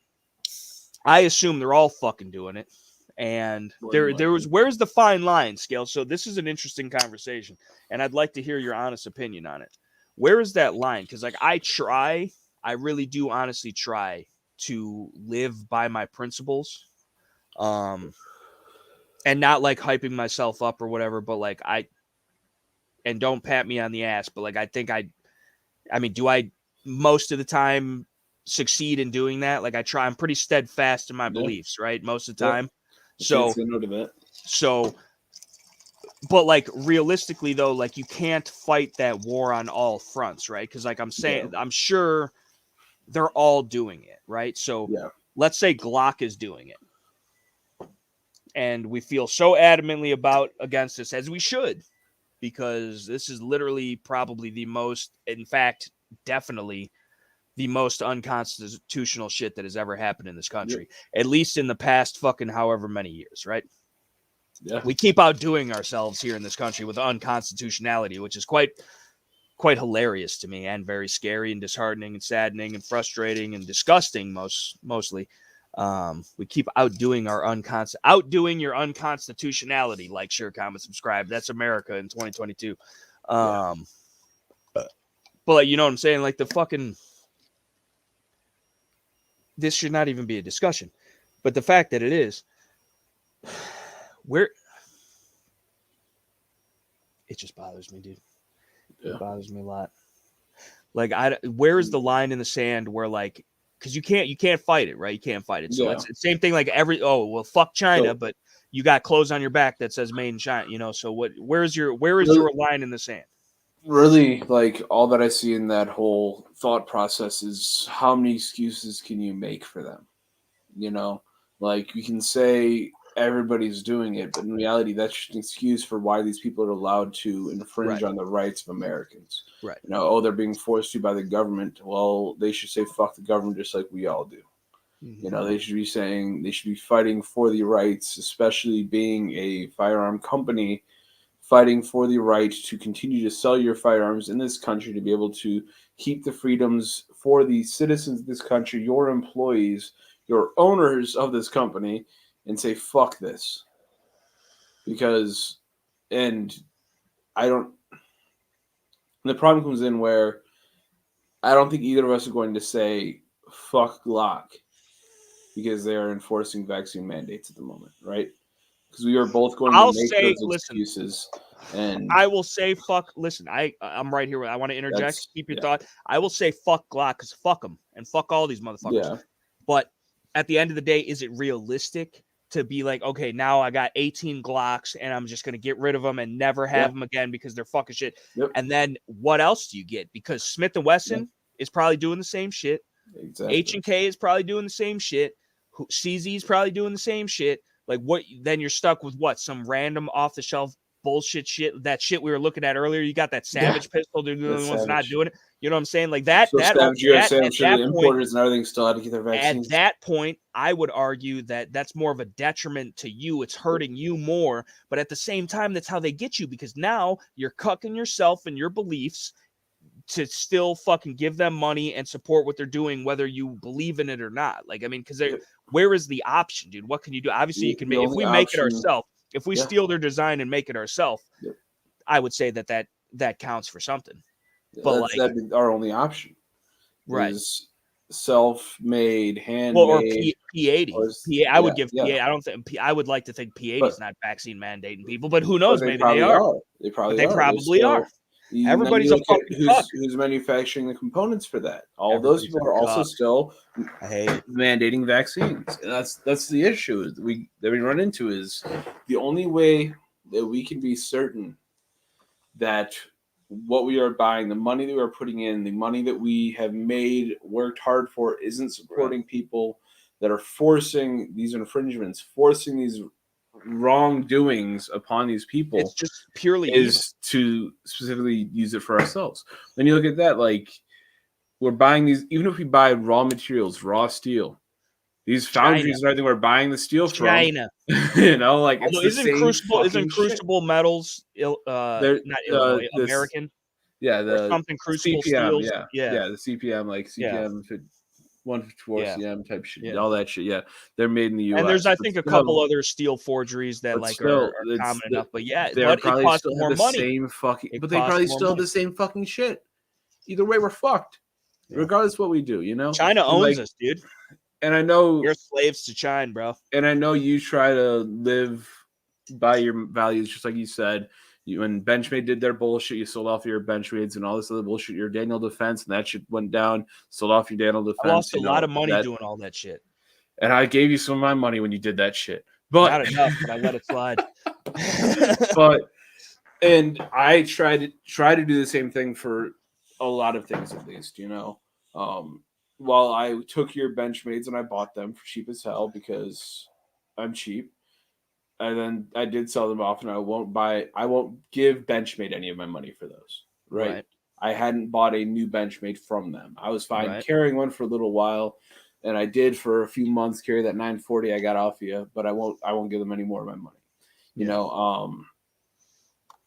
I assume they're all fucking doing it. And where's the fine line, Scale? So this is an interesting conversation, and I'd like to hear your honest opinion on it. Where is that line? Because like I really do honestly try to live by my principles, and not like hyping myself up or whatever, but like and don't pat me on the ass, but like I think I mean, do I most of the time succeed in doing that? Like I'm pretty steadfast in my beliefs, right? Most of the time. So, but like realistically though, like you can't fight that war on all fronts, right? Because like I'm saying, I'm sure they're all doing it, right? So let's say Glock is doing it, and we feel so adamantly against this, as we should, because this is literally probably the most, in fact, definitely the most unconstitutional shit that has ever happened in this country, at least in the past fucking however many years, right? Yeah. We keep outdoing ourselves here in this country with unconstitutionality, which is quite hilarious to me and very scary and disheartening and saddening and frustrating and disgusting mostly. We keep outdoing your unconstitutionality. Like, share, comment, subscribe. That's America in 2022. But like, you know what I'm saying? Like the fucking, this should not even be a discussion, but the fact that it is, it just bothers me, dude. It bothers me a lot. Like, where is the line in the sand where like, because you can't fight it, right? You can't fight it. So it's the same thing. Like fuck China, but you got clothes on your back that says made in China. You know, so where is your line in the sand? Really, like all that I see in that whole thought process is how many excuses can you make for them? You know, like you can say everybody's doing it, but in reality, that's just an excuse for why these people are allowed to infringe on the rights of Americans. Right. You know, they're being forced to by the government. Well, they should say fuck the government just like we all do. Mm-hmm. You know, they should be fighting for the rights, especially being a firearm company, fighting for the right to continue to sell your firearms in this country, to be able to keep the freedoms for the citizens of this country, your employees, your owners of this company, and say, fuck this. Because, and the problem comes in where I don't think either of us are going to say, fuck Glock, because they are enforcing vaccine mandates at the moment, right? Because we are both going to make those excuses. And I will say, fuck, listen, I'm right here. I want to interject. Keep your thought. I will say fuck Glock, because fuck them and fuck all these motherfuckers. Yeah. But at the end of the day, is it realistic to be like, okay, now I got 18 Glocks and I'm just going to get rid of them and never have them again because they're fucking shit? Yep. And then what else do you get? Because Smith & Wesson is probably doing the same shit. Exactly. H&K is probably doing the same shit. CZ is probably doing the same shit. Like, what? Then you're stuck with what? Some random off-the-shelf bullshit shit. That shit we were looking at earlier. You got that Savage pistol. They're the only ones not doing it. You know what I'm saying? Like that. So Savage USA, I'm sure the importers and everything still had to get their vaccines. At that point, I would argue that that's more of a detriment to you. It's hurting you more. But at the same time, that's how they get you, because now you're cucking yourself and your beliefs to still fucking give them money and support what they're doing, whether you believe in it or not. Like, I mean, because where is the option, dude? What can you do? Obviously, you can make, if we make it ourselves, if we steal their design and make it ourselves, I would say that counts for something. But that'd be our only option, right? Is self-made, handmade, or P80. I would give P80. I don't think I would like to think P80 is not vaccine mandating people, but who knows? Maybe they are. They probably are. Everybody's a fucking who's manufacturing the components for that. All those people are also still mandating vaccines, and that's the issue that we run into. Is the only way that we can be certain that what we are buying, the money that we are putting in, the money that we have worked hard for, isn't supporting people that are forcing these infringements, forcing these wrongdoings upon these people. It's just purely is to specifically use it for ourselves. Then you look at that, like we're buying these, even if we buy raw materials, raw steel, these foundries and everything we're buying the steel from, you know, like it's the same isn't Crucible Metals, not Illinois, American? Yeah, or something Crucible CPM, Steels. the CPM, like CPM 154 CM type shit, all that shit. Yeah, they're made in the U.S. And there's, I think, a couple other steel forgeries that are common enough. But but it costs more money. But they probably still have the same fucking shit. Either way, we're fucked. Yeah. Regardless of what we do, you know. China owns us, dude. And I know you're slaves to China, bro. And I know you try to live by your values, just like you said. When Benchmade did their bullshit, you sold off your Benchmades and all this other bullshit. Your Daniel Defense, and that shit went down. Sold off your Daniel Defense. I lost a lot of money doing all that shit. And I gave you some of my money when you did that shit, but not enough. But I let it slide. And I try to do the same thing for a lot of things, at least, you know. While I took your Benchmades and I bought them for cheap as hell because I'm cheap. And then I did sell them off, and I won't give Benchmade any of my money for those. Right? I hadn't bought a new Benchmade from them. I was fine carrying one for a little while, and I did for a few months carry that 940 I got off of you, but I won't give them any more of my money. You know,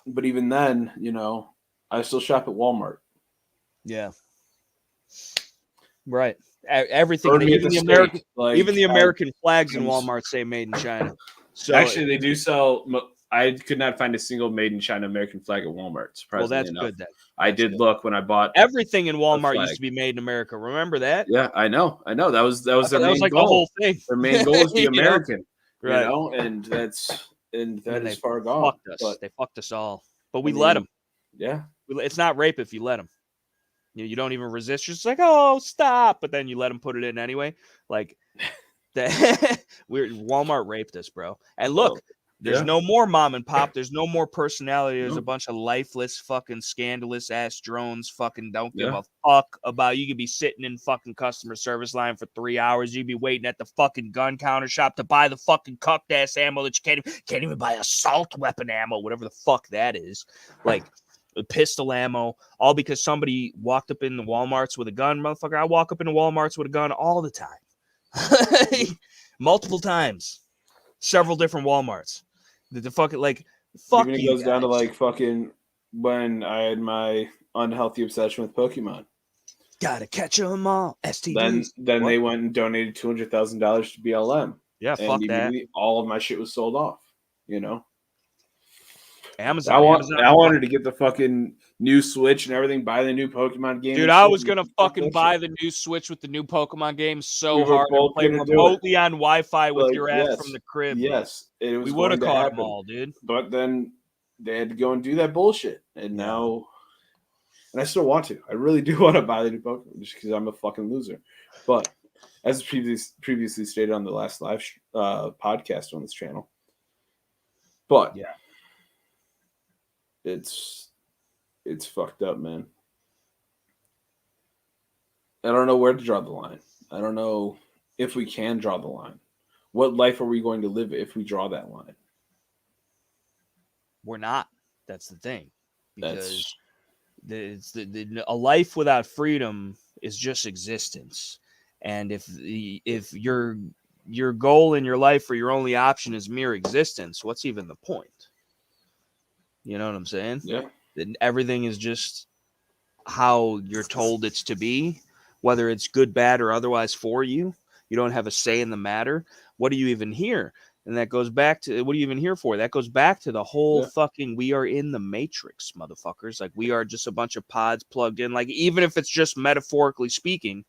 but even then, you know, I still shop at Walmart. Yeah. Right. Everything, even the American flags in Walmart say made in China. So actually, they do sell. I could not find a single made in China American flag at Walmart. Surprisingly enough. Good then. I did look when I bought everything in Walmart used to be made in America. Remember that? Yeah, I know. That was their main goal. The whole thing. Their main goal is the American, right? You know, and that is far gone. Fucked us. But they fucked us all. But we let them. Yeah, it's not rape if you let them. You don't even resist. You're just like, oh, stop. But then you let them put it in anyway. Like that. Walmart raped us, bro. And look, there's no more mom and pop. There's no more personality. There's a bunch of lifeless, fucking scandalous ass drones. Fucking don't give a fuck about. You could be sitting in fucking customer service line for 3 hours. You'd be waiting at the fucking gun counter shop to buy the fucking cucked ass ammo that you can't even buy assault weapon ammo, whatever the fuck that is. Like pistol ammo, all because somebody walked up in the Walmarts with a gun, motherfucker. I walk up in the Walmarts with a gun all the time. Multiple times. Several different Walmarts. The fucking fuck. Even it goes down to like fucking when I had my unhealthy obsession with Pokemon. Gotta catch them all. STDs. Then they went and donated $200,000 to BLM. Yeah, fuck that. All of my shit was sold off. You know. Amazon. I wanted to get the fucking new Switch and everything, buy the new Pokemon game. Dude, I was gonna fucking buy the new Switch with the new Pokemon game hard and play remotely on Wi-Fi with your ass from the crib. Yes, we would have caught them all, dude. But then they had to go and do that bullshit, and now, and I still want to. I really do want to buy the new Pokemon just because I'm a fucking loser. But as previously stated on the last live podcast on this channel, but yeah. It's fucked up, man. I don't know where to draw the line. I don't know if we can draw the line. What life are we going to live if we draw that line? We're not. That's the thing. Because a life without freedom is just existence. And if your goal in your life or your only option is mere existence, what's even the point? You know what I'm saying? Yeah. Everything is just how you're told it's to be, whether it's good, bad, or otherwise for you. You don't have a say in the matter. What do you even hear? And that goes back to, what are you even here for? That goes back to the whole fucking, we are in the matrix, motherfuckers. Like, we are just a bunch of pods plugged in. Like, even if it's just metaphorically speaking,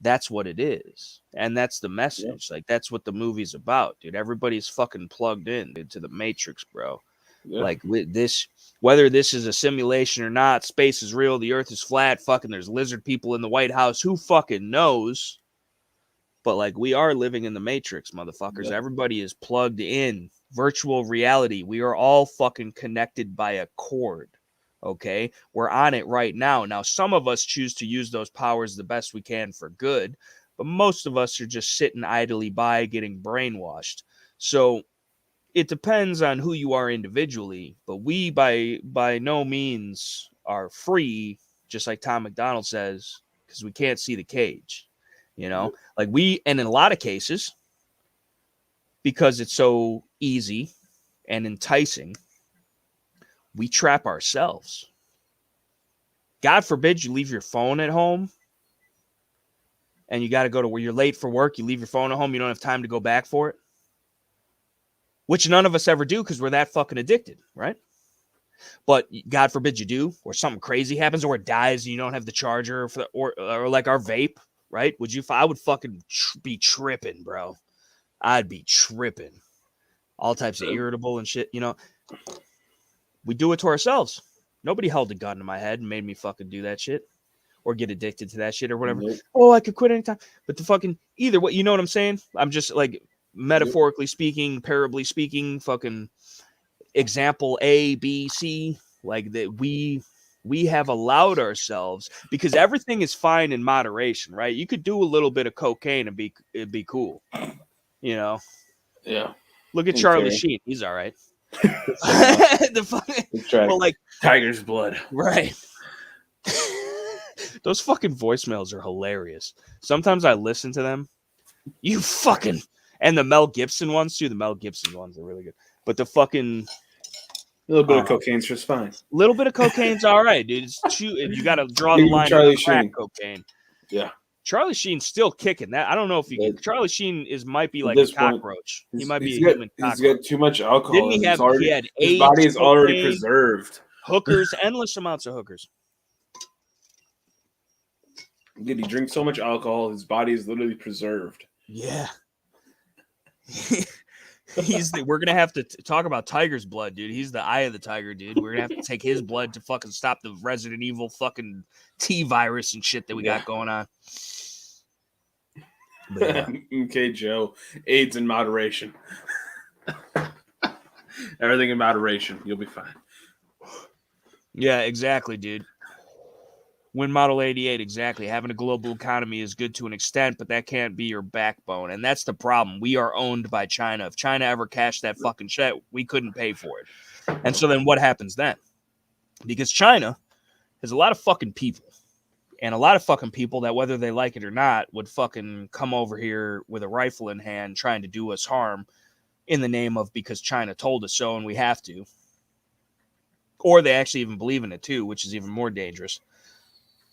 that's what it is. And that's the message. Like, that's what the movie's about, dude. Everybody's fucking plugged in into the matrix, bro. Yeah. Like this, whether this is a simulation or not, space is real, the earth is flat, fucking there's lizard people in the White House, who fucking knows? But like, we are living in the matrix, motherfuckers. Yeah. Everybody is plugged in. Virtual reality. We are all fucking connected by a cord. Okay? We're on it right now. Now, some of us choose to use those powers the best we can for good, but most of us are just sitting idly by getting brainwashed. So it depends on who you are individually, but we by no means are free, just like Tom McDonald says, because we can't see the cage. Like and in a lot of cases, because it's so easy and enticing, we trap ourselves. God forbid you leave your phone at home and you got to go to where you're late for work. You leave your phone at home. You don't have time to go back for it, which none of us ever do because we're that fucking addicted, right? But God forbid you do, or something crazy happens, or it dies and you don't have the charger or like our vape, right? I would fucking be tripping, bro. I'd be tripping. All types of irritable and shit, We do it to ourselves. Nobody held a gun to my head and made me fucking do that shit or get addicted to that shit or whatever. Nope. Oh, I could quit anytime. But the fucking either way, you know what I'm saying? I'm just like metaphorically speaking, parably speaking, fucking example A, B, C, like that we have allowed ourselves, because everything is fine in moderation, right? You could do a little bit of cocaine and it'd be cool. Yeah. Look at Charlie Sheen. He's all right. Well, like Tiger's Blood. Right. Those fucking voicemails are hilarious. Sometimes I listen to them. And the Mel Gibson ones too. The Mel Gibson ones are really good. But the fucking a little bit of cocaine's just fine. A little bit of cocaine's all right, dude. You got to draw the line Charlie with crack Sheen. cocaine. Yeah. Charlie Sheen's still kicking that. I don't know if Charlie Sheen might be like a cockroach. He might be a human cockroach. He's got too much alcohol. Didn't he have? He had AIDS, his body is cocaine, already preserved. Hookers, endless amounts of hookers. Did he drink so much alcohol? His body is literally preserved. Yeah. We're gonna have to talk about Tiger's Blood, dude. He's the eye of the tiger, dude. We're gonna have to take his blood to fucking stop the Resident Evil fucking T virus and shit that we got going on. Yeah. Okay, Joe. AIDS in moderation. Everything in moderation. You'll be fine. Yeah, exactly, dude. Win Model 88, exactly. Having a global economy is good to an extent, but that can't be your backbone. And that's the problem. We are owned by China. If China ever cashed that fucking check, we couldn't pay for it. And so then what happens then? Because China has a lot of fucking people. And a lot of fucking people that, whether they like it or not, would fucking come over here with a rifle in hand trying to do us harm in the name of because China told us so and we have to. Or they actually even believe in it too, which is even more dangerous.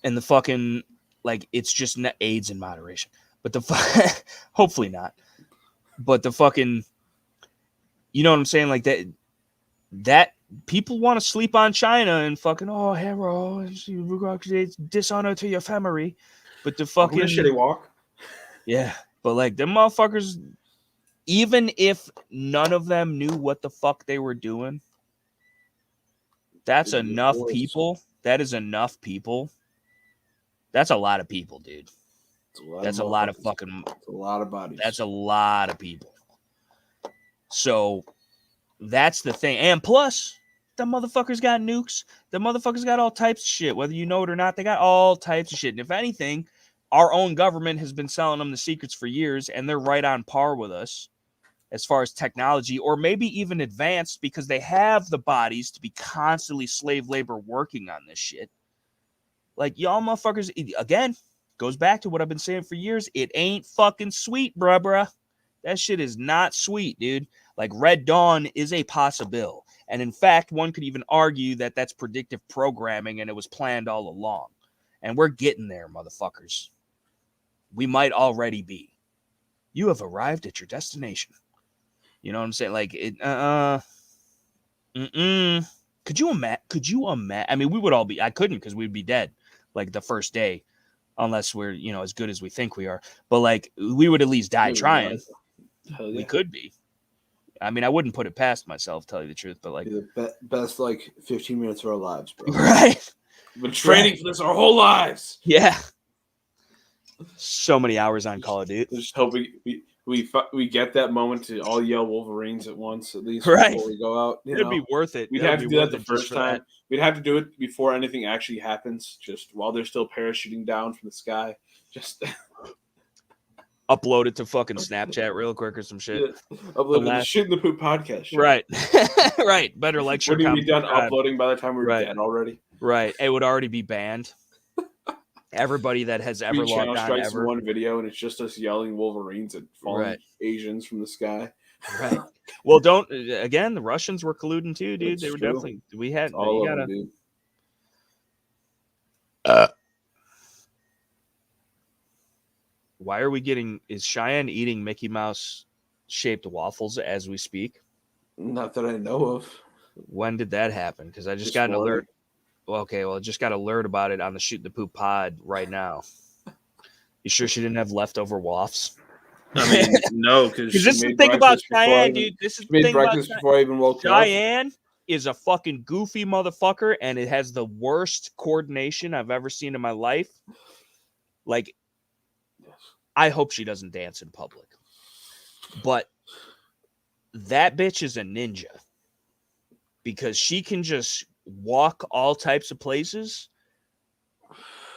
And the fucking, like, it's just AIDS in moderation. But hopefully not. But the fucking, you know what I'm saying? Like that people want to sleep on China and fucking, oh, hero, it's dishonor to your family. But the fucking shitty walk. Yeah. But like them motherfuckers, even if none of them knew what the fuck they were doing, that's enough people. That is enough people. That's a lot of people, dude. That's a lot of fucking. It's a lot of bodies. That's a lot of people. So that's the thing. And plus, the motherfuckers got nukes. The motherfuckers got all types of shit. Whether you know it or not, they got all types of shit. And if anything, our own government has been selling them the secrets for years, and they're right on par with us as far as technology, or maybe even advanced because they have the bodies to be constantly slave labor working on this shit. Like, y'all motherfuckers, again, goes back to what I've been saying for years. It ain't fucking sweet, bruh. That shit is not sweet, dude. Like, Red Dawn is a possible. And in fact, one could even argue that that's predictive programming and it was planned all along. And we're getting there, motherfuckers. We might already be. You have arrived at your destination. You know what I'm saying? Like, Could you imagine? I mean, we would all be, I couldn't because we'd be dead like the first day, unless we're, as good as we think we are. But like, we would at least die trying. Yeah. We could be. I mean, I wouldn't put it past myself, tell you the truth, but like the best like 15 minutes of our lives, bro. Right. We've been training for this our whole lives. Yeah. So many hours on Call of Duty. Just hoping we get that moment to all yell Wolverines at once, at least right before we go out. It'd be worth it. We'd have to do that the first time. We'd have to do it before anything actually happens, just while they're still parachuting down from the sky. Just upload it to fucking Snapchat real quick or some shit. Yeah. Upload the Shit in the Poop podcast. Show. Right. Right. Better like, share, Wouldn't comment, be done subscribe. uploading by the time we're dead already? Right. It would already be banned. Everybody that has ever logged on ever. One video and it's just us yelling Wolverines at falling Asians from the sky. Right. Well, again, the Russians were colluding too, dude. It's they were true. definitely. We had all of them, dude. Why are we getting? Is Cheyenne eating Mickey Mouse shaped waffles as we speak? Not that I know of. When did that happen? Because I just got an alert. Well, okay, well, I just got an alert about it on the Shoot the Poop pod right now. You sure she didn't have leftover waffles? I mean, no, because this is the thing about Cheyenne, dude. This is the thing about before I even woke up. Cheyenne is a fucking goofy motherfucker, and it has the worst coordination I've ever seen in my life. Like, I hope she doesn't dance in public. But that bitch is a ninja. Because she can just walk all types of places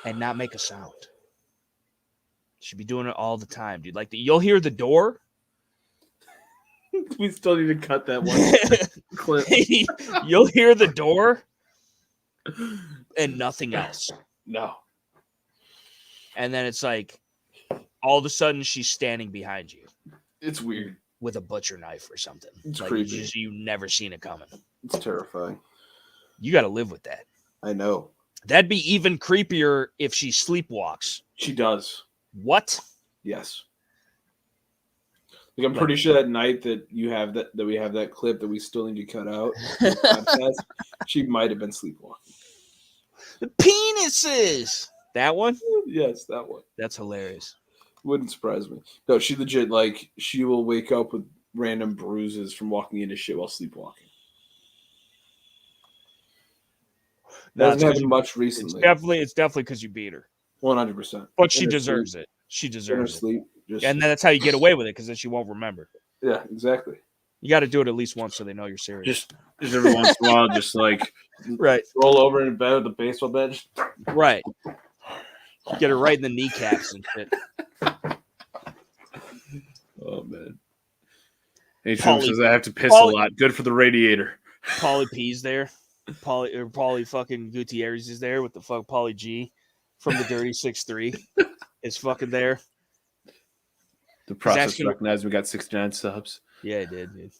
and not make a sound. She'd be doing it all the time, dude. Like, you'll hear the door. We still need to cut that one clip. You'll hear the door and nothing else. No. And then it's like, all of a sudden, she's standing behind you. It's weird. With a butcher knife or something. It's like, creepy. You've never seen it coming. It's terrifying. You got to live with that. I know. That'd be even creepier if she sleepwalks. She does. What? Yes. Like, I'm pretty sure that night that you have that we have that clip that we still need to cut out. She might have been sleepwalking. The penises. That one? Yes, that one. That's hilarious. Wouldn't surprise me. No, she legit, like, she will wake up with random bruises from walking into shit while sleepwalking. Doesn't happen much recently. It's definitely because you beat her. 100%. But she deserves it. She deserves it. Sleep, and that's how you get away with it, because then she won't remember. Yeah, exactly. You got to do it at least once so they know you're serious. Just every once in a while, just like roll over in bed with the baseball bench. Right. Get her right in the kneecaps and shit. Oh man. Hey, Trump says I have to piss a lot. Good for the radiator. Pauly P's there. Pauly fucking Gutierrez is there with the fuck Pauly G from the Dirty 6'3" is fucking there. The process recognized we got 69 subs. Yeah, it did, dude.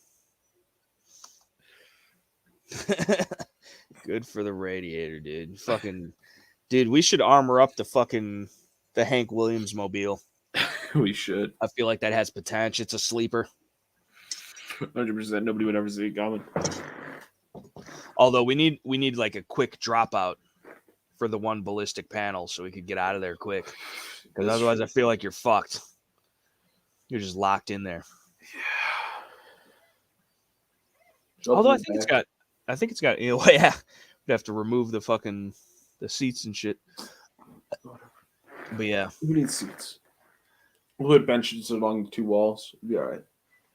Good for the radiator, dude. Fucking dude, we should armor up the Hank Williams mobile. We should. I feel like that has potential. It's a sleeper. 100%. Nobody would ever see it coming. Although we need like a quick dropout for the one ballistic panel so we could get out of there quick. Because otherwise I feel like you're fucked. You're just locked in there. Yeah. Although I think it's got yeah. We'd have to remove the seats and shit. But yeah. Who needs seats? We'll put benches along the two walls. It'll be all right.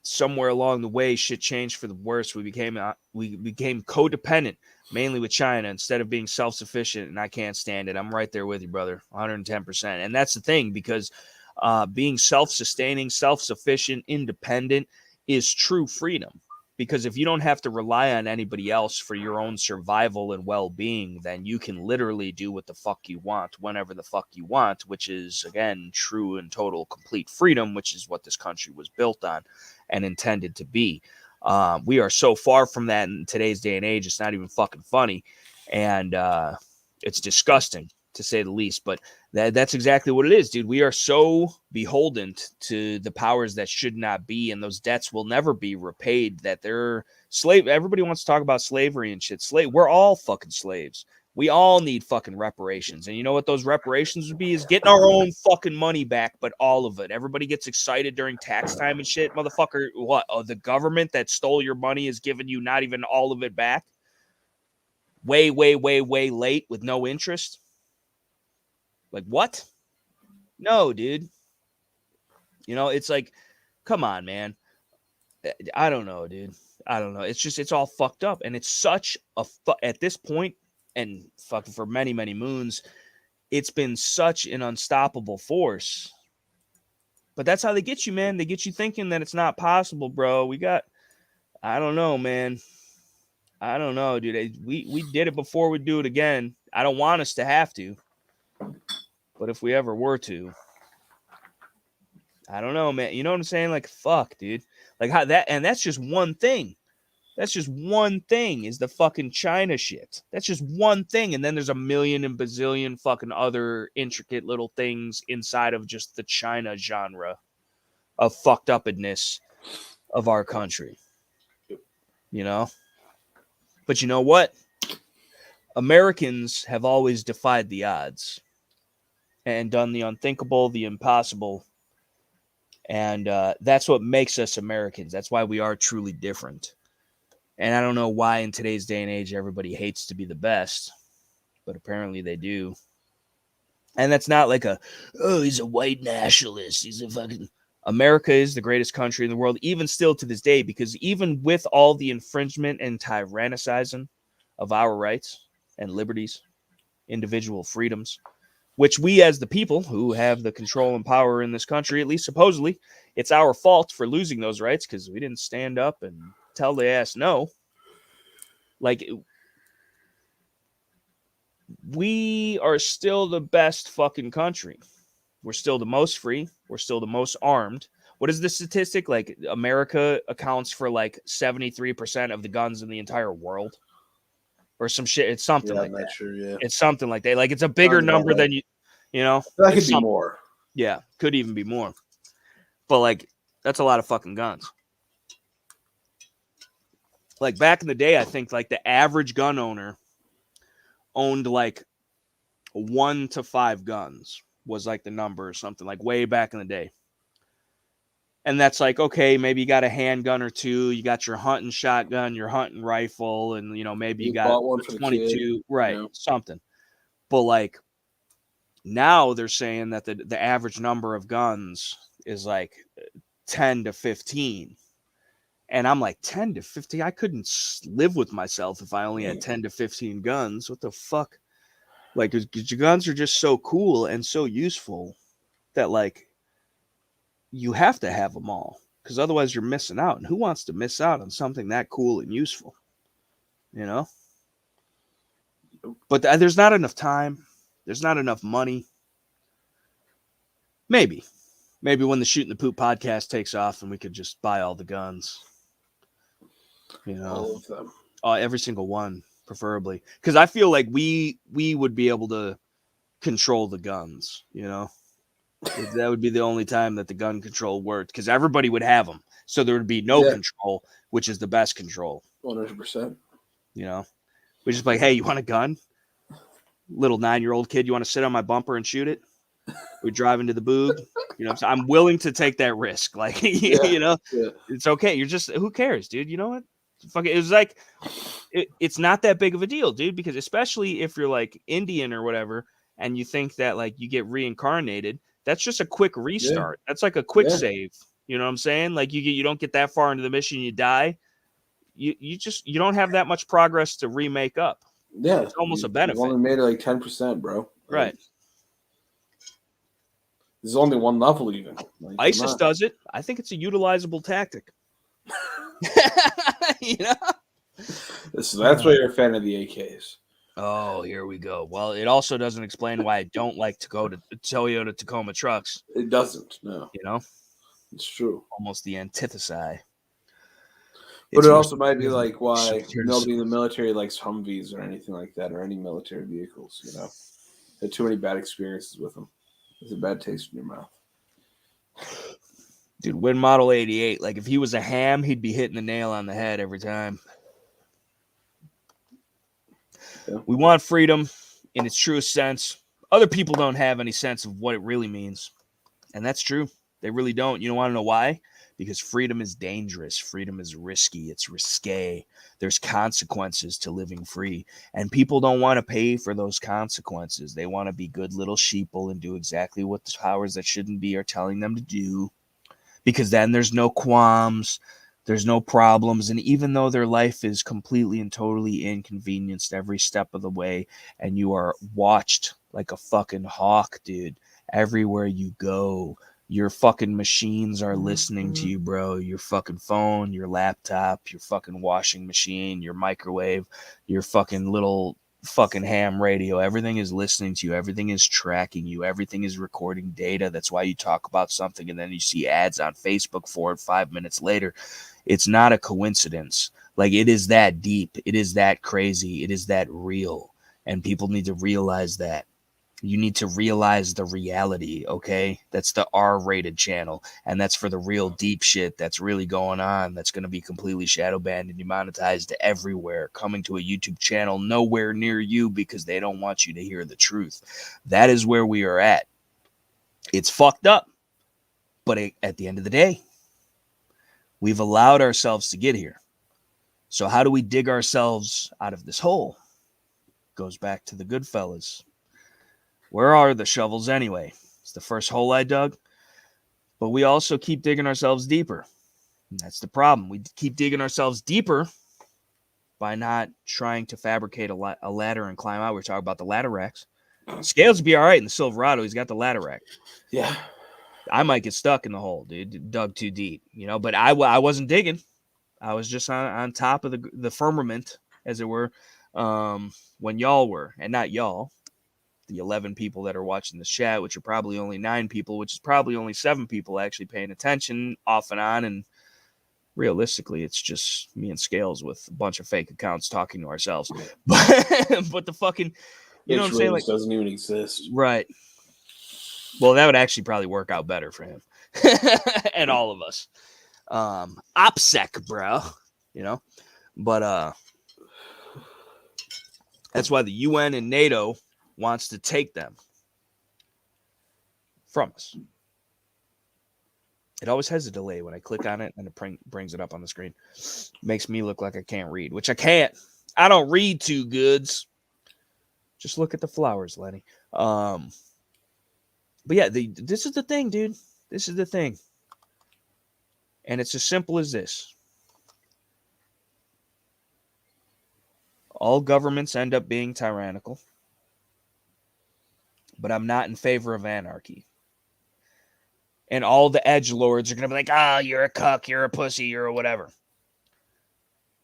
Somewhere along the way, shit changed for the worse. We became codependent, mainly with China, instead of being self-sufficient, and I can't stand it. I'm right there with you, brother, 110%. And that's the thing, because being self-sustaining, self-sufficient, independent is true freedom. Because if you don't have to rely on anybody else for your own survival and well-being, then you can literally do what the fuck you want, whenever the fuck you want, which is, again, true and total complete freedom, which is what this country was built on and intended to be. We are so far from that in today's day and age, it's not even fucking funny. And it's disgusting, to say the least. But that's exactly what it is, dude. We are so beholden to the powers that should not be, and those debts will never be repaid. That they're slave. Everybody wants to talk about slavery and shit. We're all fucking slaves. We all need fucking reparations. And you know what those reparations would be? Is getting our own fucking money back, but all of it. Everybody gets excited during tax time and shit. Motherfucker, what? Oh, the government that stole your money is giving you not even all of it back? Way, way, way, way late with no interest? Like, what? No, dude. You know, it's like, come on, man. I don't know, dude. I don't know. It's all fucked up. And it's such at this point, and fucking for many, many moons, it's been such an unstoppable force But that's how they get you, man. They get you thinking that it's not possible, bro. I don't know, man. I don't know, dude. We did it before, we do it again. I don't want us to have to. But if we ever were to, I don't know, man. You know what I'm saying? Like, fuck, dude. Like how that, and that's just one thing. That's just one thing is the fucking China shit. That's just one thing. And then there's a million and bazillion fucking other intricate little things inside of just the China genre of fucked upness of our country. You know? But you know what? Americans have always defied the odds and done the unthinkable, the impossible. And that's what makes us Americans. That's why we are truly different. And I don't know why in today's day and age everybody hates to be the best, but apparently they do. And that's not like he's a white nationalist. He's a fucking... America is the greatest country in the world, even still to this day, because even with all the infringement and tyrannicizing of our rights and liberties, individual freedoms, which we as the people who have the control and power in this country, at least supposedly, it's our fault for losing those rights because we didn't stand up and tell the ass no. Like, we are still the best fucking country. We're still the most free. We're still the most armed. What is the statistic? Like, America accounts for like 73% of the guns in the entire world, or some shit. It's something like I'm not that. Sure, yeah. It's something like that. Like, it's a bigger number than you know. That could be more. Yeah, could even be more. But like, that's a lot of fucking guns. Like back in the day, I think like the average gun owner owned like 1 to 5 guns was like the number or something, like way back in the day. And that's like, okay, maybe you got a handgun or two, you got your hunting shotgun, your hunting rifle, and, you know, maybe you got one for 22, right, something. But like now they're saying that the average number of guns is like 10 to 15. And I'm like, 10 to 15? I couldn't live with myself if I only had 10 to 15 guns. What the fuck? Like, your guns are just so cool and so useful that, like, you have to have them all. Because otherwise you're missing out. And who wants to miss out on something that cool and useful? You know? But there's not enough time. There's not enough money. Maybe when the Shooting the Poop podcast takes off and we could just buy all the guns. You know? All of them. Every single one, preferably. Because I feel like we would be able to control the guns, you know? That would be the only time that the gun control worked, because everybody would have them. So there would be no control, which is the best control. 100%. You know? We just like, hey, you want a gun? Little 9-year-old kid, you want to sit on my bumper and shoot it? We drive into the boog. You know, I'm willing to take that risk. Like, you know, it's okay. You're just, who cares, dude? You know what? Fuck it. It was like, it's not that big of a deal, dude, because especially if you're like Indian or whatever, and you think that like you get reincarnated, that's just a quick restart. That's like a quick save. You know what I'm saying? Like you don't get that far into the mission, you die. You don't have that much progress to remake up. Yeah, it's almost a benefit. You've only made it like 10%, bro. Right. Like, there's only one level even. Like, ISIS does it. I think it's a utilizable tactic. You know? So that's why you're a fan of the AKs. Oh, here we go. Well, it also doesn't explain why I don't like to go to Toyota Tacoma trucks. It doesn't, no. You know? It's true. Almost the antithesis. But it also might be like why nobody in the military likes Humvees or anything like that, or any military vehicles, you know? Had too many bad experiences with them. It's a bad taste in your mouth. Dude, Win Model 88. Like, if he was a ham, he'd be hitting the nail on the head every time. Yeah. We want freedom in its truest sense. Other people don't have any sense of what it really means. And that's true. They really don't. You don't want to know why? Because freedom is dangerous. Freedom is risky. It's risque. There's consequences to living free. And people don't want to pay for those consequences. They want to be good little sheeple and do exactly what the powers that shouldn't be are telling them to do. Because then there's no qualms. There's no problems. And even though their life is completely and totally inconvenienced every step of the way, and you are watched like a fucking hawk, dude, everywhere you go, Your fucking machines are listening to you, bro. Your fucking phone, your laptop, your fucking washing machine, your microwave, your fucking little fucking ham radio. Everything is listening to you. Everything is tracking you. Everything is recording data. That's why you talk about something and then you see ads on Facebook 4 or 5 minutes later. It's not a coincidence. Like, it is that deep. It is that crazy. It is that real. And people need to realize that. You need to realize the reality, okay? That's the R-rated channel, and that's for the real deep shit that's really going on. That's going to be completely shadow banned and demonetized everywhere, coming to a YouTube channel nowhere near you because they don't want you to hear the truth. That is where we are at. It's fucked up, but at the end of the day, we've allowed ourselves to get here. So how do we dig ourselves out of this hole? Goes back to the Goodfellas. Where are the shovels anyway? It's the first hole I dug. But we also keep digging ourselves deeper. And that's the problem. We keep digging ourselves deeper by not trying to fabricate a ladder and climb out. We're talking about the ladder racks. Scales would be all right in the Silverado. He's got the ladder rack. Yeah. I might get stuck in the hole, dude. Dug too deep, but I wasn't digging. I was just on top of the firmament, as it were, when y'all were. And not y'all. The 11 people that are watching this chat, which are probably only 9 people, which is probably only 7 people actually paying attention off and on. And realistically, it's just me and Scales with a bunch of fake accounts talking to ourselves. But the fucking, you know what I'm saying? Like, doesn't even exist. Right. Well, that would actually probably work out better for him and all of us. OPSEC, bro. But that's why the UN and NATO wants to take them from us. It always has a delay when I click on it and it brings it up on the screen. Makes me look like I can't read, which I can't. I don't read too goods. Just look at the flowers, Lenny. But yeah, this is the thing, dude. This is the thing. And it's as simple as this. All governments end up being tyrannical. But I'm not in favor of anarchy. And all the edgelords are going to be like, you're a cuck, you're a pussy, you're a whatever.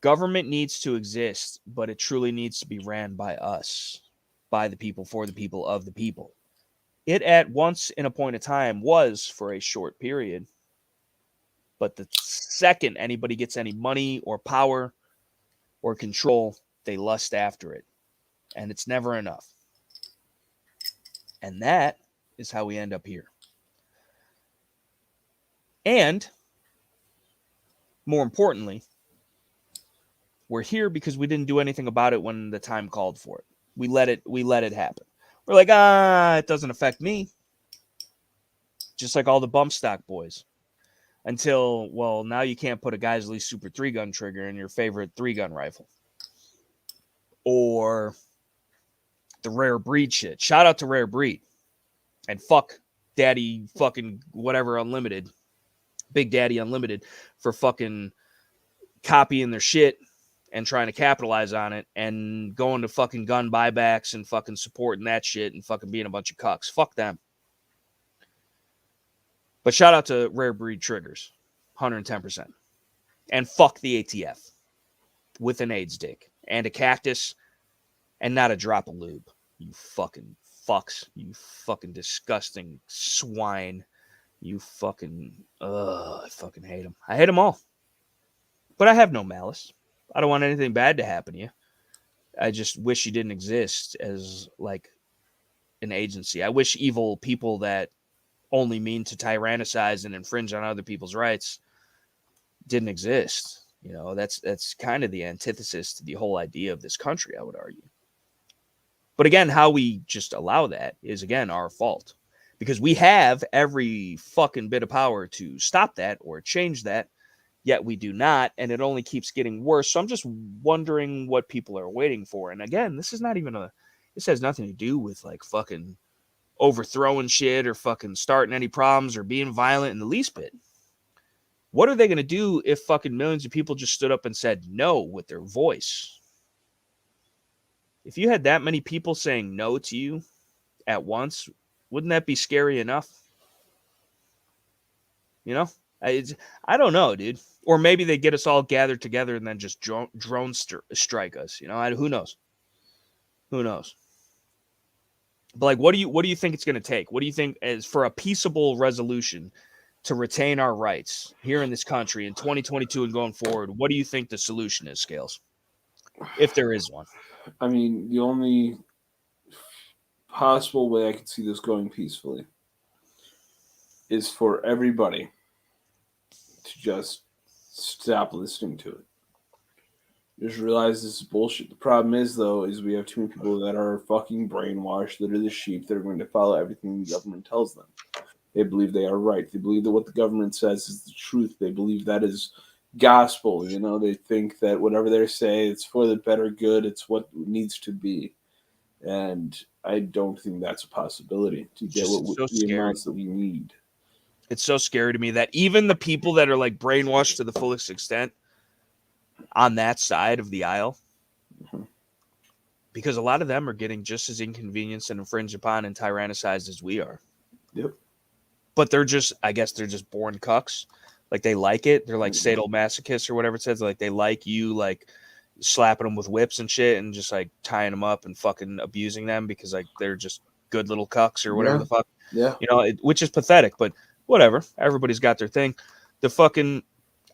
Government needs to exist, but it truly needs to be ran by us, by the people, for the people, of the people. It at once in a point of time was for a short period. But the second anybody gets any money or power or control, they lust after it. And it's never enough. And that is how we end up here. And more importantly, we're here because we didn't do anything about it when the time called for it. We let it happen. We're like, it doesn't affect me. Just like all the bump stock boys. Until, well, now you can't put a Geisley Super 3-gun trigger in your favorite 3-gun rifle. Or the Rare Breed shit. Shout out to Rare Breed. And fuck Daddy fucking whatever Unlimited. Big Daddy Unlimited for fucking copying their shit and trying to capitalize on it and going to fucking gun buybacks and fucking supporting that shit and fucking being a bunch of cucks. Fuck them. But shout out to Rare Breed Triggers. 110%. And fuck the ATF. With an AIDS dick. And a cactus. And not a drop of lube. You fucking fucks. You fucking disgusting swine. You fucking... I fucking hate them. I hate them all. But I have no malice. I don't want anything bad to happen to you. I just wish you didn't exist as, like, an agency. I wish evil people that only mean to tyrannicize and infringe on other people's rights didn't exist. That's kind of the antithesis to the whole idea of this country, I would argue. But again, how we just allow that is, again, our fault. Because we have every fucking bit of power to stop that or change that, yet we do not, and it only keeps getting worse. So I'm just wondering what people are waiting for. And again, this is not even this has nothing to do with like fucking overthrowing shit or fucking starting any problems or being violent in the least bit. What are they going to do if fucking millions of people just stood up and said no with their voice? If you had that many people saying no to you at once, wouldn't that be scary enough? You know, I don't know, dude. Or maybe they get us all gathered together and then just drone strike us. You know, who knows? Who knows? But like, what do you think it's going to take? What do you think as for a peaceable resolution to retain our rights here in this country in 2022 and going forward? What do you think the solution is, Scales? If there is one. I mean, the only possible way I could see this going peacefully is for everybody to just stop listening to it. Just realize this is bullshit. The problem is, though, is we have too many people that are fucking brainwashed, that are the sheep, that are going to follow everything the government tells them. They believe they are right. They believe that what the government says is the truth. They believe that is gospel. You know, they think that whatever they say, it's for the better good. It's what needs to be. And I don't think that's a possibility to get the amounts that we need. It's so scary to me that even the people that are like brainwashed to the fullest extent on that side of the aisle, because a lot of them are getting just as inconvenienced and infringed upon and tyrannicized as we are. Yep. But they're just, I guess they're just born cucks. Like they like it. They're like sadomasochists or whatever it says. Like they like you, like slapping them with whips and shit and just like tying them up and fucking abusing them because like they're just good little cucks or whatever the fuck. Yeah. You know, which is pathetic, but whatever. Everybody's got their thing. The fucking,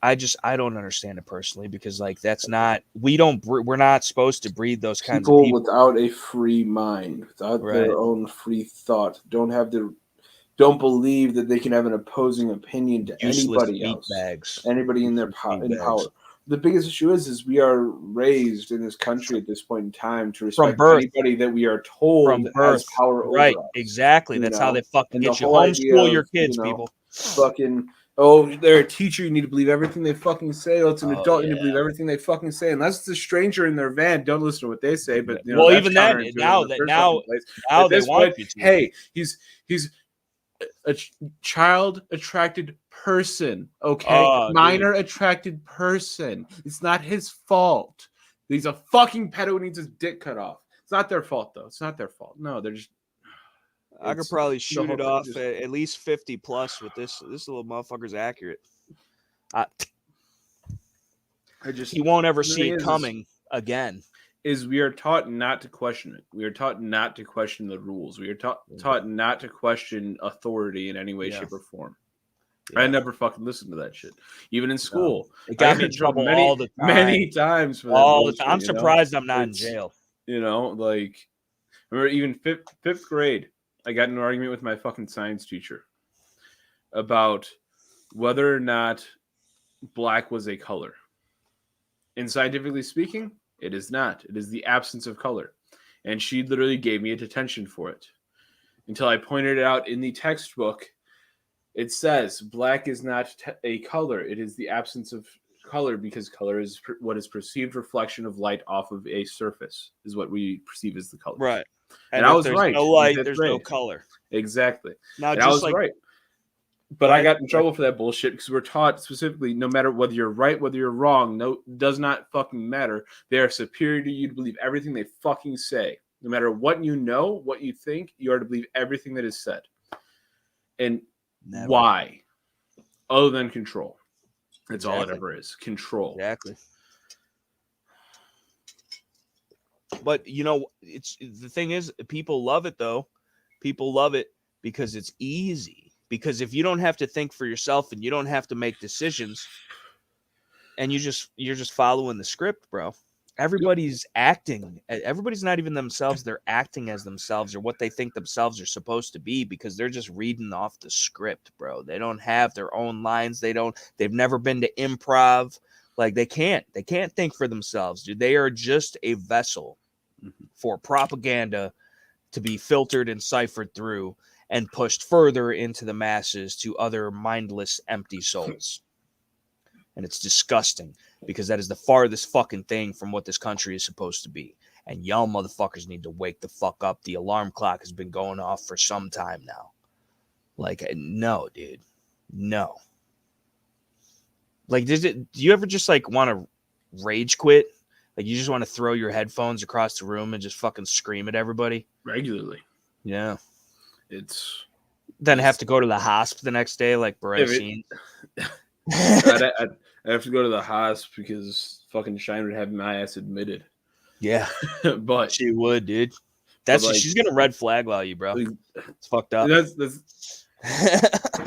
I don't understand it personally because like that's not, we're not supposed to breed those kinds of people without a free mind, without their own free thought, don't believe that they can have an opposing opinion to anybody else, anybody in their in power. The biggest issue is we are raised in this country at this point in time to respect anybody that we are told has power over us. Exactly. That's how they fucking get you. Homeschool your kids, people. Fucking, oh, they're a teacher. You need to believe everything they fucking say. Oh, it's an adult. You need to believe everything they fucking say. Unless it's a stranger in their van, don't listen to what they say. But you know, well, even then, now they want you to. Hey, he's a child attracted person, okay? Minor attracted person. It's not his fault. He's a fucking pedo who needs his dick cut off. It's not their fault, though. It's not their fault. No, they're just. I could probably shoot it off at least 50 plus with this. This little motherfucker's accurate. He won't ever see it coming again. We are taught not to question it. We are taught not to question the rules. We are taught not to question authority in any way, shape, or form. Yeah. I never fucking listened to that shit. Even in school. No. It got me in trouble all the time. Many times for that all the time. I'm surprised I'm not in jail. You know, like, I remember even fifth grade, I got in an argument with my fucking science teacher about whether or not black was a color. And scientifically speaking, it is not. It is the absence of color. And she literally gave me a detention for it. Until I pointed it out in the textbook, it says black is not a color. It is the absence of color because color is what is perceived reflection of light off of a surface is what we perceive as the color. Right. And I was right. No light, there's no color. Exactly. Now, I was right. But I got in trouble for that bullshit because we're taught specifically, no matter whether you're right, whether you're wrong, does not fucking matter. They are superior to you to believe everything they fucking say. No matter what you know, what you think, you are to believe everything that is said. And why? Other than control. That's all it ever is. Control. Exactly. But, you know, the thing is, people love it, though. People love it because it's easy. Because if you don't have to think for yourself and you don't have to make decisions and you're just following the script, bro, everybody's acting. Everybody's not even themselves. They're acting as themselves or what they think themselves are supposed to be because they're just reading off the script, bro. They don't have their own lines. They've never been to improv. Like they can't think for themselves, dude. They are just a vessel for propaganda to be filtered and ciphered through and pushed further into the masses to other mindless, empty souls. And it's disgusting because that is the farthest fucking thing from what this country is supposed to be. And y'all motherfuckers need to wake the fuck up. The alarm clock has been going off for some time now. Like, no, dude. No. Like, do you ever just, like, want to rage quit? Like, you just want to throw your headphones across the room and just fucking scream at everybody? Regularly. Yeah. It's Then have to go to the hospital the next day, like Bryce. I'd have to go to the hospital because fucking Shine would have my ass admitted. Yeah, but she would, dude. That's like, she's gonna red flag you, bro. It's fucked up. That's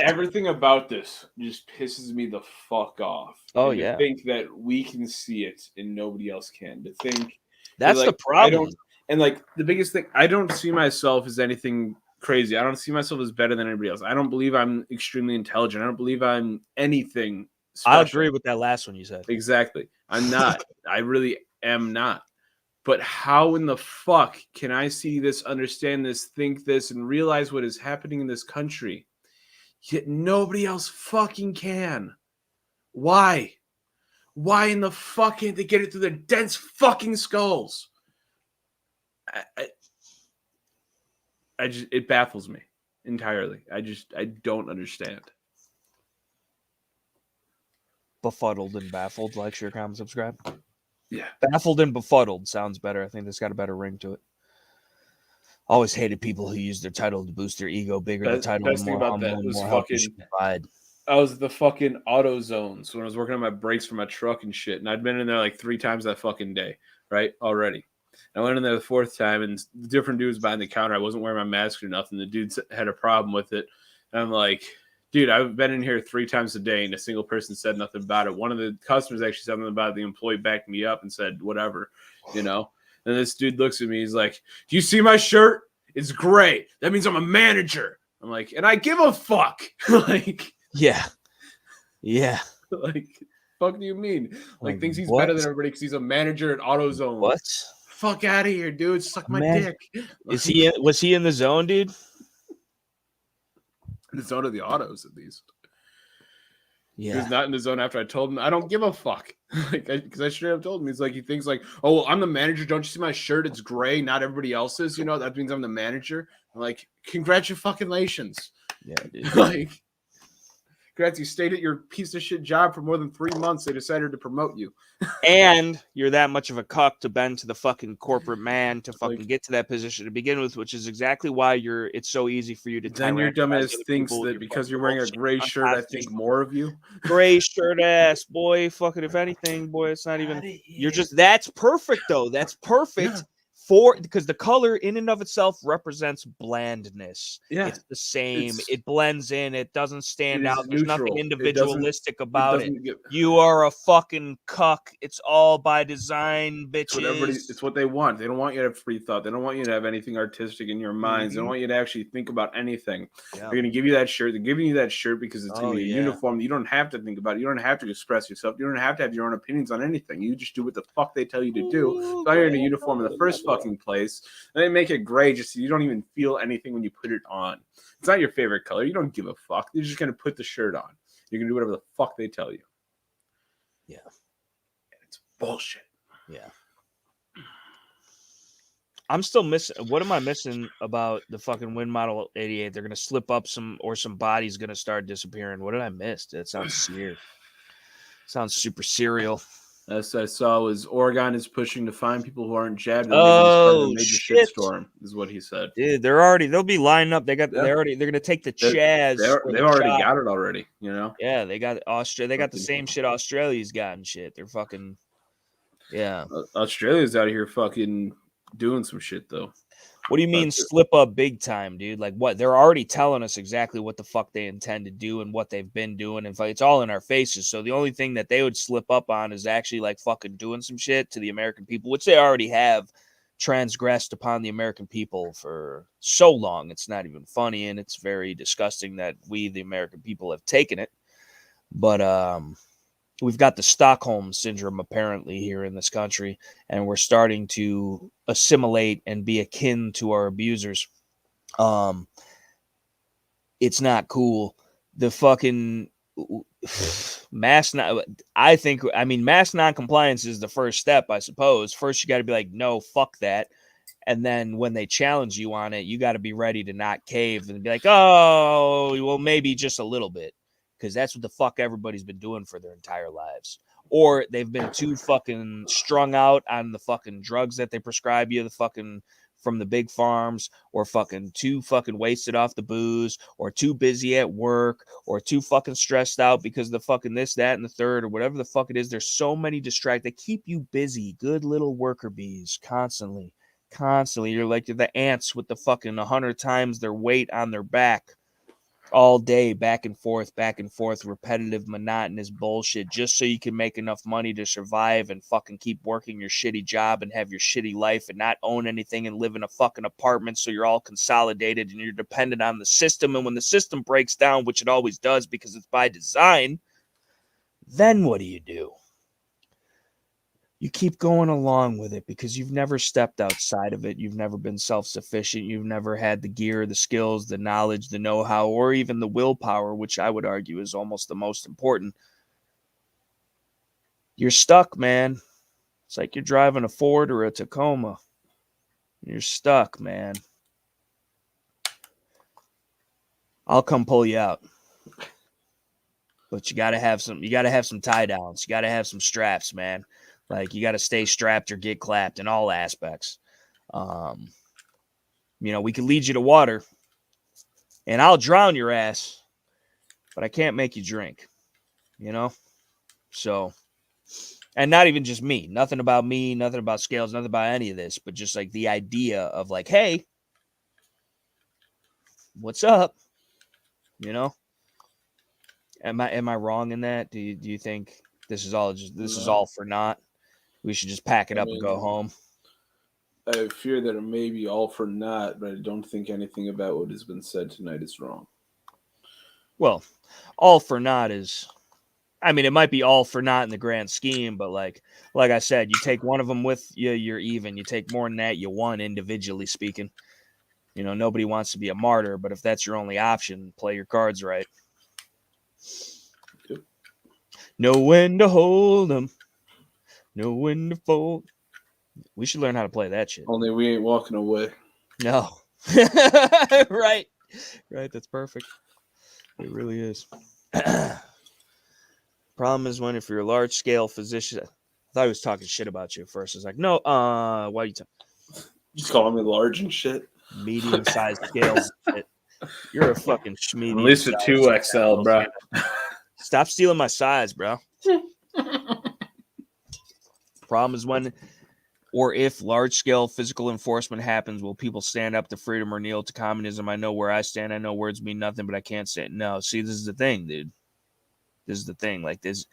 everything about this just pisses me the fuck off. Oh, and yeah. To think that we can see it and nobody else can. To think that's like, the problem. And like the biggest thing, I don't see myself as anything crazy. I don't see myself as better than anybody else. I don't believe I'm extremely intelligent. I don't believe I'm anything special. I agree with that last one you said. Exactly. I'm not. I really am not. But how in the fuck can I see this, understand this, think this, and realize what is happening in this country? Yet nobody else fucking can. Why? Why in the fuck can't they get it through their dense fucking skulls? I just, it baffles me entirely. I don't understand. Befuddled and baffled. Like, share, comment, subscribe. Yeah. Baffled and befuddled sounds better. I think that's got a better ring to it. Always hated people who use their title to boost their ego. Bigger the title, best and more thing about humble that and was more help you fucking should provide. I was at the fucking auto zones when I was working on my brakes for my truck and shit. And I'd been in there like 3 times that fucking day, right? Already. I went in there the 4th time and different dudes behind the counter. I wasn't wearing my mask or nothing. The dudes had a problem with it. And I'm like, dude, I've been in here 3 times a day and a single person said nothing about it. One of the customers actually said something about it. The employee backed me up and said, whatever, you know? And this dude looks at me. He's like, do you see my shirt? It's gray. That means I'm a manager. I'm like, and I give a fuck. Like, yeah. Like, fuck do you mean? Like, thinks he's what? better than everybody because he's a manager at AutoZone. What? Fuck out of here, dude. Suck my dick. Was he in the zone, dude? The zone of the autos, at least. Yeah. He was not in the zone after I told him. I don't give a fuck. Like, because I straight up told him. He's like, he thinks like, oh, well, I'm the manager. Don't you see my shirt? It's gray. Not everybody else's. You know, that means I'm the manager. I'm like, congratulations. Yeah, dude. Like, congrats, you stayed at your piece of shit job for more than 3 months. They decided to promote you. And you're that much of a cuck to bend to the fucking corporate man to fucking get to that position to begin with, which is exactly why it's so easy for you to. Then your dumbass thinks that because you're wearing a gray shirt, I think more of you. Gray shirt ass boy, fucking if anything, boy, it's not even. You're just that's perfect though. That's perfect. Yeah. Because the color in and of itself represents blandness. Yeah, it's the same. It blends in. It doesn't stand out. There's neutral. Nothing individualistic about it. Get... You are a fucking cuck. It's all by design, bitches. It's what they want. They don't want you to have free thought. They don't want you to have anything artistic in your minds. They don't want you to actually think about anything. Yeah. They're going to give you that shirt. They're giving you that shirt because it's going to be a uniform. You don't have to think about it. You don't have to express yourself. You don't have to have your own opinions on anything. You just do what the fuck they tell you to do. So you're in a uniform in the first fucking place, and they make it gray just so you don't even feel anything when you put it on. It's not your favorite color. You don't give a fuck. They're just going to put the shirt on. You're going to do whatever the fuck they tell you. Yeah. And it's bullshit. Yeah. I'm still missing. What am I missing about the fucking Wind Model 88? They're going to slip up some body's going to start disappearing. What did I miss? That sounds serious. Sounds super serial. As I saw was Oregon is pushing to find people who aren't jabbed. Oh, major shit. Shitstorm is what he said. Dude, they'll be lining up. They're going to take the Chaz. They've already got it already, you know? Yeah, they got Australia. They got the same shit Australia's got and shit. They're fucking, yeah. Australia's out here fucking doing some shit, though. What do you mean slip up big time, dude? Like what? They're already telling us exactly what the fuck they intend to do and what they've been doing. And it's all in our faces. So the only thing that they would slip up on is actually like fucking doing some shit to the American people, which they already have transgressed upon the American people for so long. It's not even funny. And it's very disgusting that we, the American people, have taken it. But, we've got the Stockholm syndrome apparently here in this country, and we're starting to assimilate and be akin to our abusers. It's not cool. The fucking mass non-compliance is the first step, I suppose. First, you got to be like, no, fuck that. And then when they challenge you on it, you got to be ready to not cave and be like, oh, well, maybe just a little bit. Because that's what the fuck everybody's been doing for their entire lives. Or they've been too fucking strung out on the fucking drugs that they prescribe you, the fucking from the big farms, or fucking too fucking wasted off the booze, or too busy at work, or too fucking stressed out because of the fucking this, that, and the third, or whatever the fuck it is. There's so many they keep you busy. Good little worker bees, constantly. You're like the ants with the fucking 100 times their weight on their back all day, back and forth, repetitive, monotonous bullshit, just so you can make enough money to survive and fucking keep working your shitty job and have your shitty life and not own anything and live in a fucking apartment, so you're all consolidated and you're dependent on the system. And when the system breaks down, which it always does because it's by design, then what do? You keep going along with it because you've never stepped outside of it. You've never been self-sufficient. You've never had the gear, the skills, the knowledge, the know-how, or even the willpower, which I would argue is almost the most important. You're stuck, man. It's like you're driving a Ford or a Tacoma. You're stuck, man. I'll come pull you out. But you gotta have some tie downs. You gotta have some straps, man. Like, you got to stay strapped or get clapped in all aspects. We can lead you to water, and I'll drown your ass, but I can't make you drink, So, and not even just me. Nothing about me, nothing about scales, nothing about any of this, but just like the idea of like, hey, what's up? Am I wrong in that? Do you think this is all is all for naught? We should just pack it up and go home. I fear that it may be all for naught, but I don't think anything about what has been said tonight is wrong. Well, all for naught is, it might be all for naught in the grand scheme, but like I said, you take one of them with you, you're even. You take more than that, you won, individually speaking. Nobody wants to be a martyr, but if that's your only option, play your cards right. Yep. Know when to hold them. Know when to fold. We should learn how to play that shit. Only we ain't walking away. No. Right. That's perfect. It really is. Problem is if you're a large scale physician. I thought he was talking shit about you at first. I was like, no, why are you just calling me large and shit? Medium sized scales and shit. You're a fucking schmedium. At least a 2XL, bro. Stop stealing my size, bro. Problem is or if large-scale physical enforcement happens, will people stand up to freedom or kneel to communism? I know where I stand. I know words mean nothing, but I can't say it. No, see, this is the thing, dude. This is the thing. Like this,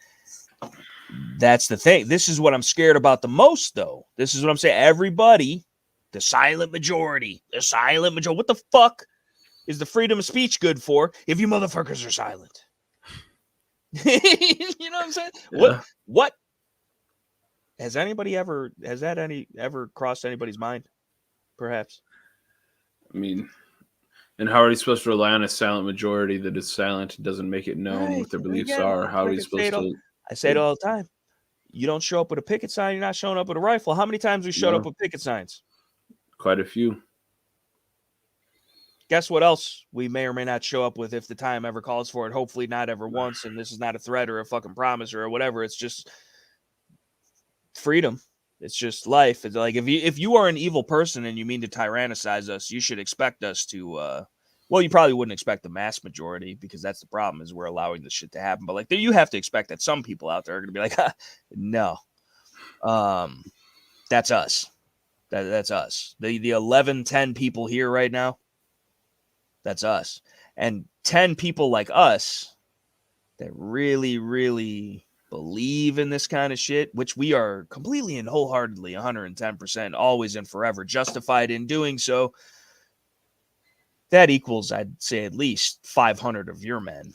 that's the thing. This is what I'm scared about the most, though. This is what I'm saying. Everybody, the silent majority. What the fuck is the freedom of speech good for if you motherfuckers are silent? You know what I'm saying? Yeah. What? Has that ever crossed anybody's mind? Perhaps. And how are you supposed to rely on a silent majority that is silent and doesn't make it known what their beliefs are? How are you supposed to? I say it all the time. You don't show up with a picket sign, you're not showing up with a rifle. How many times we showed up with picket signs? Quite a few. Guess what else we may or may not show up with if the time ever calls for it? Hopefully not ever once, and this is not a threat or a fucking promise or whatever. It's just freedom. It's just life. It's like if you are an evil person and you mean to tyrannicize us, you should expect us to you probably wouldn't expect the mass majority, because that's the problem, is we're allowing this shit to happen. But like, you have to expect that some people out there are going to be like, no, that's us. That's us. The 11, 10 people here right now, that's us. And 10 people like us that really, really believe in this kind of shit, which we are completely and wholeheartedly 110% always and forever justified in doing so. That equals, I'd say, at least 500 of your men,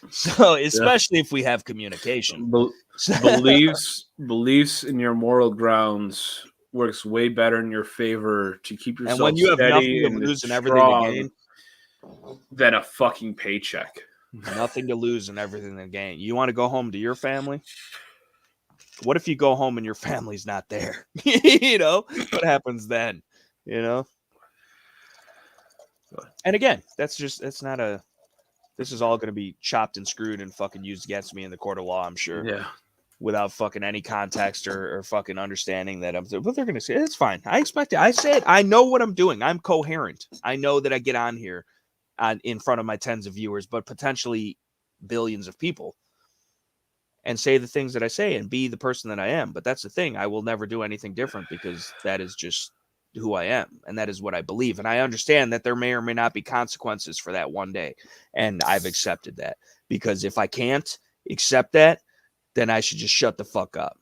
so especially if we have communication. Beliefs in your moral grounds works way better in your favor to keep yourself and when you have steady nothing to lose and everything to gain than a fucking paycheck. Nothing to lose and everything to gain. You want to go home to your family? What if you go home and your family's not there? What happens then? And again, this is all going to be chopped and screwed and fucking used against me in the court of law, I'm sure. Yeah. without fucking any context or fucking understanding that but they're going to say, it's fine. I expect it. I say it. I know what I'm doing. I'm coherent. I know that I get on here in front of my tens of viewers, but potentially billions of people, and say the things that I say and be the person that I am. But that's the thing. I will never do anything different because that is just who I am. And that is what I believe. And I understand that there may or may not be consequences for that one day. And I've accepted that, because if I can't accept that, then I should just shut the fuck up,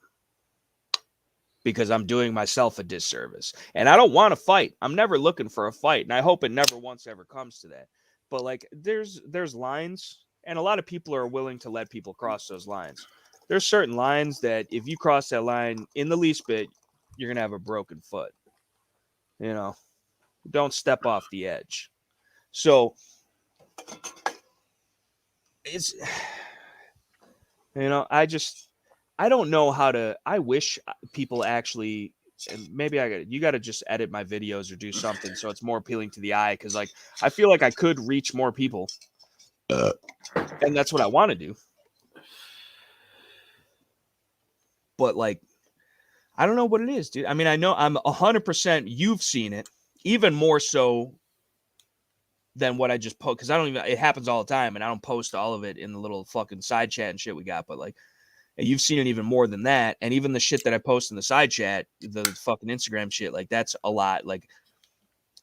because I'm doing myself a disservice. And I don't want to fight. I'm never looking for a fight. And I hope it never once ever comes to that. But like there's lines, and a lot of people are willing to let people cross those lines. There's certain lines that if you cross that line in the least bit, you're going to have a broken foot. You know, don't step off the edge. So it's, you know, I don't know how to, I wish people actually, and maybe you got to just edit my videos or do something so it's more appealing to the eye. Cause like, I feel like I could reach more people and that's what I want to do. But like, I don't know what it is, dude. I mean, I know I'm 100%, you've seen it even more so than what I just post. Cause it happens all the time and I don't post all of it in the little fucking side chat and shit we got. But like, and you've seen it even more than that. And even the shit that I post in the side chat, the fucking Instagram shit, like that's a lot. Like,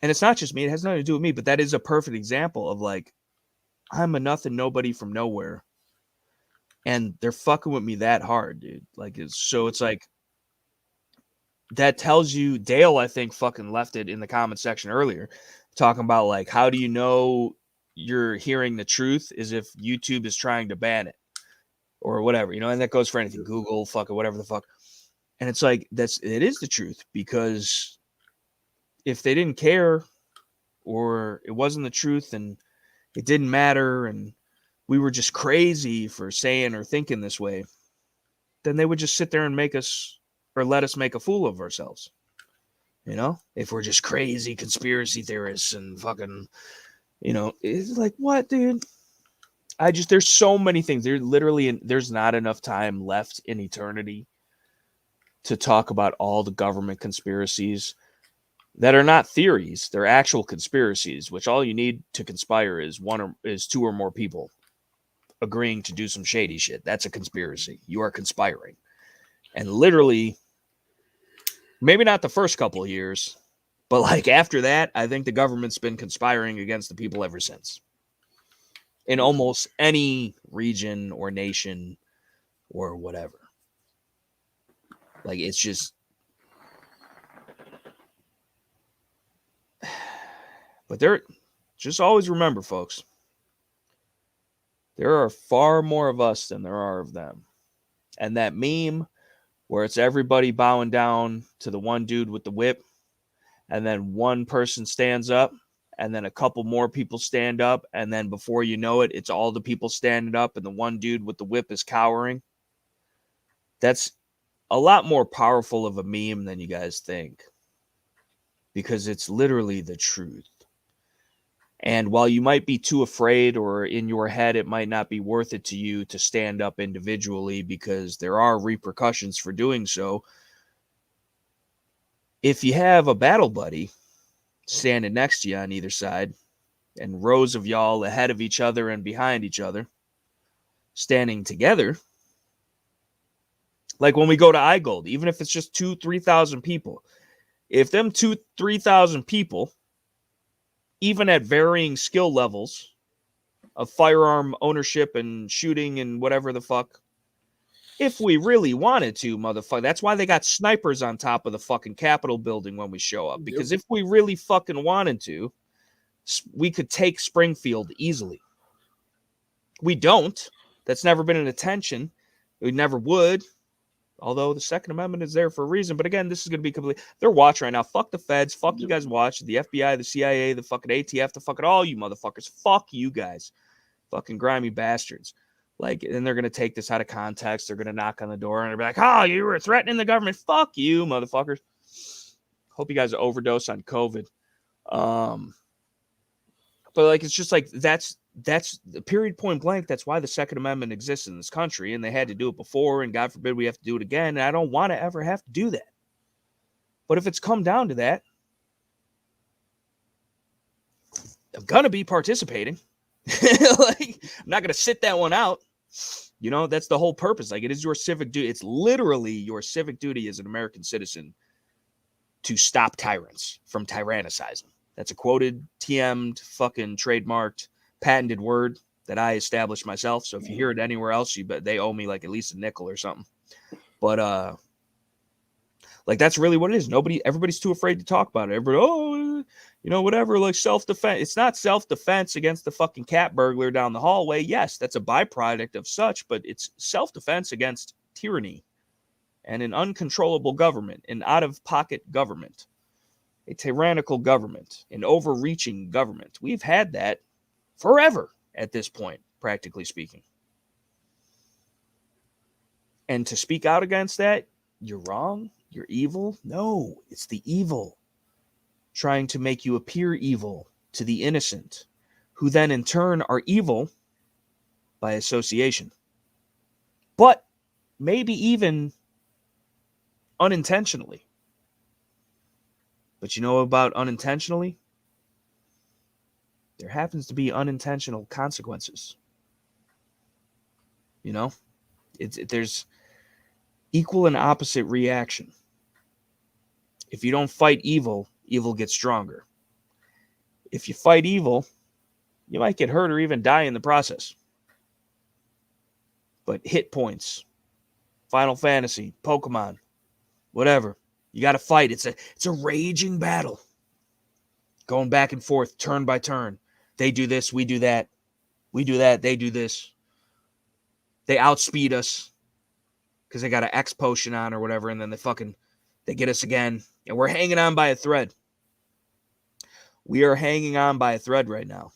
and it's not just me. It has nothing to do with me, but that is a perfect example of like, I'm a nothing nobody from nowhere. And they're fucking with me that hard, dude. Like, it's like, that tells you, Dale, I think fucking left it in the comment section earlier, talking about like, how do you know you're hearing the truth is if YouTube is trying to ban it or whatever, you know, and that goes for anything, Google, fucking whatever the fuck. And it's like, it is the truth, because if they didn't care or it wasn't the truth and it didn't matter and we were just crazy for saying or thinking this way, then they would just sit there and make us or let us make a fool of ourselves. You know, if we're just crazy conspiracy theorists and fucking, you know, it's like, what, dude? There's so many things. There's not enough time left in eternity to talk about all the government conspiracies that are not theories. They're actual conspiracies, which all you need to conspire is two or more people agreeing to do some shady shit. That's a conspiracy. You are conspiring. And literally, maybe not the first couple of years, but like after that, I think the government's been conspiring against the people ever since. In almost any region or nation or whatever. Like, it's just, but just always remember, folks, there are far more of us than there are of them. And that meme where it's everybody bowing down to the one dude with the whip, and then one person stands up, and then a couple more people stand up, and then before you know it, it's all the people standing up, and the one dude with the whip is cowering. That's a lot more powerful of a meme than you guys think, because it's literally the truth. And while you might be too afraid, or in your head it might not be worth it to you to stand up individually because there are repercussions for doing so, if you have a battle buddy standing next to you on either side, and rows of y'all ahead of each other and behind each other, standing together, like when we go to iGold, even if it's just 2,000-3,000 people, if them 2,000-3,000 people, even at varying skill levels of firearm ownership and shooting and whatever the fuck, if we really wanted to, motherfucker, that's why they got snipers on top of the fucking Capitol building when we show up. Because if we really fucking wanted to, we could take Springfield easily. We don't. That's never been an intention. We never would. Although the Second Amendment is there for a reason. But again, this is going to be completely... They're watching right now. Fuck the feds. Fuck you guys watch. The FBI, the CIA, the fucking ATF, the fucking all you motherfuckers. Fuck you guys. Fucking grimy bastards. Like, and they're going to take this out of context. They're going to knock on the door and they're like, oh, you were threatening the government. Fuck you, motherfuckers. Hope you guys overdose on COVID. But like, it's just like, that's that's the period point blank. That's why the Second Amendment exists in this country, and they had to do it before, and God forbid we have to do it again. And I don't want to ever have to do that. But if it's come down to that, I'm going to be participating. Like, I'm not going to sit that one out. You know, that's the whole purpose. Like, it is your civic duty. It's literally your civic duty as an American citizen to stop tyrants from tyrannicizing. That's a quoted, TM'd, fucking trademarked, patented word that I established myself. So if you hear it anywhere else, they owe me like at least a nickel or something. But like, that's really what it is. Everybody's too afraid to talk about it. Everybody, whatever, like self-defense. It's not self-defense against the fucking cat burglar down the hallway. Yes, that's a byproduct of such, but it's self-defense against tyranny and an uncontrollable government, an out-of-pocket government, a tyrannical government, an overreaching government. We've had that forever at this point, practically speaking. And to speak out against that, you're wrong, you're evil. No, it's the evil trying to make you appear evil to the innocent, who then in turn are evil by association. But maybe even unintentionally. But you know about unintentionally? There happens to be unintentional consequences. You know? There's equal and opposite reaction. If you don't fight evil, evil gets stronger. If you fight evil, you might get hurt or even die in the process. But hit points, Final Fantasy, Pokemon, whatever, you got to fight. It's a raging battle. Going back and forth, turn by turn. They do this, we do that. We do that, they do this. They outspeed us because they got an X potion on or whatever, and then they get us again. And we're hanging on by a thread. We are hanging on by a thread right now.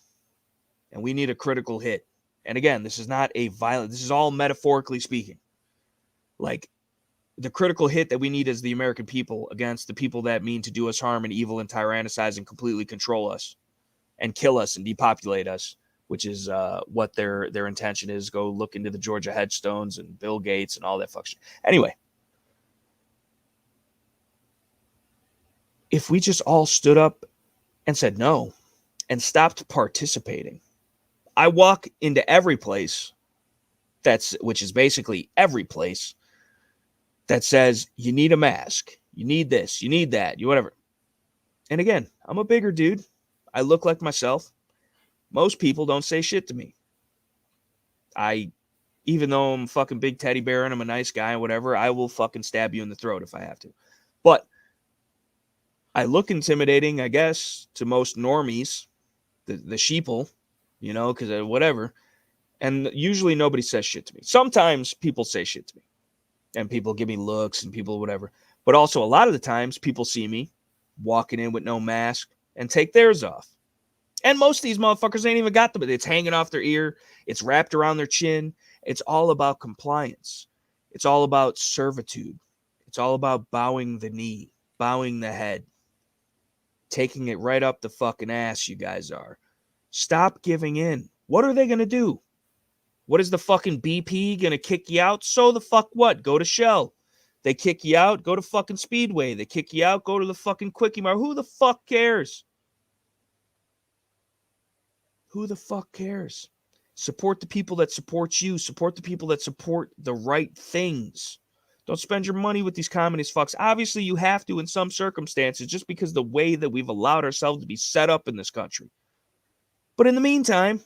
And we need a critical hit. And again, this is not a violent, this is all metaphorically speaking. Like, the critical hit that we need as the American people against the people that mean to do us harm and evil and tyrannicize and completely control us and kill us and depopulate us, which is what their intention is. Go look into the Georgia headstones and Bill Gates and all that fuck shit. Anyway, if we just all stood up and said no and stopped participating, I walk into every place which is basically every place that says you need a mask, you need this, you need that, you whatever. And again, I'm a bigger dude. I look like myself. Most people don't say shit to me. Even though I'm a fucking big teddy bear and I'm a nice guy and whatever, I will fucking stab you in the throat if I have to. But I look intimidating, I guess, to most normies, the sheeple, because whatever. And usually nobody says shit to me. Sometimes people say shit to me. And people give me looks and people whatever. But also a lot of the times people see me walking in with no mask and take theirs off. And most of these motherfuckers ain't even got them. It's hanging off their ear. It's wrapped around their chin. It's all about compliance. It's all about servitude. It's all about bowing the knee, bowing the head, taking it right up the fucking ass, you guys are. Stop giving in. What are they going to do? What is the fucking BP going to kick you out? So the fuck what? Go to Shell. They kick you out, go to fucking Speedway. They kick you out, go to the fucking Quickie Mart. Who the fuck cares? Who the fuck cares? Support the people that support you. Support the people that support the right things. Don't spend your money with these communist fucks. Obviously, you have to in some circumstances just because the way that we've allowed ourselves to be set up in this country. But in the meantime,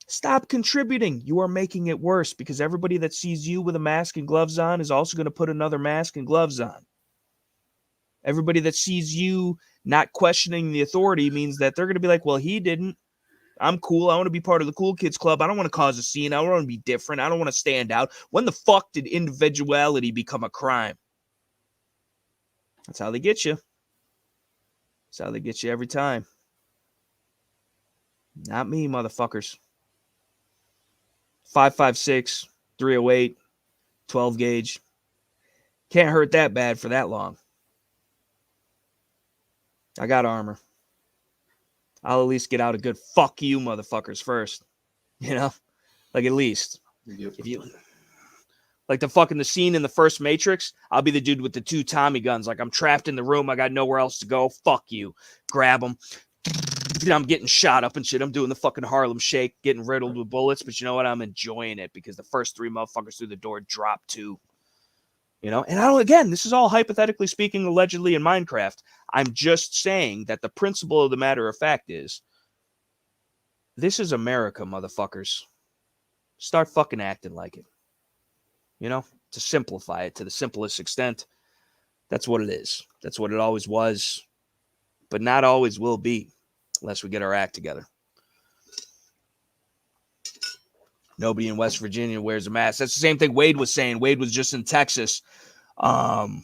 stop contributing. You are making it worse because everybody that sees you with a mask and gloves on is also going to put another mask and gloves on. Everybody that sees you not questioning the authority means that they're going to be like, well, he didn't. I'm cool. I want to be part of the cool kids club. I don't want to cause a scene. I don't want to be different. I don't want to stand out. When the fuck did individuality become a crime? That's how they get you. That's how they get you every time. Not me, motherfuckers. 5.56, 308, 12 gauge. Can't hurt that bad for that long. I got armor. I'll at least get out a good fuck you motherfuckers first. You know? Like, at least. Yep. If you... Like the scene in the first Matrix, I'll be the dude with the 2 Tommy guns. Like, I'm trapped in the room. I got nowhere else to go. Fuck you. Grab them. I'm getting shot up and shit. I'm doing the fucking Harlem Shake, getting riddled with bullets. But you know what? I'm enjoying it because the first 3 motherfuckers through the door dropped 2. You know? And again, this is all hypothetically speaking, allegedly in Minecraft. I'm just saying that the principle of the matter of fact is, this is America, motherfuckers. Start fucking acting like it. You know, to simplify it to the simplest extent, that's what it is. That's what it always was, but not always will be unless we get our act together. Nobody in West Virginia wears a mask. That's the same thing Wade was saying. Wade was just in Texas for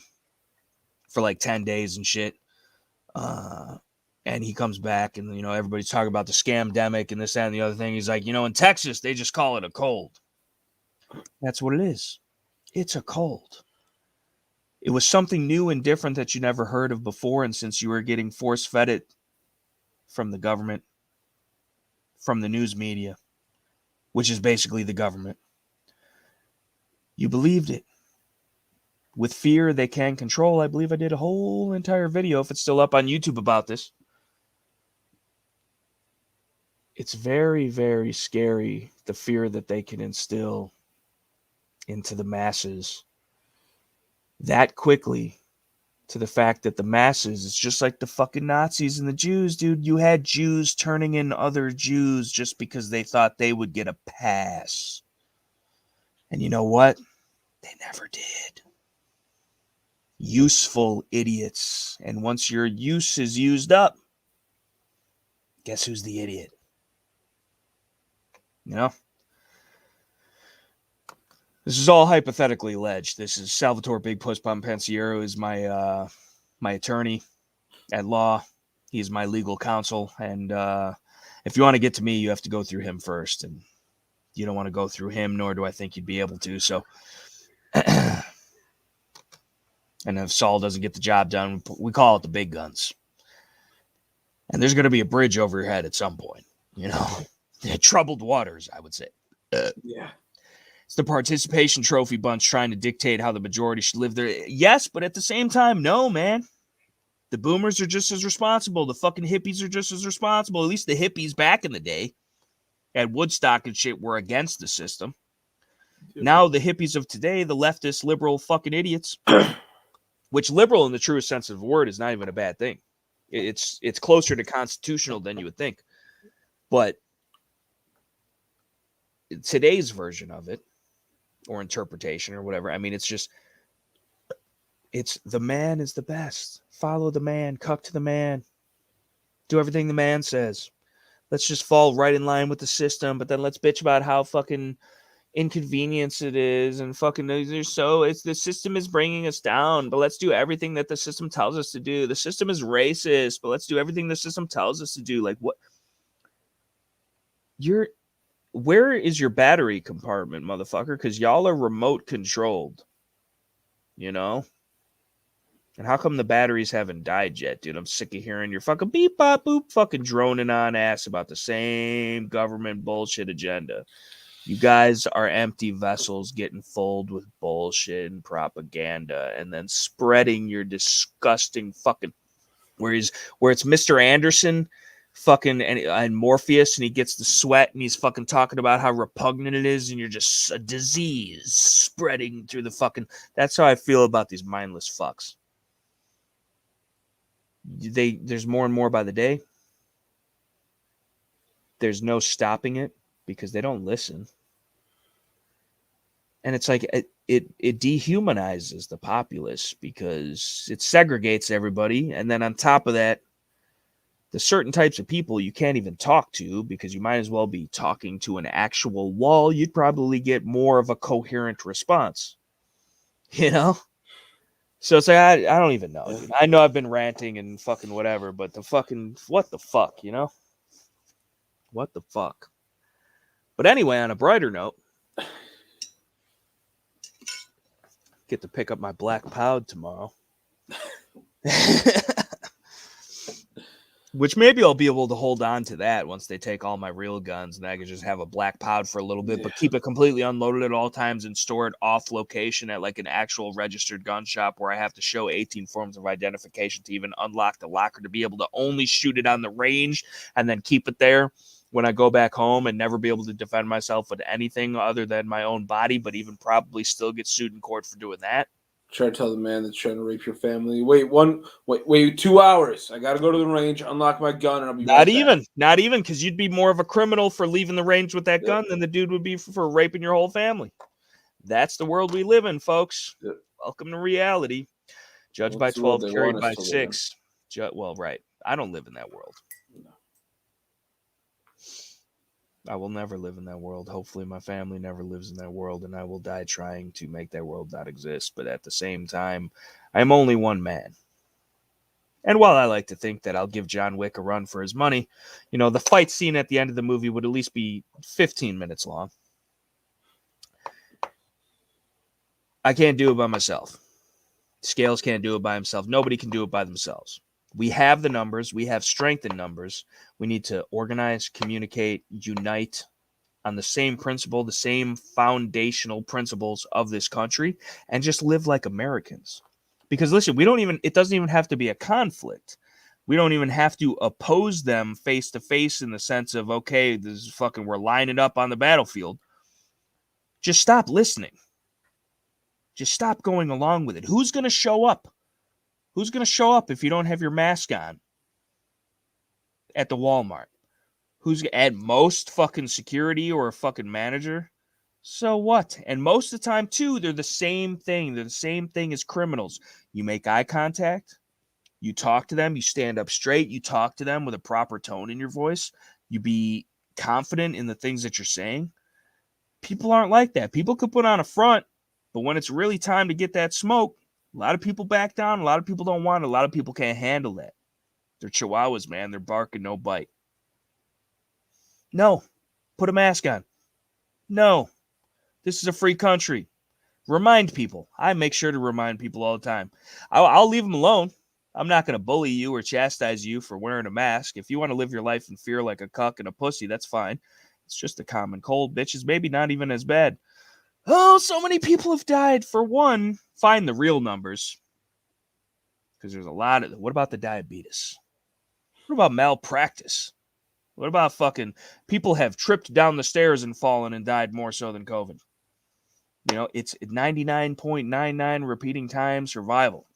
like 10 days and shit. And he comes back and, you know, everybody's talking about the scamdemic and this, that, and the other thing. He's like, you know, in Texas, they just call it a cold. That's what it is. It's a cold. It was something new and different that you never heard of before. And since you were getting force-fed it from the government, from the news media, which is basically the government, you believed it. With fear they can control. I believe I did a whole entire video, if it's still up on YouTube, about this. It's very, very scary, the fear that they can instill into the masses that quickly, to the fact that the masses, it's just like the fucking Nazis and the Jews, dude. You had Jews turning in other Jews just because they thought they would get a pass. And you know what? They never did. Useful idiots. And once your use is used up, guess who's the idiot? You know? This is all hypothetically alleged. This is Salvatore Big Puss Pompensiero is my attorney at law. He's my legal counsel. And if you want to get to me, you have to go through him first. And you don't want to go through him, nor do I think you'd be able to. So, and if Saul doesn't get the job done, we call it the big guns. And there's going to be a bridge over your head at some point. You know, troubled waters, I would say. Yeah. It's the participation trophy bunch trying to dictate how the majority should live there. Yes, but at the same time, no, man. The boomers are just as responsible. The fucking hippies are just as responsible. At least the hippies back in the day at Woodstock and shit were against the system. Yep. Now the hippies of today, the leftist, liberal fucking idiots, which liberal in the truest sense of the word is not even a bad thing. It's closer to constitutional than you would think. But today's version of it, or interpretation or whatever, I mean, it's the man is the best. Follow the man, cuck to the man, do everything the man says. Let's just fall right in line with the system, but then let's bitch about how fucking inconvenience it is and fucking it's the system is bringing us down, but let's do everything that the system tells us to do. The system is racist, but let's do everything the system tells us to do. Like, what? Where is your battery compartment, motherfucker? Because y'all are remote controlled, you know? And how come the batteries haven't died yet, dude? I'm sick of hearing your fucking beep, bop, boop, fucking droning on ass about the same government bullshit agenda. You guys are empty vessels getting filled with bullshit and propaganda and then spreading your disgusting fucking... Where it's Mr. Anderson... fucking and Morpheus, and he gets the sweat and he's fucking talking about how repugnant it is, and you're just a disease spreading through the fucking... That's how I feel about these mindless fucks. There's more and more by the day. There's no stopping it because they don't listen. And it's like it dehumanizes the populace because it segregates everybody, and then on top of that, the certain types of people you can't even talk to because you might as well be talking to an actual wall. You'd probably get more of a coherent response, you know? So it's like, I don't even know. Dude. I know I've been ranting and fucking whatever, but the fucking, what the fuck, you know? What the fuck? But anyway, on a brighter note, get to pick up my black Poud tomorrow. Which maybe I'll be able to hold on to that once they take all my real guns, and I can just have a black pod for a little bit, but keep it completely unloaded at all times and store it off location at like an actual registered gun shop where I have to show 18 forms of identification to even unlock the locker to be able to only shoot it on the range and then keep it there when I go back home and never be able to defend myself with anything other than my own body, but even probably still get sued in court for doing that. Try to tell the man that's trying to rape your family. Wait 2 hours. I gotta go to the range, unlock my gun, and I'll be not even, because you'd be more of a criminal for leaving the range with that gun than the dude would be for raping your whole family. That's the world we live in, folks. Yep. Welcome to reality. Judged by 12, carried by 6. Right. I don't live in that world. No. I will never live in that world. Hopefully my family never lives in that world, and I will die trying to make that world not exist. But at the same time, I am only one man. And while I like to think that I'll give John Wick a run for his money, the fight scene at the end of the movie would at least be 15 minutes long. I can't do it by myself. Scales can't do it by himself. Nobody can do it by themselves. We have the numbers. We have strength in numbers. We need to organize, communicate, unite on the same principle, the same foundational principles of this country, and just live like Americans. Because listen, it doesn't even have to be a conflict. We don't even have to oppose them face to face in the sense of, okay, we're lining up on the battlefield. Just stop listening. Just stop going along with it. Who's going to show up? Who's going to show up if you don't have your mask on at the Walmart? Who's at most fucking security or a fucking manager? So what? And most of the time, too, they're the same thing. They're the same thing as criminals. You make eye contact. You talk to them. You stand up straight. You talk to them with a proper tone in your voice. You be confident in the things that you're saying. People aren't like that. People could put on a front, but when it's really time to get that smoke, a lot of people back down. A lot of people don't want it. A lot of people can't handle that. They're chihuahuas, man. They're barking, no bite. No. Put a mask on. No. This is a free country. Remind people. I make sure to remind people all the time. I'll leave them alone. I'm not going to bully you or chastise you for wearing a mask. If you want to live your life in fear like a cuck and a pussy, that's fine. It's just a common cold, bitches. Maybe not even as bad. Oh, so many people have died. For one, find the real numbers. Because there's a lot of them. What about the diabetes? What about malpractice? What about fucking people have tripped down the stairs and fallen and died more so than COVID? It's 99.99 repeating time survival.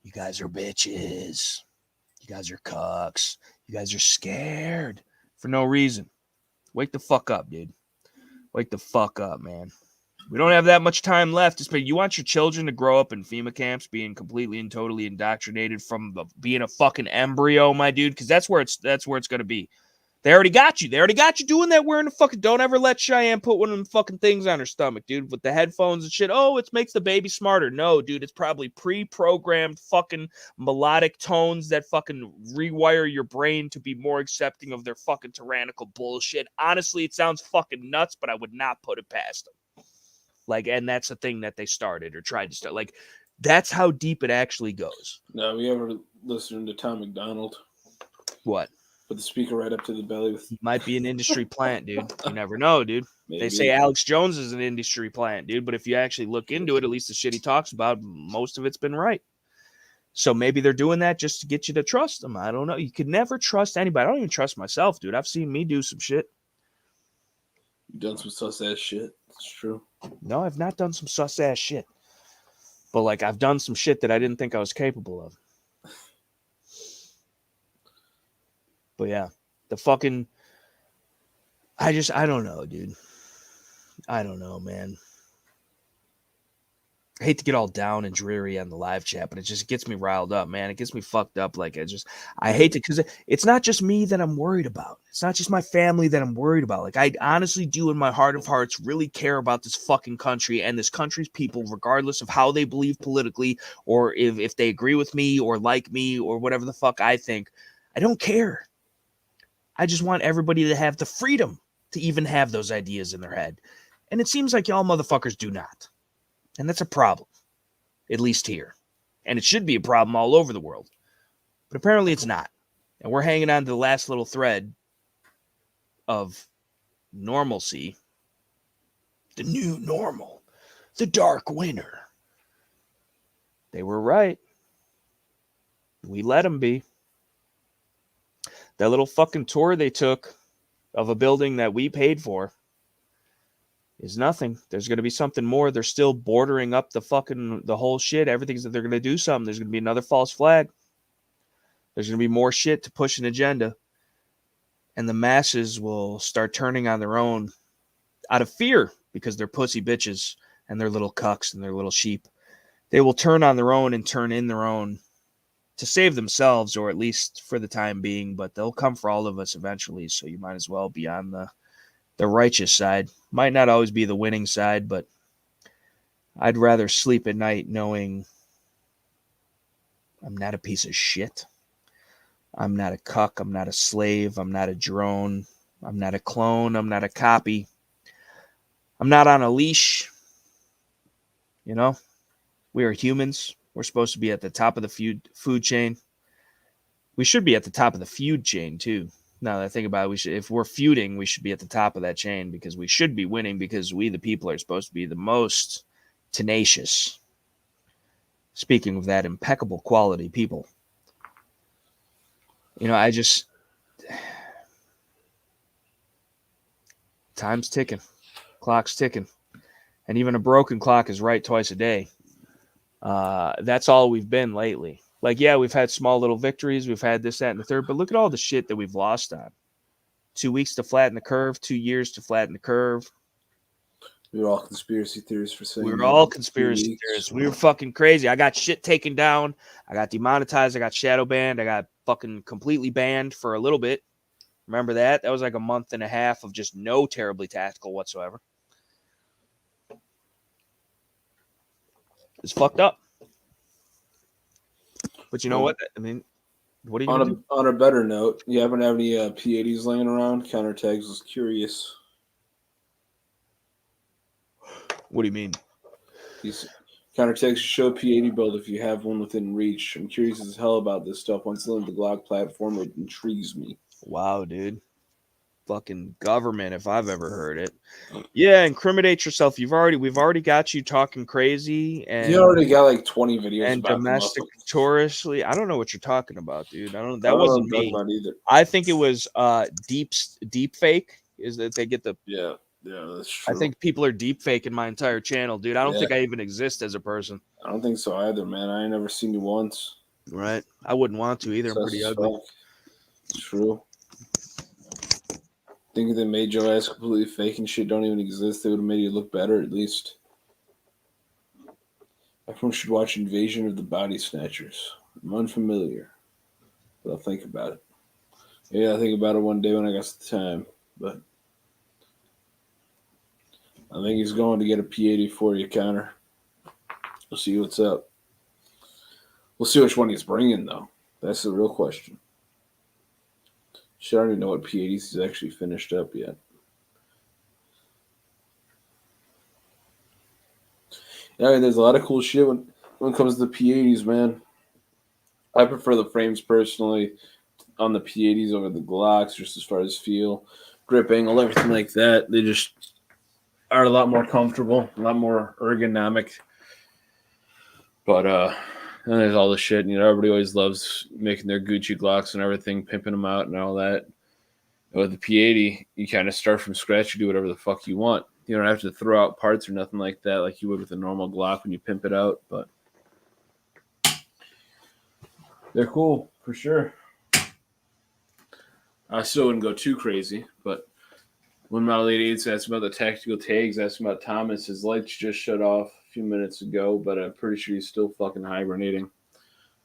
You guys are bitches. You guys are cucks. You guys are scared for no reason. Wake the fuck up, dude. Wake the fuck up, man. We don't have that much time left. You want your children to grow up in FEMA camps being completely and totally indoctrinated from being a fucking embryo, my dude, because that's where it's going to be. They already got you. They already got you doing that wearing a fucking... Don't ever let Cheyenne put one of them fucking things on her stomach, dude, with the headphones and shit. Oh, it makes the baby smarter. No, dude, it's probably pre-programmed fucking melodic tones that fucking rewire your brain to be more accepting of their fucking tyrannical bullshit. Honestly, it sounds fucking nuts, but I would not put it past them. And that's the thing that they started or tried to start. That's how deep it actually goes. No, we ever listening to Tom McDonald? What? Put the speaker right up to the belly. Might be an industry plant, dude. You never know, dude. Maybe. They say Alex Jones is an industry plant, dude. But if you actually look into it, at least the shit he talks about, most of it's been right. So maybe they're doing that just to get you to trust them. I don't know. You could never trust anybody. I don't even trust myself, dude. I've seen me do some shit. You've done some sus-ass shit. It's true. No, I've not done some sus-ass shit. But, I've done some shit that I didn't think I was capable of. But yeah, the fucking, I don't know, dude. I don't know, man. I hate to get all down and dreary on the live chat, but it just gets me riled up, man. It gets me fucked up. I hate to, because it's not just me that I'm worried about. It's not just my family that I'm worried about. I honestly do in my heart of hearts really care about this fucking country and this country's people, regardless of how they believe politically or if they agree with me or like me or whatever the fuck I think. I don't care. I just want everybody to have the freedom to even have those ideas in their head. And it seems like y'all motherfuckers do not. And that's a problem, at least here. And it should be a problem all over the world. But apparently it's not. And we're hanging on to the last little thread of normalcy. The new normal. The dark winter. They were right. We let them be. That little fucking tour they took of a building that we paid for is nothing. There's going to be something more. They're still bordering up the whole shit. Everything's that they're going to do something. There's going to be another false flag. There's going to be more shit to push an agenda. And the masses will start turning on their own out of fear because they're pussy bitches and they're little cucks and they're little sheep. They will turn on their own and turn in their own to save themselves, or at least for the time being, but they'll come for all of us eventually, so you might as well be on the righteous side. Might not always be the winning side, but I'd rather sleep at night knowing I'm not a piece of shit. I'm not a cuck. I'm not a slave. I'm not a drone. I'm not a clone. I'm not a copy. I'm not on a leash. You know, we are humans. We're supposed to be at the top of the food chain. We should be at the top of the feud chain, too. Now that I think about it, if we're feuding, we should be at the top of that chain because we should be winning because we, the people, are supposed to be the most tenacious. Speaking of that impeccable quality people. You know, time's ticking. Clock's ticking. And even a broken clock is right twice a day. That's all we've been lately. Like, yeah, we've had small little victories. We've had this, that, and the third. But look at all the shit that we've lost on. 2 weeks to flatten the curve. 2 years to flatten the curve. We were all conspiracy theorists for saying we were all conspiracy theorists. We were fucking crazy. I got shit taken down. I got demonetized. I got shadow banned. I got fucking completely banned for a little bit. Remember that? That was like a month and a half of just no Terribly Tactical whatsoever. It's fucked up. But you know what? I mean, what are you gonna do? On a better note, you happen to have any P80s laying around? Countertags was curious. What do you mean? These countertags show a P80 build if you have one within reach. I'm curious as hell about this stuff. Once I learned the Glock platform, it intrigues me. Wow, dude. Fucking government, if I've ever heard it. Yeah, incriminate yourself. We've already got you talking crazy, and you already got like 20 videos and about domestic touristly. I don't know what you're talking about, dude. That wasn't me. Either. I think it was deep fake. Is that they get the yeah, that's true. I think people are deep faking my entire channel, dude. I don't think I even exist as a person. I don't think so either, man. I ain't never seen you once. Right. I wouldn't want to either. I'm pretty ugly. It's true. Think if they made your ass completely fake and shit don't even exist, they would have made you look better at least. Everyone should watch Invasion of the Body Snatchers. I'm unfamiliar, but I'll think about it. Yeah, I'll think about it one day when I got the time. But I think he's going to get a P80 for you, Connor. We'll see what's up. We'll see which one he's bringing, though. That's the real question. Shit, I don't even know what P80s he's actually finished up yet. Yeah, there's a lot of cool shit when it comes to the P80s, man. I prefer the frames personally on the P80s over the Glocks, just as far as feel, grip angle, everything like that. They just are a lot more comfortable, a lot more ergonomic. But and there's all the shit, you know, everybody always loves making their Gucci Glocks and everything, pimping them out and all that. With the P80, you kind of start from scratch. You do whatever the fuck you want. You don't have to throw out parts or nothing like that like you would with a normal Glock when you pimp it out. But they're cool, for sure. I still wouldn't go too crazy, but when Model 88 asked about the tactical tags, asked about Thomas, his lights just shut off a few minutes ago, but I'm pretty sure he's still fucking hibernating.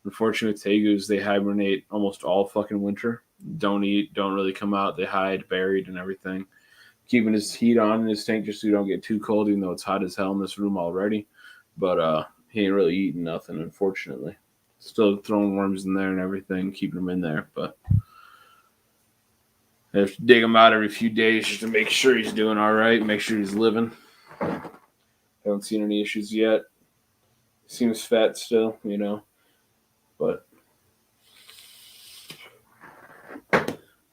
Unfortunately, Tegus, they hibernate almost all fucking winter. Don't eat, don't really come out. They hide, buried, and everything. Keeping his heat on in his tank just so you don't get too cold, even though it's hot as hell in this room already. But he ain't really eating nothing, unfortunately. Still throwing worms in there and everything, keeping them in there. But I have to dig him out every few days just to make sure he's doing all right, make sure he's living. Haven't seen any issues yet. Seems fat still, you know. But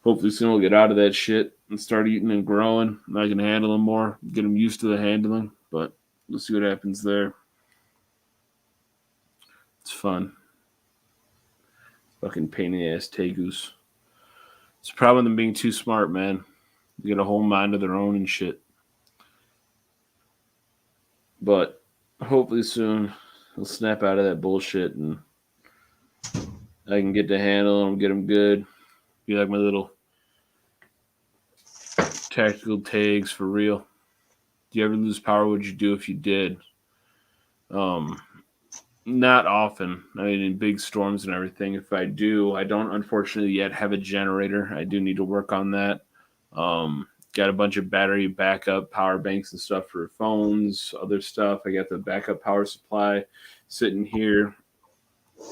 Hopefully soon we'll get out of that shit and start eating and growing. I can handle them more, get them used to the handling, but we'll see what happens there. It's fun. Fucking pain in the ass tegus. It's a problem with them being too smart, man. They get a whole mind of their own and shit. But hopefully soon they'll snap out of that bullshit and I can get to handle them, get them good. Be like my little tactical tags for real. Do you ever lose power? What'd you do if you did? Not often. I mean, in big storms and everything. If I do, I don't unfortunately yet have a generator. I do need to work on that. Got a bunch of battery backup power banks and stuff for phones, other stuff. I got the backup power supply sitting here.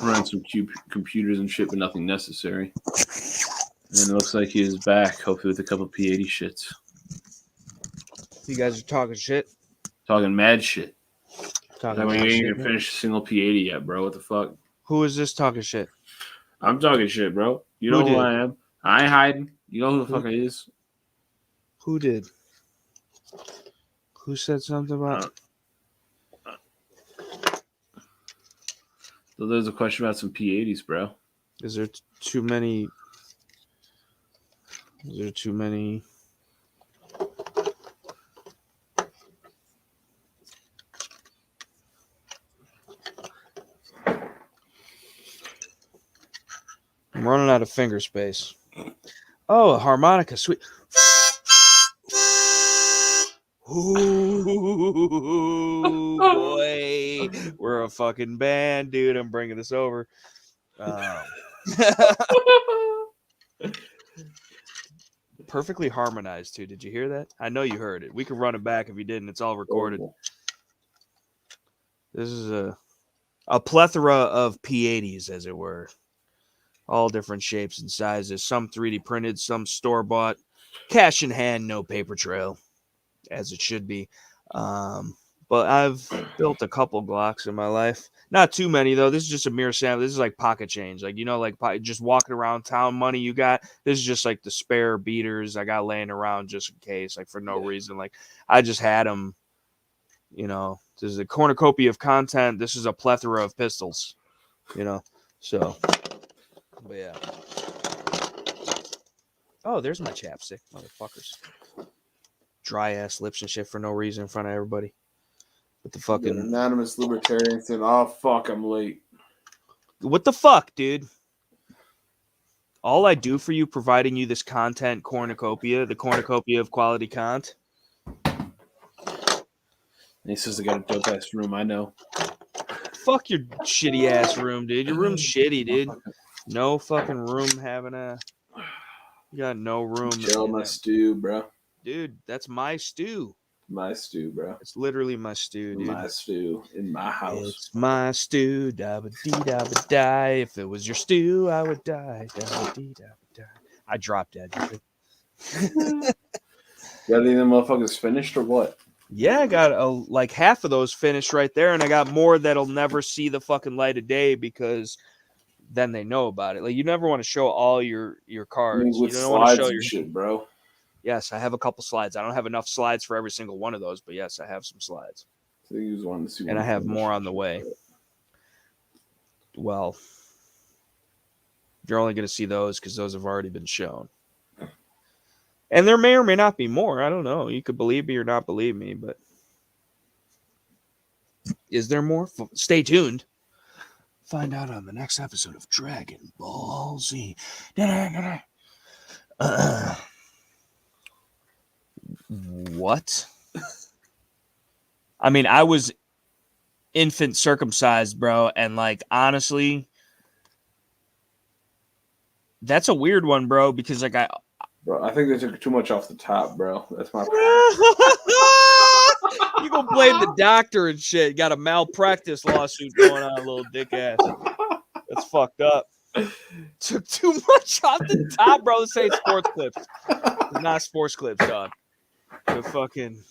Run some computers and shit, but nothing necessary. And it looks like he is back, hopefully with a couple P80 shits. You guys are talking shit. Talking mad shit. Talking you ain't even finished a single P80 yet, bro. What the fuck? Who is this talking shit? I'm talking shit, bro. You know who I am. I ain't hiding. You know who the fuck it is. Who did? Who said something about... So there's a question about some P80s, bro. Is there too many... Is there too many... I'm running out of finger space. Oh, a harmonica, sweet. Ooh, boy. We're a fucking band, dude. I'm bringing this over. Perfectly harmonized, too. Did you hear that? I know you heard it. We could run it back if you didn't. It's all recorded. This is a plethora of P80s, as it were. All different shapes and sizes. Some 3D printed, some store-bought. Cash in hand, no paper trail, as it should be. But I've built a couple Glocks in my life. Not too many, though. This is just a mere sample. This is like pocket change. Like, you know, like just walking around town money you got. This is just like the spare beaters I got laying around just in case, like for no reason. Like, I just had them, you know. This is a cornucopia of content. This is a plethora of pistols, you know. So, but yeah. Oh, there's my chapstick, motherfuckers. Dry ass lips and shit for no reason in front of everybody. With the fucking anonymous libertarian saying, "Oh fuck, I'm late." What the fuck, dude? All I do for you, providing you this content cornucopia, the cornucopia of quality content. He says I got a dope ass room. I know. Fuck your shitty ass room, dude. Your room's shitty, dude. No fucking room having a. You got no room. Chill my stew, bro. Dude, that's my stew. My stew, bro. It's literally my stew, dude. My stew in my house. It's my stew. Da-ba-dee-da-ba-die. If it was your stew, I would die. Da-ba-dee-da-ba-die. I dropped that. Got any of them motherfuckers finished or what? Yeah, I got like half of those finished right there, and I got more that'll never see the fucking light of day because then they know about it. Like, you never want to show all your cards. I mean, with you don't want to show your shit, bro. Yes, I have a couple slides. I don't have enough slides for every single one of those, but yes, I have some slides. So you just wanted to see, and I have more on the way. Well, you're only going to see those because those have already been shown. And there may or may not be more. I don't know. You could believe me or not believe me, but is there more? Stay tuned. Find out on the next episode of Dragon Ball Z. What? I mean, I was infant circumcised, bro, and like, honestly, that's a weird one, bro, because like Bro, I think they took too much off the top, bro. That's my You gonna blame the doctor and shit. Got a malpractice lawsuit going on, little dick ass. That's fucked up. Took too much off the top, bro. This ain't sports clips. It's not sports clips, dog. The fucking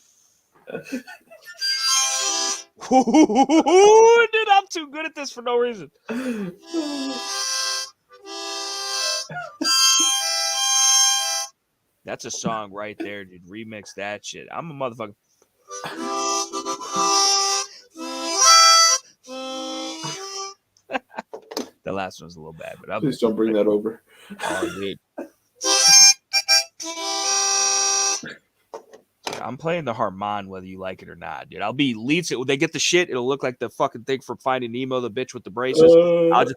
dude, I'm too good at this for no reason. That's a song right there, dude. Remix that shit. I'm a motherfucker. The last one's a little bad, but Please don't bring that over. Oh, dude. I'm playing the Harmon whether you like it or not, dude. I'll be leads it when they get the shit. It'll look like the fucking thing from Finding Nemo, the bitch with the braces. I'll just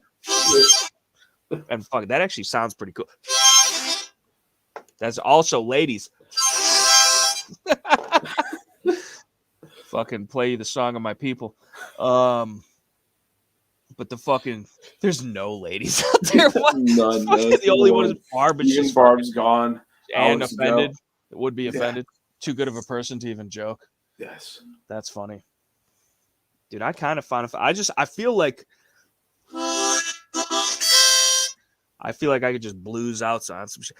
and fuck, that actually sounds pretty cool. That's also ladies. Fucking play the song of my people. But the fucking there's no ladies out there. What? None. The only one is Barb, but she's Barb's gone. And offended. It would be offended. Too good of a person to even joke. Yes. That's funny. Dude, I kind of find I feel like I could just blues out on some shit.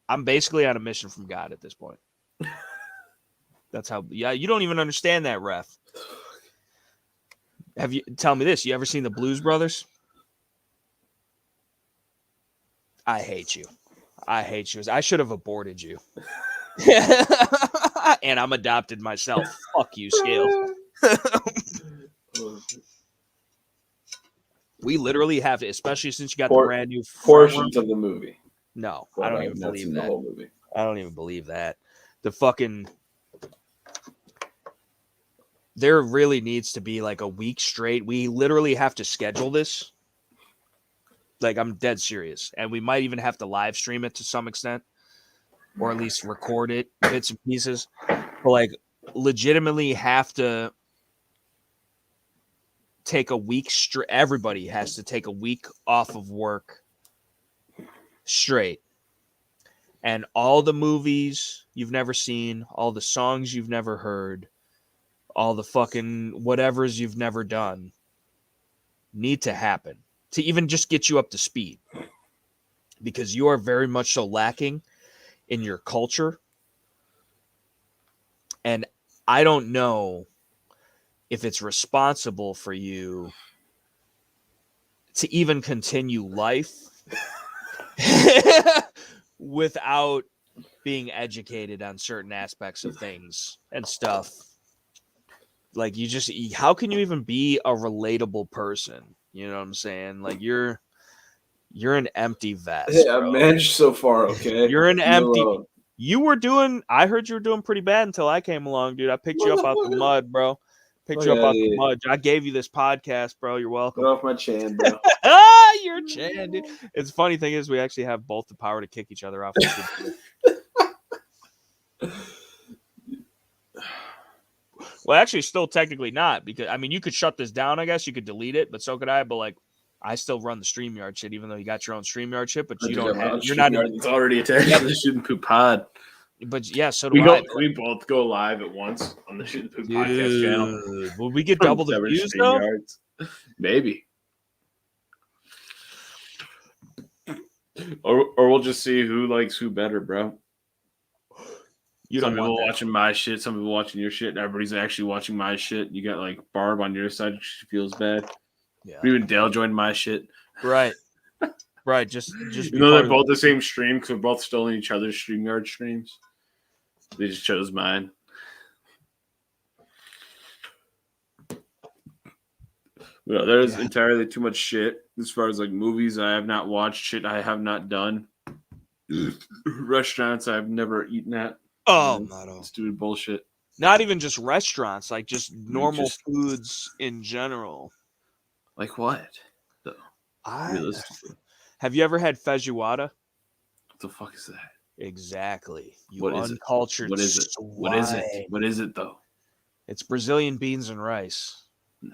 I'm basically on a mission from God at this point. That's how. Yeah, you don't even understand that, ref. Tell me this? You ever seen the Blues Brothers? I hate you. I should have aborted you. And I'm adopted myself. Fuck you, Scale. We literally have to, especially since you got the brand new portions of the movie. No, I don't even believe that. The whole movie. I don't even believe that. The fucking there really needs to be like a week straight. We literally have to schedule this. Like, I'm dead serious. And we might even have to live stream it to some extent, or at least record it, bits and pieces. But like, legitimately have to take a week straight. Everybody has to take a week off of work straight. And all the movies you've never seen, all the songs you've never heard, all the fucking whatevers you've never done need to happen to even just get you up to speed, because you are very much so lacking in your culture. And I don't know if it's responsible for you to even continue life without being educated on certain aspects of things and stuff. Like, how can you even be a relatable person? You know what I'm saying? Like, you're an empty vest. Hey, I managed so far, okay? You're an empty. I heard you were doing pretty bad until I came along, dude. I picked you up out the mud, bro. Picked you up out the mud. I gave you this podcast, bro. You're welcome. Get off my chan, bro. You're chan, dude. It's funny thing is we actually have both the power to kick each other off. Well, actually, still technically not, because I mean, you could shut this down. I guess you could delete it, but so could I. But like, I still run the StreamYard shit, even though you got your own StreamYard shit. But you don't have. You're not. It's already attached to the Shoot and Poop Pod. But yeah, so do I. We both go live at once on the Shoot and Poop podcast channel. Will we get double the views though? Maybe. Or we'll just see who likes who better, bro. Some people watching my shit, some people watching your shit, and everybody's actually watching my shit. You got like Barb on your side, she feels bad. Yeah. Even Dale joined my shit. Right. Right. Just you know they're both the same stream because we're both still in each other's StreamYard streams. They just chose mine. Well, there's entirely too much shit as far as like movies I have not watched, shit I have not done, restaurants I've never eaten at. Oh, stupid bullshit. Not even just restaurants, like just normal foods in general. Like what? Have you ever had feijoada? What the fuck is that? Exactly. You uncultured. What is it? What is it? What is it though? It's Brazilian beans and rice,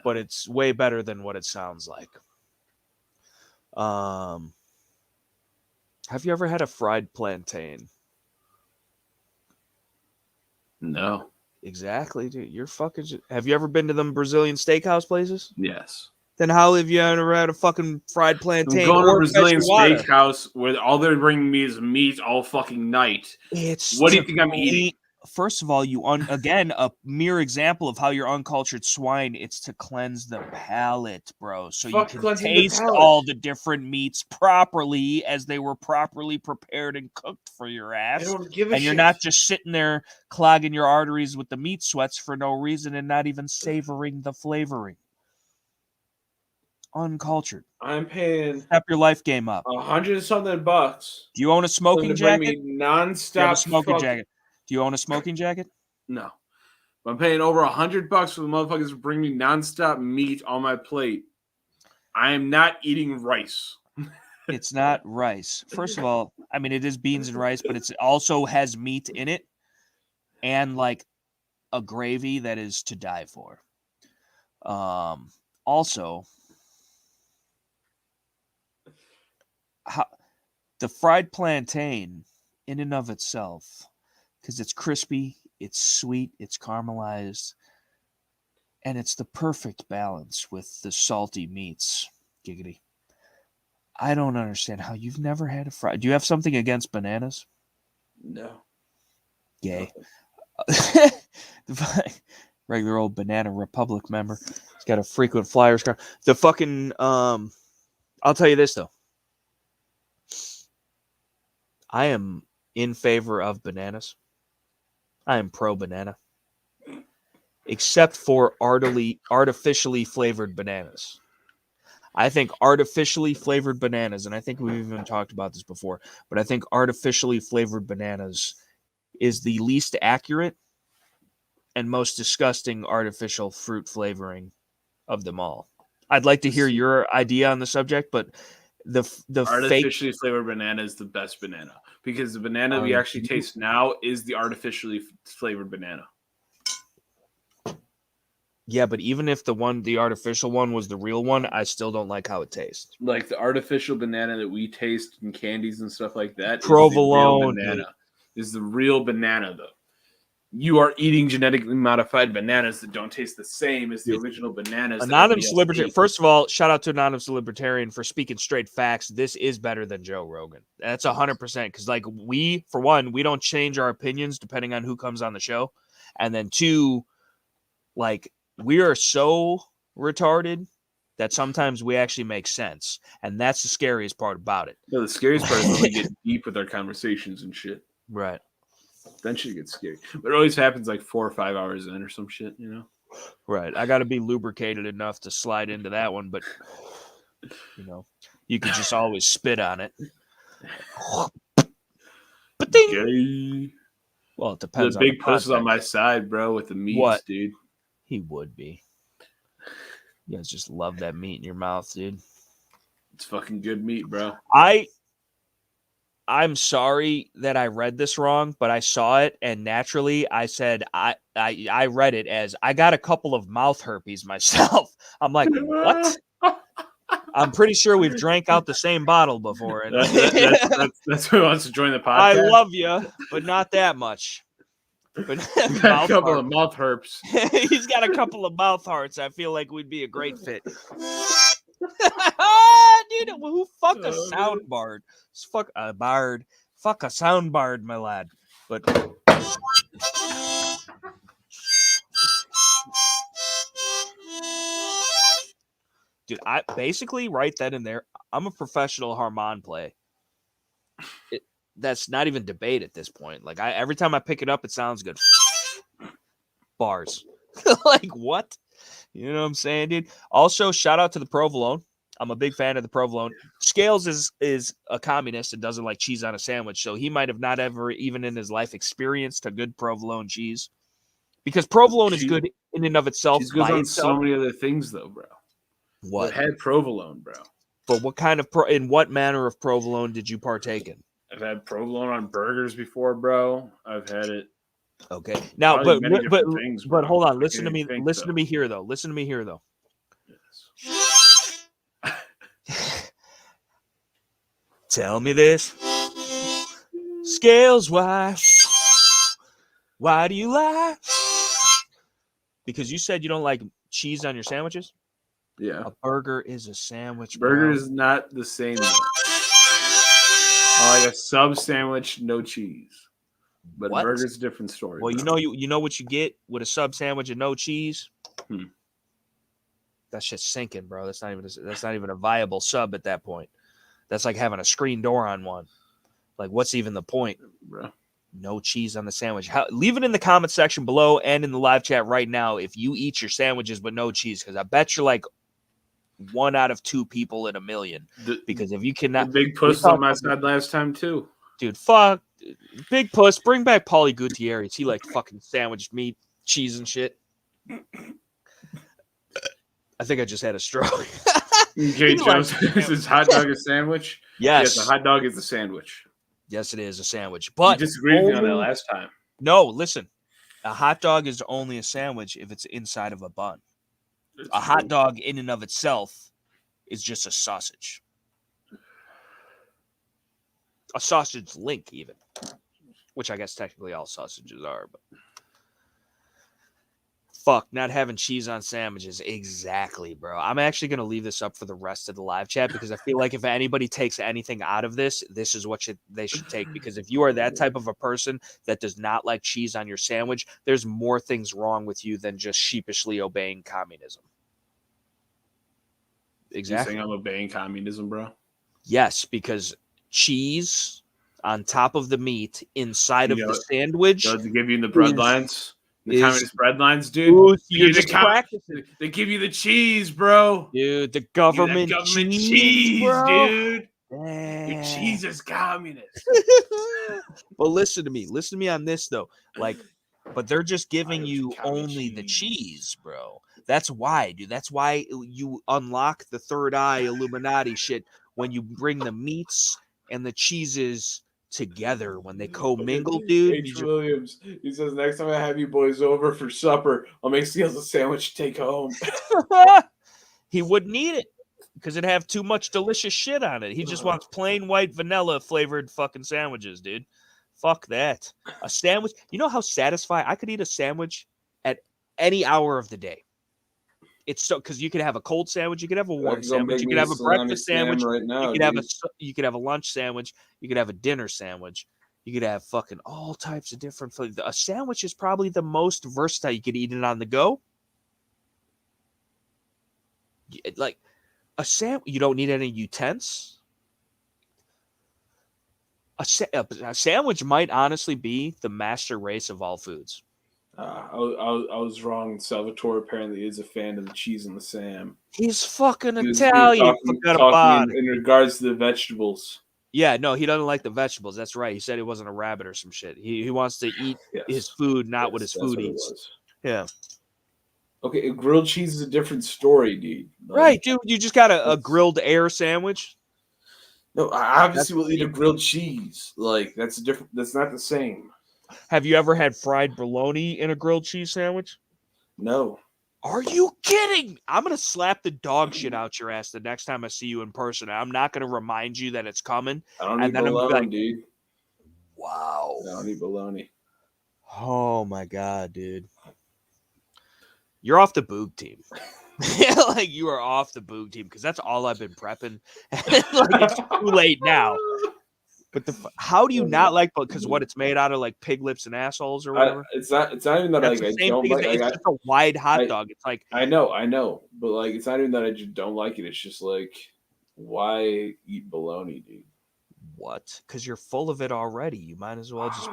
but it's way better than what it sounds like. Have you ever had a fried plantain? No. Exactly, dude. You're fucking. Have you ever been to them Brazilian steakhouse places? Yes. Then how have you ever had a fucking fried plantain? I'm going to a Brazilian steakhouse where all they're bringing me is meat all fucking night. What do you think I'm eating? First of all, again, a mere example of how you're uncultured swine. It's to cleanse the palate, bro. So you can taste all the different meats properly as they were properly prepared and cooked for your ass. I don't give a and you're shit. not just sitting there clogging your arteries with the meat sweats for no reason and not even savoring the flavoring. Uncultured. I'm paying Step your life game up. $100-something. Do you own a smoking jacket? Bring me nonstop. Do you have a smoking jacket? Do you own a smoking jacket? No. I'm paying over $100 for the motherfuckers to bring me nonstop meat on my plate. I am not eating rice. It's not rice. First of all, I mean, it is beans and rice, but it also has meat in it and like a gravy that is to die for. Also, the fried plantain in and of itself, because it's crispy, it's sweet, it's caramelized, and it's the perfect balance with the salty meats. Giggity. I don't understand how you've never had a fried. Do you have something against bananas? No. Gay. Regular old Banana Republic member. He's got a frequent Flyers card. The fucking I'll tell you this though. I am in favor of bananas. I am pro banana. Except for artificially flavored bananas. I think artificially flavored bananas, and I think we've even talked about this before, but I think artificially flavored bananas is the least accurate and most disgusting artificial fruit flavoring of them all. I'd like to hear your idea on the subject, but the artificially flavored banana is the best banana because the banana we actually taste now is the artificially flavored banana. Yeah, but even if the artificial one was the real one, I still don't like how it tastes. Like the artificial banana that we taste in candies and stuff like that Provolone is the real banana, though. You are eating genetically modified bananas that don't taste the same as the original bananas. Anonymous Libertarian. First of all, shout out to Anonymous Libertarian for speaking straight facts. This is better than Joe Rogan. That's 100%. Because, like, we don't change our opinions depending on who comes on the show. And then two, like, we are so retarded that sometimes we actually make sense. And that's the scariest part about it. No, the scariest part is when we get deep with our conversations and shit. Right. Then shit gets scary. But it always happens like 4 or 5 hours in or some shit, you know? Right. I got to be lubricated enough to slide into that one, but, you know, you could just always spit on it. Gay. Well, it depends on the big puss is on my side, bro, with the meats, dude. He would be. You guys just love that meat in your mouth, dude. It's fucking good meat, bro. I'm sorry that I read this wrong, but I saw it and naturally I said I read it as I got a couple of mouth herpes myself. I'm like, what? I'm pretty sure we've drank out the same bottle before. And that's who wants to join the podcast. I love you, but not that much. But a couple of mouth herps. He's got a couple of mouth hearts. I feel like we'd be a great fit. Dude, who fuck a sound bard? Fuck a bard. Fuck a sound bard, my lad. But dude, I basically right then and there, I'm a professional harmon play. That's not even debate at this point. Like every time I pick it up, it sounds good. Bars. Like what? You know what I'm saying, dude? Also, shout out to the provolone. I'm a big fan of the provolone. Scales is a communist and doesn't like cheese on a sandwich, so he might have not ever, even in his life, experienced a good provolone cheese. Because provolone is good in and of itself. Cheese goes on so many other things, though, bro. What? I've had provolone, bro. But what kind of in what manner of provolone did you partake in? I've had provolone on burgers before, bro. I've had it. Okay. Now, but things, hold on. Listen to me. Listen to me here, though. Listen to me here, though. Yes. Tell me this. Scales, why do you lie? Because you said you don't like cheese on your sandwiches? Yeah. A burger is a sandwich, Burger bro. is not the same, though. Like a sub sandwich, no cheese. But What? a burger's a different story. Well, bro. you know what you get with a sub sandwich and no cheese. That shit's sinking, bro. That's not even a viable sub at that point. That's like having a screen door on one. Like, what's even the point? Bro. No cheese on the sandwich. Leave it in the comment section below and in the live chat right now if you eat your sandwiches with no cheese, because I bet you're like 1 out of 2 people in a million. Because if you cannot, the big puss on my side last time too, dude. Fuck, big puss. Bring back Paulie Gutierrez. He like fucking sandwiched meat, cheese, and shit. I think I just had a stroke. Okay, Joseph, is his hot dog a sandwich? Yes, a hot dog is a sandwich. Yes, it is a sandwich. But you disagreed with me on that last time. No, listen. A hot dog is only a sandwich if it's inside of a bun. A hot dog in and of itself is just a sausage. A sausage link, even. Which I guess technically all sausages are, but fuck, not having cheese on sandwiches. Exactly, bro. I'm actually going to leave this up for the rest of the live chat because I feel like if anybody takes anything out of this, this is what they should take. Because if you are that type of a person that does not like cheese on your sandwich, there's more things wrong with you than just sheepishly obeying communism. Exactly. You're saying I'm obeying communism, bro? Yes, because cheese on top of the meat inside of the sandwich. Does it give you in the breadlines? The communist bread lines, dude. Ooh, you're just practicing. They give you the cheese, bro. Dude, the government cheese, bro. Dude. Your cheese is communist. But listen to me. Listen to me on this, though. Like, but they're just giving you only the cheese, bro. That's why, dude. That's why you unlock the third eye Illuminati shit when you bring the meats and the cheeses together when they commingle, dude. Williams, he says, next time I have you boys over for supper, I'll make Seals a sandwich to take home. He wouldn't eat it because it'd have too much delicious shit on it. He just wants plain white vanilla flavored fucking sandwiches, dude. Fuck that. A sandwich. You know how satisfying I could eat a sandwich at any hour of the day. It's so because you could have a cold sandwich, you could have a warm sandwich, you could have a breakfast sandwich, right now, you could have a lunch sandwich, you could have a dinner sandwich, you could have fucking all types of different flavors. A sandwich is probably the most versatile. You could eat it on the go. Like a sandwich, you don't need any utensils. A sandwich might honestly be the master race of all foods. I was wrong. Salvatore apparently is a fan of the cheese and the Sam. He's fucking Italian. In regards to the vegetables. Yeah, no, he doesn't like the vegetables. That's right. He said he wasn't a rabbit or some shit. He wants to eat his food, not what his food eats. Yeah. Okay, grilled cheese is a different story, dude. Right, dude. You just got a grilled air sandwich. No, I obviously will eat a grilled cheese. Like that's different. That's not the same. Have you ever had fried bologna in a grilled cheese sandwich? No. Are you kidding? I'm going to slap the dog shit out your ass the next time I see you in person. I'm not going to remind you that it's coming. I don't eat bologna, dude. Wow. I don't eat bologna. Oh, my God, dude. You're off the boog team. Like, you are off the boog team because that's all I've been prepping. Like, it's too late now. But how do you not like? Because what it's made out of, like pig lips and assholes or whatever. It's not even that I don't like. It's just a wide hot dog. It's like I know, but like it's not even that I just don't like it. It's just like why eat bologna, dude? What? Because you're full of it already. You might as well just.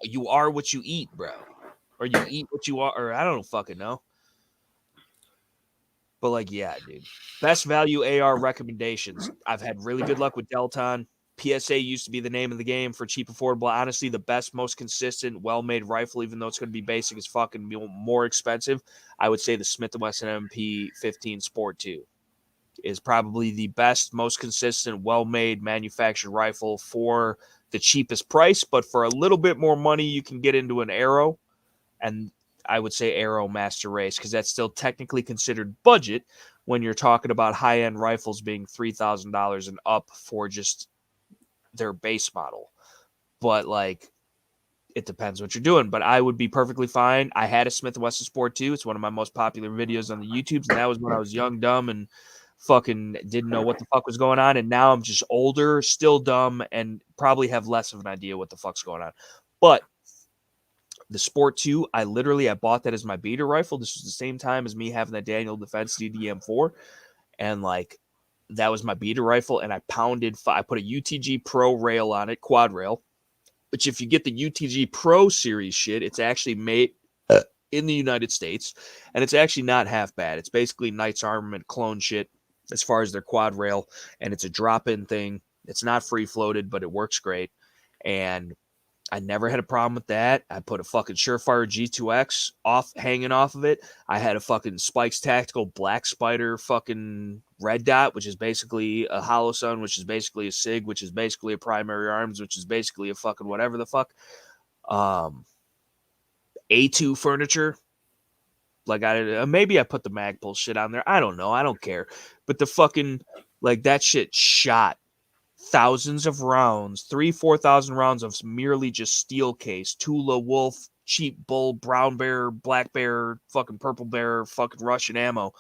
You are what you eat, bro, or you eat what you are, or I don't fucking know. But like, yeah, dude. Best value AR recommendations. I've had really good luck with Delton. PSA used to be the name of the game for cheap, affordable. Honestly, the best, most consistent, well-made rifle, even though it's going to be basic as fuck and more expensive, I would say the Smith & Wesson MP15 Sport 2 is probably the best, most consistent, well-made manufactured rifle for the cheapest price. But for a little bit more money, you can get into an Arrow, and I would say Arrow Master Race because that's still technically considered budget when you're talking about high-end rifles being $3,000 and up for just their base model. But like it depends what you're doing, but I would be perfectly fine. I had a Smith & Wesson Sport 2. It's one of my most popular videos on the YouTubes, and that was when I was young, dumb, and fucking didn't know what the fuck was going on. And now I'm just older, still dumb, and probably have less of an idea what the fuck's going on. But The Sport 2, I bought that as my beater rifle. This was the same time as me having that Daniel Defense DDM4. And like, that was my beater rifle. And I I put a UTG Pro rail on it, quad rail. Which if you get the UTG Pro series shit, it's actually made in the United States. And it's actually not half bad. It's basically Knights Armament clone shit as far as their quad rail. And it's a drop-in thing. It's not free-floated, but it works great. And I never had a problem with that. I put a fucking Surefire G2X hanging off of it. I had a fucking Spikes Tactical Black Spider fucking red dot, which is basically a Hollow Sun, which is basically a SIG, which is basically a Primary Arms, which is basically a fucking whatever the fuck. A2 furniture. Like, maybe I put the Magpul shit on there. I don't know. I don't care. But the fucking, like, that shit shot thousands of rounds, 4,000 rounds of merely just steel case, Tula, Wolf, Cheap Bull, Brown Bear, Black Bear, fucking Purple Bear, fucking Russian ammo,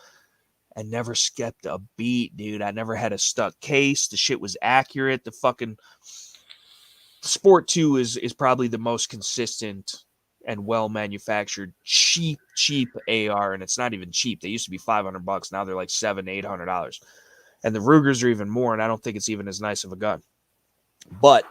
and never skipped a beat, dude. I never had a stuck case. The shit was accurate. The fucking Sport 2 is probably the most consistent and well manufactured cheap AR, and it's not even cheap. They used to be $500. Now they're like $700-800. And the Rugers are even more, and I don't think it's even as nice of a gun. But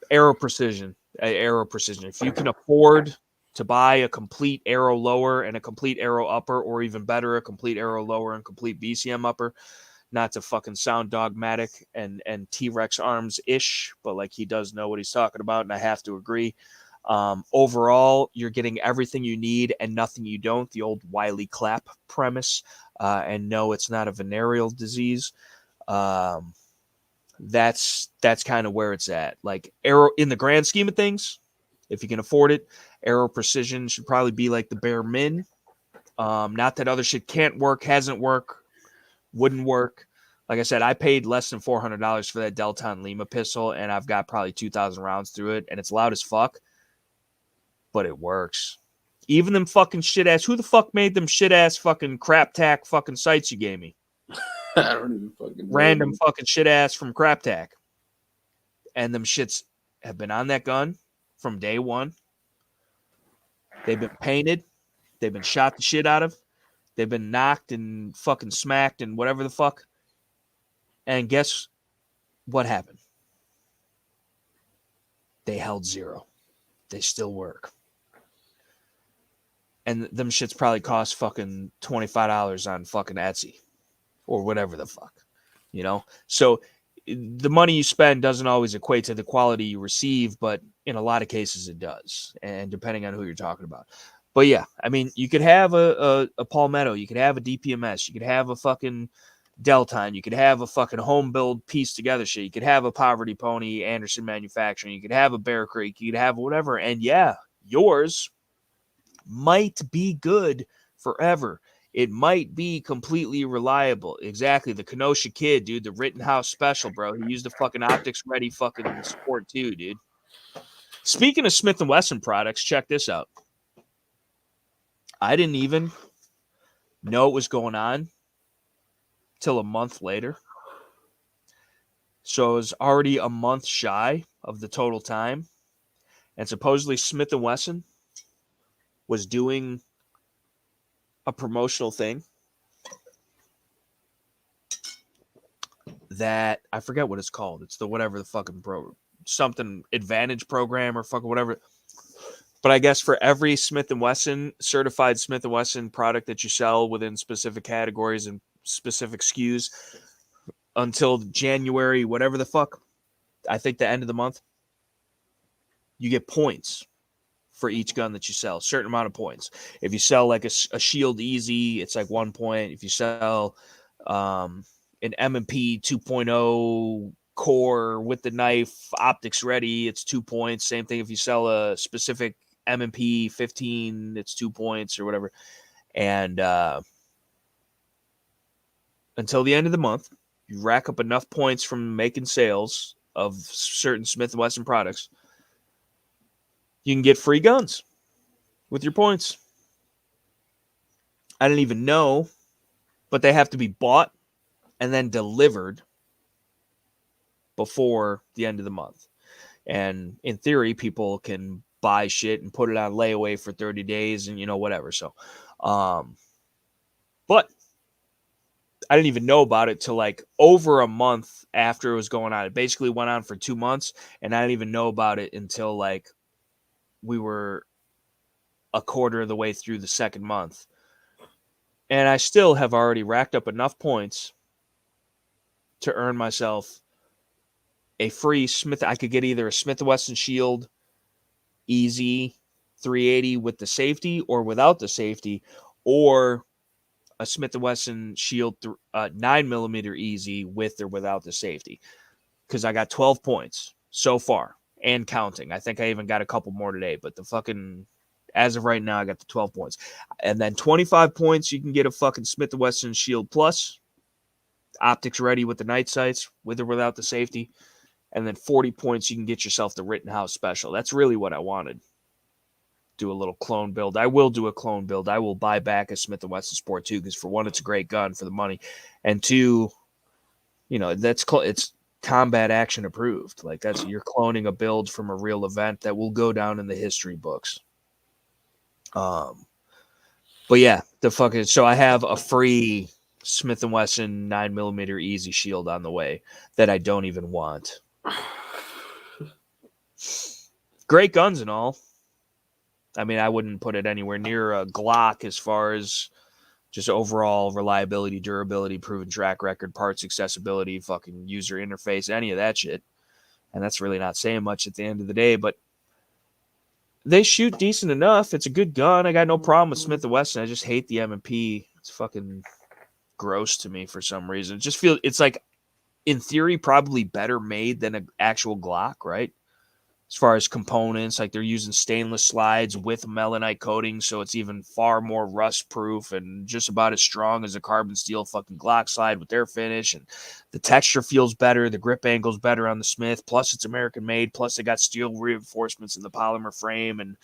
arrow precision. If you can afford to buy a complete arrow lower and a complete arrow upper, or even better, a complete arrow lower and complete BCM upper, not to fucking sound dogmatic and T-Rex arms-ish, but like he does know what he's talking about, and I have to agree. Overall, you're getting everything you need and nothing you don't, the old Wiley Clapp premise. And no, it's not a venereal disease. That's kind of where it's at. Like, arrow, in the grand scheme of things, if you can afford it, arrow precision should probably be like the bare min. Not that other shit can't work, hasn't worked, wouldn't work. Like I said, I paid less than $400 for that Delton Lima pistol, and I've got probably 2,000 rounds through it, and it's loud as fuck, but it works. Even them fucking shit ass. Who the fuck made them shit ass fucking crap tack fucking sights you gave me? I don't even fucking know. Random fucking shit ass from crap tack. And them shits have been on that gun from day one. They've been painted. They've been shot the shit out of. They've been knocked and fucking smacked and whatever the fuck. And guess what happened? They held zero. They still work. And them shits probably cost fucking $25 on fucking Etsy or whatever the fuck, you know? So the money you spend doesn't always equate to the quality you receive, but in a lot of cases it does, and depending on who you're talking about. But yeah, I mean, you could have a Palmetto, you could have a DPMS, you could have a fucking Delton, you could have a fucking home build piece together shit, you could have a Poverty Pony, Anderson Manufacturing, you could have a Bear Creek, you could have whatever, and yeah, yours might be good forever. It might be completely reliable. Exactly. The Kenosha Kid, dude, the Rittenhouse special, bro. He used the fucking optics ready fucking Sport 2, dude. Speaking of Smith & Wesson products, check this out. I didn't even know what was going on till a month later. So it was already a month shy of the total time. And supposedly Smith & Wesson was doing a promotional thing that I forget what it's called. It's the whatever the fucking something advantage program or fucking whatever. But I guess for every Smith & Wesson certified Smith & Wesson product that you sell within specific categories and specific SKUs until January, whatever the fuck, I think the end of the month, you get points for each gun that you sell, certain amount of points. If you sell like a Shield Easy, it's like 1 point. If you sell an M&P 2.0 core with the knife, optics ready, it's 2 points. Same thing if you sell a specific M&P 15, it's 2 points or whatever. And until the end of the month, you rack up enough points from making sales of certain Smith & Wesson products, you can get free guns with your points. I didn't even know, but they have to be bought and then delivered before the end of the month. And in theory, people can buy shit and put it on layaway for 30 days and, whatever. So, but I didn't even know about it till like over a month after it was going on. It basically went on for 2 months, and I didn't even know about it until like we were a quarter of the way through the second month. And I still have already racked up enough points to earn myself a free Smith. I could get either a Smith & Wesson Shield Easy 380 with the safety or without the safety, or a Smith & Wesson Shield 9mm Easy with or without the safety, because I got 12 points so far and counting. I think I even got a couple more today, but as of right now, I got the 12 points. And then 25 points, you can get a fucking Smith & Wesson Shield Plus, optics ready with the night sights, with or without the safety. And then 40 points, you can get yourself the Rittenhouse Special. That's really what I wanted. Do a little clone build. I will do a clone build. I will buy back a Smith & Wesson Sport 2 because, for one, it's a great gun for the money. And two, it's combat action approved. Like, you're cloning a build from a real event that will go down in the history books. But yeah, so I have a free Smith & Wesson 9mm Easy Shield on the way that I don't even want. Great guns and all. I mean, I wouldn't put it anywhere near a Glock as far as just overall reliability, durability, proven track record, parts accessibility, fucking user interface, any of that shit. And that's really not saying much at the end of the day, but they shoot decent enough. It's a good gun. I got no problem with Smith & Wesson. I just hate the M&P. It's fucking gross to me for some reason. It just feels, it's like, in theory, probably better made than an actual Glock, right? As far as components, like they're using stainless slides with melanite coating, so it's even far more rust proof and just about as strong as a carbon steel fucking Glock slide with their finish. And the texture feels better, the grip angle's better on the Smith, plus it's American made, plus they got steel reinforcements in the polymer frame, and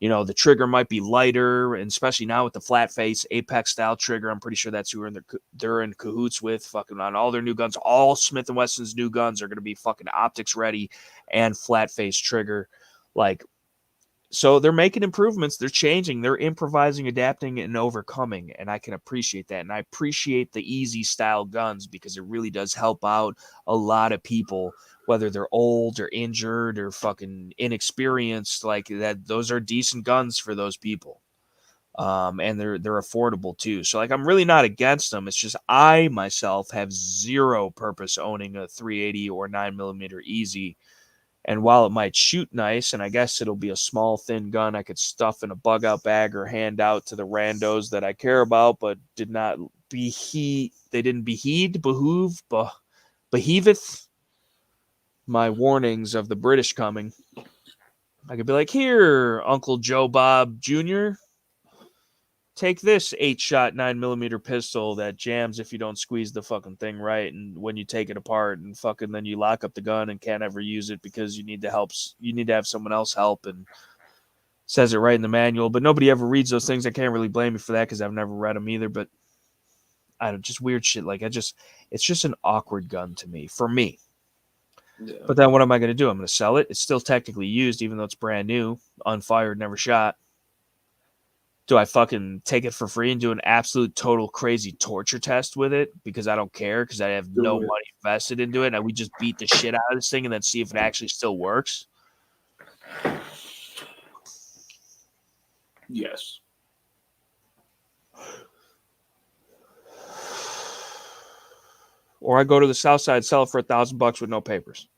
the trigger might be lighter, and especially now with the flat face Apex style trigger, I'm pretty sure that's who they're in cahoots with fucking on all their new guns. All Smith & Wesson's new guns are going to be fucking optics ready and flat face trigger. Like, so they're making improvements, they're changing, they're improvising, adapting, and overcoming, and I can appreciate that. And I appreciate the easy style guns because it really does help out a lot of people, whether they're old or injured or fucking inexperienced. Like that, those are decent guns for those people. And they're affordable too. So like, I'm really not against them. It's just I myself have zero purpose owning a 380 or 9mm Easy. And while it might shoot nice, and I guess it'll be a small, thin gun I could stuff in a bug out bag or hand out to the randos that I care about, but beheaveth my warnings of the British coming. I could be like, here, Uncle Joe Bob Jr., take this 8-shot 9mm pistol that jams if you don't squeeze the fucking thing right, and when you take it apart, and fucking then you lock up the gun and can't ever use it because you need to have someone else help, and says it right in the manual, but nobody ever reads those things. I can't really blame you for that because I've never read them either, but I don't, just weird shit. Like, it's just an awkward gun to me, for me. Yeah. But then what am I going to do? I'm going to sell it. It's still technically used, even though it's brand new, unfired, never shot. Do I fucking take it for free and do an absolute total crazy torture test with it because I don't care, because I have no money invested into it, and we just beat the shit out of this thing and then see if it actually still works? Yes. Or I go to the south side, sell it for $1,000 with no papers.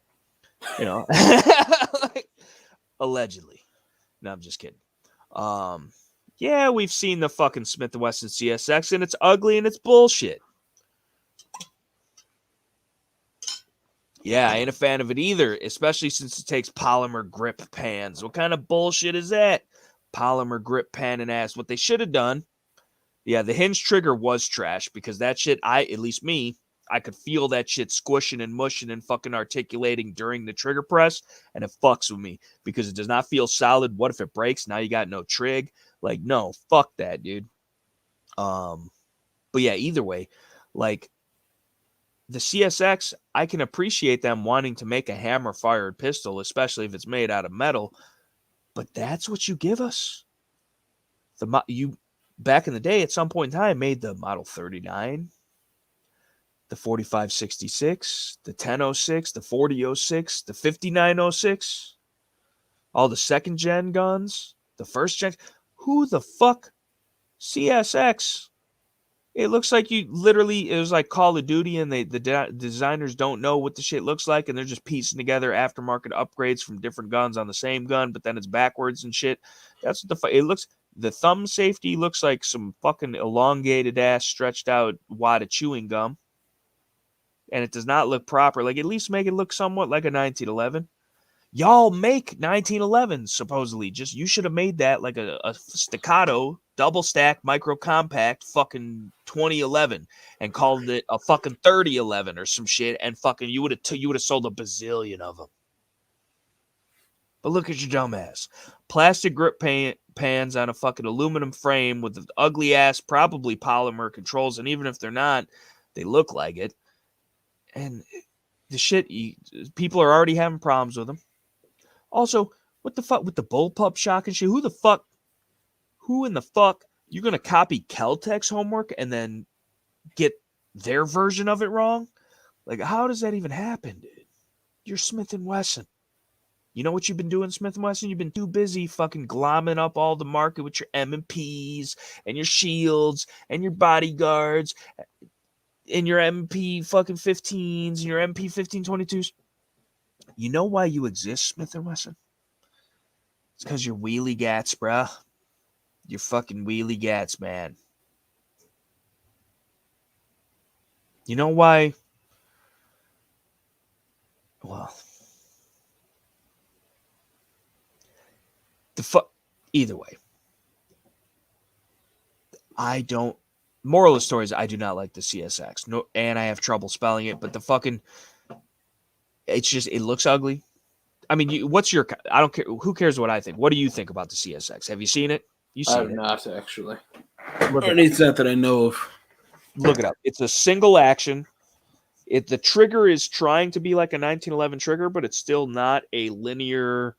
Like, allegedly. No, I'm just kidding. Yeah, we've seen the fucking Smith & Wesson CSX, and it's ugly and it's bullshit. Yeah, I ain't a fan of it either, especially since it takes polymer grip pans. What kind of bullshit is that? Polymer grip pan and ass. What they should have done, yeah, the hinge trigger was trash because that shit, at least me, I could feel that shit squishing and mushing and fucking articulating during the trigger press, and it fucks with me because it does not feel solid. What if it breaks? Now you got no trig. Like, no, fuck that, dude. But yeah, either way, like, the CSX, I can appreciate them wanting to make a hammer-fired pistol, especially if it's made out of metal. But that's what you give us. You back in the day, at some point in time, made the Model 39, the 4566, the 1006, the 4006, the 5906, all the second gen guns, the first gen. Who the fuck? CSX. It looks like it was like Call of Duty, and the designers don't know what the shit looks like, and they're just piecing together aftermarket upgrades from different guns on the same gun, but then it's backwards and shit. That's what it looks. The thumb safety looks like some fucking elongated ass, stretched out wad of chewing gum, and it does not look proper. Like, at least make it look somewhat like a 1911. Y'all make 1911s, supposedly. Just, you should have made that like a staccato, double stack, micro compact fucking 2011 and called it a fucking 3011 or some shit, and fucking you would have sold a bazillion of them. But look at your dumb ass. Plastic grip pans on a fucking aluminum frame with the ugly ass, probably polymer controls, and even if they're not, they look like it. And the shit, people are already having problems with them. Also, what the fuck with the bullpup shock and shit? Who in the fuck, you're going to copy Kel-Tec's homework and then get their version of it wrong? Like, how does that even happen, dude? You're Smith & Wesson. You know what you've been doing, Smith & Wesson? You've been too busy fucking glomming up all the market with your M&Ps and your shields and your bodyguards and your MP fucking 15s and your MP 1522s. You know why you exist, Smith & Wesson? It's because you're wheelie gats, bruh. You're fucking wheelie gats, man. You know why? Well, either way. Moral of the story is I do not like the CSX. No, and I have trouble spelling it, but it looks ugly. I mean, I don't care. Who cares what I think? What do you think about the CSX? Have you seen it? I have not, actually. Or it's not that I know of. Look it up. It's a single action. The trigger is trying to be like a 1911 trigger, but it's still not a linear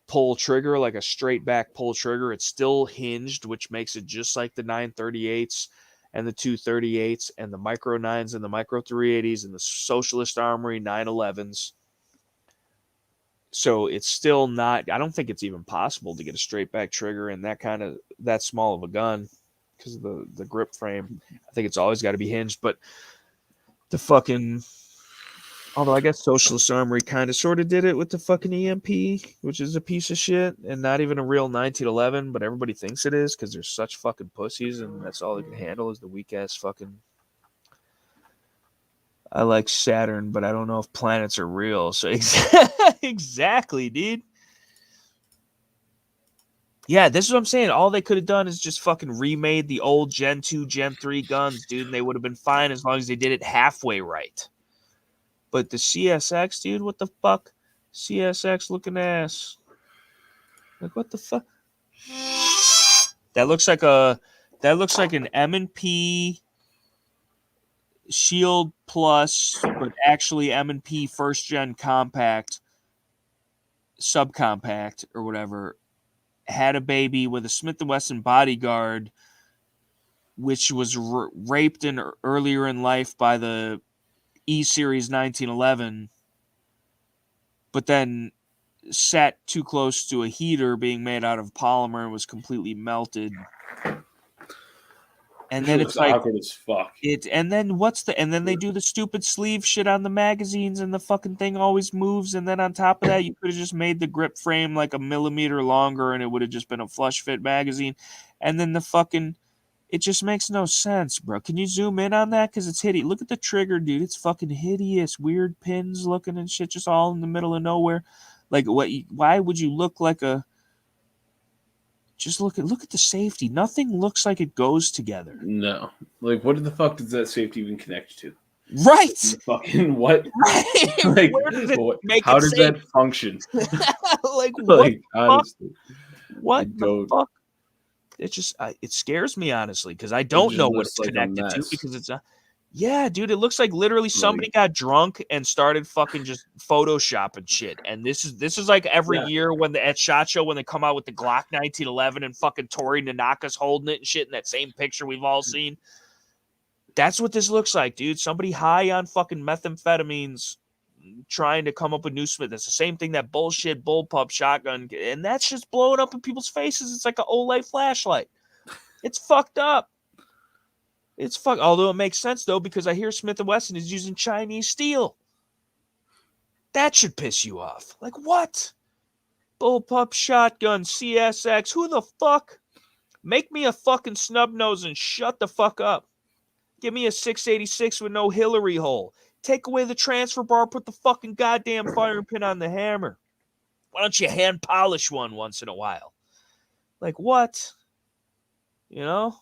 pull trigger, like a straight back pull trigger. It's still hinged, which makes it just like the 938s and the 238s and the micro 9s and the micro 380s and the Socialist Armory 911s. So it's still not, I don't think it's even possible to get a straight back trigger in that small of a gun because of the grip frame. I think it's always got to be hinged, but although I guess Socialist Armory kind of sort of did it with the fucking EMP, which is a piece of shit and not even a real 1911, but everybody thinks it is because they're such fucking pussies and that's all they can handle is the weak ass fucking. I like Saturn, but I don't know if planets are real. So exactly, dude. Yeah, this is what I'm saying. All they could have done is just fucking remade the old Gen 2, Gen 3 guns, dude, and they would have been fine as long as they did it halfway right. But the CSX, dude, what the fuck? CSX looking ass. Like, what the fuck? That looks like an M&P Shield Plus, but actually M&P first gen compact, subcompact or whatever, had a baby with a Smith & Wesson bodyguard, which was raped earlier in life by the E-Series 1911, but then sat too close to a heater being made out of polymer and was completely melted. And then it's like awkward as fuck. And then they do the stupid sleeve shit on the magazines and the fucking thing always moves. And then on top of that, you could have just made the grip frame like a millimeter longer and it would have just been a flush fit magazine. And then it just makes no sense, bro. Can you zoom in on that? Because it's hideous. Look at the trigger, dude. It's fucking hideous. Weird pins looking and shit, just all in the middle of nowhere. Like, why would you look like a... Just look at the safety. Nothing looks like it goes together. No. Like, what the fuck does that safety even connect to? Right. Fucking what? Right. Like, where does it make how it does safe? That function? Like honestly, what the fuck? It just it scares me honestly because I don't know what it's connected to because it's Yeah, dude, it looks like literally somebody got drunk and started fucking just photoshopping shit. And this is like every year when at SHOT Show when they come out with the Glock 1911 and fucking Tori Nanaka's holding it and shit in that same picture we've all seen. That's what this looks like, dude. Somebody high on fucking methamphetamines trying to come up with new Smith. That's the same thing, that bullshit bullpup shotgun, and that's just blowing up in people's faces. It's like an OLED flashlight. It's fucked up. It's fuck. Although it makes sense though, because I hear Smith & Wesson is using Chinese steel. That should piss you off. Like what? Bullpup shotgun CSX. Who the fuck? Make me a fucking snub nose and shut the fuck up. Give me a 686 with no Hillary hole. Take away the transfer bar. Put the fucking goddamn firing pin on the hammer. Why don't you hand polish one once in a while? Like what? You know?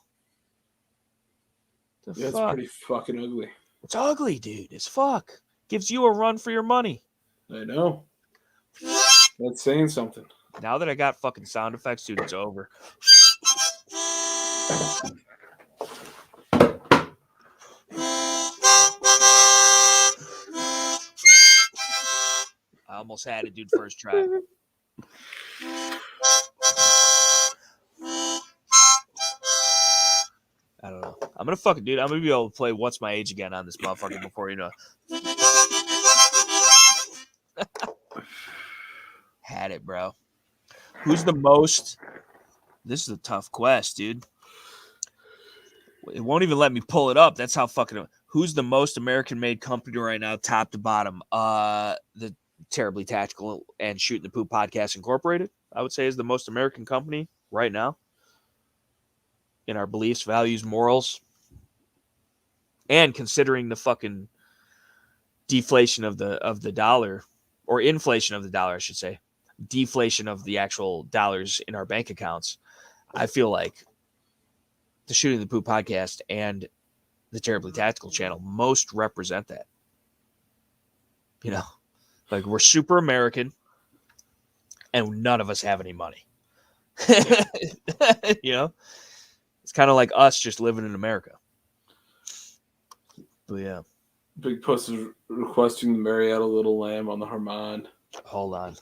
It's pretty fucking ugly. It's ugly, dude. It's fuck. Gives you a run for your money. I know. That's saying something. Now that I got fucking sound effects, dude, it's over. I almost had it, dude, first try. I don't know. I'm gonna fucking, dude. I'm gonna be able to play What's My Age again on this motherfucker before you know. Had it, bro. Who's the most? This is a tough quest, dude. It won't even let me pull it up. That's how fucking. Who's the most American-made company right now, top to bottom? The Terribly Tactical and Shooting the Poop Podcast Incorporated, I would say, is the most American company right now. In our beliefs, values, morals, and considering the fucking deflation of the dollar, or inflation of the dollar, I should say, deflation of the actual dollars in our bank accounts, I feel like the Shooting the Poop Podcast and the Terribly Tactical Channel most represent that. You know, like we're super American, and none of us have any money. You know. It's kind of like us just living in America. But yeah. Big Puss is requesting the Marietta Little Lamb on the Harmon. Hold on.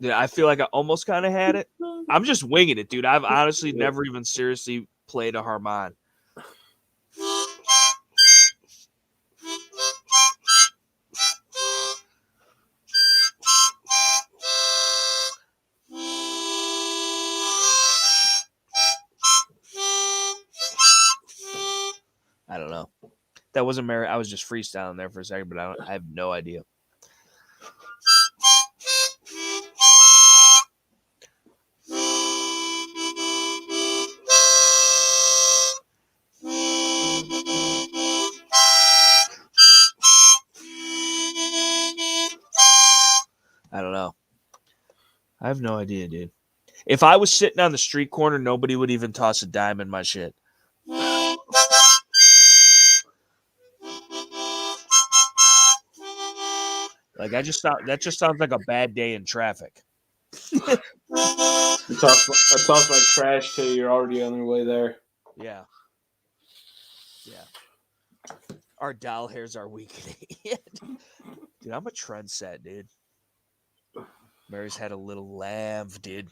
I feel like I almost kind of had it. I'm just winging it, dude. I've honestly never even seriously played a Harmon. I don't know. That wasn't Mary. I was just freestyling there for a second, but I have no idea. I don't know. I have no idea, dude. If I was sitting on the street corner, nobody would even toss a dime in my shit. Like that just sounds like a bad day in traffic. I toss my trash to you. You're already on your way there. Yeah. Yeah. Our doll hairs are weakening. Dude, I'm a trend set, dude. Mary's had a little lamb, dude.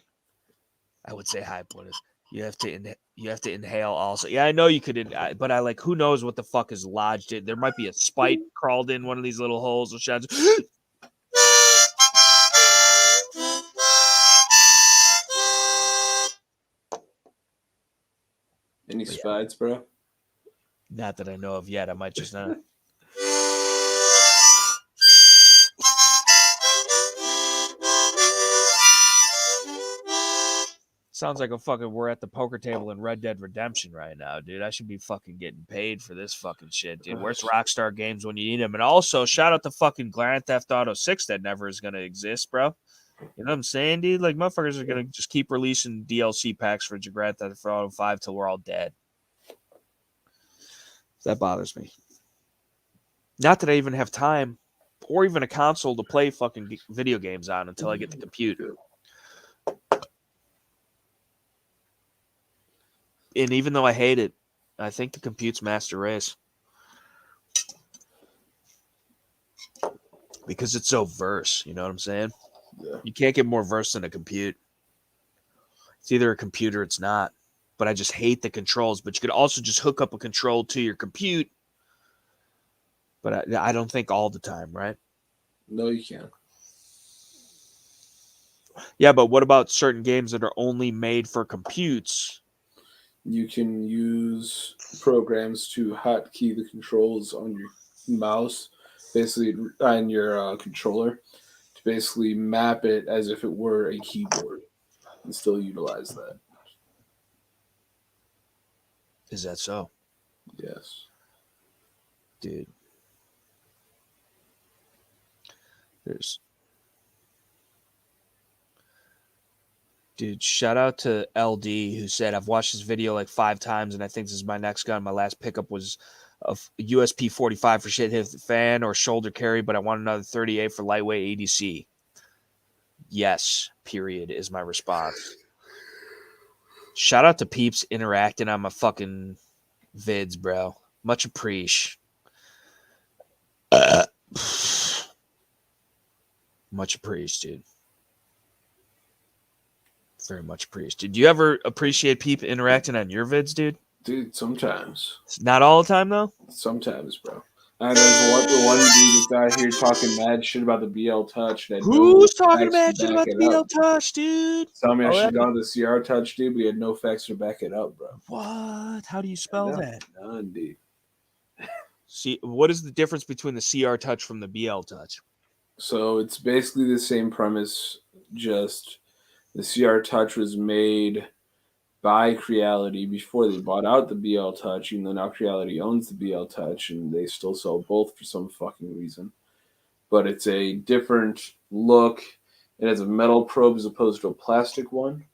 I would say high point is you have to inhale also. Yeah, I know you could, but I like who knows what the fuck is lodged in. There might be a spite crawled in one of these little holes or shots. Any spites, bro? Not that I know of yet. I might just not. Sounds like we're at the poker table in Red Dead Redemption right now, dude. I should be fucking getting paid for this fucking shit, dude. Where's Rockstar Games when you need them? And also, shout out to fucking Grand Theft Auto 6 that never is going to exist, bro. You know what I'm saying, dude? Like, motherfuckers are going to just keep releasing DLC packs for Grand Theft Auto 5 till we're all dead. That bothers me. Not that I even have time or even a console to play fucking video games on until I get the computer. And even though I hate it, I think the compute's master race. Because it's so verse, you know what I'm saying? Yeah. You can't get more verse than a compute. It's either a computer or it's not. But I just hate the controls. But you could also just hook up a control to your compute. But I don't think all the time, right? No, you can't. Yeah, but what about certain games that are only made for computes? You can use programs to hotkey the controls on your mouse, basically on your controller, to basically map it as if it were a keyboard and still utilize that. Is that so? Yes. Dude. Dude, shout out to LD who said, I've watched this video like 5 times and I think this is my next gun. My last pickup was a USP 45 for shit hit the fan or shoulder carry, but I want another 38 for lightweight ADC. Yes, period, is my response. Shout out to peeps interacting on my fucking vids, bro. Much appreciate. Much appreciated, dude. Very much appreciated. Do you ever appreciate people interacting on your vids, dude? Dude, sometimes. Not all the time, though? Sometimes, bro. And there's one dude that's out here talking mad shit about the BL Touch. That Who's no talking facts to mad shit back about the it BL up. Touch, dude? Tell me I Oh, should go to the C.R. Touch, dude. We had no facts to back it up, bro. What? How do you spell that? None, dude. See, what is the difference between the CR Touch from the BL Touch? So it's basically the same premise, just the CR Touch was made by Creality before they bought out the BL Touch, even though now Creality owns the BL Touch, and they still sell both for some fucking reason. But it's a different look. It has a metal probe as opposed to a plastic one,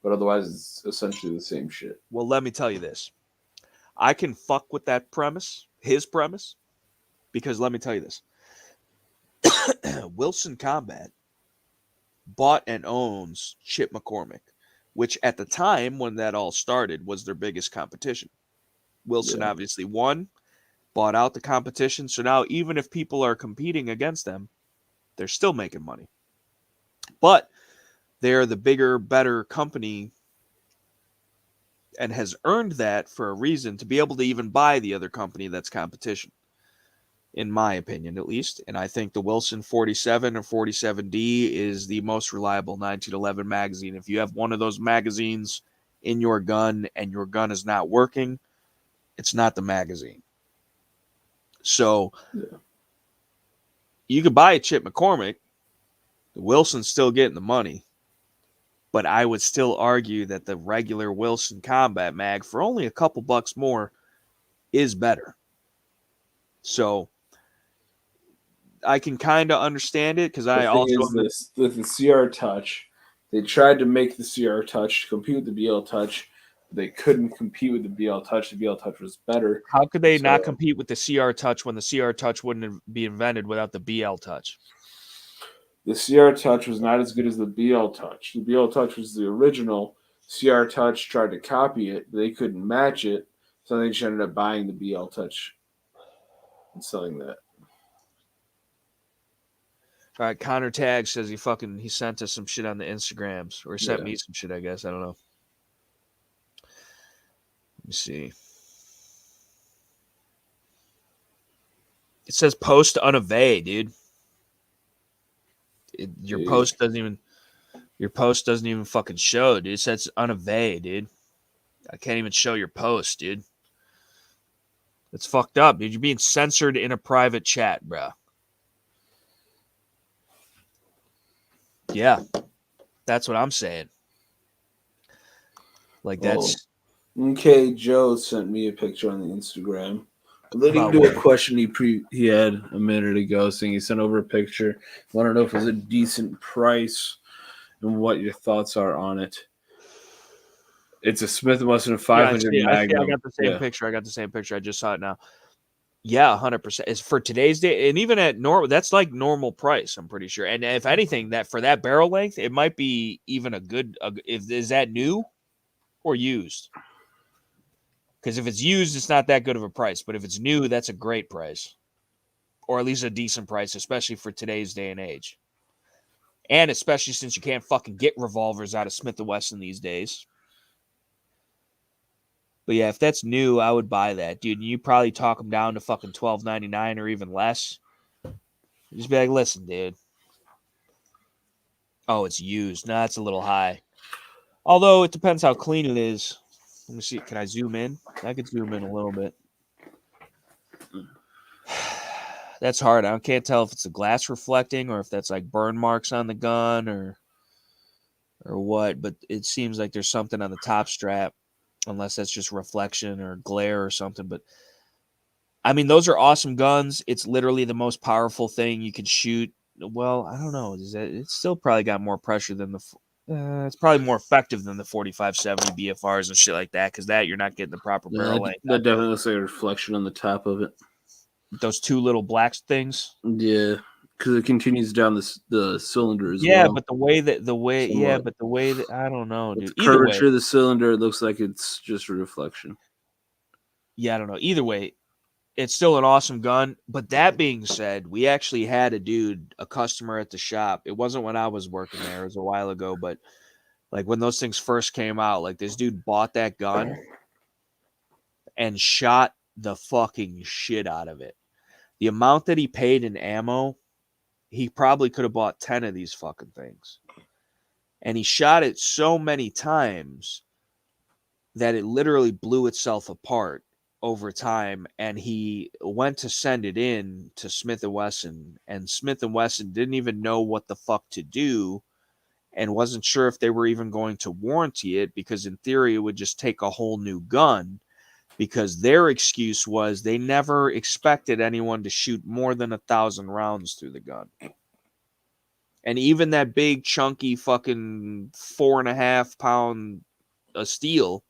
but otherwise it's essentially the same shit. Well, let me tell you this. I can fuck with that premise, his premise, because let me tell you this. Wilson Combat bought and owns Chip McCormick, which at the time when that all started was their biggest competition. Wilson obviously won, bought out the competition. So now even if people are competing against them, they're still making money. But they're the bigger, better company and has earned that for a reason to be able to even buy the other company that's competition, in my opinion, at least. And I think the Wilson 47 or 47D is the most reliable 1911 magazine. If you have one of those magazines in your gun and your gun is not working, it's not the magazine. So you could buy a Chip McCormick. The Wilson's still getting the money. But I would still argue that the regular Wilson Combat Mag, for only a couple bucks more, is better. So I can kind of understand it because I also... The thing is this, with the CR Touch, they tried to make the CR Touch compete with the BL Touch. They couldn't compete with the BL Touch. The BL Touch was better. How could they not compete with the CR Touch when the CR Touch wouldn't be invented without the BL Touch? The CR Touch was not as good as the BL Touch. The BL Touch was the original. CR Touch tried to copy it. They couldn't match it. So they just ended up buying the BL Touch and selling that. All right, Connor Tag says he sent us some shit on the Instagrams. Or he sent me some shit, I guess. I don't know. Let me see. It says post unavay, dude. Your post doesn't even fucking show, dude. It says unavay, dude. I can't even show your post, dude. It's fucked up, dude. You're being censored in a private chat, bro. Yeah. That's what I'm saying. Like that's... Okay, Joe sent me a picture on the Instagram. Relating to a question he had a minute ago, saying he sent over a picture. I want to know if it was a decent price and what your thoughts are on it. It's a Smith & Wesson 500 Magnum. I got the same picture. I just saw it now. Yeah, 100%. It's for today's day, and even at normal, that's like normal price. I'm pretty sure. And if anything, that for that barrel length, it might be even a good. If is that new or used? Because if it's used, it's not that good of a price. But if it's new, that's a great price, or at least a decent price, especially for today's day and age. And especially since you can't fucking get revolvers out of Smith & Wesson these days. But yeah, if that's new, I would buy that, dude. You probably talk them down to fucking $12.99 or even less. Just be like, listen, dude. Oh, it's used. No, that's a little high. Although it depends how clean it is. Let me see. Can I zoom in? I could zoom in a little bit. That's hard. I can't tell if it's the glass reflecting or if that's like burn marks on the gun or what. But it seems like there's something on the top strap, unless that's just reflection or glare or something. But I mean, those are awesome guns. It's literally the most powerful thing you can shoot. Well, I don't know. It's still probably got more pressure than the. It's probably more effective than the 4570 BFRs and shit like that, because that you're not getting the proper barrel length. That definitely looks like a reflection on the top of it. Those two little black things. Yeah, because it continues down the cylinder as well. Yeah, but the way that I don't know, dude. Either way, curvature of the cylinder, it looks like it's just a reflection. Yeah, I don't know. Either way, it's still an awesome gun. But that being said, we actually had a customer at the shop. It wasn't when I was working there. It was a while ago, but like when those things first came out, like this dude bought that gun and shot the fucking shit out of it. The amount that he paid in ammo, he probably could have bought 10 of these fucking things. And he shot it so many times that it literally blew itself apart over time. And he went to send it in to Smith & Wesson, and Smith & Wesson didn't even know what the fuck to do and wasn't sure if they were even going to warranty it, because in theory it would just take a whole new gun, because their excuse was they never expected anyone to shoot more than 1,000 rounds through the gun. And even that big chunky fucking 4.5 pound steel,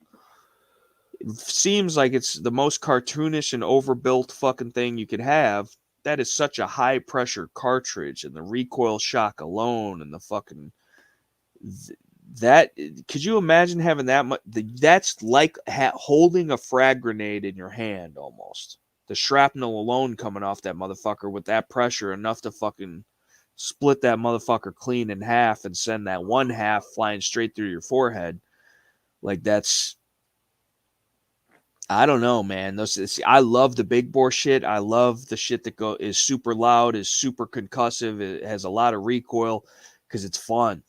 it seems like it's the most cartoonish and overbuilt fucking thing you could have. That is such a high pressure cartridge, and the recoil shock alone, and the fucking that. Could you imagine having that much? That's like holding a frag grenade in your hand almost. The shrapnel alone coming off that motherfucker with that pressure, enough to fucking split that motherfucker clean in half and send that one half flying straight through your forehead. Like that's, I don't know, man. I love the big bore shit. I love the shit that is super loud, is super concussive. It has a lot of recoil because it's fun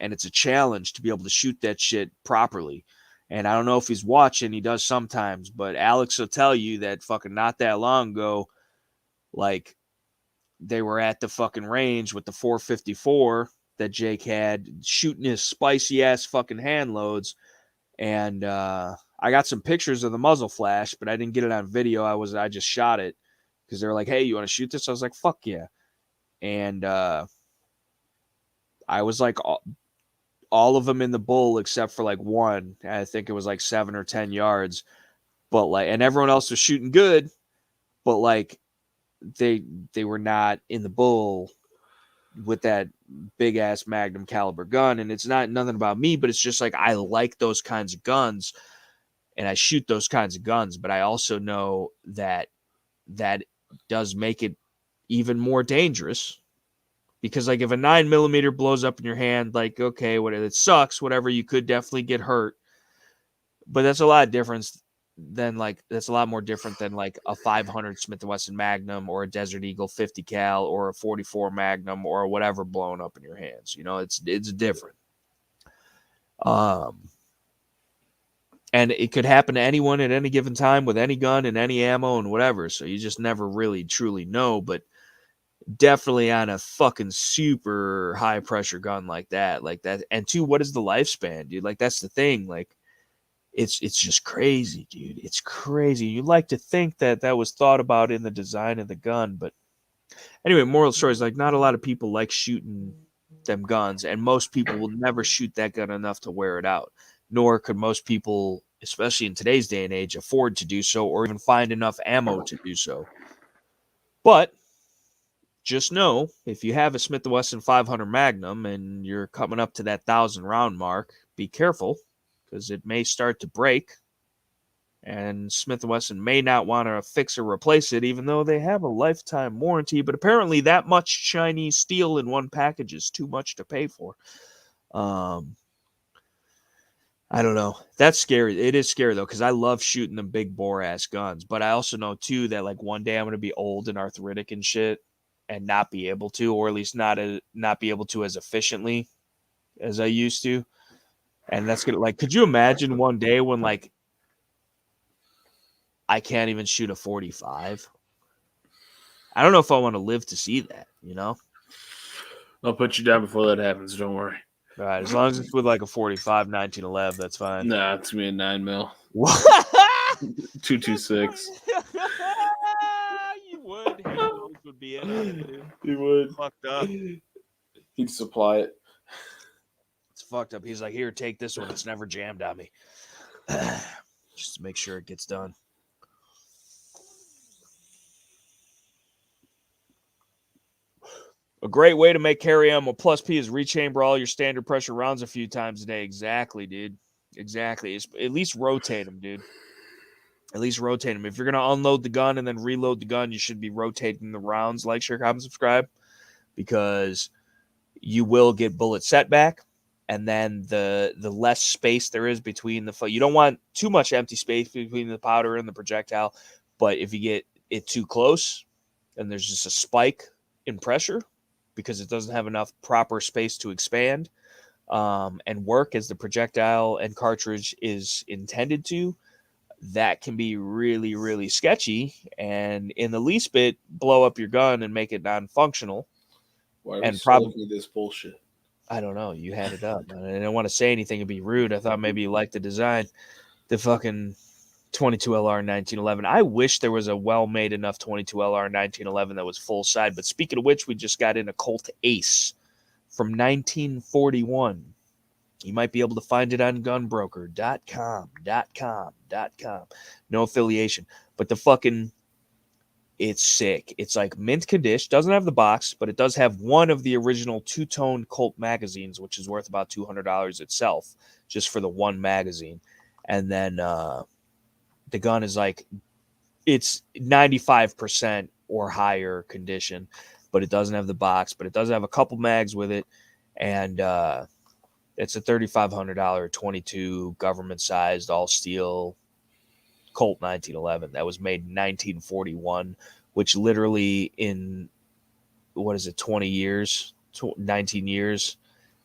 and it's a challenge to be able to shoot that shit properly. And I don't know if he's watching. He does sometimes, but Alex will tell you that fucking not that long ago, like they were at the fucking range with the 454 that Jake had, shooting his spicy ass fucking hand loads. And I got some pictures of the muzzle flash, but I didn't get it on video. I just shot it because they were like, hey, you want to shoot this? I was like, fuck yeah. And I was like all of them in the bull except for like one. I think it was like 7 or 10 yards. But like, and everyone else was shooting good, but like they were not in the bull with that big ass Magnum caliber gun. And it's not nothing about me, but it's just like I like those kinds of guns and I shoot those kinds of guns, but I also know that does make it even more dangerous, because like if a 9mm blows up in your hand, like, okay, whatever, it sucks, whatever, you could definitely get hurt, but that's a lot more different than like a 500 Smith & Wesson Magnum or a Desert Eagle 50 cal or a 44 Magnum or whatever blowing up in your hands. You know, it's different. And it could happen to anyone at any given time with any gun and any ammo and whatever. So you just never really truly know, but definitely on a fucking super high pressure gun like that. And two, what is the lifespan, dude? Like that's the thing. Like it's just crazy, dude. It's crazy. You like to think that was thought about in the design of the gun, but anyway, moral story is like not a lot of people like shooting them guns, and most people will never shoot that gun enough to wear it out. Nor could most people especially in today's day and age, afford to do so or even find enough ammo to do so. But just know, if you have a Smith & Wesson 500 Magnum and you're coming up to that 1,000 round mark, be careful because it may start to break. And Smith & Wesson may not want to fix or replace it, even though they have a lifetime warranty. But apparently that much Chinese steel in one package is too much to pay for. I don't know. That's scary. It is scary, though, because I love shooting them big bore-ass guns. But I also know, too, that like one day I'm going to be old and arthritic and shit and not be able to, or at least not be able to as efficiently as I used to. And that's going to, like, could you imagine one day when, like, I can't even shoot a 45? I don't know if I want to live to see that, you know? I'll put you down before that happens. Don't worry. All right, as long as it's with like a 45 1911, that's fine. Nah, it's me a 9mm. What? 226. You would. Haynes would be in on it, dude. He would. Fucked up. He'd supply it. It's fucked up. He's like, here, take this one. It's never jammed on me. Just to make sure it gets done. A great way to make carry ammo plus P is rechamber all your standard pressure rounds a few times a day. Exactly, dude. Exactly. At least rotate them, dude. At least rotate them. If you're going to unload the gun and then reload the gun, you should be rotating the rounds. Like, share, comment, subscribe. Because you will get bullet setback. And then the less space there is between the... You don't want too much empty space between the powder and the projectile. But if you get it too close and there's just a spike in pressure because it doesn't have enough proper space to expand and work as the projectile and cartridge is intended to, that can be really, really sketchy and in the least bit blow up your gun and make it non-functional. Why are we still looking at this bullshit? I don't know. You had it up. I didn't want to say anything and be rude. I thought maybe you liked the design. The fucking 22LR 1911. I wish there was a well-made enough 22LR 1911 that was full side. But speaking of which, we just got in a Colt Ace from 1941. You might be able to find it on gunbroker.com. No affiliation. But the fucking, it's sick. It's like mint condition. Doesn't have the box, but it does have one of the original two-tone Colt magazines, which is worth about $200 itself, just for the one magazine. And then the gun is like, it's 95% or higher condition, but it doesn't have the box, but it does have a couple mags with it. And it's a $3,500 22 government sized all steel Colt 1911 that was made in 1941, which literally in 20 years, 19 years,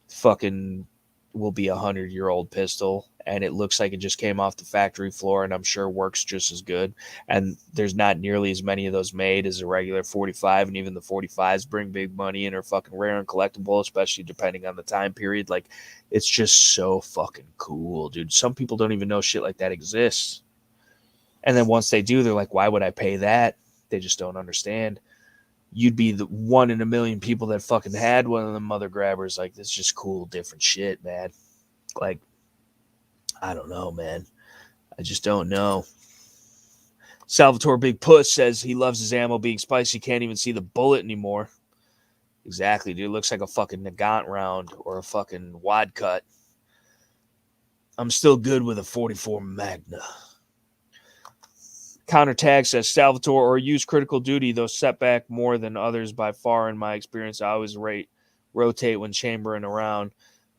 fucking will be 100-year-old pistol. And it looks like it just came off the factory floor and I'm sure works just as good. And there's not nearly as many of those made as a regular 45. And even the 45s bring big money and are fucking rare and collectible, especially depending on the time period. Like, it's just so fucking cool, dude. Some people don't even know shit like that exists. And then once they do, they're like, why would I pay that? They just don't understand. You'd be the one in a million people that fucking had one of them mother grabbers. Like, it's just cool, different shit, man. Like, I don't know, man. I just don't know. Salvatore Big Puss says he loves his ammo being spicy. Can't even see the bullet anymore. Exactly, dude. It looks like a fucking Nagant round or a fucking wad cut. I'm still good with a 44 Magna. Countertag says Salvatore or use critical duty, though setback more than others by far in my experience. I always rotate when chambering around.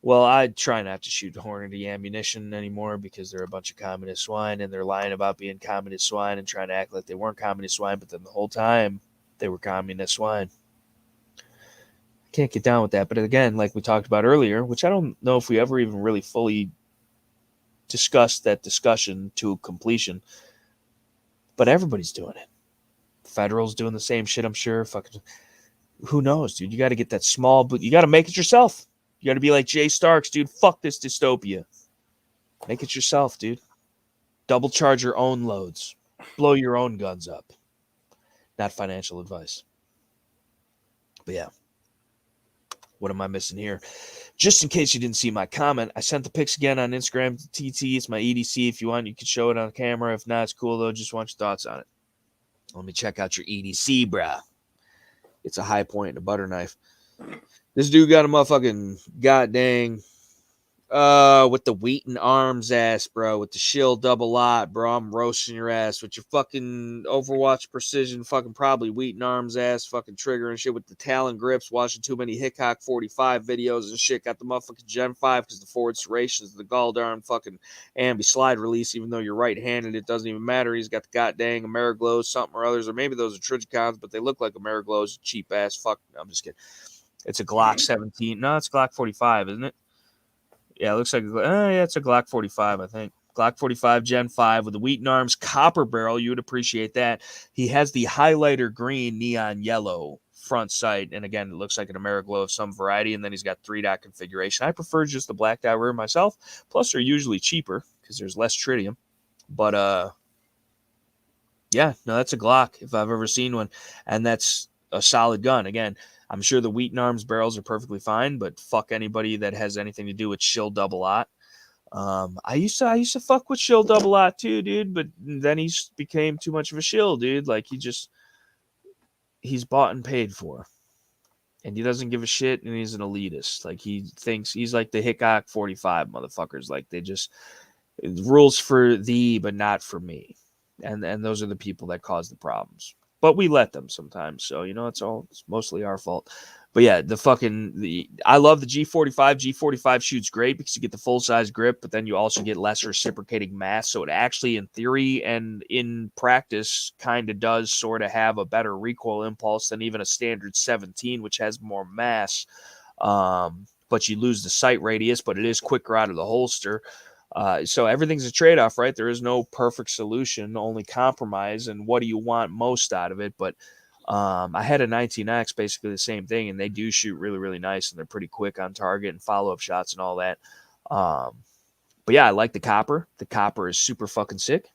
Well, I try not to shoot Hornady ammunition anymore because they're a bunch of communist swine and they're lying about being communist swine and trying to act like they weren't communist swine, but then the whole time they were communist swine. Can't get down with that. But again, like we talked about earlier, which I don't know if we ever even really fully discussed that discussion to completion, but everybody's doing it. Federal's doing the same shit, I'm sure. Fucking, who knows, dude? You got to get that small, but you got to make it yourself. You got to be like Jay Starks, dude. Fuck this dystopia. Make it yourself, dude. Double charge your own loads. Blow your own guns up. Not financial advice. But yeah. What am I missing here? Just in case you didn't see my comment, I sent the pics again on Instagram to TT. It's my EDC. If you want, you can show it on camera. If not, it's cool, though. Just want your thoughts on it. Let me check out your EDC, brah. It's a high point and a butter knife. This dude got a motherfucking goddamn with the Wheaton arms ass, bro, with the shield double lot, bro. I'm roasting your ass with your fucking Overwatch precision, fucking probably Wheaton arms ass, fucking trigger and shit with the Talon grips, watching too many Hickok 45 videos and shit. Got the motherfucking Gen 5 because the forward serrations, the Galdarn fucking ambi slide release, even though you're right-handed, it doesn't even matter. He's got the goddamn Ameriglows, something or others, or maybe those are Trigicons, but they look like Ameriglows, cheap ass. Fuck, I'm just kidding. It's a Glock 17. No, it's Glock 45, isn't it? Yeah, it looks like yeah, it's a Glock 45, I think. Glock 45 Gen 5 with the Wheaton arms, copper barrel. You would appreciate that. He has the highlighter green, neon yellow front sight. And again, it looks like an Ameriglow of some variety. And then he's got 3-dot configuration. I prefer just the black dot rear myself. Plus, they're usually cheaper because there's less tritium. But yeah, no, that's a Glock if I've ever seen one. And that's a solid gun. Again, I'm sure the Wheaton arms barrels are perfectly fine, but fuck anybody that has anything to do with shill double lot. I used to fuck with shill double lot too, dude, but then he became too much of a shill, dude. Like he's bought and paid for, and he doesn't give a shit, and he's an elitist. Like he thinks he's like the Hickok 45 motherfuckers. Like they just rules for thee, but not for me, and those are the people that cause the problems. But we let them sometimes. So, it's mostly our fault. But yeah, I love the G45. G45 shoots great because you get the full size grip, but then you also get less reciprocating mass. So it actually, in theory and in practice, kind of does sort of have a better recoil impulse than even a standard 17, which has more mass. But you lose the sight radius, but it is quicker out of the holster. So everything's a trade-off, right? There is no perfect solution, only compromise. And what do you want most out of it? But I had a 19X, basically the same thing, and they do shoot really, really nice, and they're pretty quick on target and follow-up shots and all that. But yeah, I like the copper. The copper is super fucking sick.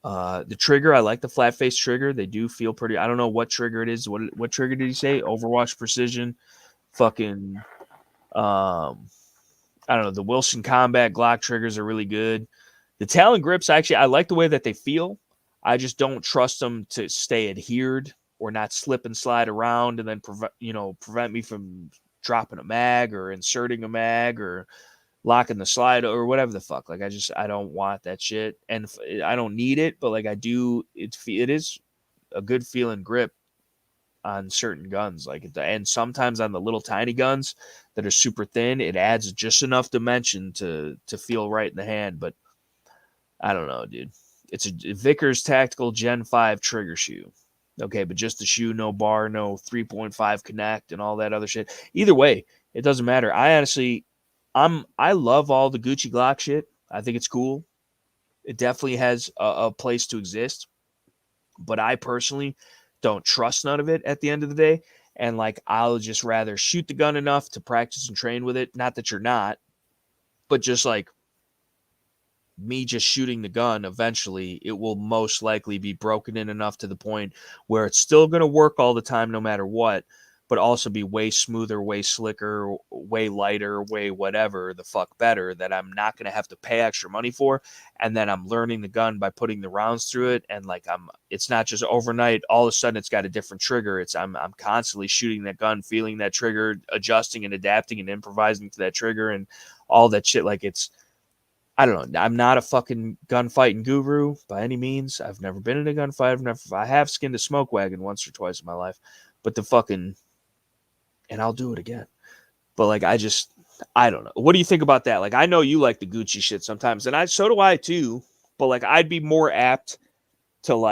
The trigger, I like the flat face trigger. They do feel pretty. I don't know what trigger it is. What trigger did he say? Overwatch precision, fucking. I don't know. The Wilson Combat Glock triggers are really good. The Talon grips, actually, I like the way that they feel. I just don't trust them to stay adhered or not slip and slide around and then prevent me from dropping a mag or inserting a mag or locking the slide or whatever the fuck. Like I don't want that shit, and I don't need it, but like I do. It is a good feeling grip on certain guns, and sometimes on the little tiny guns that are super thin, it adds just enough dimension to feel right in the hand. But I don't know, dude. It's a Vickers Tactical Gen 5 trigger shoe. Okay, but just the shoe, no bar, no 3.5 connect and all that other shit. Either way, it doesn't matter. I love all the Gucci Glock shit. I think it's cool. It definitely has a place to exist. But I personally don't trust none of it at the end of the day. And I'll just rather shoot the gun enough to practice and train with it. Not that you're not, but just me just shooting the gun, eventually it will most likely be broken in enough to the point where it's still going to work all the time, no matter what, but also be way smoother, way slicker, way lighter, way whatever the fuck better, that I'm not going to have to pay extra money for. And then I'm learning the gun by putting the rounds through it. And it's not just overnight, all of a sudden it's got a different trigger. I'm constantly shooting that gun, feeling that trigger, adjusting and adapting and improvising to that trigger and all that shit. I don't know. I'm not a fucking gunfighting guru by any means. I've never been in a gunfight. I have skinned a smoke wagon once or twice in my life, but and I'll do it again. But I don't know. What do you think about that? I know you like the Gucci shit sometimes, and so do I too. But I'd be more apt to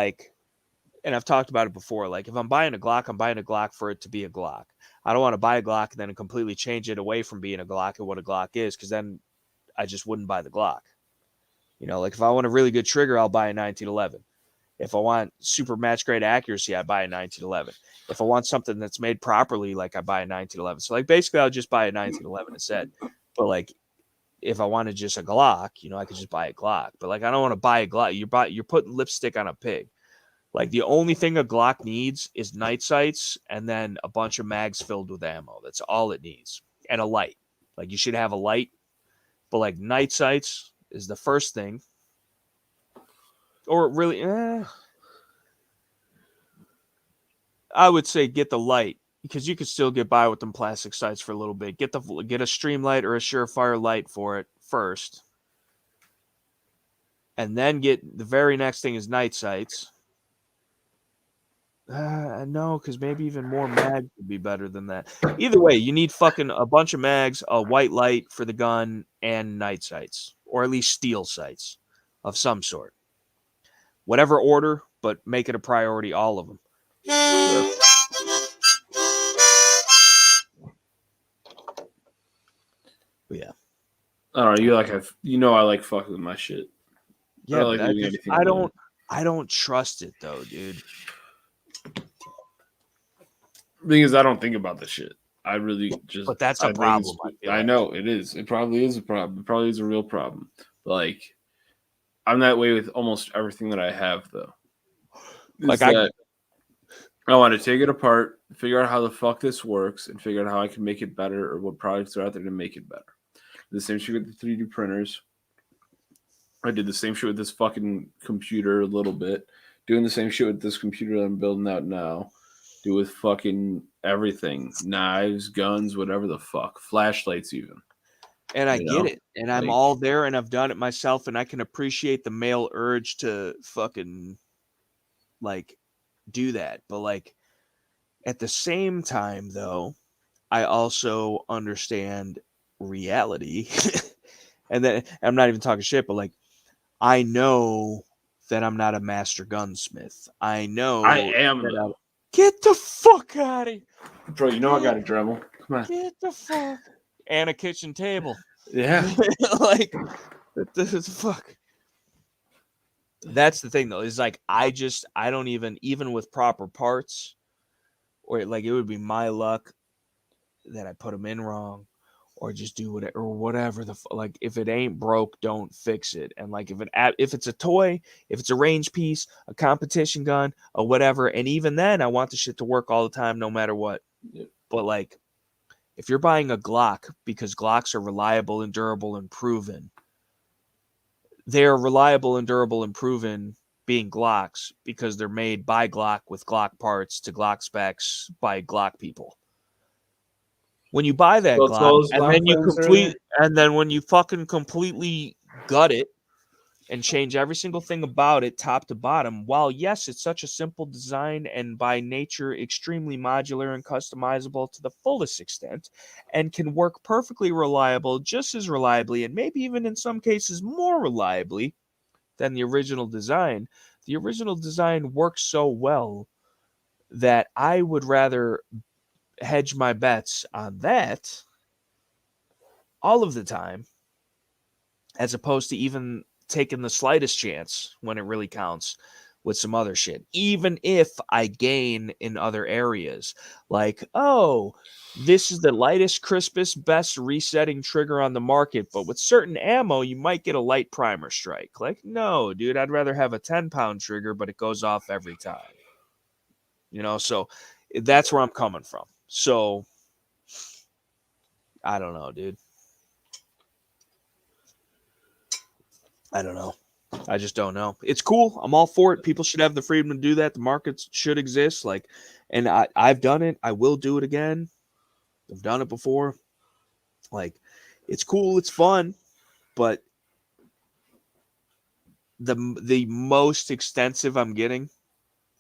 and I've talked about it before. If I'm buying a Glock, I'm buying a Glock for it to be a Glock. I don't want to buy a Glock and then completely change it away from being a Glock and what a Glock is, because then I just wouldn't buy the Glock. If I want a really good trigger, I'll buy a 1911. If I want super match grade accuracy, I buy a 1911. If I want something that's made properly, I buy a 1911. So basically I'll just buy a 1911 instead. But if I wanted just a Glock, I could just buy a Glock. But I don't want to buy a Glock. You're putting lipstick on a pig. The only thing a Glock needs is night sights and then a bunch of mags filled with ammo. That's all it needs. And a light. Like you should have a light, but like night sights is the first thing. Or really, I would say get the light because you could still get by with them plastic sights for a little bit. Get a stream light or a Surefire light for it first. And then get the very next thing is night sights. No, because maybe even more mags would be better than that. Either way, you need fucking a bunch of mags, a white light for the gun, and night sights. Or at least steel sights of some sort. Whatever order, but make it a priority, all of them. Yeah. I don't know, I like fucking with my shit. Yeah, but I don't trust it though, dude. The thing is, I don't think about the shit. I really just. But that's a problem. I know it is. It probably is a problem. It probably is a real problem. But like, I'm that way with almost everything that I have, though. Like I want to take it apart, figure out how the fuck this works, and figure out how I can make it better or what products are out there to make it better. The same shit with the 3D printers. I did the same shit with this fucking computer a little bit. Doing the same shit with this computer that I'm building out now. Do with fucking everything. Knives, guns, whatever the fuck. Flashlights even. And I get it. And I'm all there and I've done it myself and I can appreciate the male urge to fucking like do that. But like at the same time though, I also understand reality. And then I'm not even talking shit, but like I know that I'm not a master gunsmith. I know I am. Get the fuck out of here. Bro, you know I got a Dremel. Come on. Get the fuck. And a kitchen table. Yeah. Like, fuck. That's the thing, though, is like, I don't even with proper parts, or like, it would be my luck that I put them in wrong, or just do whatever like, if it ain't broke, don't fix it. And like, if it's a toy, if it's a range piece, a competition gun, or whatever, and even then, I want the shit to work all the time, no matter what. Yeah. But like, if you're buying a Glock because Glocks are reliable and durable and proven, they're reliable and durable and proven being Glocks because they're made by Glock with Glock parts to Glock specs by Glock people. When you buy that Glock and then when you fucking completely gut it and change every single thing about it top to bottom, while yes, it's such a simple design and by nature extremely modular and customizable to the fullest extent and can work perfectly reliable, just as reliably and maybe even in some cases more reliably than the original design works so well that I would rather hedge my bets on that all of the time as opposed to even taking the slightest chance when it really counts with some other shit, even if I gain in other areas. Like, oh, this is the lightest, crispest, best resetting trigger on the market, but with certain ammo, you might get a light primer strike. Like, no, dude, I'd rather have a 10-pound trigger, but it goes off every time. So that's where I'm coming from. So, I don't know, dude. I don't know. I just don't know. It's cool. I'm all for it. People should have the freedom to do that. The markets should exist. Like, and I've done it. I will do it again. I've done it before. Like, it's cool. It's fun. But the most extensive I'm getting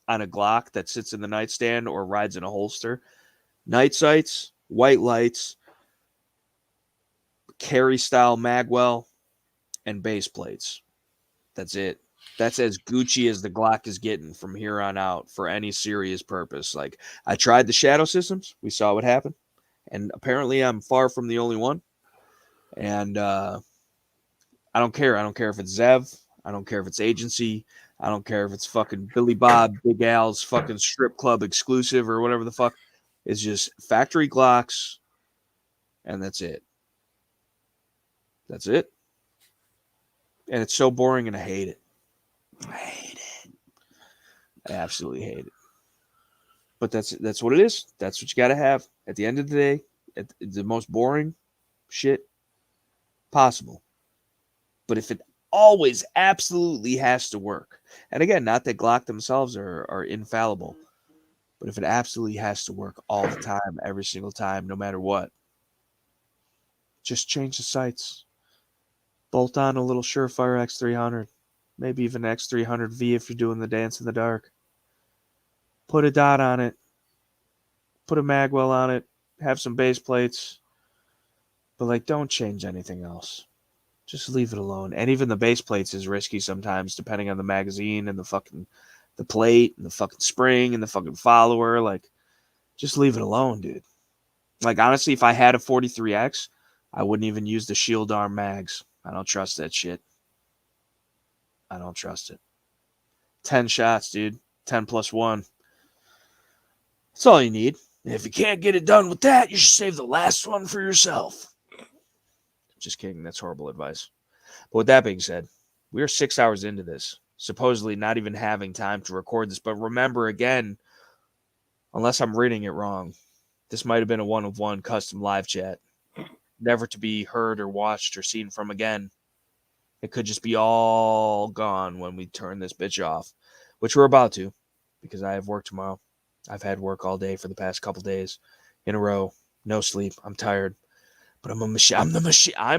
on a Glock that sits in the nightstand or rides in a holster, night sights, white lights, carry style magwell, and base plates. That's it. That's as Gucci as the Glock is getting from here on out for any serious purpose. Like, I tried the shadow systems. We saw what happened. And apparently I'm far from the only one. And I don't care. I don't care if it's Zev. I don't care if it's agency. I don't care if it's fucking Billy Bob, Big Al's fucking strip club exclusive or whatever the fuck. It's just factory Glocks. And that's it. That's it. And it's so boring and I hate it. I hate it. I absolutely hate it. But that's what it is. That's what you got to have. At the end of the day, the most boring shit, possible. But if it always absolutely has to work, and again, not that Glock themselves are infallible, but if it absolutely has to work all the time, every single time, no matter what, just change the sights. Bolt on a little Surefire X300, maybe even X300V if you're doing the dance in the dark. Put a dot on it. Put a magwell on it. Have some base plates. But, like, don't change anything else. Just leave it alone. And even the base plates is risky sometimes, depending on the magazine and the plate and the fucking spring and the fucking follower. Like, just leave it alone, dude. Like, honestly, if I had a 43X, I wouldn't even use the shield arm mags. I don't trust that shit. I don't trust it. 10 shots, dude. 10 plus 1. That's all you need. And if you can't get it done with that, you should save the last one for yourself. Just kidding. That's horrible advice. But with that being said, we are 6 hours into this, supposedly not even having time to record this. But remember, again, unless I'm reading it wrong, this might have been a one-of-one custom live chat, never to be heard or watched or seen from again. It could just be all gone when we turn this bitch off, which we're about to, because I have work tomorrow. I've had work all day for the past couple days in a row. No sleep. I'm tired. But I'm a machine. I'm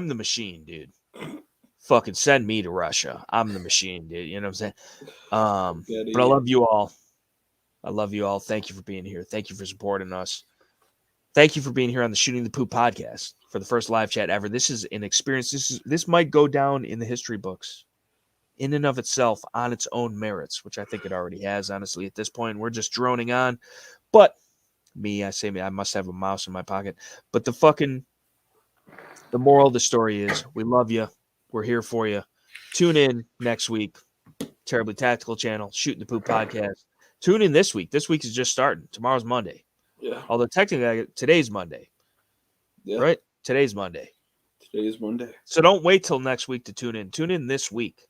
the machine, dude. Fucking send me to Russia. I'm the machine, dude. You know what I'm saying? But I love you all. I love you all. Thank you for being here. Thank you for supporting us. Thank you for being here on the Shooting the Poop podcast for the first live chat ever. This is an experience. This might go down in the history books in and of itself on its own merits, which I think it already has, honestly, at this point. We're just droning on. But I must have a mouse in my pocket. But the moral of the story is we love you. We're here for you. Tune in next week. Terribly Tactical Channel, Shooting the Poop podcast. Tune in this week. This week is just starting. Tomorrow's Monday. Yeah. Although technically today's Monday. Yeah. Right? Today's Monday. Today is Monday. So don't wait till next week to tune in. Tune in this week.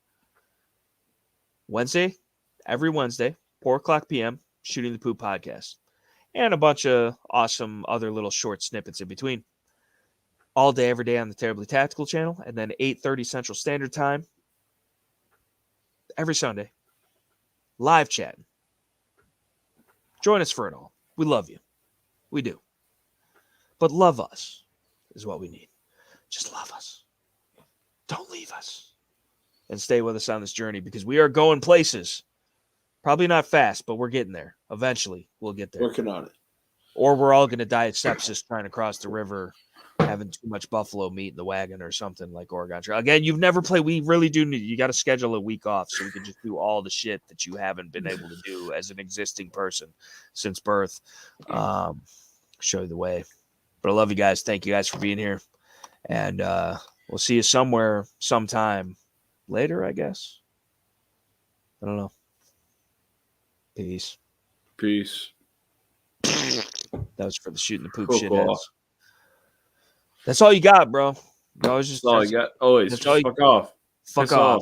Wednesday, every Wednesday, 4 o'clock p.m., Shooting the Poop podcast. And a bunch of awesome other little short snippets in between. All day, every day on the Terribly Tactical channel. And then 8:30 Central Standard Time. Every Sunday. Live chatting. Join us for it all. We love you. We do. But love us is what we need. Just love us. Don't leave us. And stay with us on this journey because we are going places. Probably not fast, but we're getting there. Eventually, we'll get there. Working on it. Or we're all going to die of sepsis trying to cross the river, having too much buffalo meat in the wagon or something like Oregon Trail. Again, you've never played. We really do need. You got to schedule a week off so we can just do all the shit that you haven't been able to do as an existing person since birth. Show you the way. But I love you guys. Thank you guys for being here. And we'll see you somewhere, sometime later, I guess. I don't know. Peace. Peace. That was for the Shooting the Poop shitheads. That's all you got, bro. No, it's just that's all I got. Always. Just fuck off. Fuck off.